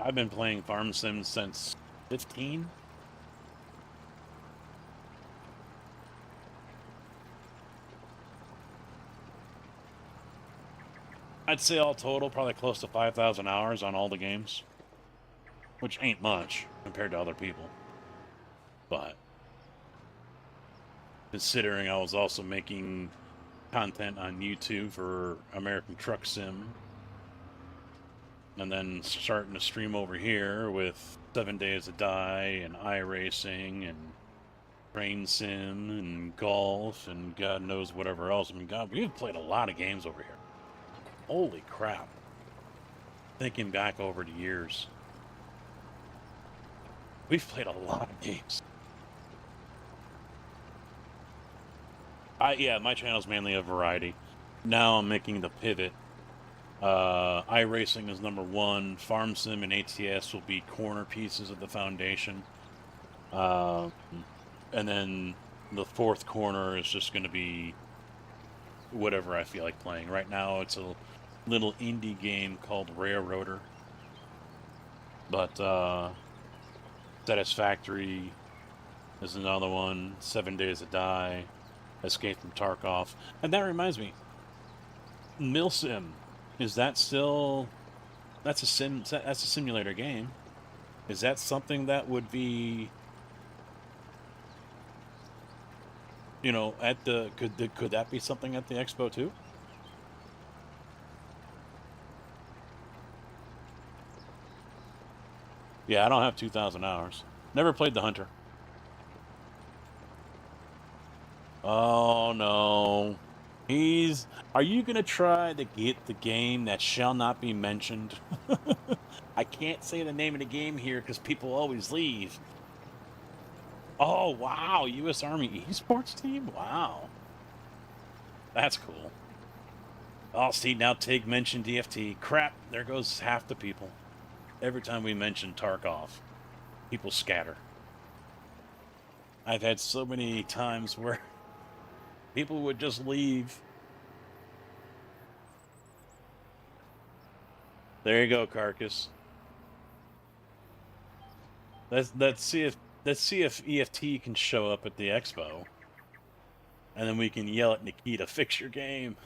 I've been playing Farm Sim since 15. I'd say all total, probably close to 5,000 hours on all the games, which ain't much compared to other people. But considering I was also making content on YouTube for American Truck Sim, and then starting to stream over here with 7 Days to Die and iRacing and Train Sim and golf and God knows whatever else. I mean, God, we've played a lot of games over here. Holy crap. Thinking back over the years, we've played a lot of games. Yeah, my channel's mainly a variety. Now I'm making the pivot. iRacing is number 1. Farm Sim and ATS will be corner pieces of the foundation. And then the 4th corner is just going to be whatever I feel like playing. Right now it's a little indie game called Railroader. But Satisfactory is another one. 7 Days to Die. Escape from Tarkov. And that reminds me, Milsim, is that still... That's a simulator game. Is that something that would be... at the... Could that be something at the Expo too? Yeah, I don't have 2,000 hours. Never played the Hunter. Oh, no. Are you going to try to get the game that shall not be mentioned? I can't say the name of the game here because people always leave. Oh, wow. U.S. Army esports team? Wow. That's cool. Oh, see, now Tig mentioned DFT. Crap, there goes half the people. Every time we mention Tarkov, people scatter. I've had so many times where people would just leave. There you go, Carcass. Let's see if EFT can show up at the expo, and then we can yell at Nikita, "Fix your game."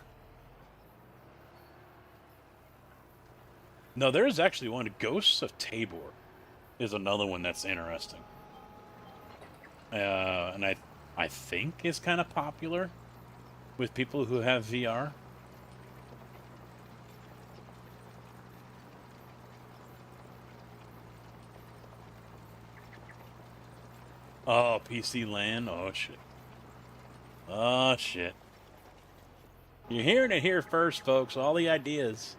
No, there's actually one. Ghosts of Tabor is another one that's interesting, and I think is kind of popular with people who have VR. Oh, PC LAN. Oh shit. Oh shit. You're hearing it here first, folks. All the ideas.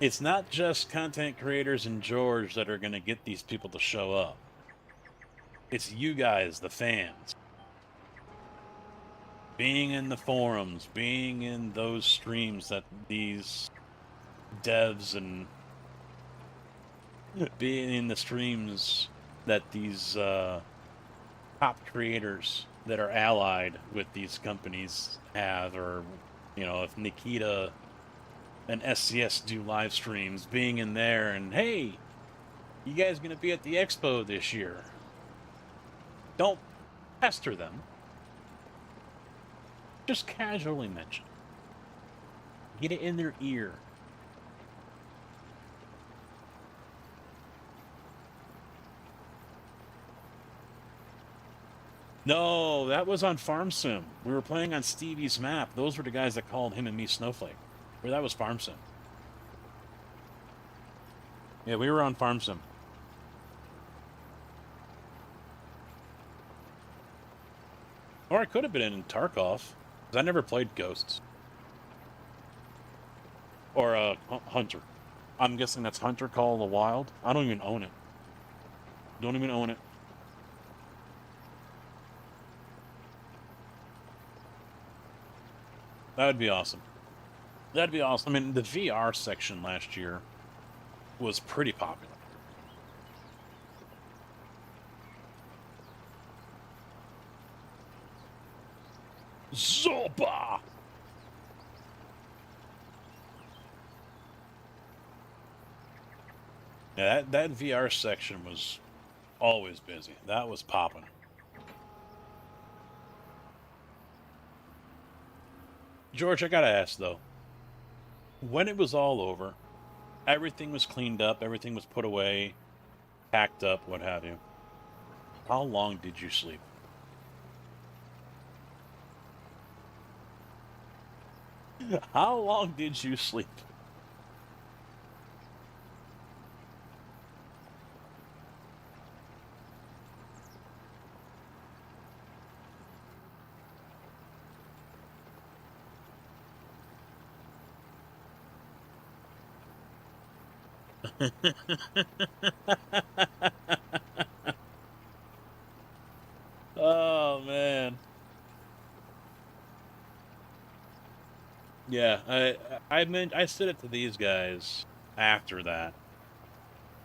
It's not just content creators and George that are going to get these people to show up. It's you guys, the fans. Being in the forums, being in those streams that these devs and being in the streams that these top creators that are allied with these companies have, or, you know, if Nikita and SCS do live streams, being in there and, hey, you guys gonna be at the expo this year. Don't pester them. Just casually mention. Get it in their ear. No, that was on Farm Sim. We were playing on Stevie's map. Those were the guys that called him and me Snowflake. Or that was Farm Sim. Yeah, we were on Farm Sim. Or I could have been in Tarkov, because I never played Ghosts. Or Hunter. I'm guessing that's Hunter Call of the Wild. I don't even own it. Don't even own it. That would be awesome. That'd be awesome. I mean, the VR section last year was pretty popular. Zoba! Yeah, that VR section was always busy. That was popping. George, I gotta ask though, when it was all over, everything was cleaned up, everything was put away, packed up, what have you. How long did you sleep? How long did you sleep? Oh man. Yeah, I said it to these guys after that,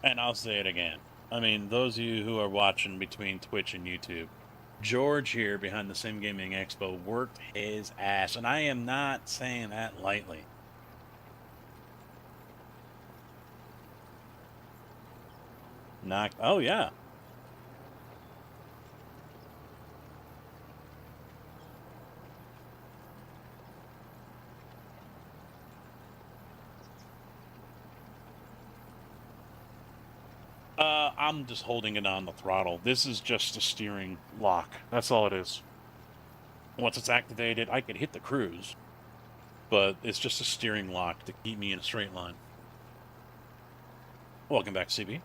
and I'll say it again. I mean, those of you who are watching between Twitch and YouTube, George here behind the Sim Gaming Expo worked his ass, and I am not saying that lightly. Oh yeah. I'm just holding it on the throttle. This is just a steering lock. That's all it is. Once it's activated, I can hit the cruise, but it's just a steering lock to keep me in a straight line. Welcome back, CB.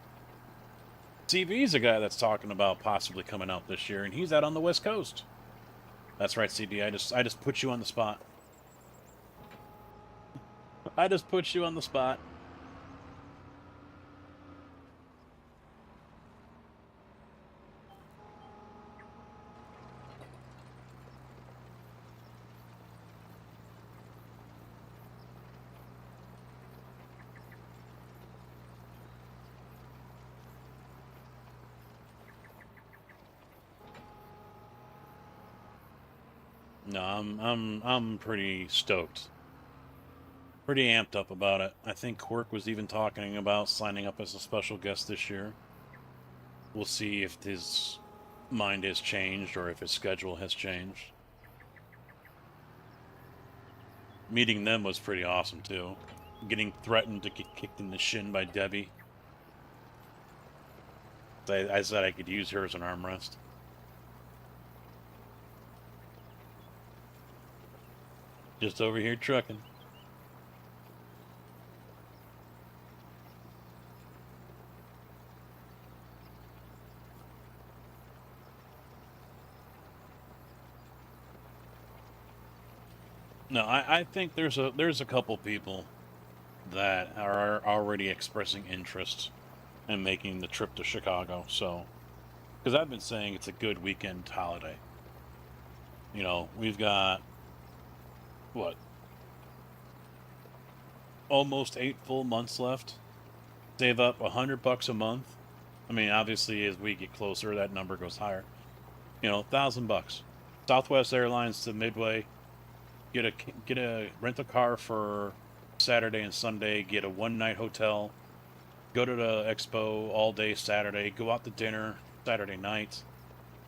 CB's a guy that's talking about possibly coming out this year, and he's out on the West Coast. That's right, CB. I just put you on the spot. I just put you on the spot. No, I'm pretty stoked. Pretty amped up about it. I think Quirk was even talking about signing up as a special guest this year. We'll see if his mind has changed or if his schedule has changed. Meeting them was pretty awesome too. Getting threatened to get kicked in the shin by Debbie. I said I could use her as an armrest. Just over here trucking. No, I think there's a couple people that are already expressing interest in making the trip to Chicago. So, because I've been saying it's a good weekend holiday. You know, we've got what, almost 8 full months left. Save up $100 a month. I mean, obviously, as we get closer, that number goes higher. You know, $1,000. Southwest Airlines to Midway. Get a rental car for Saturday and Sunday. Get a one-night hotel. Go to the expo all day Saturday. Go out to dinner Saturday night.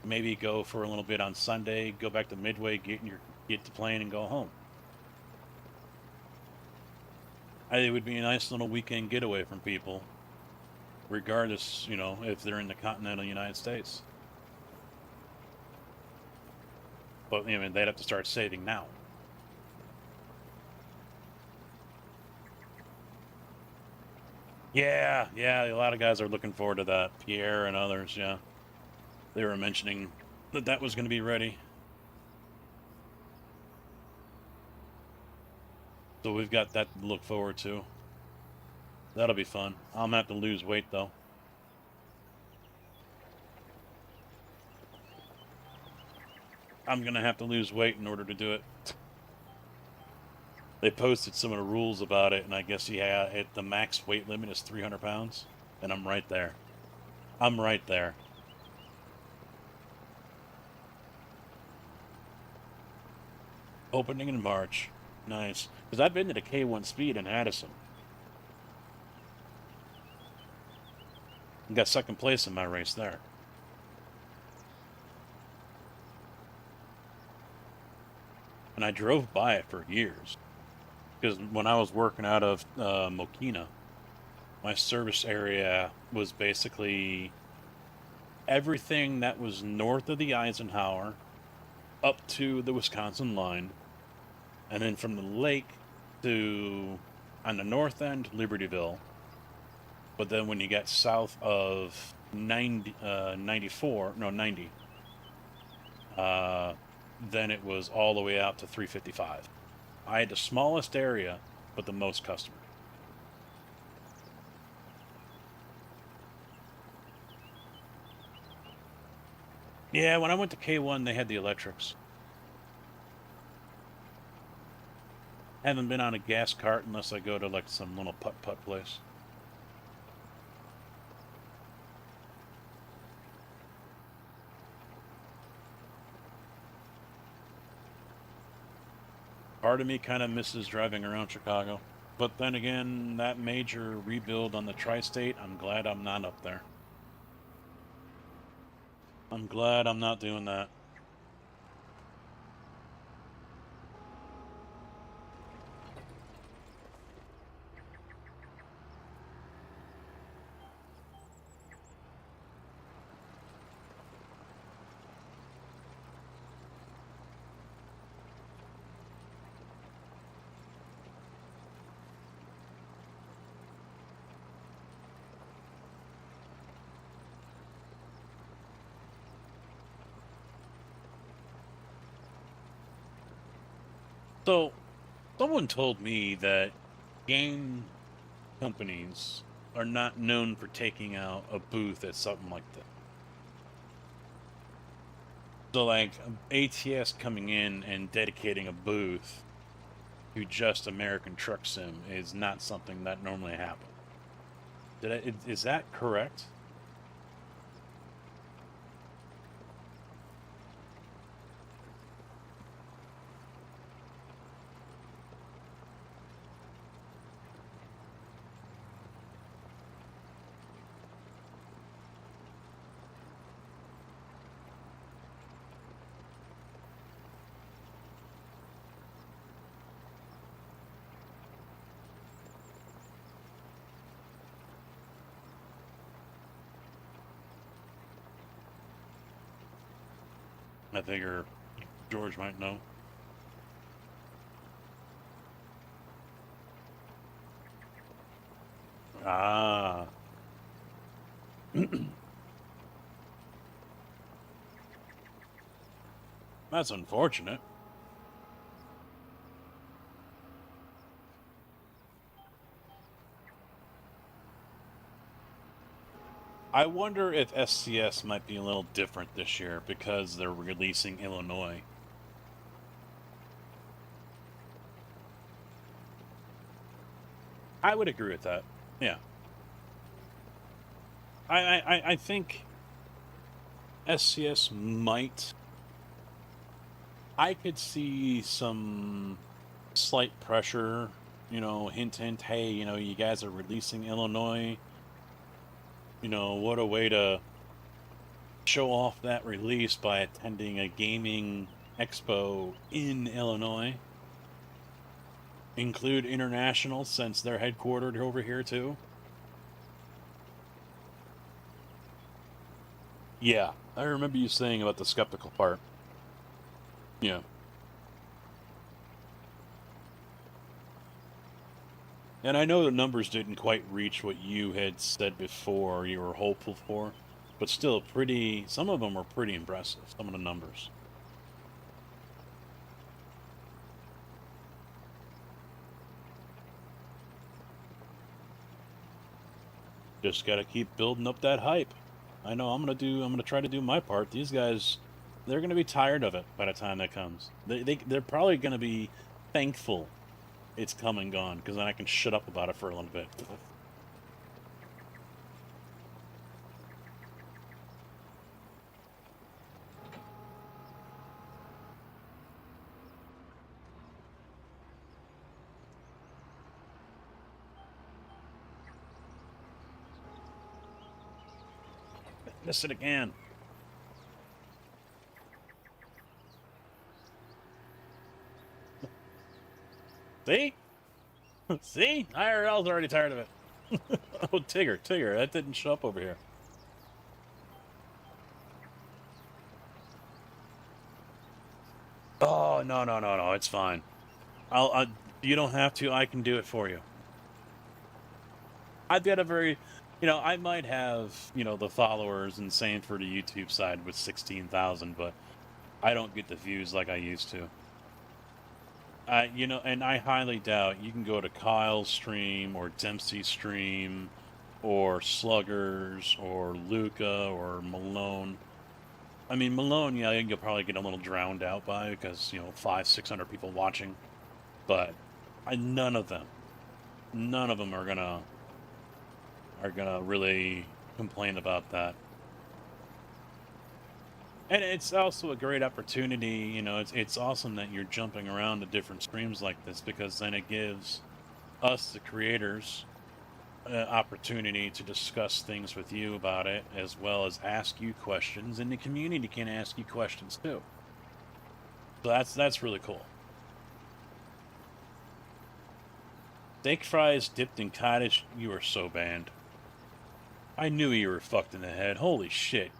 Maybe go for a little bit on Sunday. Go back to Midway. Get the plane and go home. I think it would be a nice little weekend getaway from people, regardless, you know, if they're in the continental United States. But I mean, they'd have to start saving now. Yeah, a lot of guys are looking forward to that. Pierre and others, yeah. They were mentioning that was going to be ready. So we've got that to look forward to. That'll be fun. I'm gonna have to lose weight though. I'm gonna have to lose weight in order to do it. They posted some of the rules about it, and I guess the max weight limit is 300 pounds, and I'm right there. I'm right there. Opening in March. Nice. Because I've been to the K1 Speed in Addison. And got second place in my race there. And I drove by it for years. Because when I was working out of Mokina, my service area was basically everything that was north of the Eisenhower up to the Wisconsin line. And then from the lake to, on the north end, Libertyville. But then when you got south of 90, then it was all the way out to 355. I had the smallest area, but the most customers. Yeah, when I went to K1, they had the electrics. Haven't been on a gas cart unless I go to like some little putt-putt place. Part of me kind of misses driving around Chicago. But then again, that major rebuild on the tri-state, I'm glad I'm not up there. I'm glad I'm not doing that. So, someone told me that game companies are not known for taking out a booth at something like that. So, like, ATS coming in and dedicating a booth to just American Truck Sim is not something that normally happens. Is that correct? I figure George might know. Ah. That's unfortunate. I wonder if SCS might be a little different this year because they're releasing Illinois. I would agree with that. Yeah. I think SCS might. I could see some slight pressure, hint, hint, hey, you guys are releasing Illinois. What a way to show off that release by attending a gaming expo in Illinois. Include international since they're headquartered over here too. Yeah, I remember you saying about the skeptical part. Yeah. And I know the numbers didn't quite reach what you had said before you were hopeful for, but still some of them were pretty impressive, some of the numbers. Just gotta keep building up that hype. I know I'm gonna try to do my part. These guys, they're gonna be tired of it by the time that comes. They're probably gonna be thankful it's come and gone, because then I can shut up about it for a little bit. Miss it again. See? See? IRL's already tired of it. Oh, Tigger, that didn't show up over here. Oh, no, it's fine. You don't have to, I can do it for you. I've got a very, I might have, the followers and same for the YouTube side with 16,000, but I don't get the views like I used to. And I highly doubt you can go to Kyle's stream or Dempsey's stream or Sluggers or Luca or Malone. I mean, Malone, yeah, you'll probably get a little drowned out by because, 500-600 people watching. But none of them are gonna really complain about that. And it's also a great opportunity, it's awesome that you're jumping around to different streams like this, because then it gives us, the creators, an opportunity to discuss things with you about it, as well as ask you questions, and the community can ask you questions too. So that's really cool. Steak fries dipped in cottage, you are so banned. I knew you were fucked in the head, holy shit.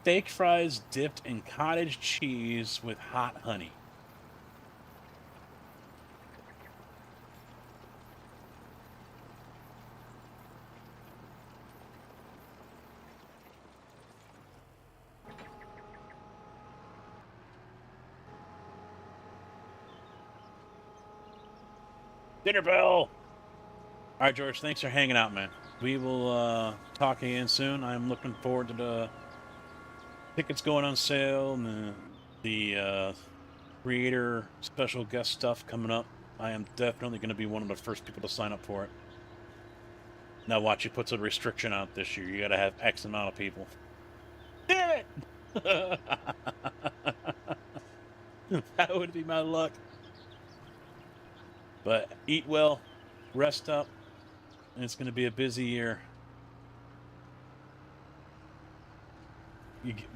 Steak fries dipped in cottage cheese with hot honey. Dinner bell! All right, George, thanks for hanging out, man. We will talk again soon. I'm looking forward to the tickets going on sale and the creator special guest stuff coming up. I am definitely going to be one of the first people to sign up for it. Now watch, he puts a restriction out this year. You got to have X amount of people. Damn it! That would be my luck. But eat well, rest up, and it's going to be a busy year.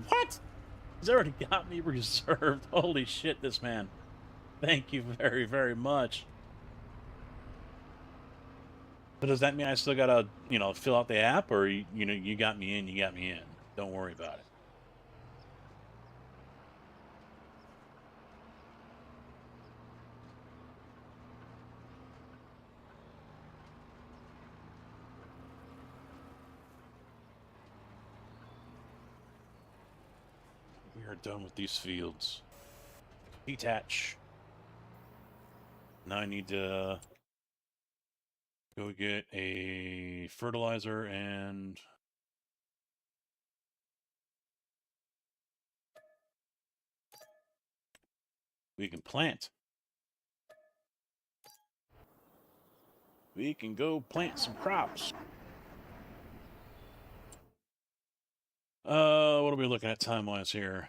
What? He's already got me reserved. Holy shit, this man. Thank you very, very much. But does that mean I still gotta, fill out the app, or, you got me in, you got me in? Don't worry about it. are done with these fields. Detach. Now I need to go get a fertilizer and we can plant. We can go plant some crops. What are we looking at time-wise here?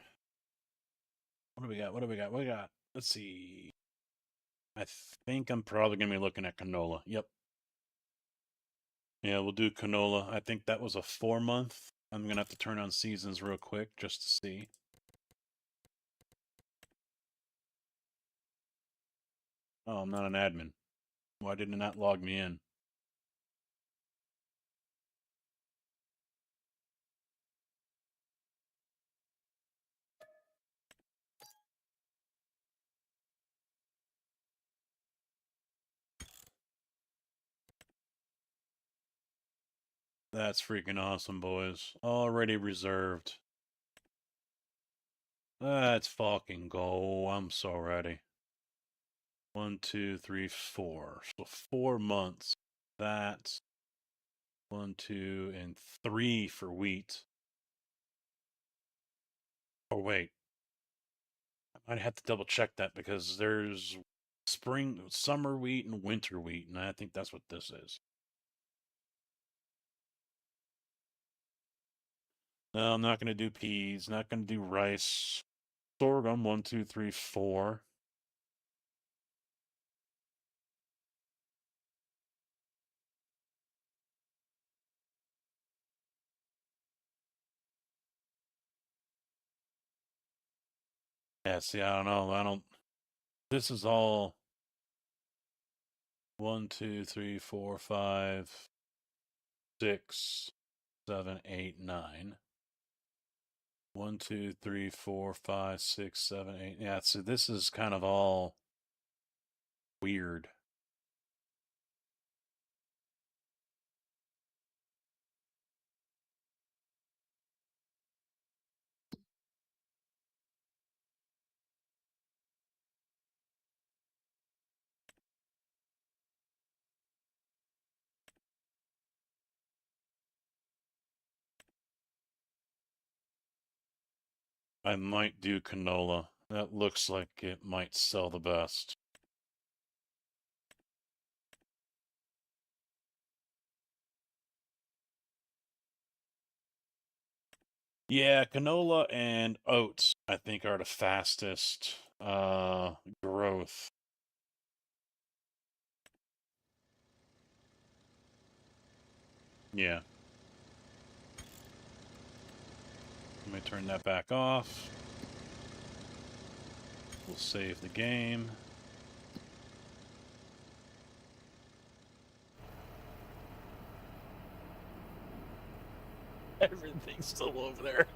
What do we got? What do we got? What do we got? Let's see. I think I'm probably going to be looking at canola. Yep. Yeah, we'll do canola. I think that was a 4-month. I'm going to have to turn on seasons real quick just to see. Oh, I'm not an admin. Why didn't it not log me in? That's freaking awesome, boys. Already reserved. Let's fucking go. I'm so ready. 1, 2, 3, 4. So 4 months. That's 1, 2, and 3 for wheat. Oh, wait. I might have to double check that because there's summer wheat and winter wheat, and I think that's what this is. No, I'm not going to do peas. Not going to do rice. Sorghum, 1, 2, 3, 4. Yeah, see, I don't know. This is all 1, 2, 3, 4, 5, 6, 7, 8, 9. 1, 2, 3, 4, 5, 6, 7, 8. Yeah, so this is kind of all weird. I might do canola. That looks like it might sell the best. Yeah, canola and oats, I think, are the fastest growth. Yeah. Let me turn that back off. We'll save the game. Everything's still over there.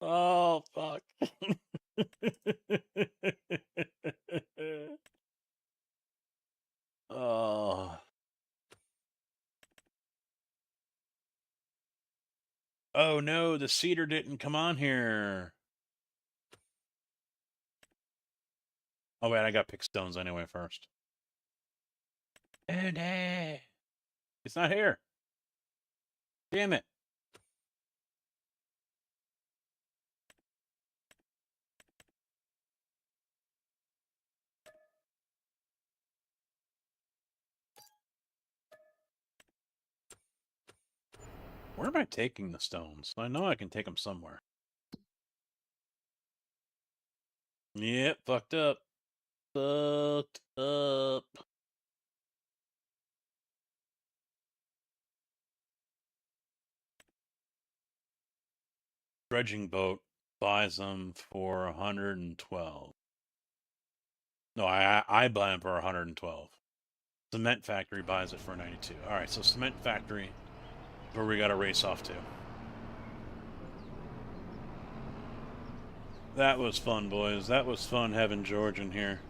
Oh, fuck. Oh. Oh no, the cedar didn't come on here. Oh wait, I got pick stones anyway first. Oh no. It's not here. Damn it. Where am I taking the stones? I know I can take them somewhere. Yep, fucked up. Fucked up. Dredging boat buys them for 112. No, I buy them for 112. Cement factory buys it for 92. All right, so cement factory, where we got to race off to. That was fun, boys. That was fun having George in here.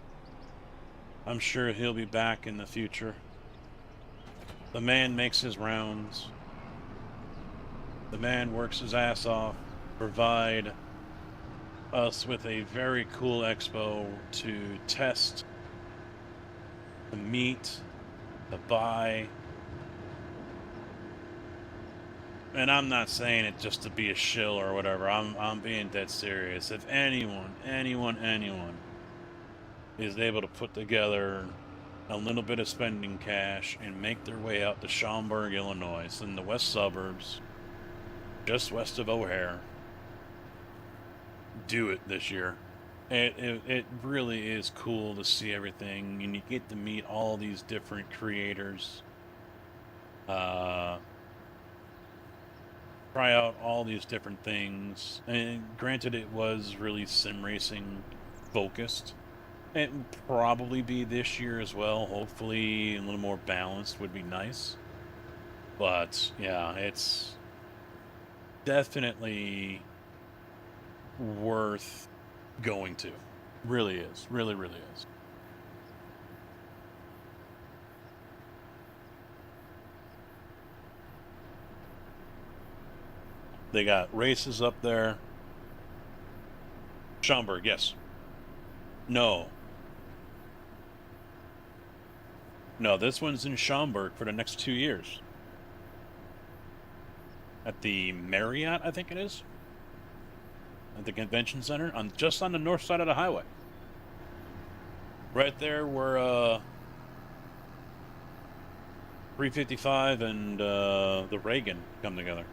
I'm sure he'll be back in the future. The man makes his rounds. The man works his ass off, provide us with a very cool expo to test, to meet, to buy. And I'm not saying it just to be a shill or whatever. I'm being dead serious. If anyone is able to put together a little bit of spending cash and make their way out to Schaumburg, Illinois, it's in the west suburbs, just west of O'Hare, do it this year. It really is cool to see everything, and you get to meet all these different creators. Try out all these different things. And granted, it was really sim racing focused. It would probably be this year as well. Hopefully, a little more balanced would be nice. But yeah, it's definitely worth going to. Really is. Really, really is. They got races up there. Schaumburg, yes. No. No, this one's in Schaumburg for the next 2 years. At the Marriott, I think it is. At the convention center, just on the north side of the highway. Right there where 355 and the Reagan come together.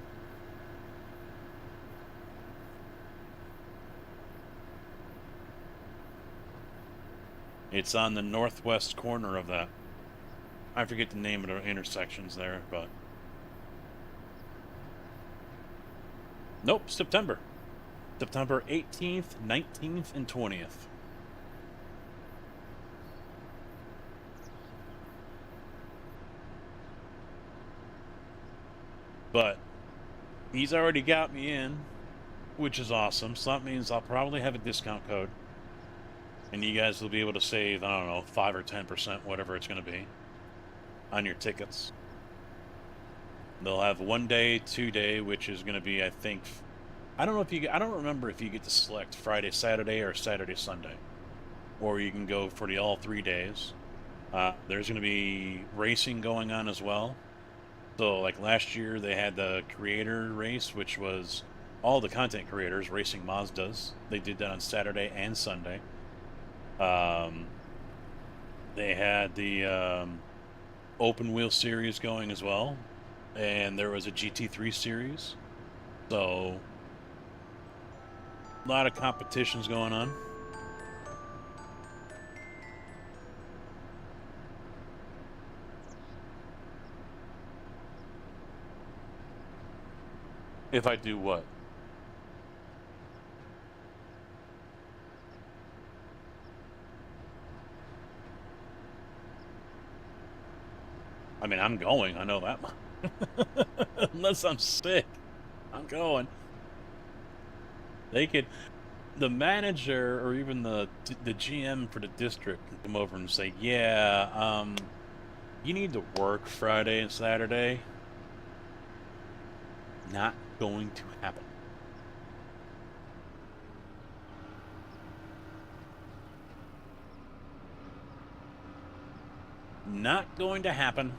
It's on the northwest corner of that. I forget the name of the intersections there, but... Nope, September. September 18th, 19th, and 20th. But he's already got me in, which is awesome. So that means I'll probably have a discount code. And you guys will be able to save, I don't know, 5 or 10%, whatever it's going to be, on your tickets. They'll have 1 day, 2 day, which is going to be, I think, I don't remember if you get to select Friday, Saturday, or Saturday, Sunday. Or you can go for the all 3 days. There's going to be racing going on as well. So, like last year, they had the creator race, which was all the content creators racing Mazdas. They did that on Saturday and Sunday. They had the open wheel series going as well, and there was a GT3 series. So, a lot of competitions going on. If I do what? I mean, I'm going. I know that much. Unless I'm sick, I'm going. They could, the manager or even the GM for the district can come over and say, "Yeah, you need to work Friday and Saturday." Not going to happen. Not going to happen.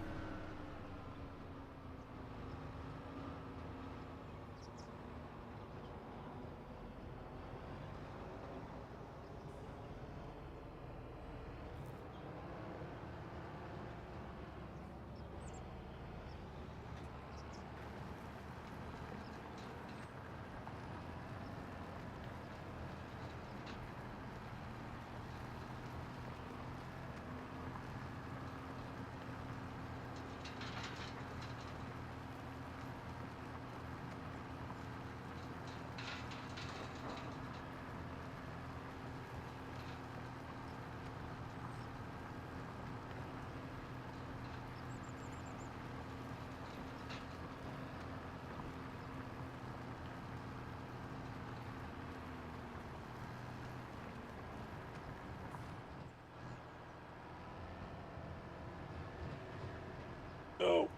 Oh.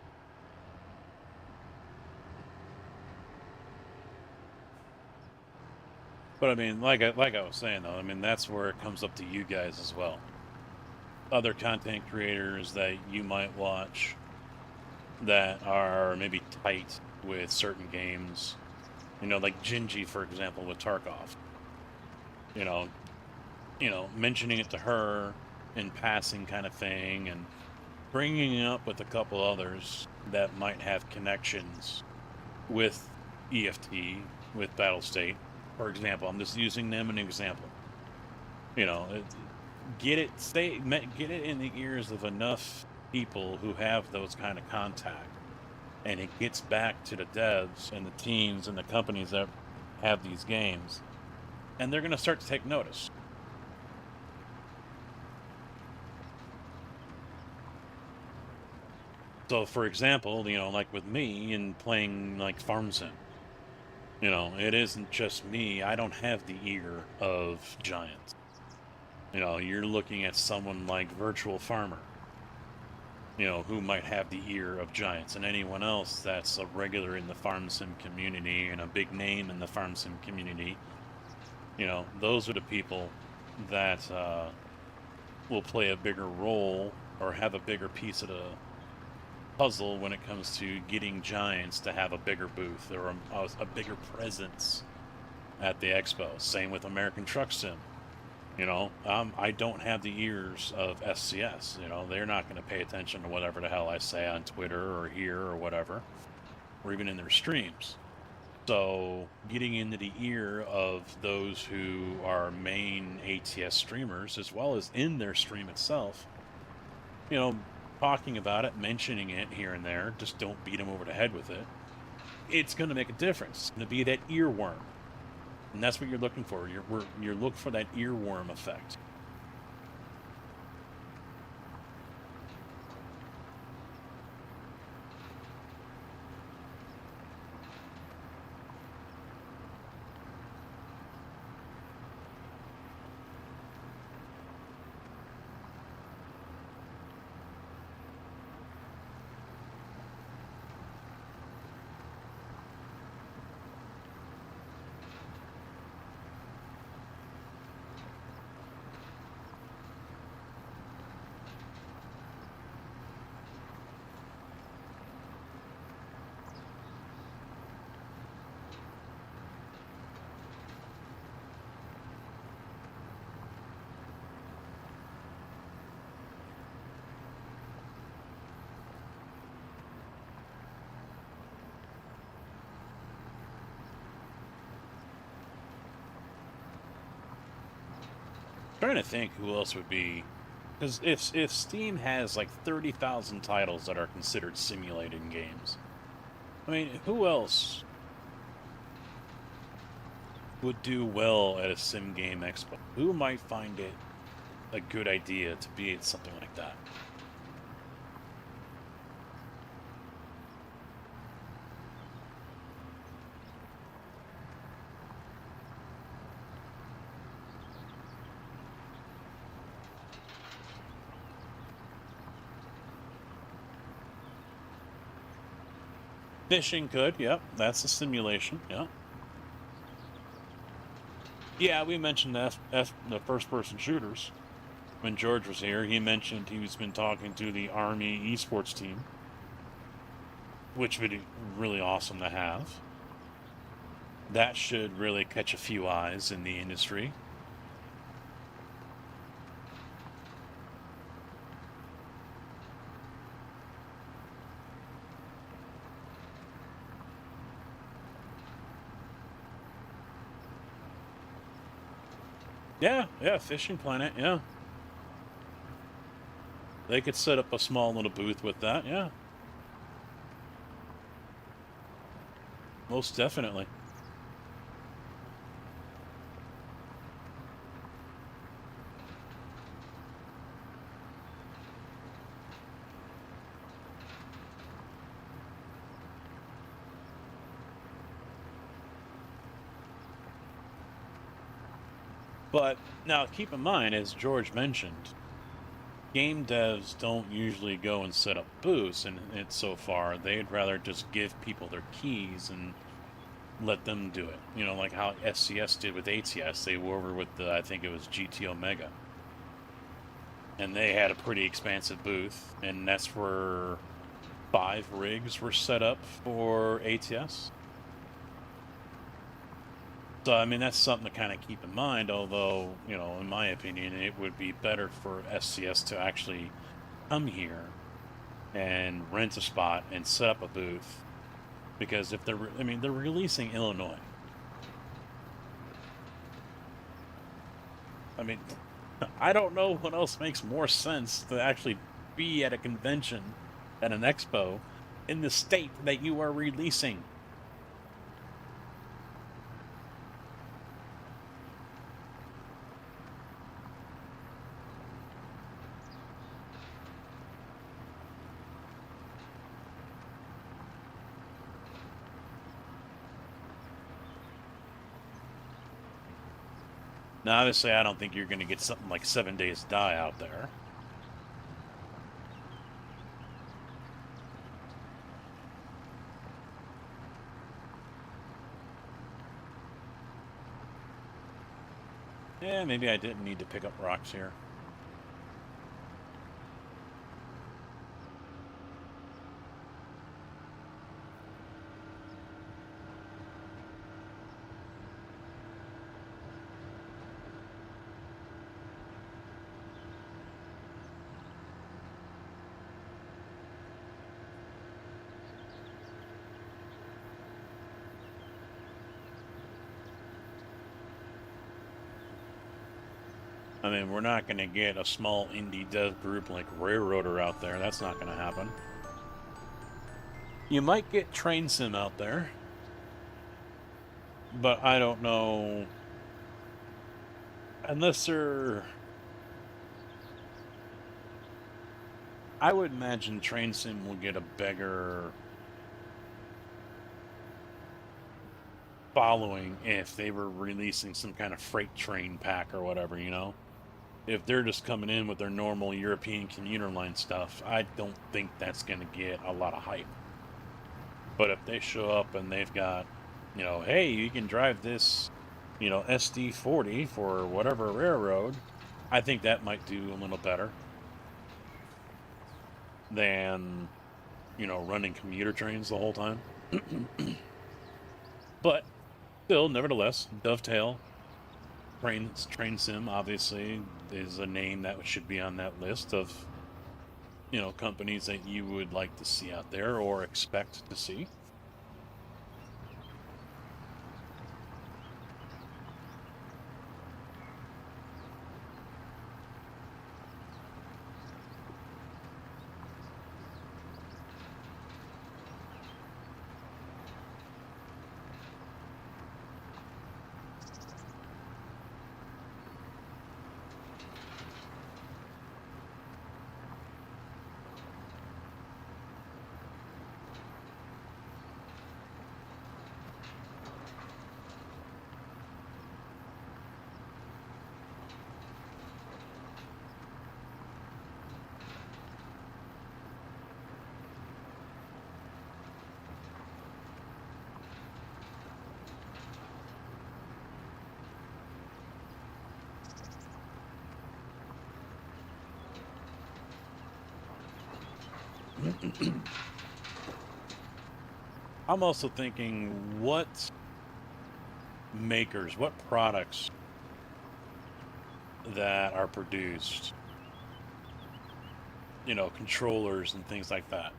But I mean, like I was saying though, I mean that's where it comes up to you guys as well. Other content creators that you might watch that are maybe tight with certain games, you know, like Gingy, for example, with Tarkov. You know, mentioning it to her in passing kind of thing, and bringing it up with a couple others that might have connections with EFT, with Battlestate, for example. I'm just using them an example. You know, get it in the ears of enough people who have those kind of contact, and it gets back to the devs and the teams and the companies that have these games, and they're going to start to take notice. So, for example, you know, like with me and playing like Farm Sim, you know, it isn't just me. I don't have the ear of giants. You know, you're looking at someone like Virtual Farmer, you know, who might have the ear of giants, and anyone else that's a regular in the Farm Sim community and a big name in the Farm Sim community. You know, those are the people that will play a bigger role or have a bigger piece of the puzzle when it comes to getting giants to have a bigger booth or a bigger presence at the expo. Same with American Truck Sim. You know, I don't have the ears of SCS. You know, they're not going to pay attention to whatever the hell I say on Twitter or here or whatever, or even in their streams. So getting into the ear of those who are main ATS streamers, as well as in their stream itself, you know, talking about it, mentioning it here and there, just don't beat them over the head with it. It's going to make a difference. It's going to be that earworm. And that's what you're looking for. You're looking for that earworm effect. Trying to think who else would be, because if Steam has like 30,000 titles that are considered simulating games, I mean, who else would do well at a sim game expo? Who might find it a good idea to be at something like that? Fishing could, yep. That's a simulation, yeah. Yeah, we mentioned the first-person shooters. When George was here, he mentioned he's been talking to the Army esports team, which would be really awesome to have. That should really catch a few eyes in the industry. Yeah, Fishing Planet, yeah. They could set up a small little booth with that, yeah. Most definitely. But now keep in mind, as George mentioned, game devs don't usually go and set up booths, and it's so far they'd rather just give people their keys and let them do it. You know, like how SCS did with ATS. They were over with the, I think it was GT Omega. And they had a pretty expansive booth, and that's where 5 rigs were set up for ATS. So, I mean, that's something to kind of keep in mind, although, you know, in my opinion, it would be better for SCS to actually come here and rent a spot and set up a booth. Because if they're, I mean, they're releasing Illinois. I mean, I don't know what else makes more sense to actually be at a convention, at an expo, in the state that you are releasing. Now, obviously, I don't think you're going to get something like 7 Days Die out there. Yeah, maybe I didn't need to pick up rocks here. I mean, we're not going to get a small indie dev group like Railroader out there. That's not going to happen. You might get Train Sim out there, but I don't know. Unless they're... I would imagine Train Sim will get a bigger following if they were releasing some kind of freight train pack or whatever, you know? If they're just coming in with their normal European commuter line stuff, I don't think that's going to get a lot of hype. But if they show up and they've got, you know, hey, you can drive this, you know, SD40 for whatever railroad, I think that might do a little better than, you know, running commuter trains the whole time. But still, nevertheless, Dovetail, Train Sim, obviously, is a name that should be on that list of, you know, companies that you would like to see out there or expect to see. I'm also thinking, what makers, what products that are produced, you know, controllers and things like that.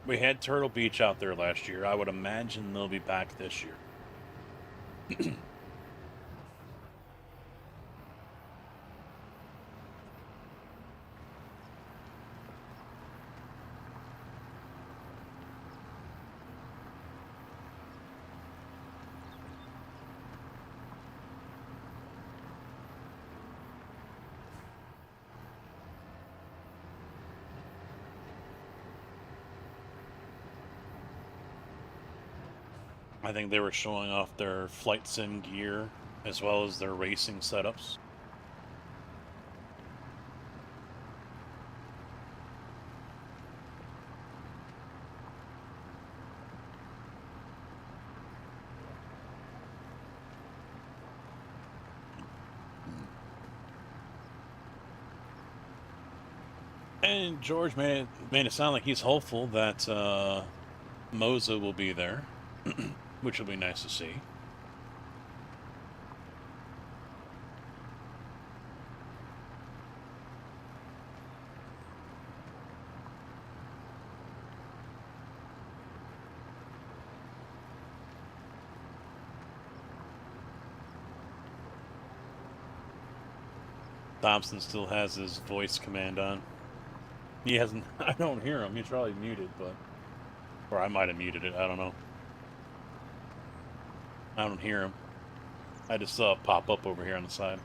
We had Turtle Beach out there last year. I would imagine they'll be back this year. I think they were showing off their flight sim gear as well as their racing setups. And George made it sound like he's hopeful that Moza will be there, which will be nice to see. Thompson still has his voice command on. He hasn't. I don't hear him. He's probably muted, but or I might have muted it. I don't know. I don't hear him. I just saw it pop up over here on the side.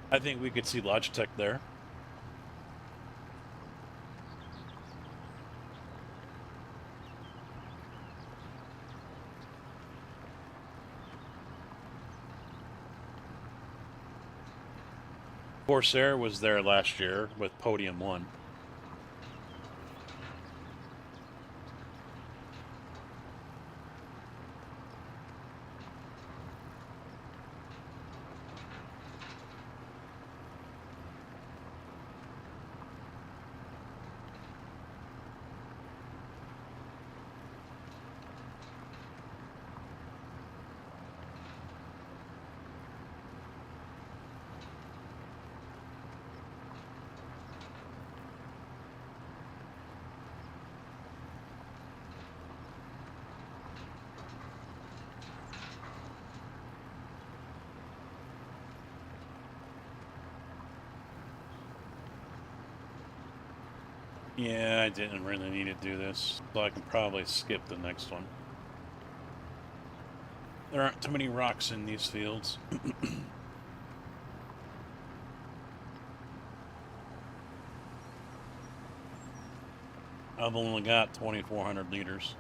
I think we could see Logitech there. Corsair was there last year with Podium 1. Yeah, I didn't really need to do this, so I can probably skip the next one. There aren't too many rocks in these fields. I've only got 2,400 liters.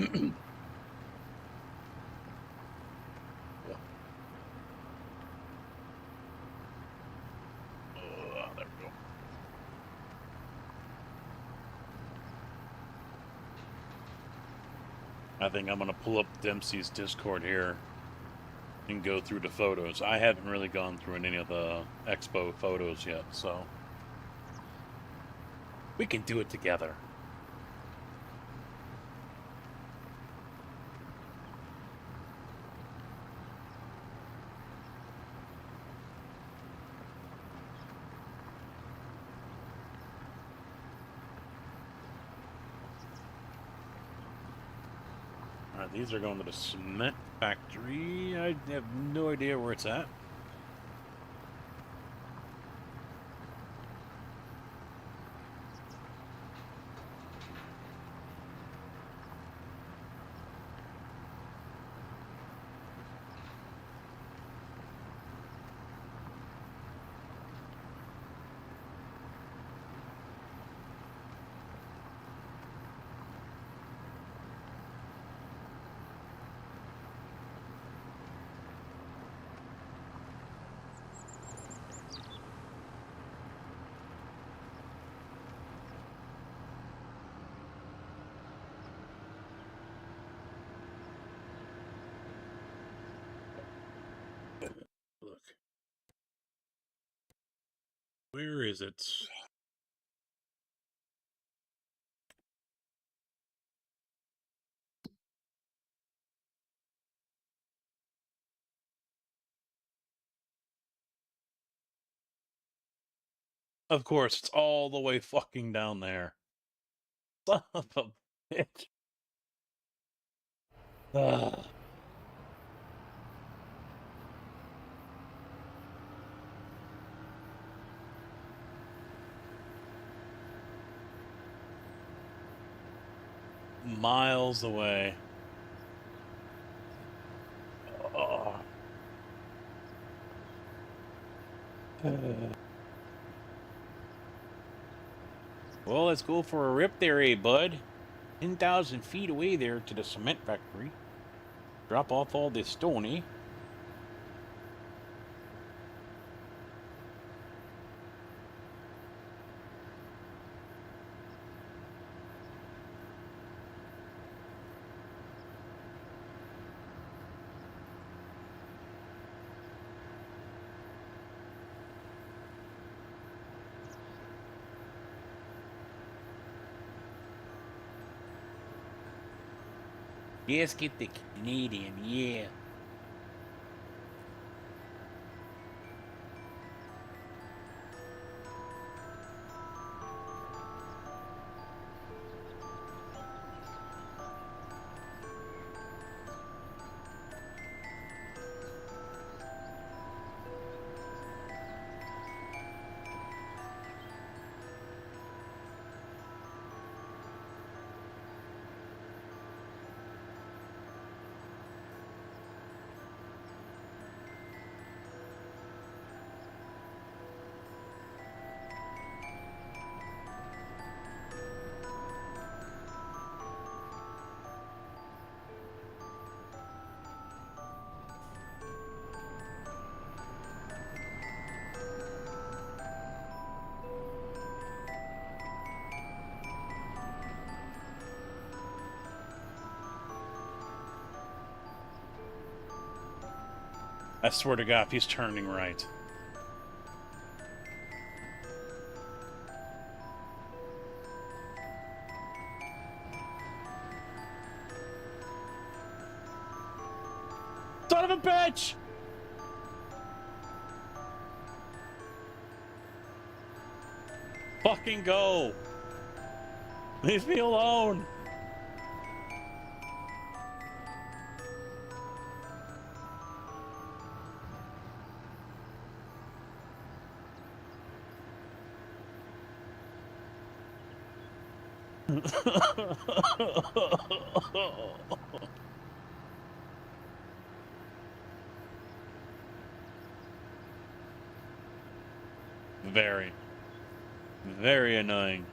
There we go. I think I'm going to pull up Dempsey's Discord here and go through the photos. I haven't really gone through any of the expo photos yet, so we can do it together. Alright, these are going to the cement factory. I have no idea where it's at. Look. Where is it? Of course, it's all the way fucking down there. Son of a bitch. Ugh. Miles away. Oh. Well, let's go for a rip there, eh, bud? 10,000 feet away there to the cement factory. Drop off all this stone, eh? Yes, get the Canadian, yeah. I swear to God, he's turning right. Son of a bitch! Fucking go! Leave me alone! Very, very annoying.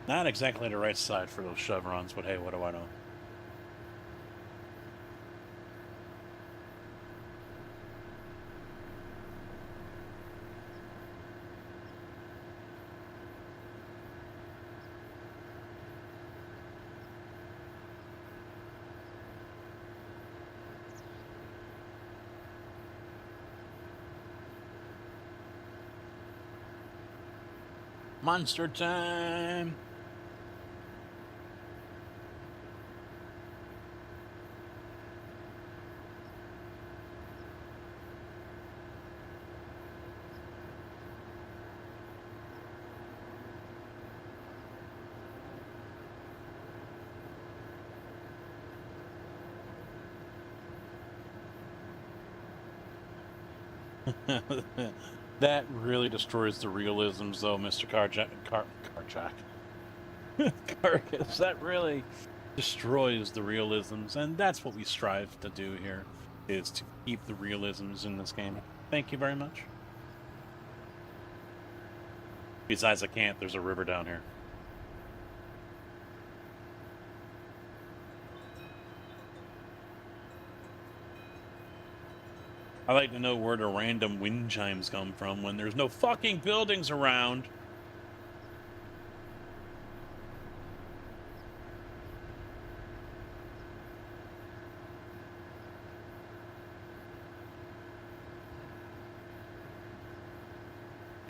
Not exactly the right side for those chevrons, but hey, what do I know? Monster time! That really destroys the realisms, though, Mr. Carjack. Carcass, that really destroys the realisms, and that's what we strive to do here, is to keep the realisms in this game. Thank you very much. Besides, I can't. There's a river down here. I like to know where the random wind chimes come from when there's no fucking buildings around.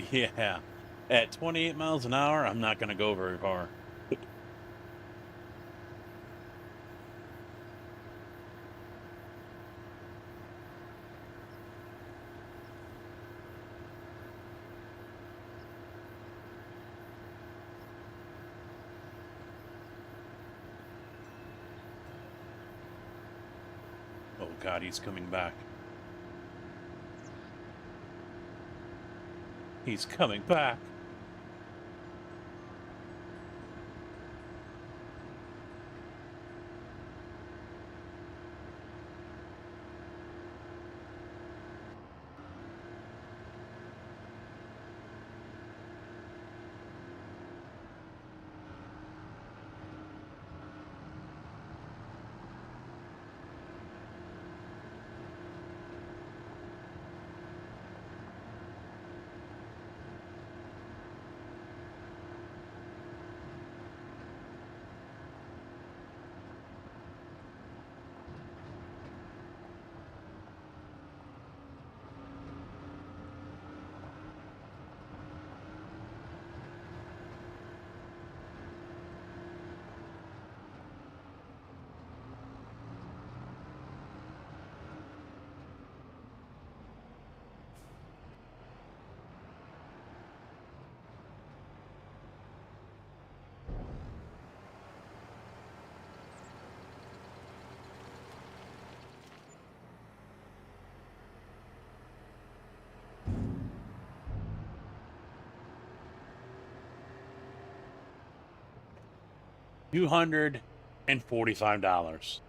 Yeah. At 28 miles an hour, I'm not going to go very far. Oh god, he's coming back. He's coming back. $245.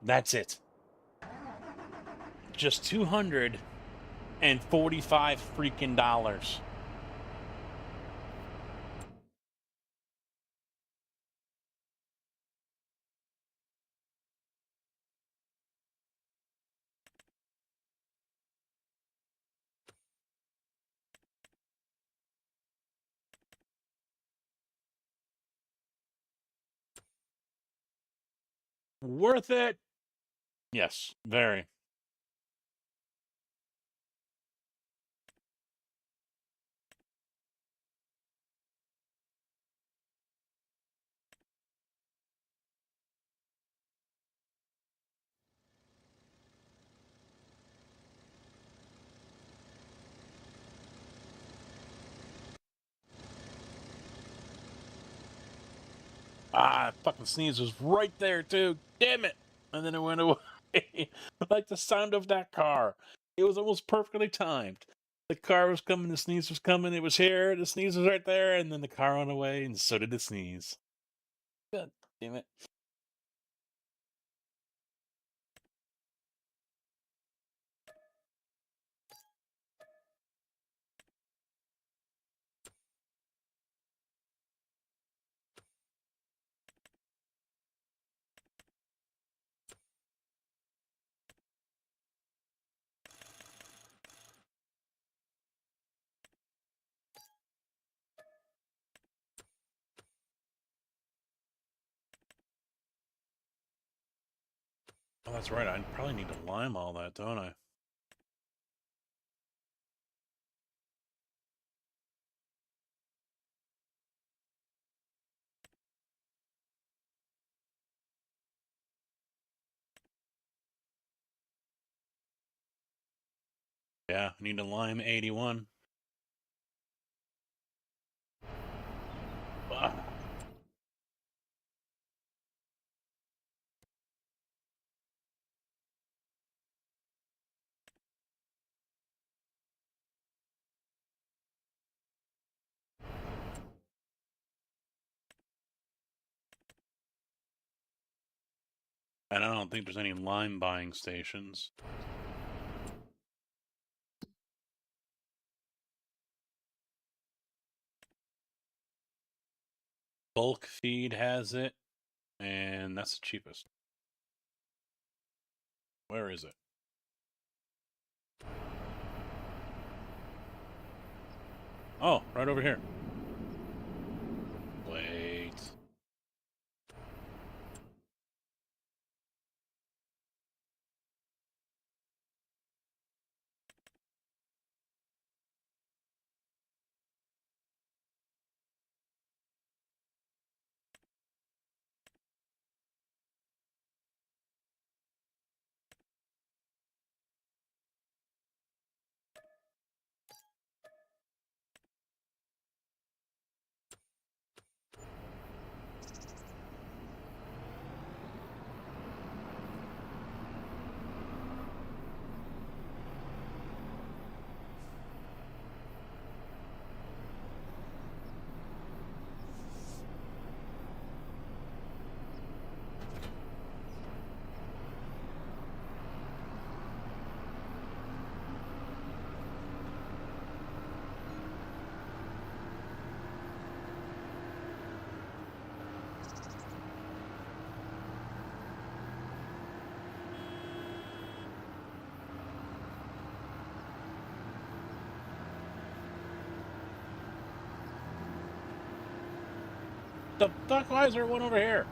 That's it. Just 245 freaking dollars. Worth it? Yes, very. Ah, fucking sneeze was right there too. Damn it! And then it went away. Like the sound of that car. It was almost perfectly timed. The car was coming, the sneeze was coming, it was here, the sneeze was right there, and then the car went away, and so did the sneeze. God damn it. Oh, that's right. I probably need to lime all that, don't I? Yeah, I need to lime 81. Ah. And I don't think there's any lime buying stations. Bulk feed has it, and that's the cheapest. Where is it? Oh, right over here. Wait. The fuck? Why is there one over here?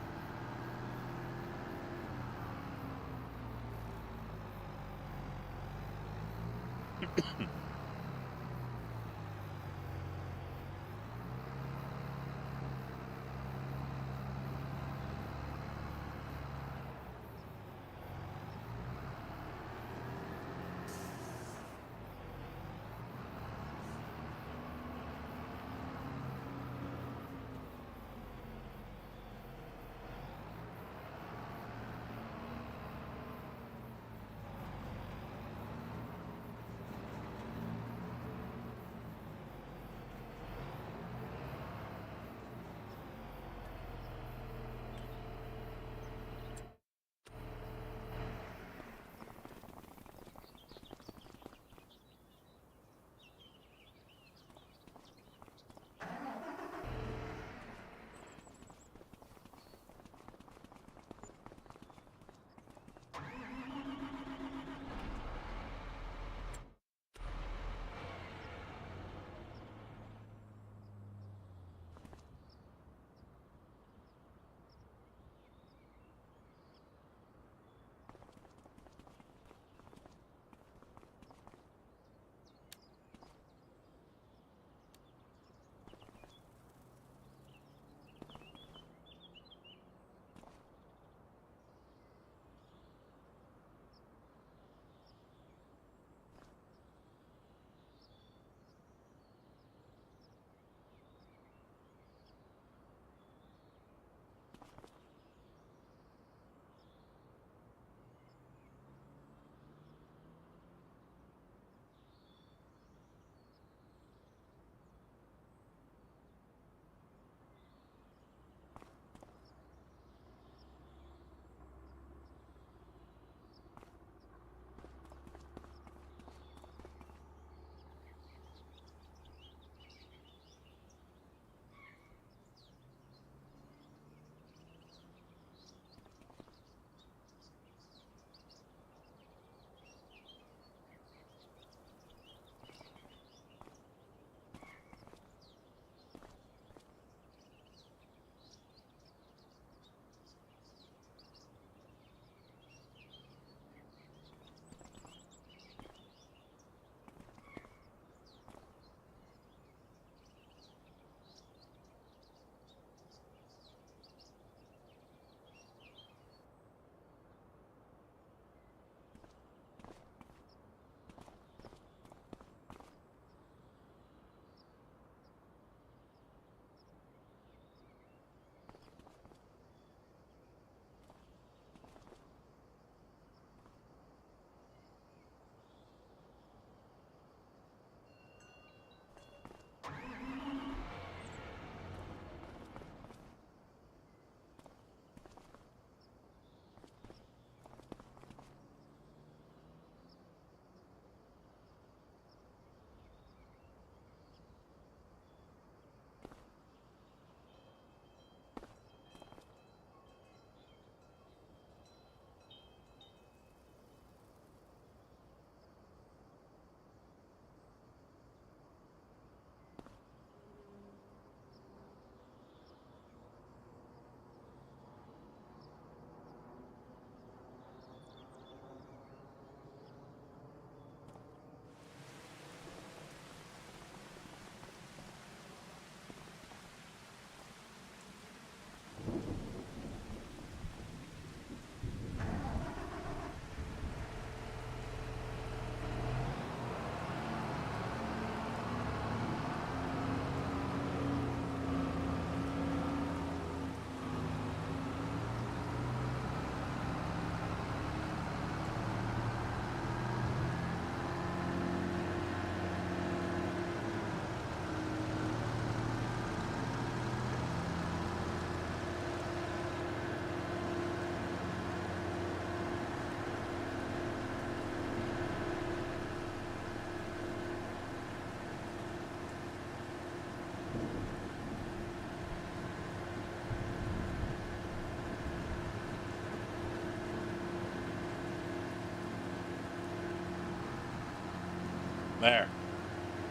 There.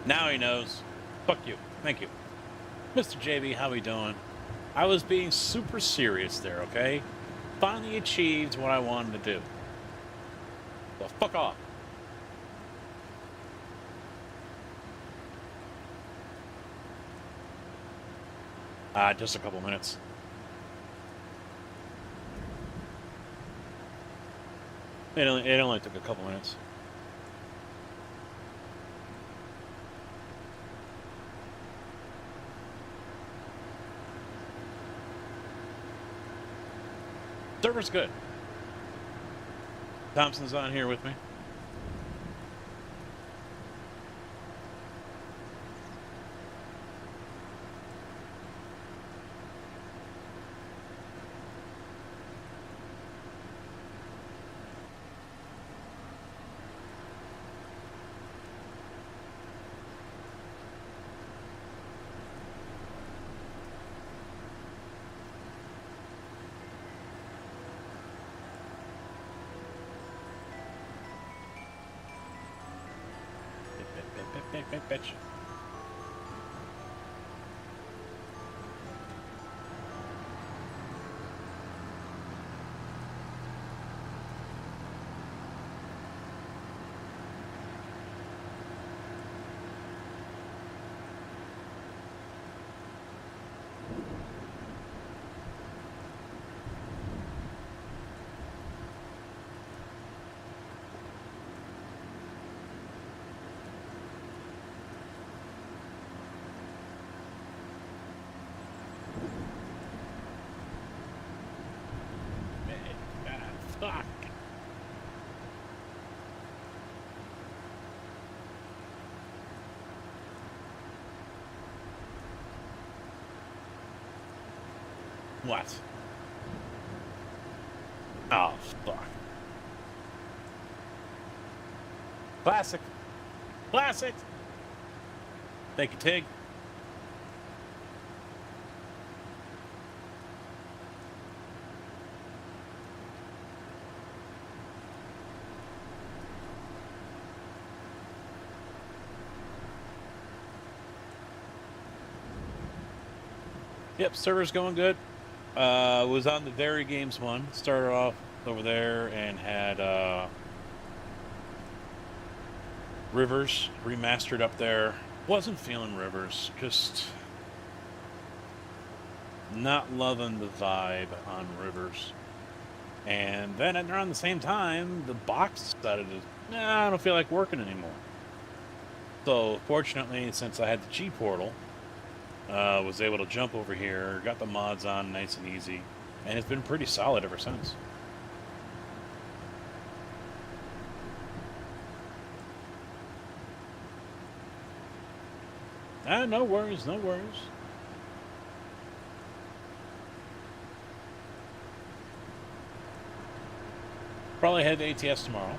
Now he knows. Fuck you. Thank you. Mr. JB, how we doing? I was being super serious there, okay? Finally achieved what I wanted to do. So fuck off. Just a couple minutes. It only took a couple minutes. Server's good. Thompson's on here with me. Bitch. Fuck. What? Oh, fuck. Classic. Classic. Thank you, Tig. Yep, server's going good. Was on the Very Games one. Started off over there and had Rivers remastered up there. Wasn't feeling Rivers. Just not loving the vibe on Rivers. And then around the same time, the box decided to, nah, I don't feel like working anymore. So fortunately, since I had the G portal, was able to jump over here, got the mods on nice and easy, and it's been pretty solid ever since. No worries, no worries. Probably head to ATS tomorrow.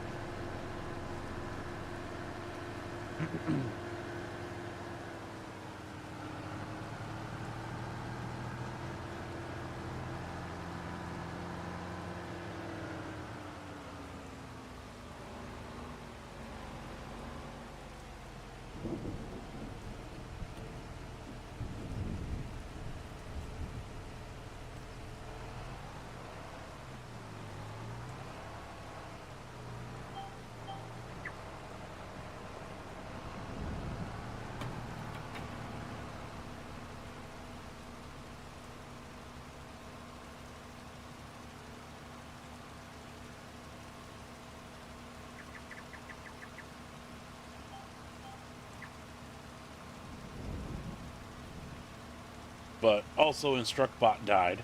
But also InstructBot died.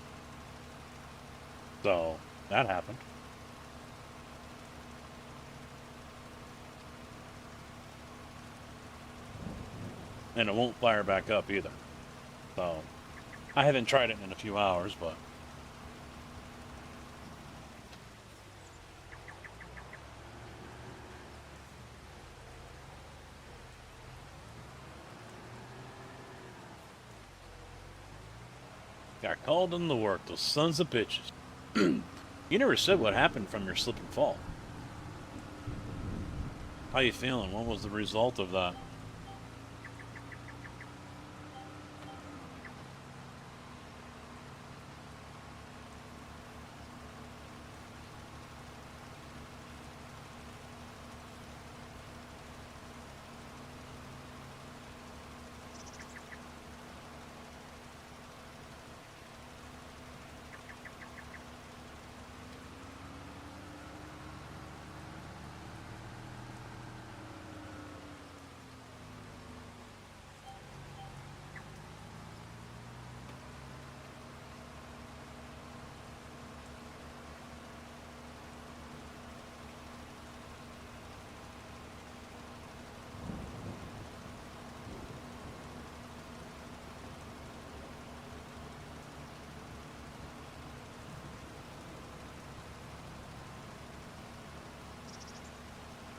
So, that happened. And it won't fire back up either. So, I haven't tried it in a few hours, but... got called in the work, those sons of bitches. You never said what happened from your slip and fall. How you feeling? What was the result of that?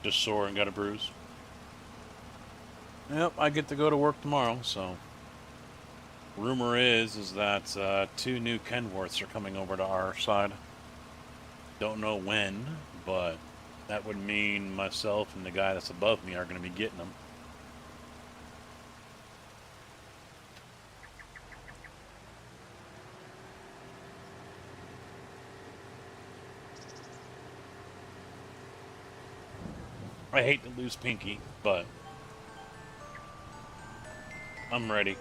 Just sore and got a bruise. Yep, I get to go to work tomorrow, so. Rumor is that 2 new Kenworths are coming over to our side. Don't know when, but that would mean myself and the guy that's above me are going to be getting them. I hate to lose Pinky, but I'm ready.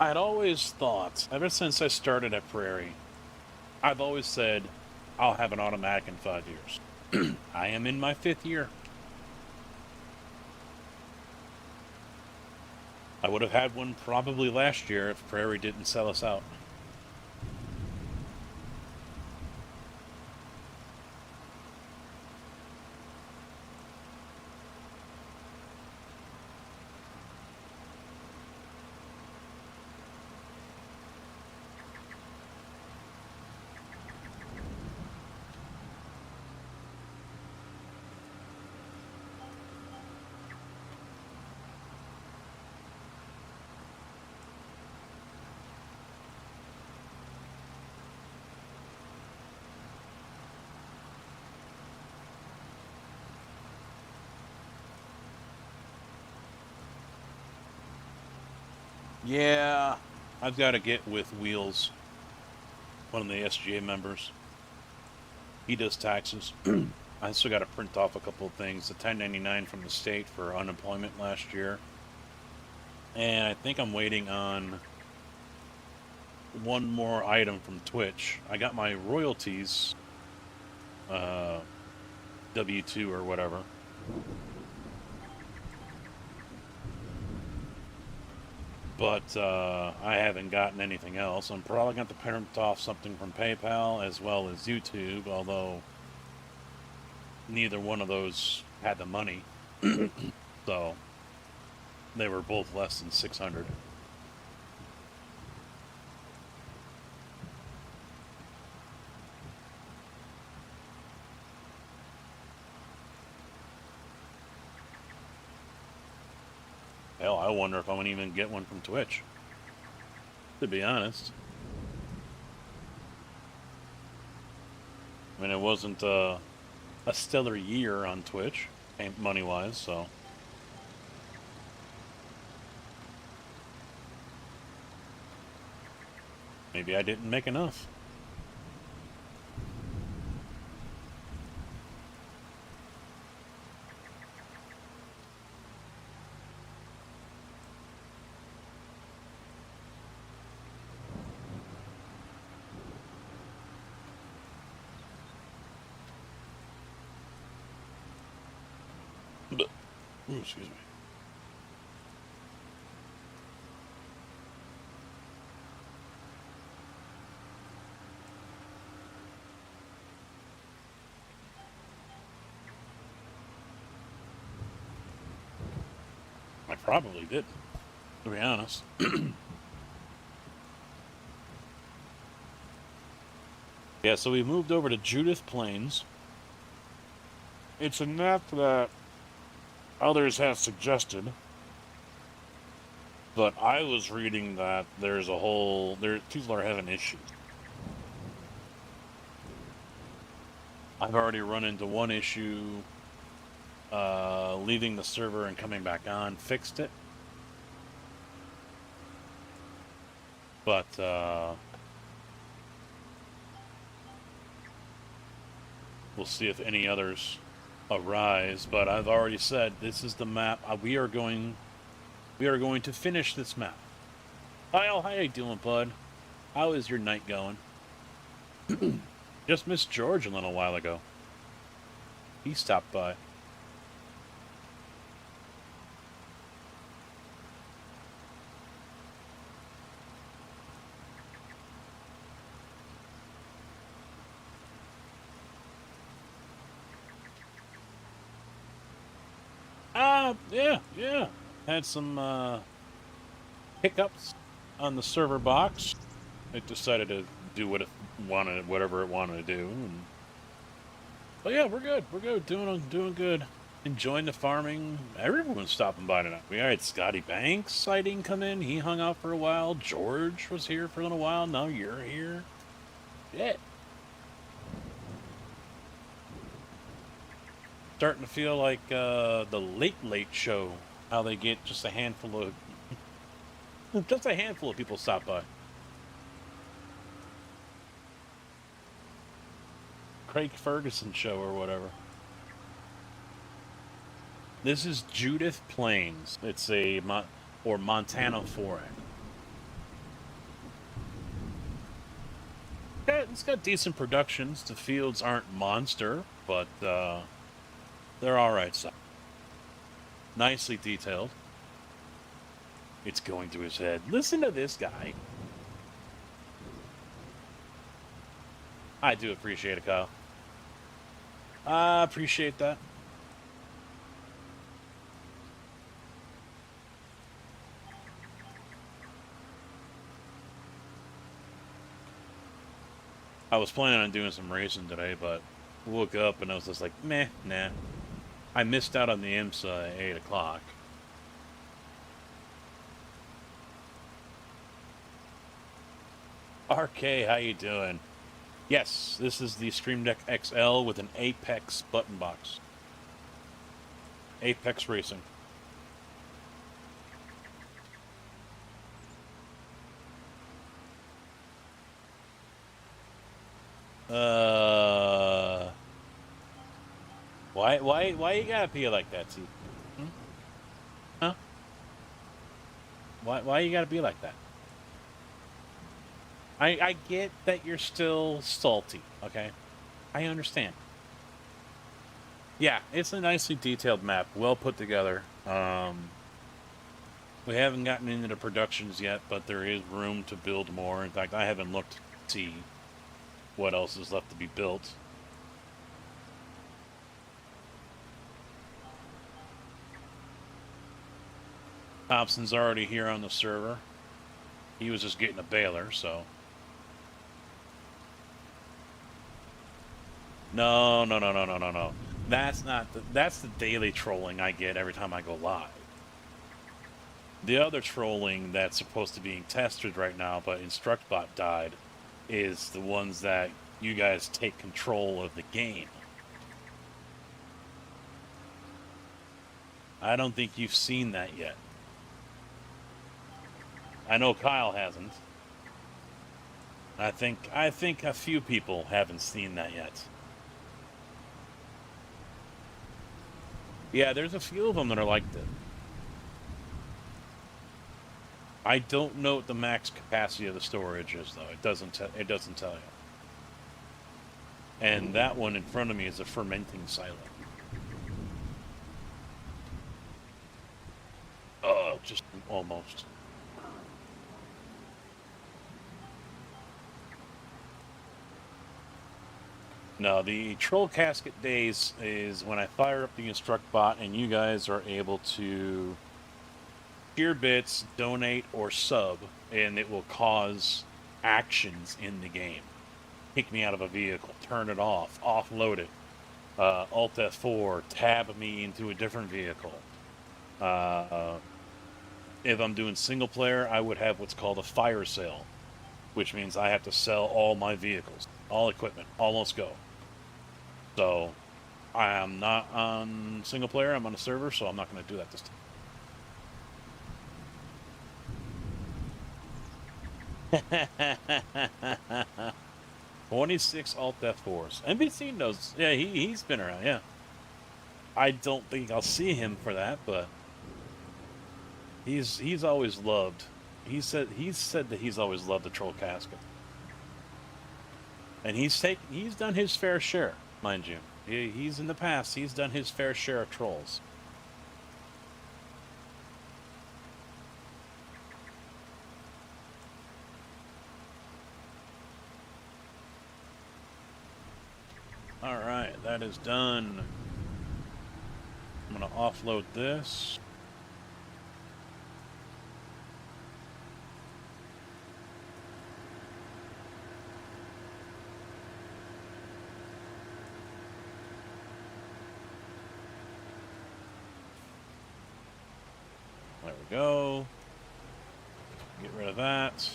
I'd always thought, ever since I started at Prairie, I've always said, I'll have an automatic in 5 years. I am in my 5th year. I would have had one probably last year if Prairie didn't sell us out. Yeah, I've got to get with Wheels, one of the SGA members. He does taxes. I still got to print off a couple of things. The 1099 from the state for unemployment last year. And I think I'm waiting on one more item from Twitch. I got my royalties, W-2 or whatever. But I haven't gotten anything else. I'm probably going to print off something from PayPal as well as YouTube, although neither one of those had the money. So they were both less than 600. Hell, I wonder if I'm going to even get one from Twitch, to be honest. I mean, it wasn't a stellar year on Twitch, money-wise, so. Maybe I didn't make enough. Ooh, excuse me. I probably did, to be honest. Yeah, so we moved over to Judith Plains. It's a map that others have suggested, but I was reading that there's a whole... people are having issues. I've already run into one issue leaving the server and coming back on, fixed it. But we'll see if any others arise. But I've already said this is the map. We are going to finish this map. Kyle, how you doing, bud? How is your night going? Just missed George a little while ago. He stopped by. Yeah. Had some hiccups on the server box. It decided to do whatever it wanted to do. But yeah, we're good. We're good. Doing good. Enjoying the farming. Everyone's stopping by tonight. We had Scotty Banks sighting come in. He hung out for a while. George was here for a little while. Now you're here. Yeah. Starting to feel like the Late Show. How they get just a handful of people stop by. Craig Ferguson show or whatever. This is Judith Plains. It's a Montana Foreign. Yeah, it's got decent productions. The fields aren't monster, but they're all right. So nicely detailed. It's going to his head. Listen to this guy. I do appreciate it, Kyle. I appreciate that. I was planning on doing some racing today, but woke up and I was just like, meh, nah. I missed out on the IMSA at 8 o'clock. RK, how you doing? Yes, this is the Stream Deck XL with an Apex button box. Apex Racing. Why you gotta be like that, T? Huh? Why you gotta be like that? I get that you're still salty, okay? I understand. Yeah, it's a nicely detailed map, well put together. We haven't gotten into the productions yet, but there is room to build more. In fact, I haven't looked to see what else is left to be built. Thompson's already here on the server. He was just getting a baler, so... No. That's not that's the daily trolling I get every time I go live. The other trolling that's supposed to be being tested right now, but InstructBot died, is the ones that you guys take control of the game. I don't think you've seen that yet. I know Kyle hasn't. I think a few people haven't seen that yet. Yeah, there's a few of them that are like this. I don't know what the max capacity of the storage is, though. It doesn't tell you. And that one in front of me is a fermenting silo. Oh, just almost. No, the Troll Casket days is when I fire up the InstructBot and you guys are able to tier bits, donate, or sub, and it will cause actions in the game. Kick me out of a vehicle, turn it off, offload it, Alt F4, tab me into a different vehicle. If I'm doing single player, I would have what's called a fire sale, which means I have to sell all my vehicles, all equipment, almost go. So I am not on single player. I'm on a server, so I'm not going to do that this time. 26 Alt F4s. NBC knows. Yeah, he's been around. Yeah. I don't think I'll see him for that, but he's always loved. He's said that he's always loved the troll casket, and he's done his fair share, mind you. He's in the past. He's done his fair share of trolls. All right, that is done. I'm gonna offload this. There we go. Get rid of that.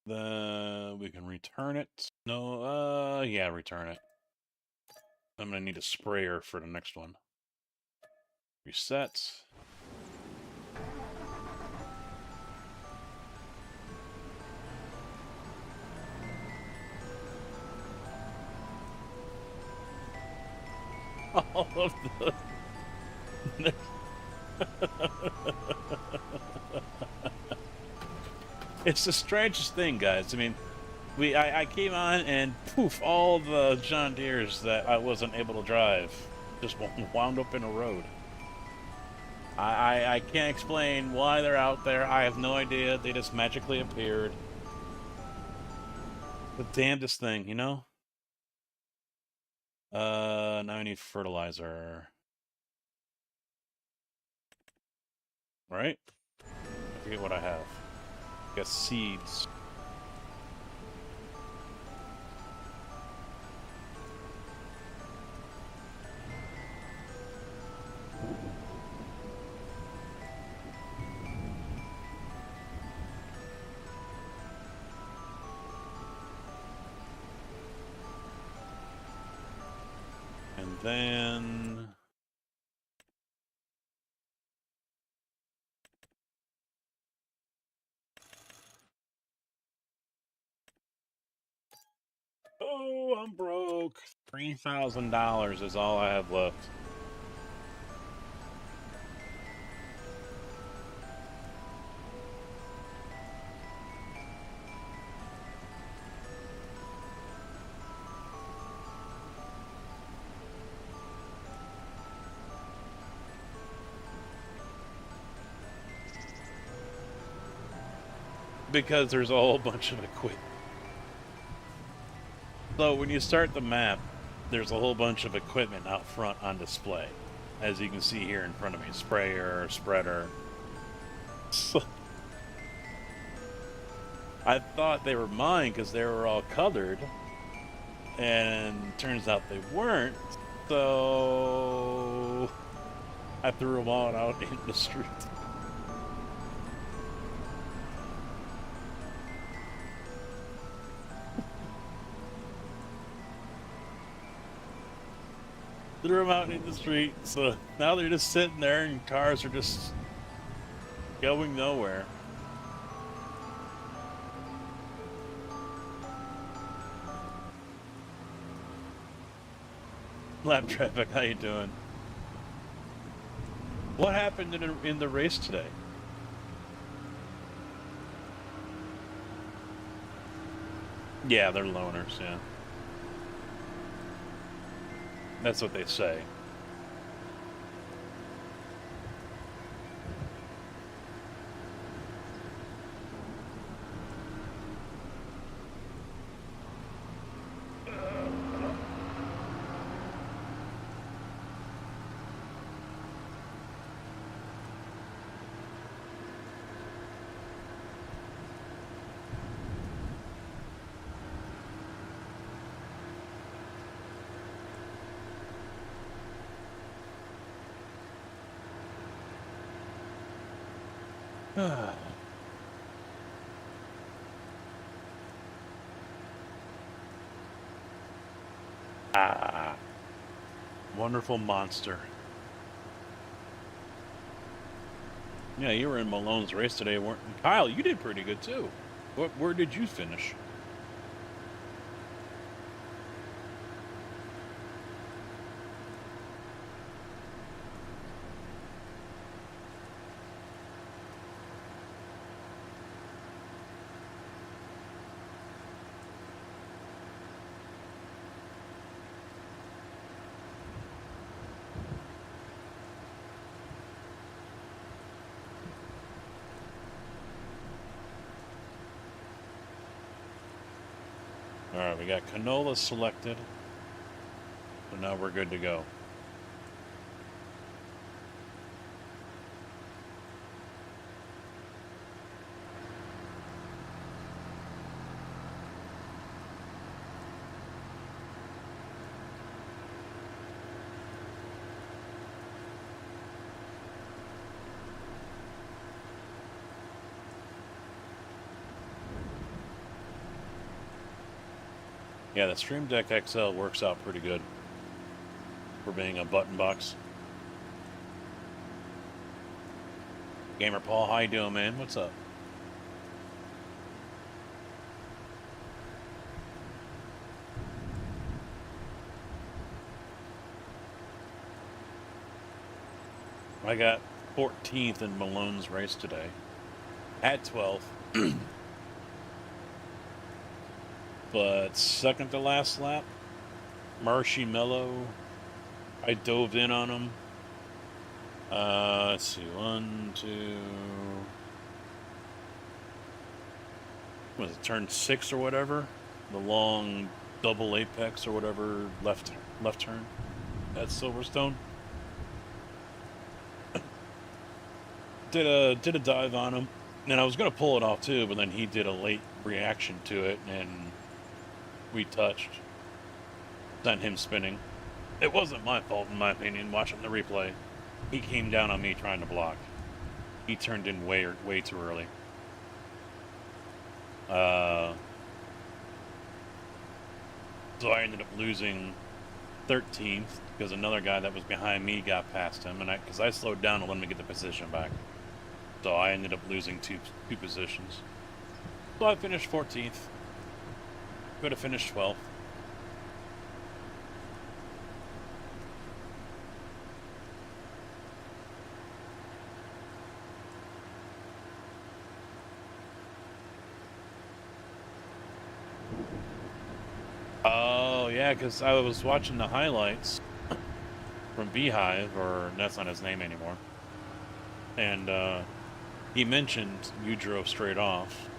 Then we can return it. No, yeah, return it. I'm gonna need a sprayer for the next one. Reset. All of the... It's the strangest thing, guys. I mean, I came on and poof, all the John Deeres that I wasn't able to drive just wound up in a road. I can't explain why they're out there. I have no idea. They just magically appeared. The damnedest thing, you know? Now I need fertilizer. Right? I forget what I have. I guess seeds. And then... Oh, I'm broke. $3,000 is all I have left. Because there's a whole bunch of equipment. So when you start the map, there's a whole bunch of equipment out front on display. As you can see here in front of me. Sprayer, spreader. So I thought they were mine because they were all colored. And turns out they weren't. So I threw them all out in the street. Threw them out in the street, so now they're just sitting there and cars are just going nowhere. Lap traffic, how you doing? What happened in the race today? Yeah, they're loners, yeah. That's what they say. Ah, wonderful monster. Yeah, you were in Malone's race today, weren't you? Kyle, you did pretty good too. Where did you finish? Alright, we got canola selected. So now we're good to go. Yeah, the Stream Deck XL works out pretty good for being a button box. Gamer Paul, how you doing, man? What's up? I got 14th in Malone's race today. At 12th. But second to last lap, Marshy Mello, I dove in on him. Let's see, 1, 2, was it turn 6 or whatever? The long double apex or whatever left turn at Silverstone. Did a dive on him, and I was gonna pull it off too, but then he did a late reaction to it, and we touched. Sent him spinning. It wasn't my fault, in my opinion, watching the replay. He came down on me trying to block. He turned in way too early. So I ended up losing 13th because another guy that was behind me got past him, and because I slowed down to let him get the position back. So I ended up losing two positions. So I finished 14th. Could have finished 12th. Oh, yeah, because I was watching the highlights from Beehive, or that's not his name anymore. And he mentioned you drove straight off.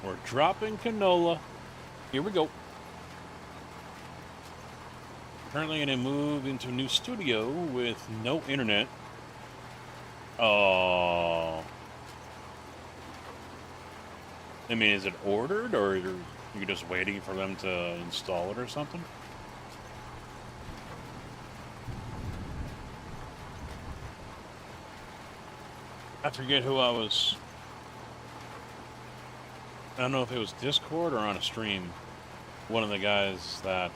We're dropping canola. Here we go. Currently going to move into a new studio with no internet. Oh. I mean, is it ordered, or you're just waiting for them to install it or something? I forget who I was... I don't know if it was Discord or on a stream. One of the guys that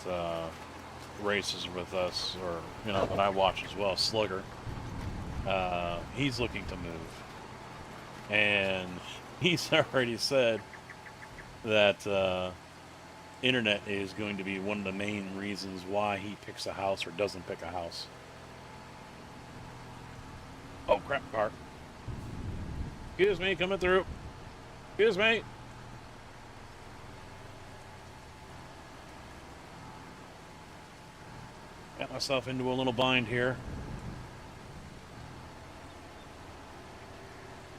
races with us, or that I watch as well, Slugger. He's looking to move, and he's already said that internet is going to be one of the main reasons why he picks a house or doesn't pick a house. Oh, crap, car. Excuse me, coming through. Excuse me. Got myself into a little bind here.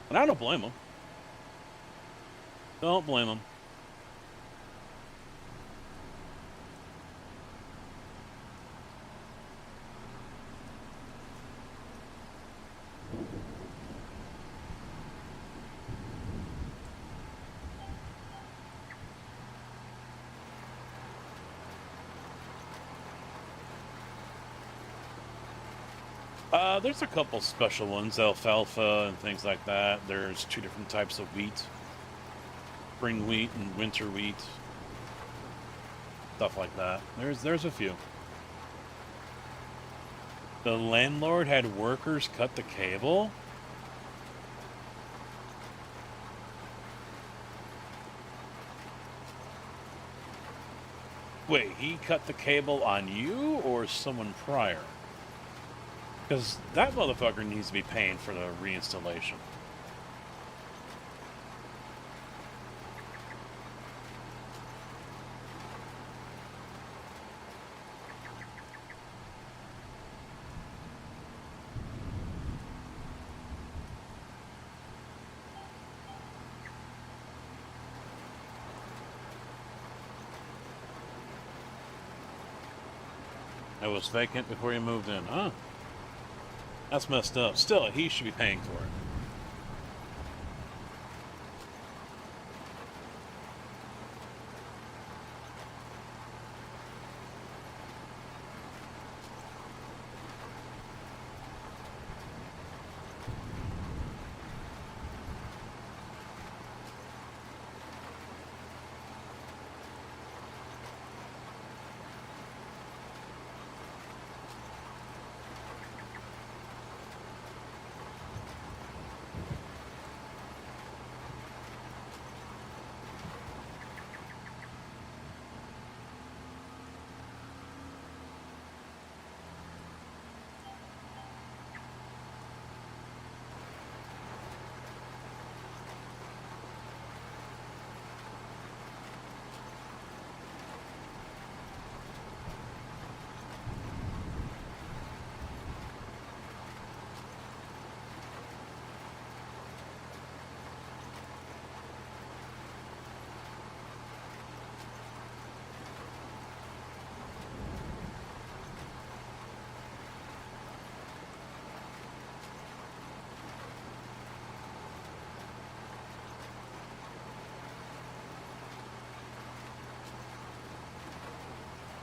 And I don't blame him. Don't blame him. There's a couple special ones, alfalfa and things like that. There's 2 different types of wheat. Spring wheat and winter wheat. Stuff like that. There's a few. The landlord had workers cut the cable? Wait, he cut the cable on you or someone prior? Because that motherfucker needs to be paying for the reinstallation. It was vacant before you moved in, huh? That's messed up. Still, he should be paying for it.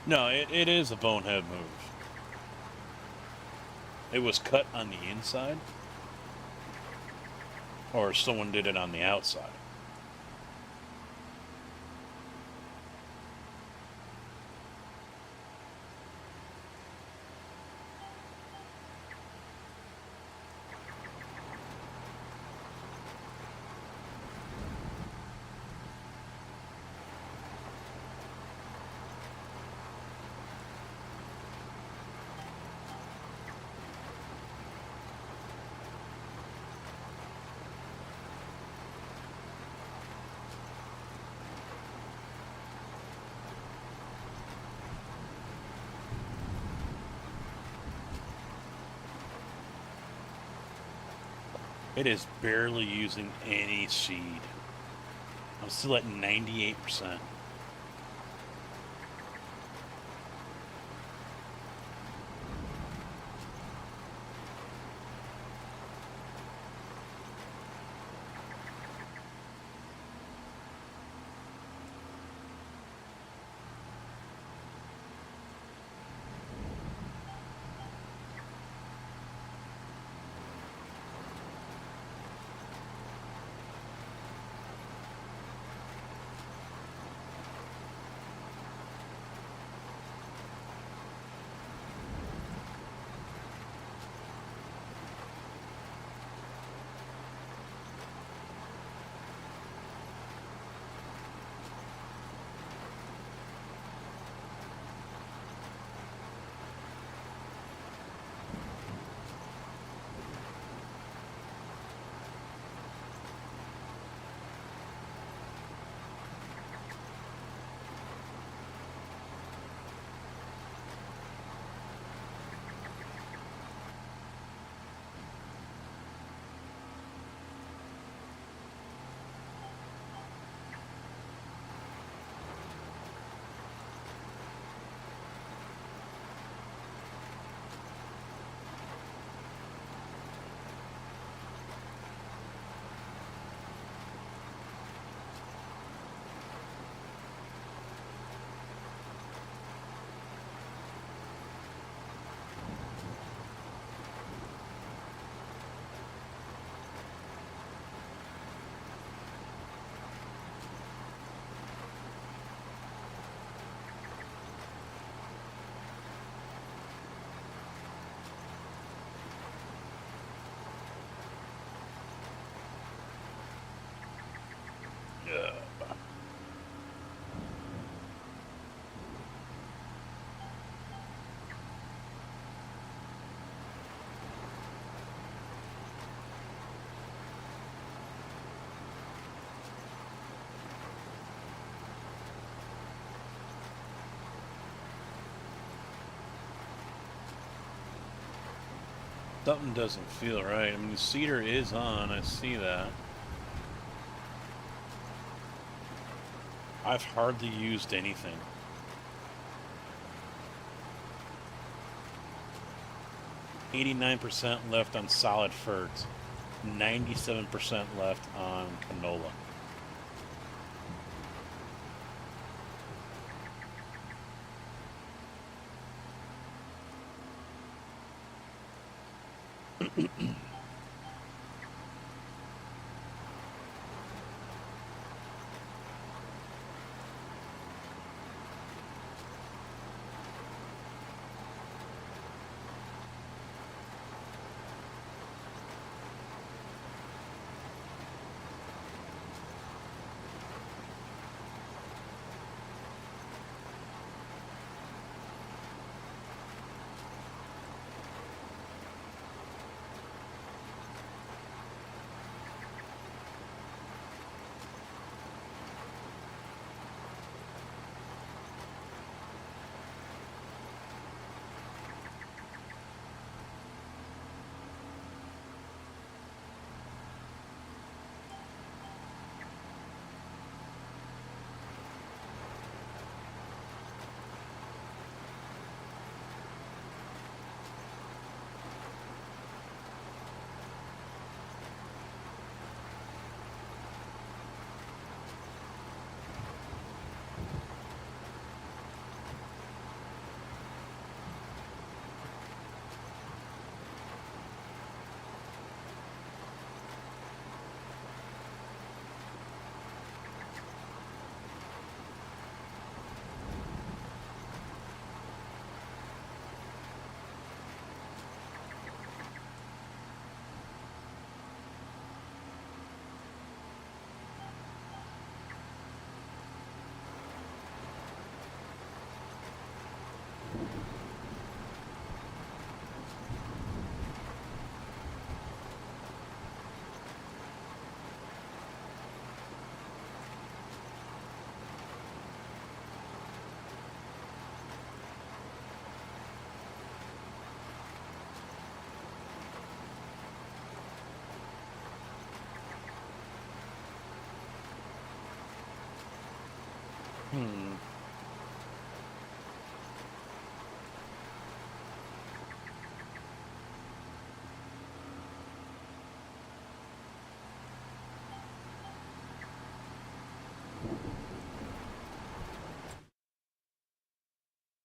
No, it is a bonehead move. It was cut on the inside? Or someone did it on the outside? It is barely using any seed. I'm still at 98%. Something doesn't feel right. I mean, the cedar is on. I see that. I've hardly used anything. %89 left on solid ferts. 97% left on canola.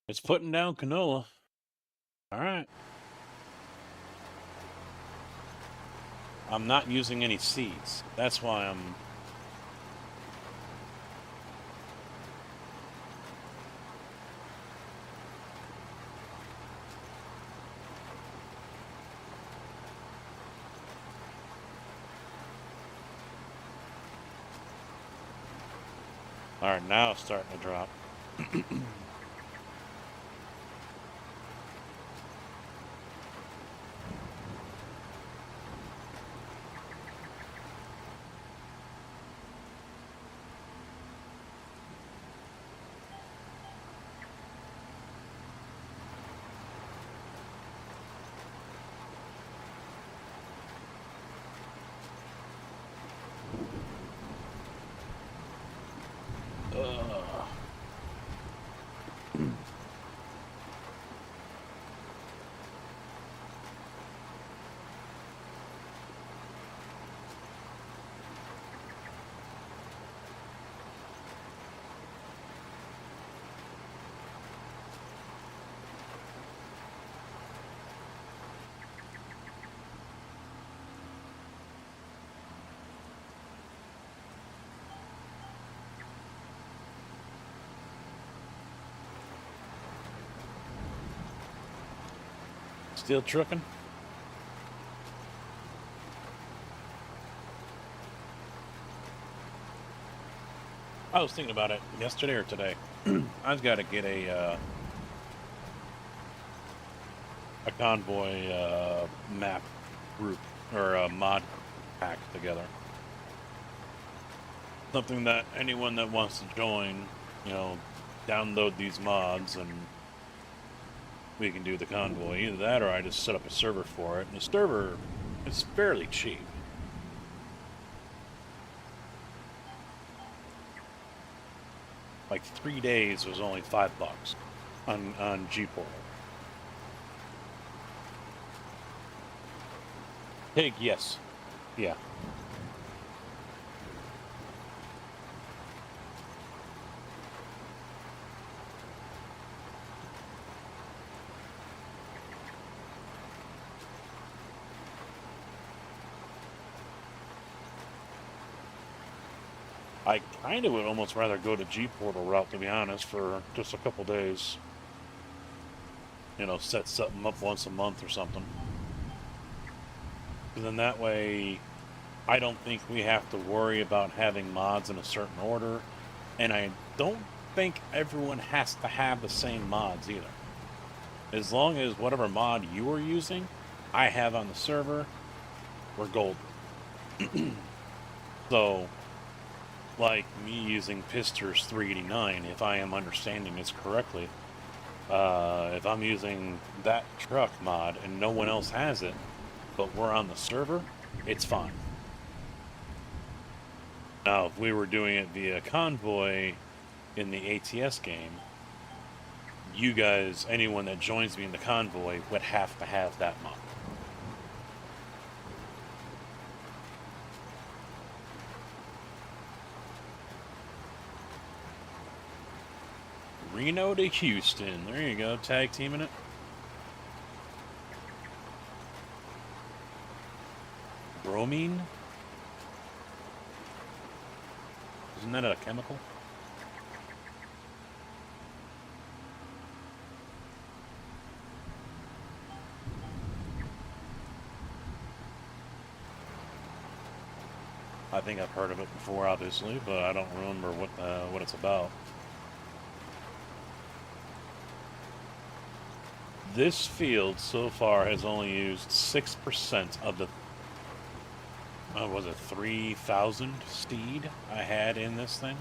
It's putting down canola. All right. I'm not using any seeds. That's why I'm... All right, now it's starting to drop. Still trucking? I was thinking about it yesterday or today. I've got to get a convoy map group or a mod pack together. Something that anyone that wants to join, you know, download these mods and we can do the convoy. Either that or I just set up a server for it. And the server is fairly cheap. Like 3 days was only $5 on G-Portal. Pig, yes. Yeah. I kind of would almost rather go to G-Portal route, to be honest, for just a couple days. You know, set something up once a month or something. And then that way, I don't think we have to worry about having mods in a certain order. And I don't think everyone has to have the same mods either. As long as whatever mod you are using, I have on the server, we're golden. So, like me using Pisters 389, if I am understanding this correctly, if I'm using that truck mod and no one else has it, but we're on the server, it's fine. Now, if we were doing it via Convoy in the ATS game, you guys, anyone that joins me in the Convoy, would have to have that mod. Reno to Houston. There you go. Tag teaming it. Bromine? Isn't that a chemical? I think I've heard of it before, obviously, but I don't remember what it's about. This field so far has only used 6% of the, was it 3,000 seed I had in this thing?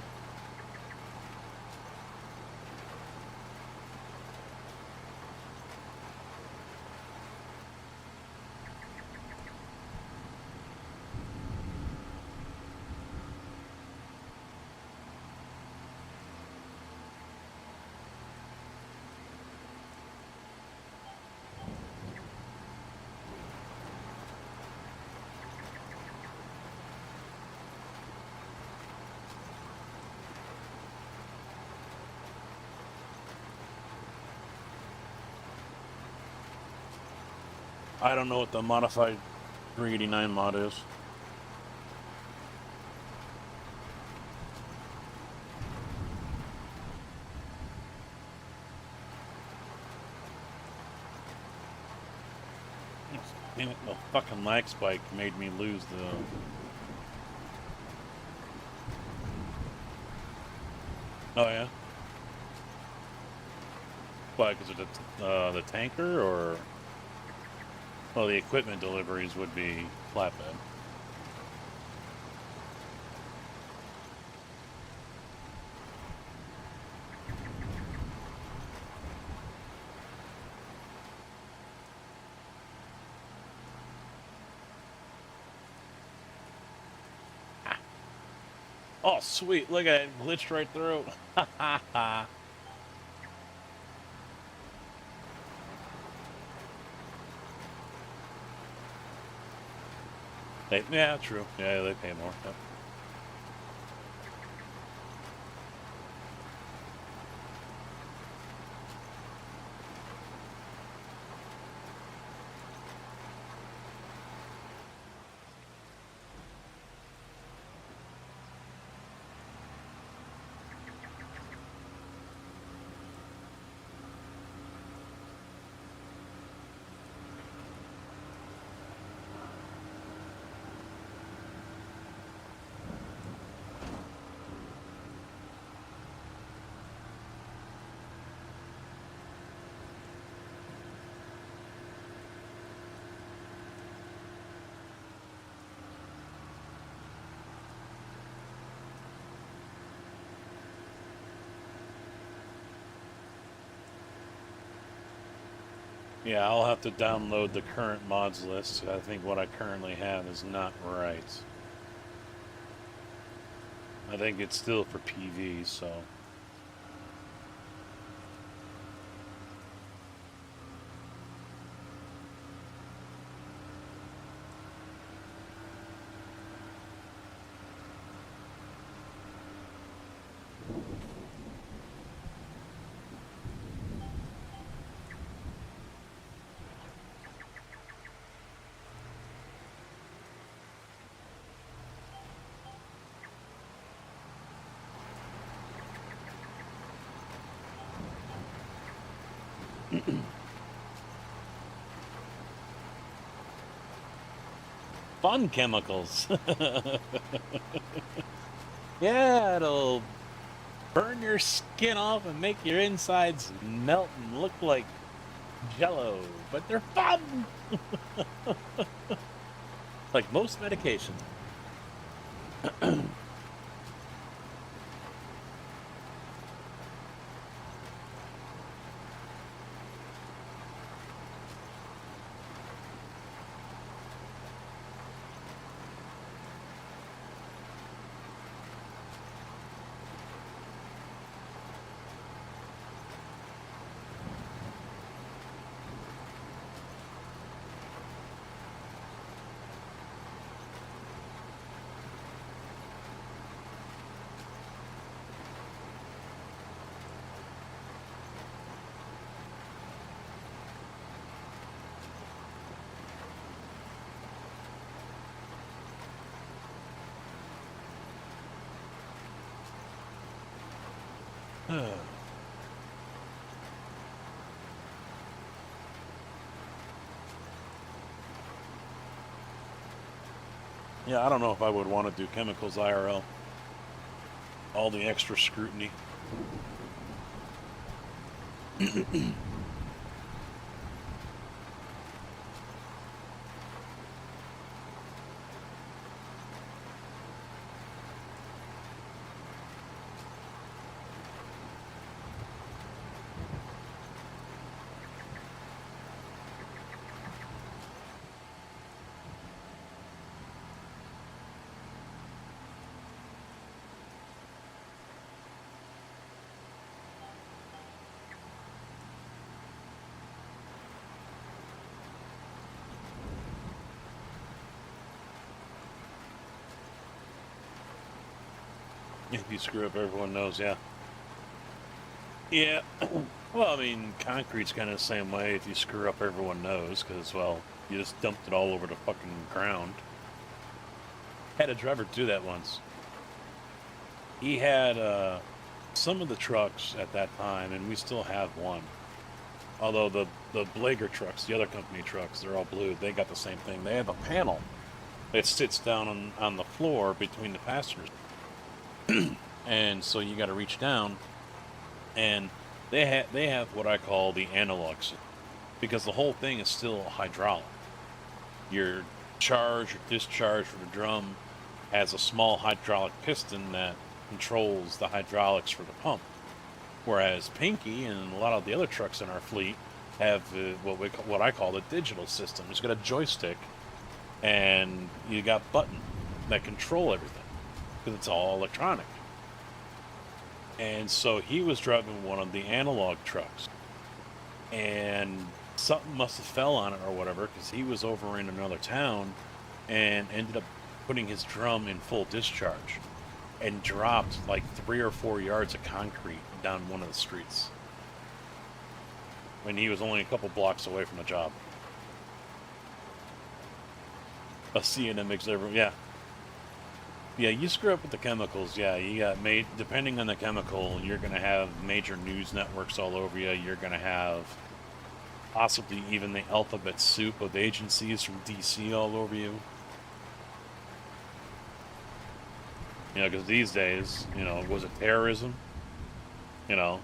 I don't know what the modified 389 mod is. Damn it, the fucking lag spike made me lose the... Oh yeah? Why, because of the tanker, or... Well, the equipment deliveries would be flatbed. Ah. Oh, sweet. Look at it. Glitched right through. Ha ha ha. Yeah, true. Yeah, they pay more. Yep. Yeah, I'll have to download the current mods list. I think what I currently have is not right. I think it's still for PV, so... Fun chemicals. Yeah, it'll burn your skin off and make your insides melt and look like jello, but they're fun. Like most medication. Yeah, I don't know if I would want to do chemicals IRL. All the extra scrutiny. If you screw up, everyone knows, yeah. Yeah. Well, I mean, concrete's kind of the same way. If you screw up, everyone knows, because, well, you just dumped it all over the fucking ground. Had a driver do that once. He had some of the trucks at that time, and we still have one. Although the Blager trucks, the other company trucks, they're all blue. They got the same thing. They have a panel that sits down on the floor between the passengers. And so you got to reach down, and they have what I call the analog system, because the whole thing is still hydraulic. Your charge or discharge for the drum has a small hydraulic piston that controls the hydraulics for the pump, whereas Pinky and a lot of the other trucks in our fleet have what I call the digital system. It's got a joystick, and you got buttons that control everything, because it's all electronic. And so he was driving one of the analog trucks, and something must have fell on it or whatever, because he was over in another town and ended up putting his drum in full discharge and dropped like 3 or 4 yards of concrete down one of the streets when he was only a couple blocks away from the job. A C&M makes everyone, yeah. Yeah, you screw up with the chemicals, yeah, you got depending on the chemical, you're going to have major news networks all over you. You're going to have possibly even the alphabet soup of agencies from DC all over you. You know, because these days, you know, was it terrorism? You know,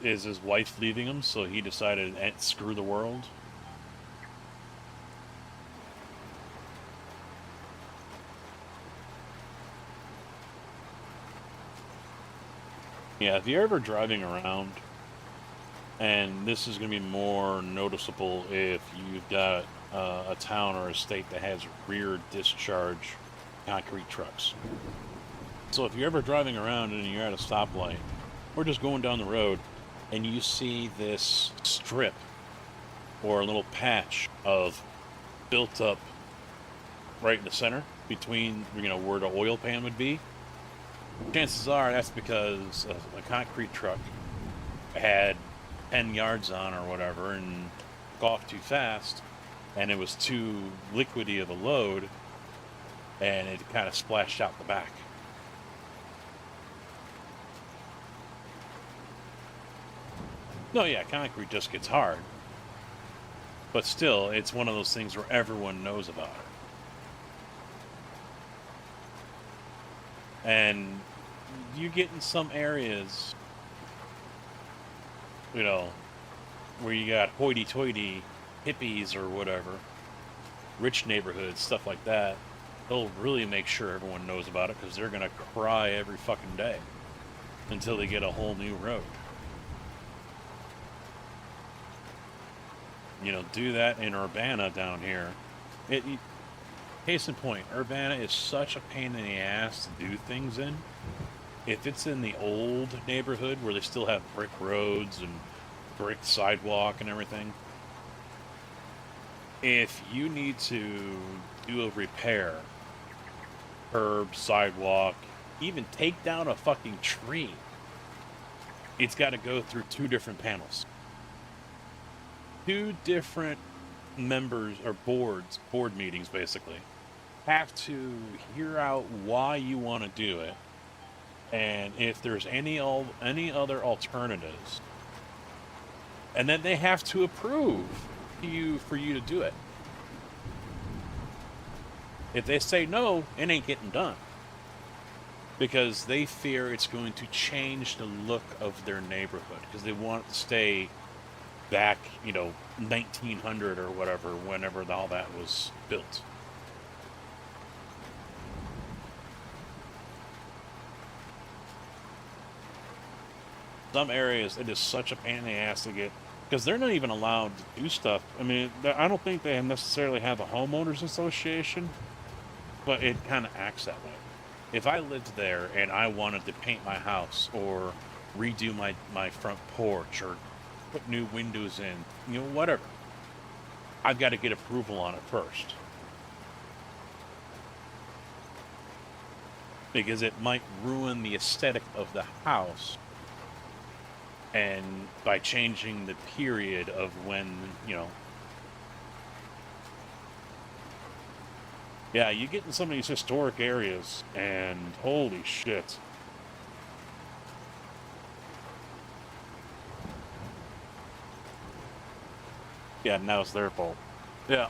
is his wife leaving him, so he decided to screw the world? Yeah, if you're ever driving around And this is going to be more noticeable if you've got a town or a state that has rear discharge concrete trucks. So if you're ever driving around and you're at a stoplight or just going down the road and you see this strip or a little patch of built up right in the center between, where the oil pan would be, chances are that's because a concrete truck had 10 yards on or whatever and took off too fast, and it was too liquidy of a load, and it kind of splashed out the back. No, yeah, concrete just gets hard. But still, it's one of those things where everyone knows about it. And you get in some areas, where you got hoity-toity hippies or whatever, rich neighborhoods, stuff like that, they'll really make sure everyone knows about it because they're going to cry every fucking day until they get a whole new road. Do that in Urbana down here. Case in point, Urbana is such a pain in the ass to do things in. If it's in the old neighborhood where they still have brick roads and brick sidewalk and everything, if you need to do a repair, curb, sidewalk, even take down a fucking tree, it's got to go through two different panels. Two different members or board meetings basically, have to hear out why you want to do it, and if there's any other alternatives, and then they have to approve for you to do it. If they say no, it ain't getting done, because they fear it's going to change the look of their neighborhood, because they want it to stay back, 1900 or whatever, whenever all that was built. Some areas, it is such a pain in the ass to get, because they're not even allowed to do stuff. I mean, I don't think they necessarily have a homeowners association, but it kind of acts that way. If I lived there and I wanted to paint my house or redo my front porch or put new windows in, whatever, I've got to get approval on it first. Because it might ruin the aesthetic of the house, and by changing the period of when, yeah, you get in some of these historic areas and holy shit. Yeah, now it's their fault. Yeah,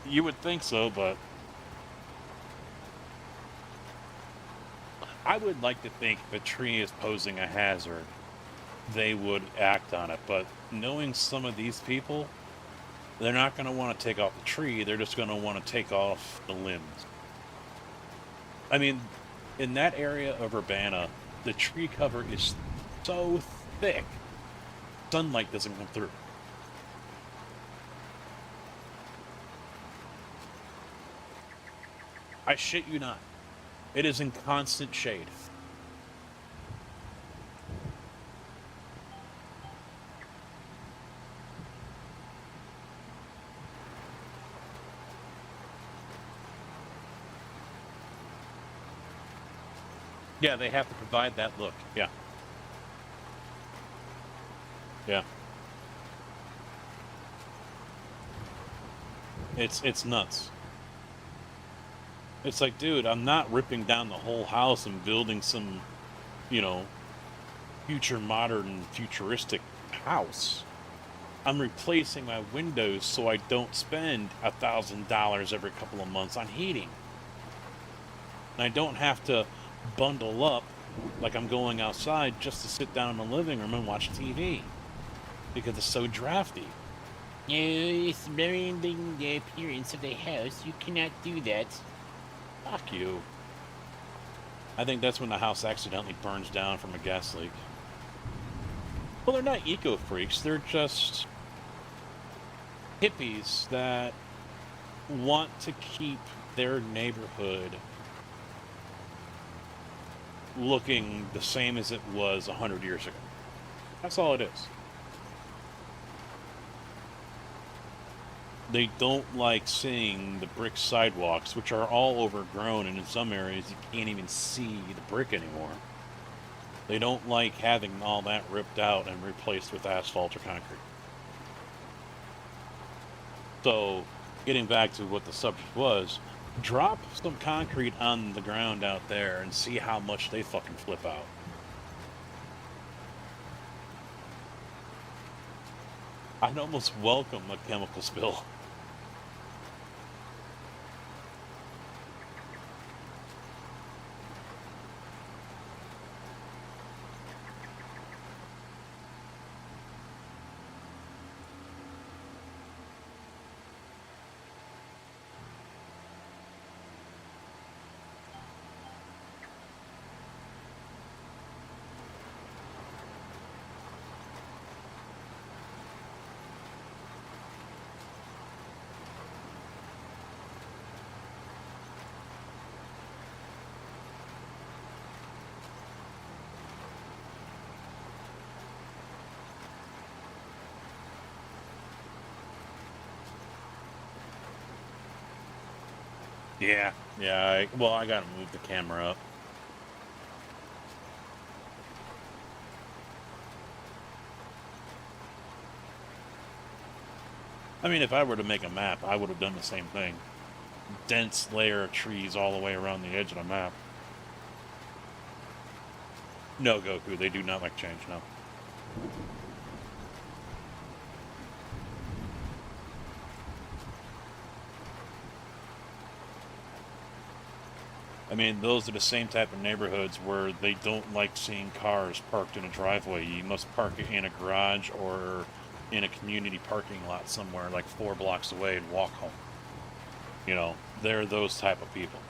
you would think so, but I would like to think if a tree is posing a hazard, they would act on it. But knowing some of these people, they're not going to want to take off the tree. They're just going to want to take off the limbs. I mean, in that area of Urbana, the tree cover is so thick, sunlight doesn't come through. I shit you not. It is in constant shade. Yeah, they have to provide that look. Yeah. Yeah. It's nuts. It's like, dude, I'm not ripping down the whole house and building some, futuristic house. I'm replacing my windows so I don't spend $1,000 every couple of months on heating. And I don't have to bundle up like I'm going outside just to sit down in the living room and watch TV because it's so drafty. No, it's blurring the appearance of the house. You cannot do that. Fuck you. I think that's when the house accidentally burns down from a gas leak. Well, they're not eco freaks. They're just hippies that want to keep their neighborhood looking the same as it was 100 years ago. That's all it is. They don't like seeing the brick sidewalks, which are all overgrown, and in some areas you can't even see the brick anymore. They don't like having all that ripped out and replaced with asphalt or concrete. So, getting back to what the subject was, drop some concrete on the ground out there and see how much they fucking flip out. I'd almost welcome a chemical spill. Yeah, well, I gotta move the camera up. I mean, if I were to make a map, I would have done the same thing. Dense layer of trees all the way around the edge of the map. No, Goku, they do not like change, no. I mean, those are the same type of neighborhoods where they don't like seeing cars parked in a driveway. You must park it in a garage or in a community parking lot somewhere like 4 blocks away and walk home. You know, they're those type of people.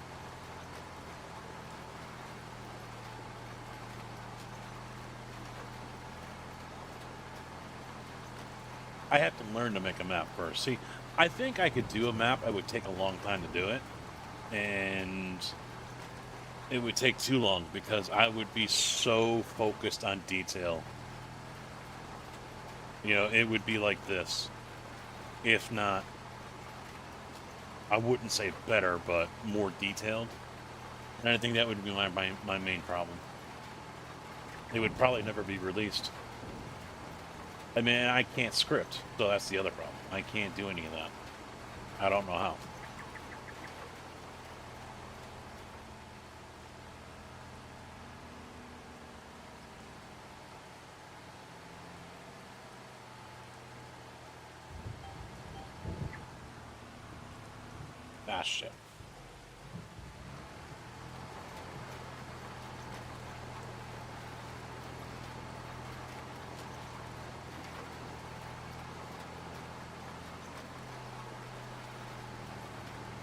I have to learn to make a map first. See, I think I could do a map. It would take a long time to do it. And it would take too long because I would be so focused on detail. You know, it would be like this. If not, I wouldn't say better, but more detailed. And I think that would be my main problem. It would probably never be released. I mean, I can't script, so that's the other problem. I can't do any of that. I don't know how. Ah, shit.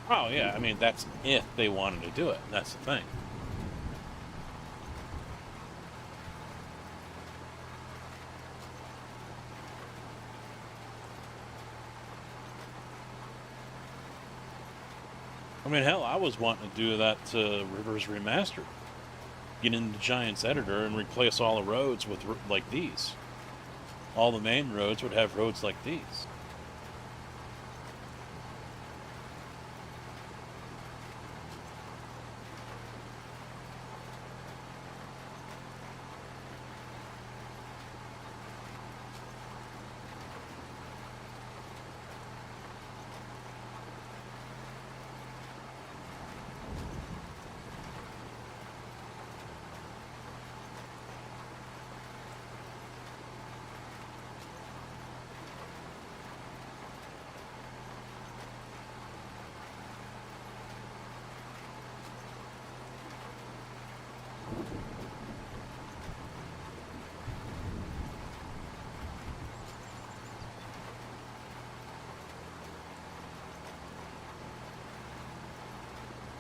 Oh, yeah, I mean, that's if they wanted to do it. That's the thing. I mean, hell, I was wanting to do that to Rivers Remastered. Get into Giants Editor and replace all the roads with like these. All the main roads would have roads like these.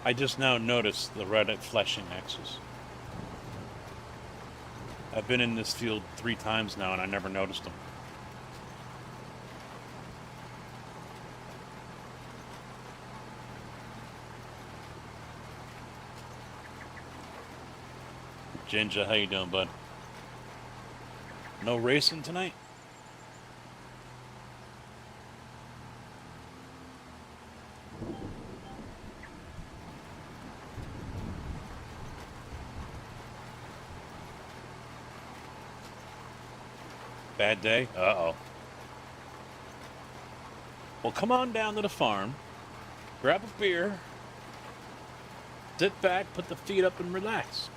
I just now noticed the red flashing X's. I've been in this field 3 times now, and I never noticed them. Ginger, how you doing, bud? No racing tonight? Bad day? Uh-oh. Well, come on down to the farm, grab a beer, sit back, put the feet up, and relax.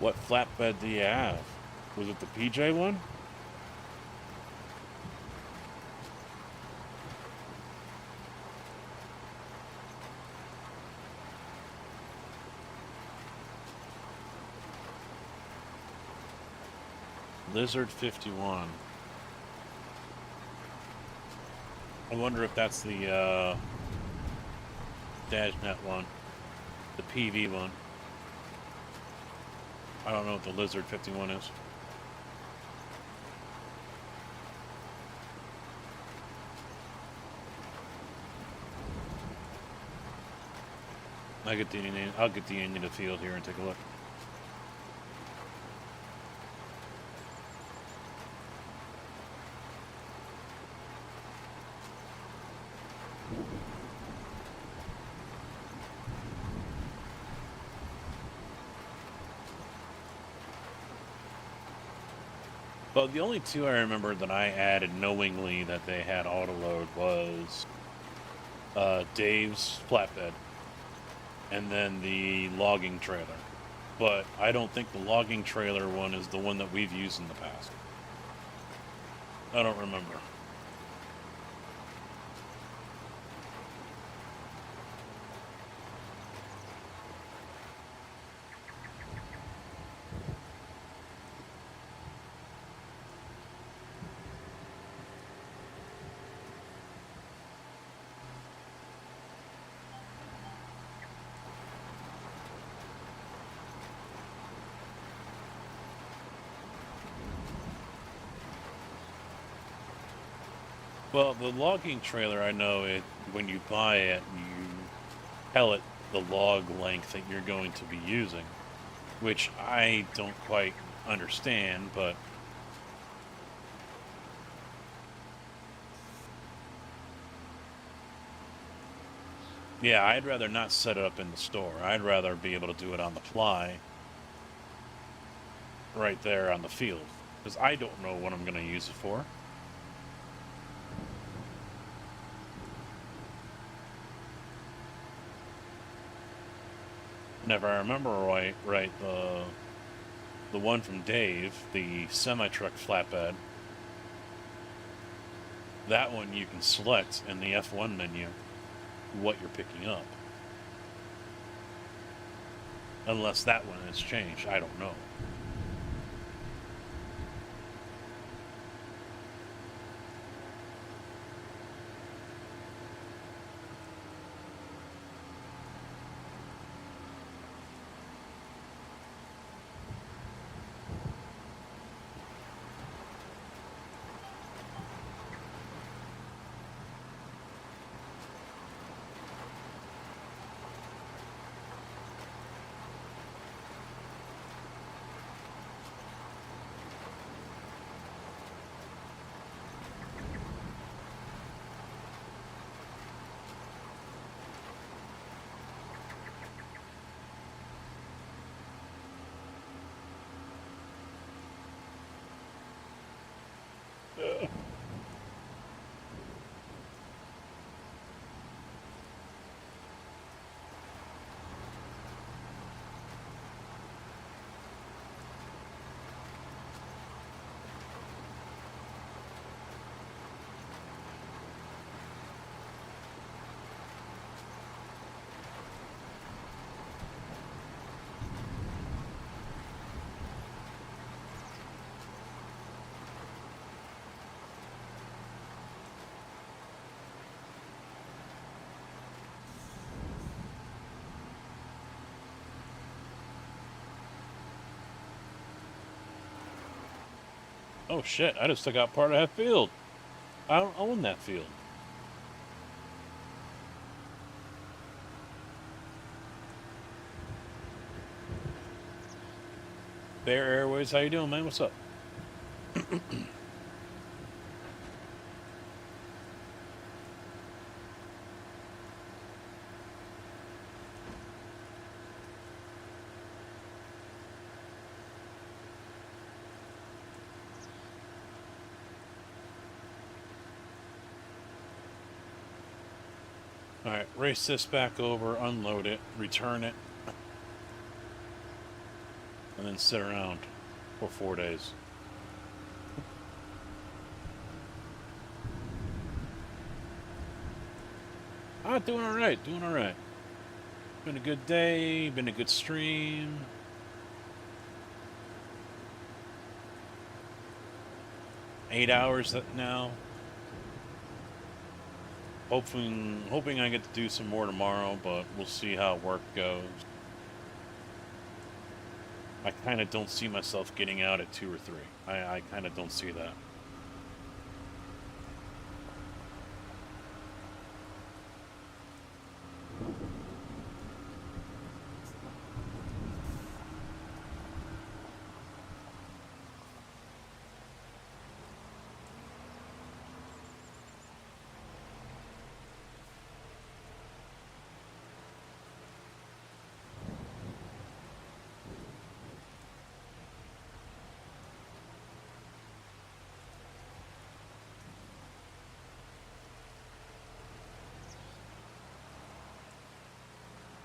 What flatbed do you have? Was it the PJ one? Lizard 51. I wonder if that's the DashNet one, the PV one. I don't know what the Lizard 51 is. I'll get the end of the field here and take a look. Well, the only two I remember that I added knowingly that they had autoload was Dave's flatbed and then the logging trailer. But I don't think the logging trailer one is the one that we've used in the past. I don't remember. Well, the logging trailer, I know it. When you buy it, you tell it the log length that you're going to be using, which I don't quite understand, but yeah, I'd rather not set it up in the store. I'd rather be able to do it on the fly right there on the field, because I don't know what I'm going to use it for. And if I remember right, the one from Dave, the semi-truck flatbed, that one you can select in the F1 menu what you're picking up. Unless that one has changed, I don't know. Oh shit, I just took out part of that field. I don't own that field. Bear Airways, how you doing, man? What's up? Alright, race this back over, unload it, return it, and then sit around for 4 days. Doing alright, doing alright. Been a good day, been a good stream. Eight hours now. Hoping I get to do some more tomorrow, but we'll see how work goes. I kind of don't see myself getting out at 2 or 3. I kind of don't see that.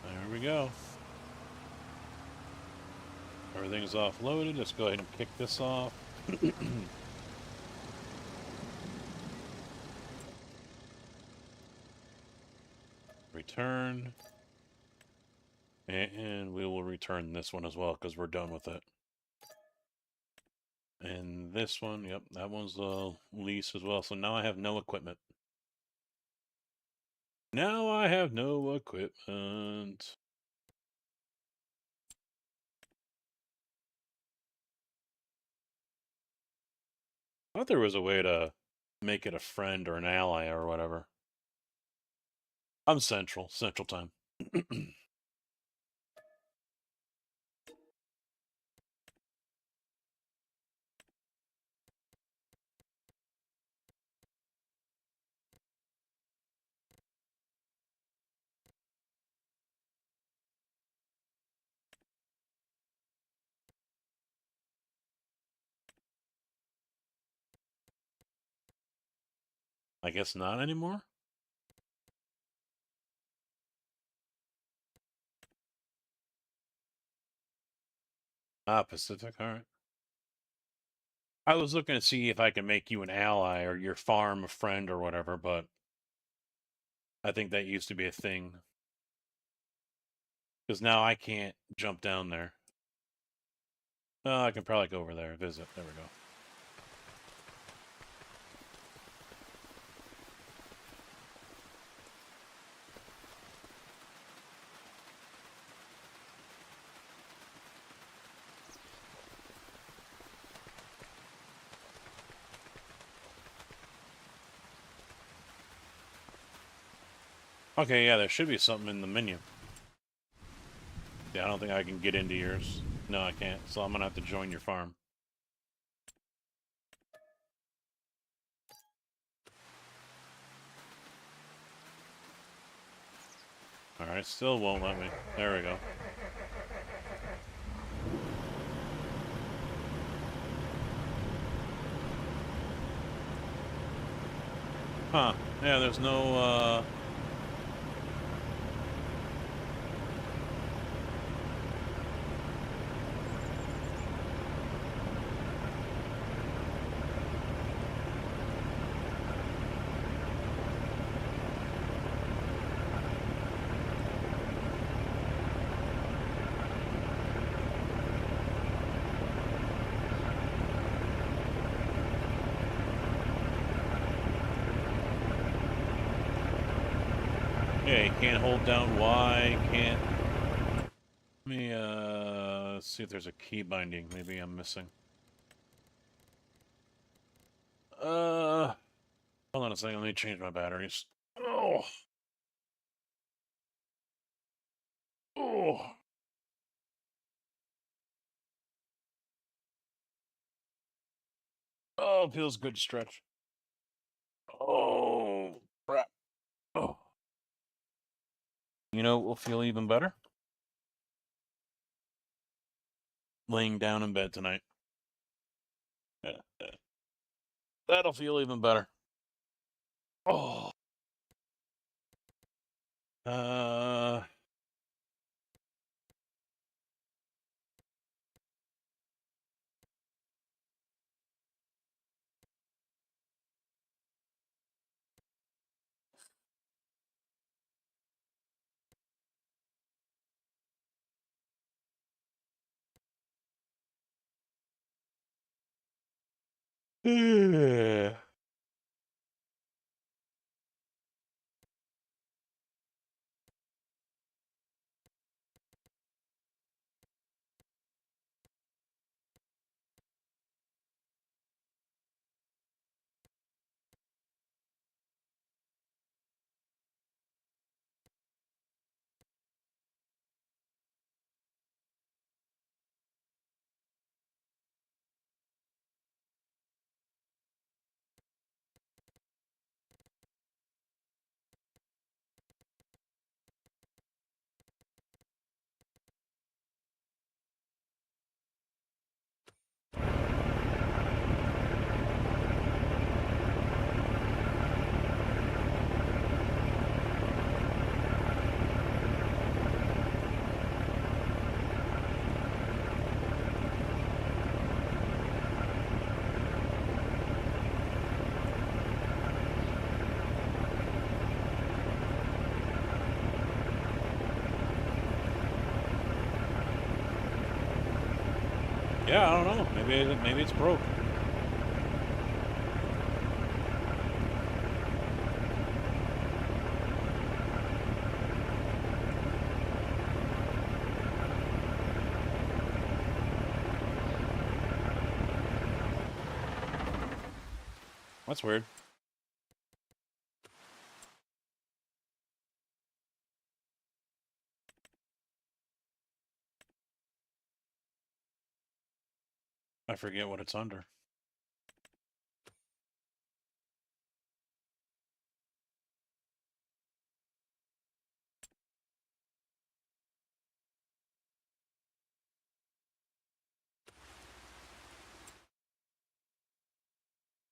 There we go. Everything's offloaded. Let's go ahead and kick this off. Return. And we will return this one as well because we're done with it. And this one, yep, that one's a lease as well. So now I have no equipment. Now I have no equipment. I thought there was a way to make it a friend or an ally or whatever. I'm Central Time. I guess not anymore? Ah, Pacific, alright. I was looking to see if I can make you an ally or your farm a friend or whatever, but I think that used to be a thing. Because now I can't jump down there. Oh, I can probably go over there, visit. There we go. Okay, yeah, there should be something in the menu. Yeah, I don't think I can get into yours. No, I can't. So I'm gonna have to join your farm. Alright, still won't let me. There we go. Huh. Yeah, there's no, yeah, you can't hold down Y, can't... Let me, see if there's a key binding. Maybe I'm missing. Hold on a second. Let me change my batteries. Oh. Oh. Oh, it feels good to stretch. Oh, crap. Oh. You know what will feel even better? Laying down in bed tonight. That'll feel even better. Oh. Uh. Yeah, I don't know. Maybe it's broke. That's weird. I forget what it's under.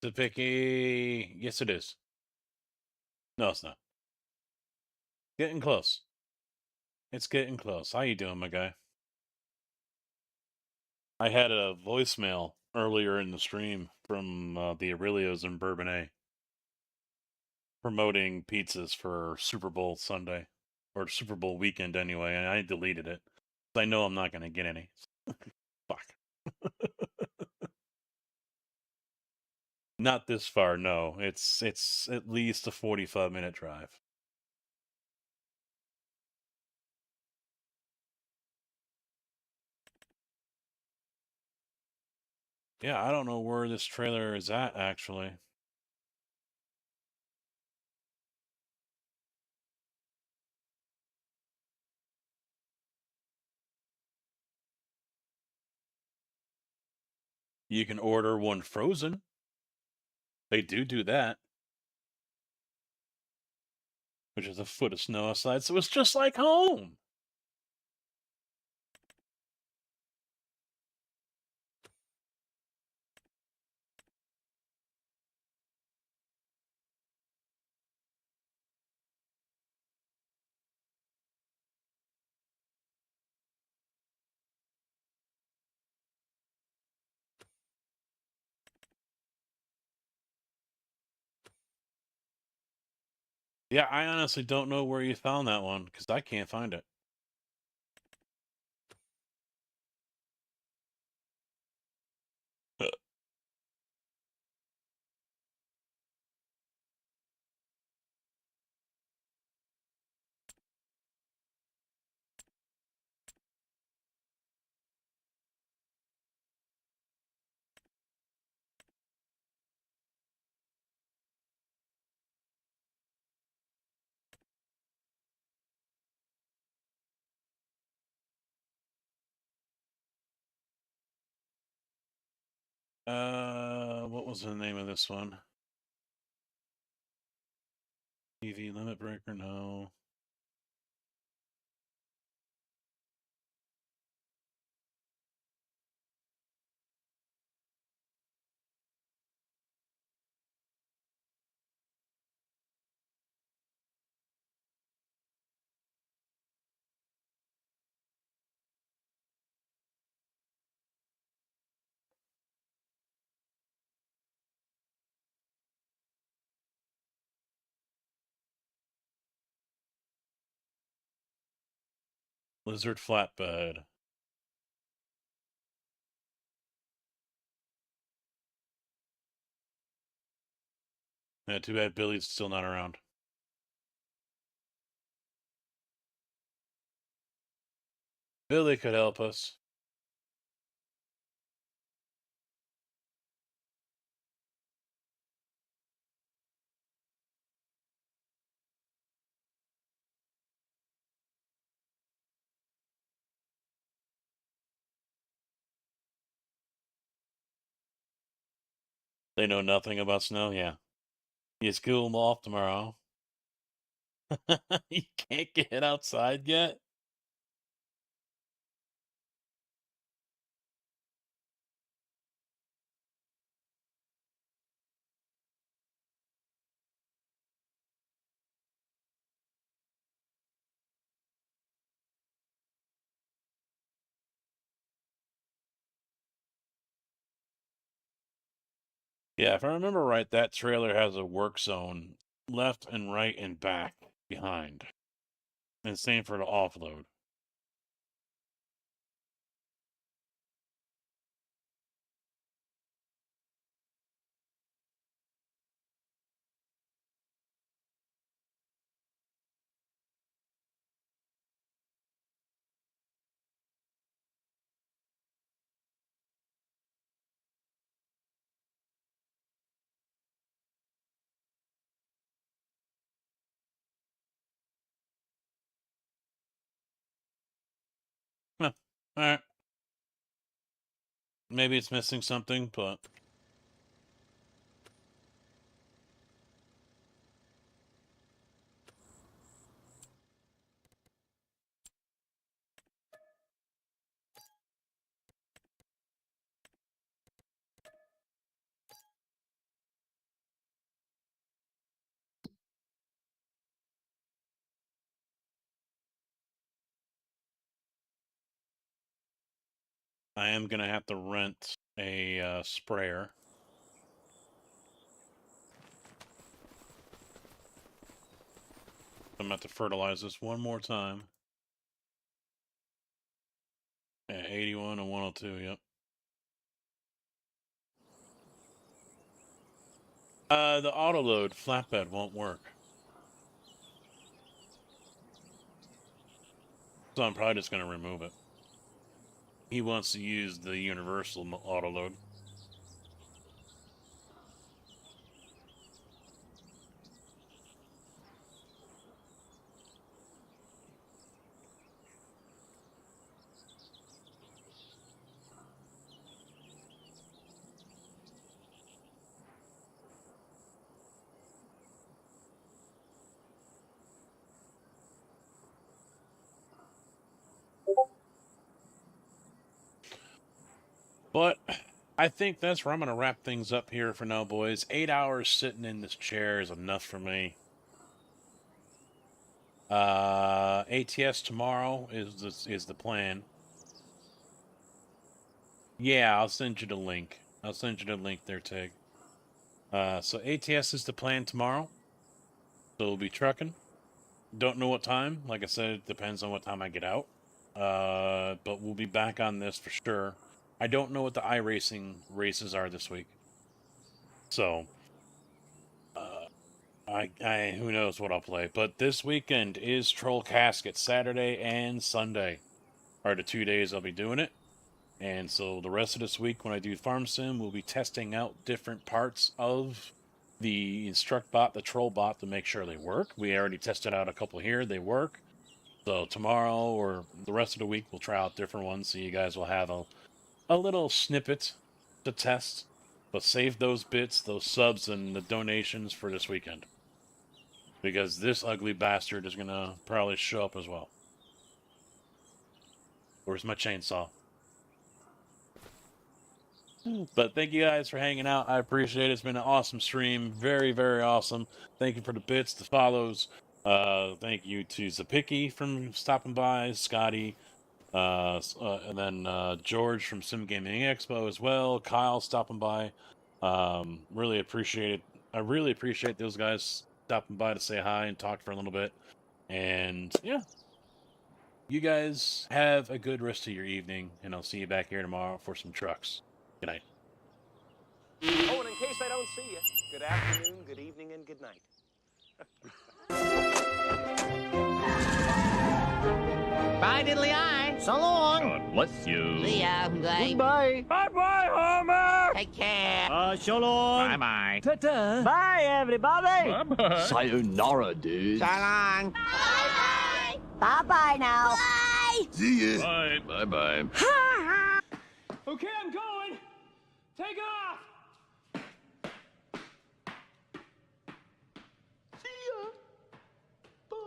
The picky. Yes, it is. No, it's not. Getting close. It's getting close. How you doing, my guy? I had a voicemail earlier in the stream from the Aurelios in Bourbonnais promoting pizzas for Super Bowl Sunday or Super Bowl weekend anyway, and I deleted it. I know I'm not going to get any. Fuck. Not this far, no. It's at least a 45-minute drive. Yeah, I don't know where this trailer is at, actually. You can order one frozen. They do that. Which is a foot of snow outside, so it's just like home. Yeah, I honestly don't know where you found that one, because I can't find it. What was the name of this one? TV limit breaker? No. Lizard flatbed. Yeah, too bad Billy's still not around. Billy could help us. They know nothing about snow? Yeah. You school them off tomorrow. You can't get outside yet? Yeah, if I remember right, that trailer has a work zone left and right and back behind. And same for the offload. Huh. Alright. Maybe it's missing something, but I am gonna have to rent a sprayer. I'm gonna have to fertilize this one more time. Yeah, 81 and 102, yep. The autoload flatbed won't work. So I'm probably just gonna remove it. He wants to use the universal autoload. But I think that's where I'm going to wrap things up here for now, boys. 8 hours sitting in this chair is enough for me. ATS tomorrow is the plan. Yeah, I'll send you the link. I'll send you the link there, Tig. So ATS is the plan tomorrow. So we'll be trucking. Don't know what time. Like I said, it depends on what time I get out. But we'll be back on this for sure. I don't know what the iRacing races are this week. So, I who knows what I'll play. But this weekend is Troll Casket. Saturday and Sunday are the 2 days I'll be doing it. And so the rest of this week, when I do Farm Sim, we'll be testing out different parts of the Instruct Bot, the Troll Bot, to make sure they work. We already tested out a couple here; they work. So tomorrow or the rest of the week, we'll try out different ones. So you guys will have a little snippet to test But save those bits, those subs, and the donations for this weekend. Because this ugly bastard is going to probably show up as well. Where's my chainsaw? But thank you guys for hanging out. I appreciate it. It's been an awesome stream. Very, very awesome. Thank you for the bits, the follows. Thank you to Zapicki from stopping by, Scotty, and then George from Sim Gaming Expo as well. Kyle stopping by. Really appreciate it. I really appreciate those guys stopping by to say hi and talk for a little bit. And yeah, you guys have a good rest of your evening, and I'll see you back here tomorrow for some trucks. Good night. Oh, and in case I don't see you, good afternoon, good evening, and good night. Bye, diddly eye. So long. God bless you. See ya. Bye. Goodbye. Bye-bye, Homer. Take care. So long. Bye-bye. Ta-ta. Bye, everybody. Bye-bye. Sayonara, dude. So long. Bye-bye. Bye-bye now. Bye. See ya. Bye. Bye-bye. Okay, I'm going. Take off. See ya. Bye.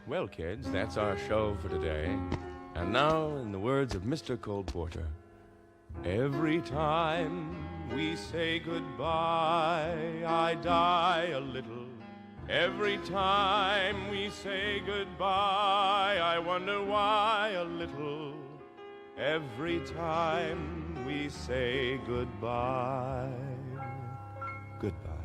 Well, kids, that's our show for today. And now, in the words of Mr. Cole Porter, every time we say goodbye, I die a little. Every time we say goodbye, I wonder why a little. Every time we say goodbye, goodbye.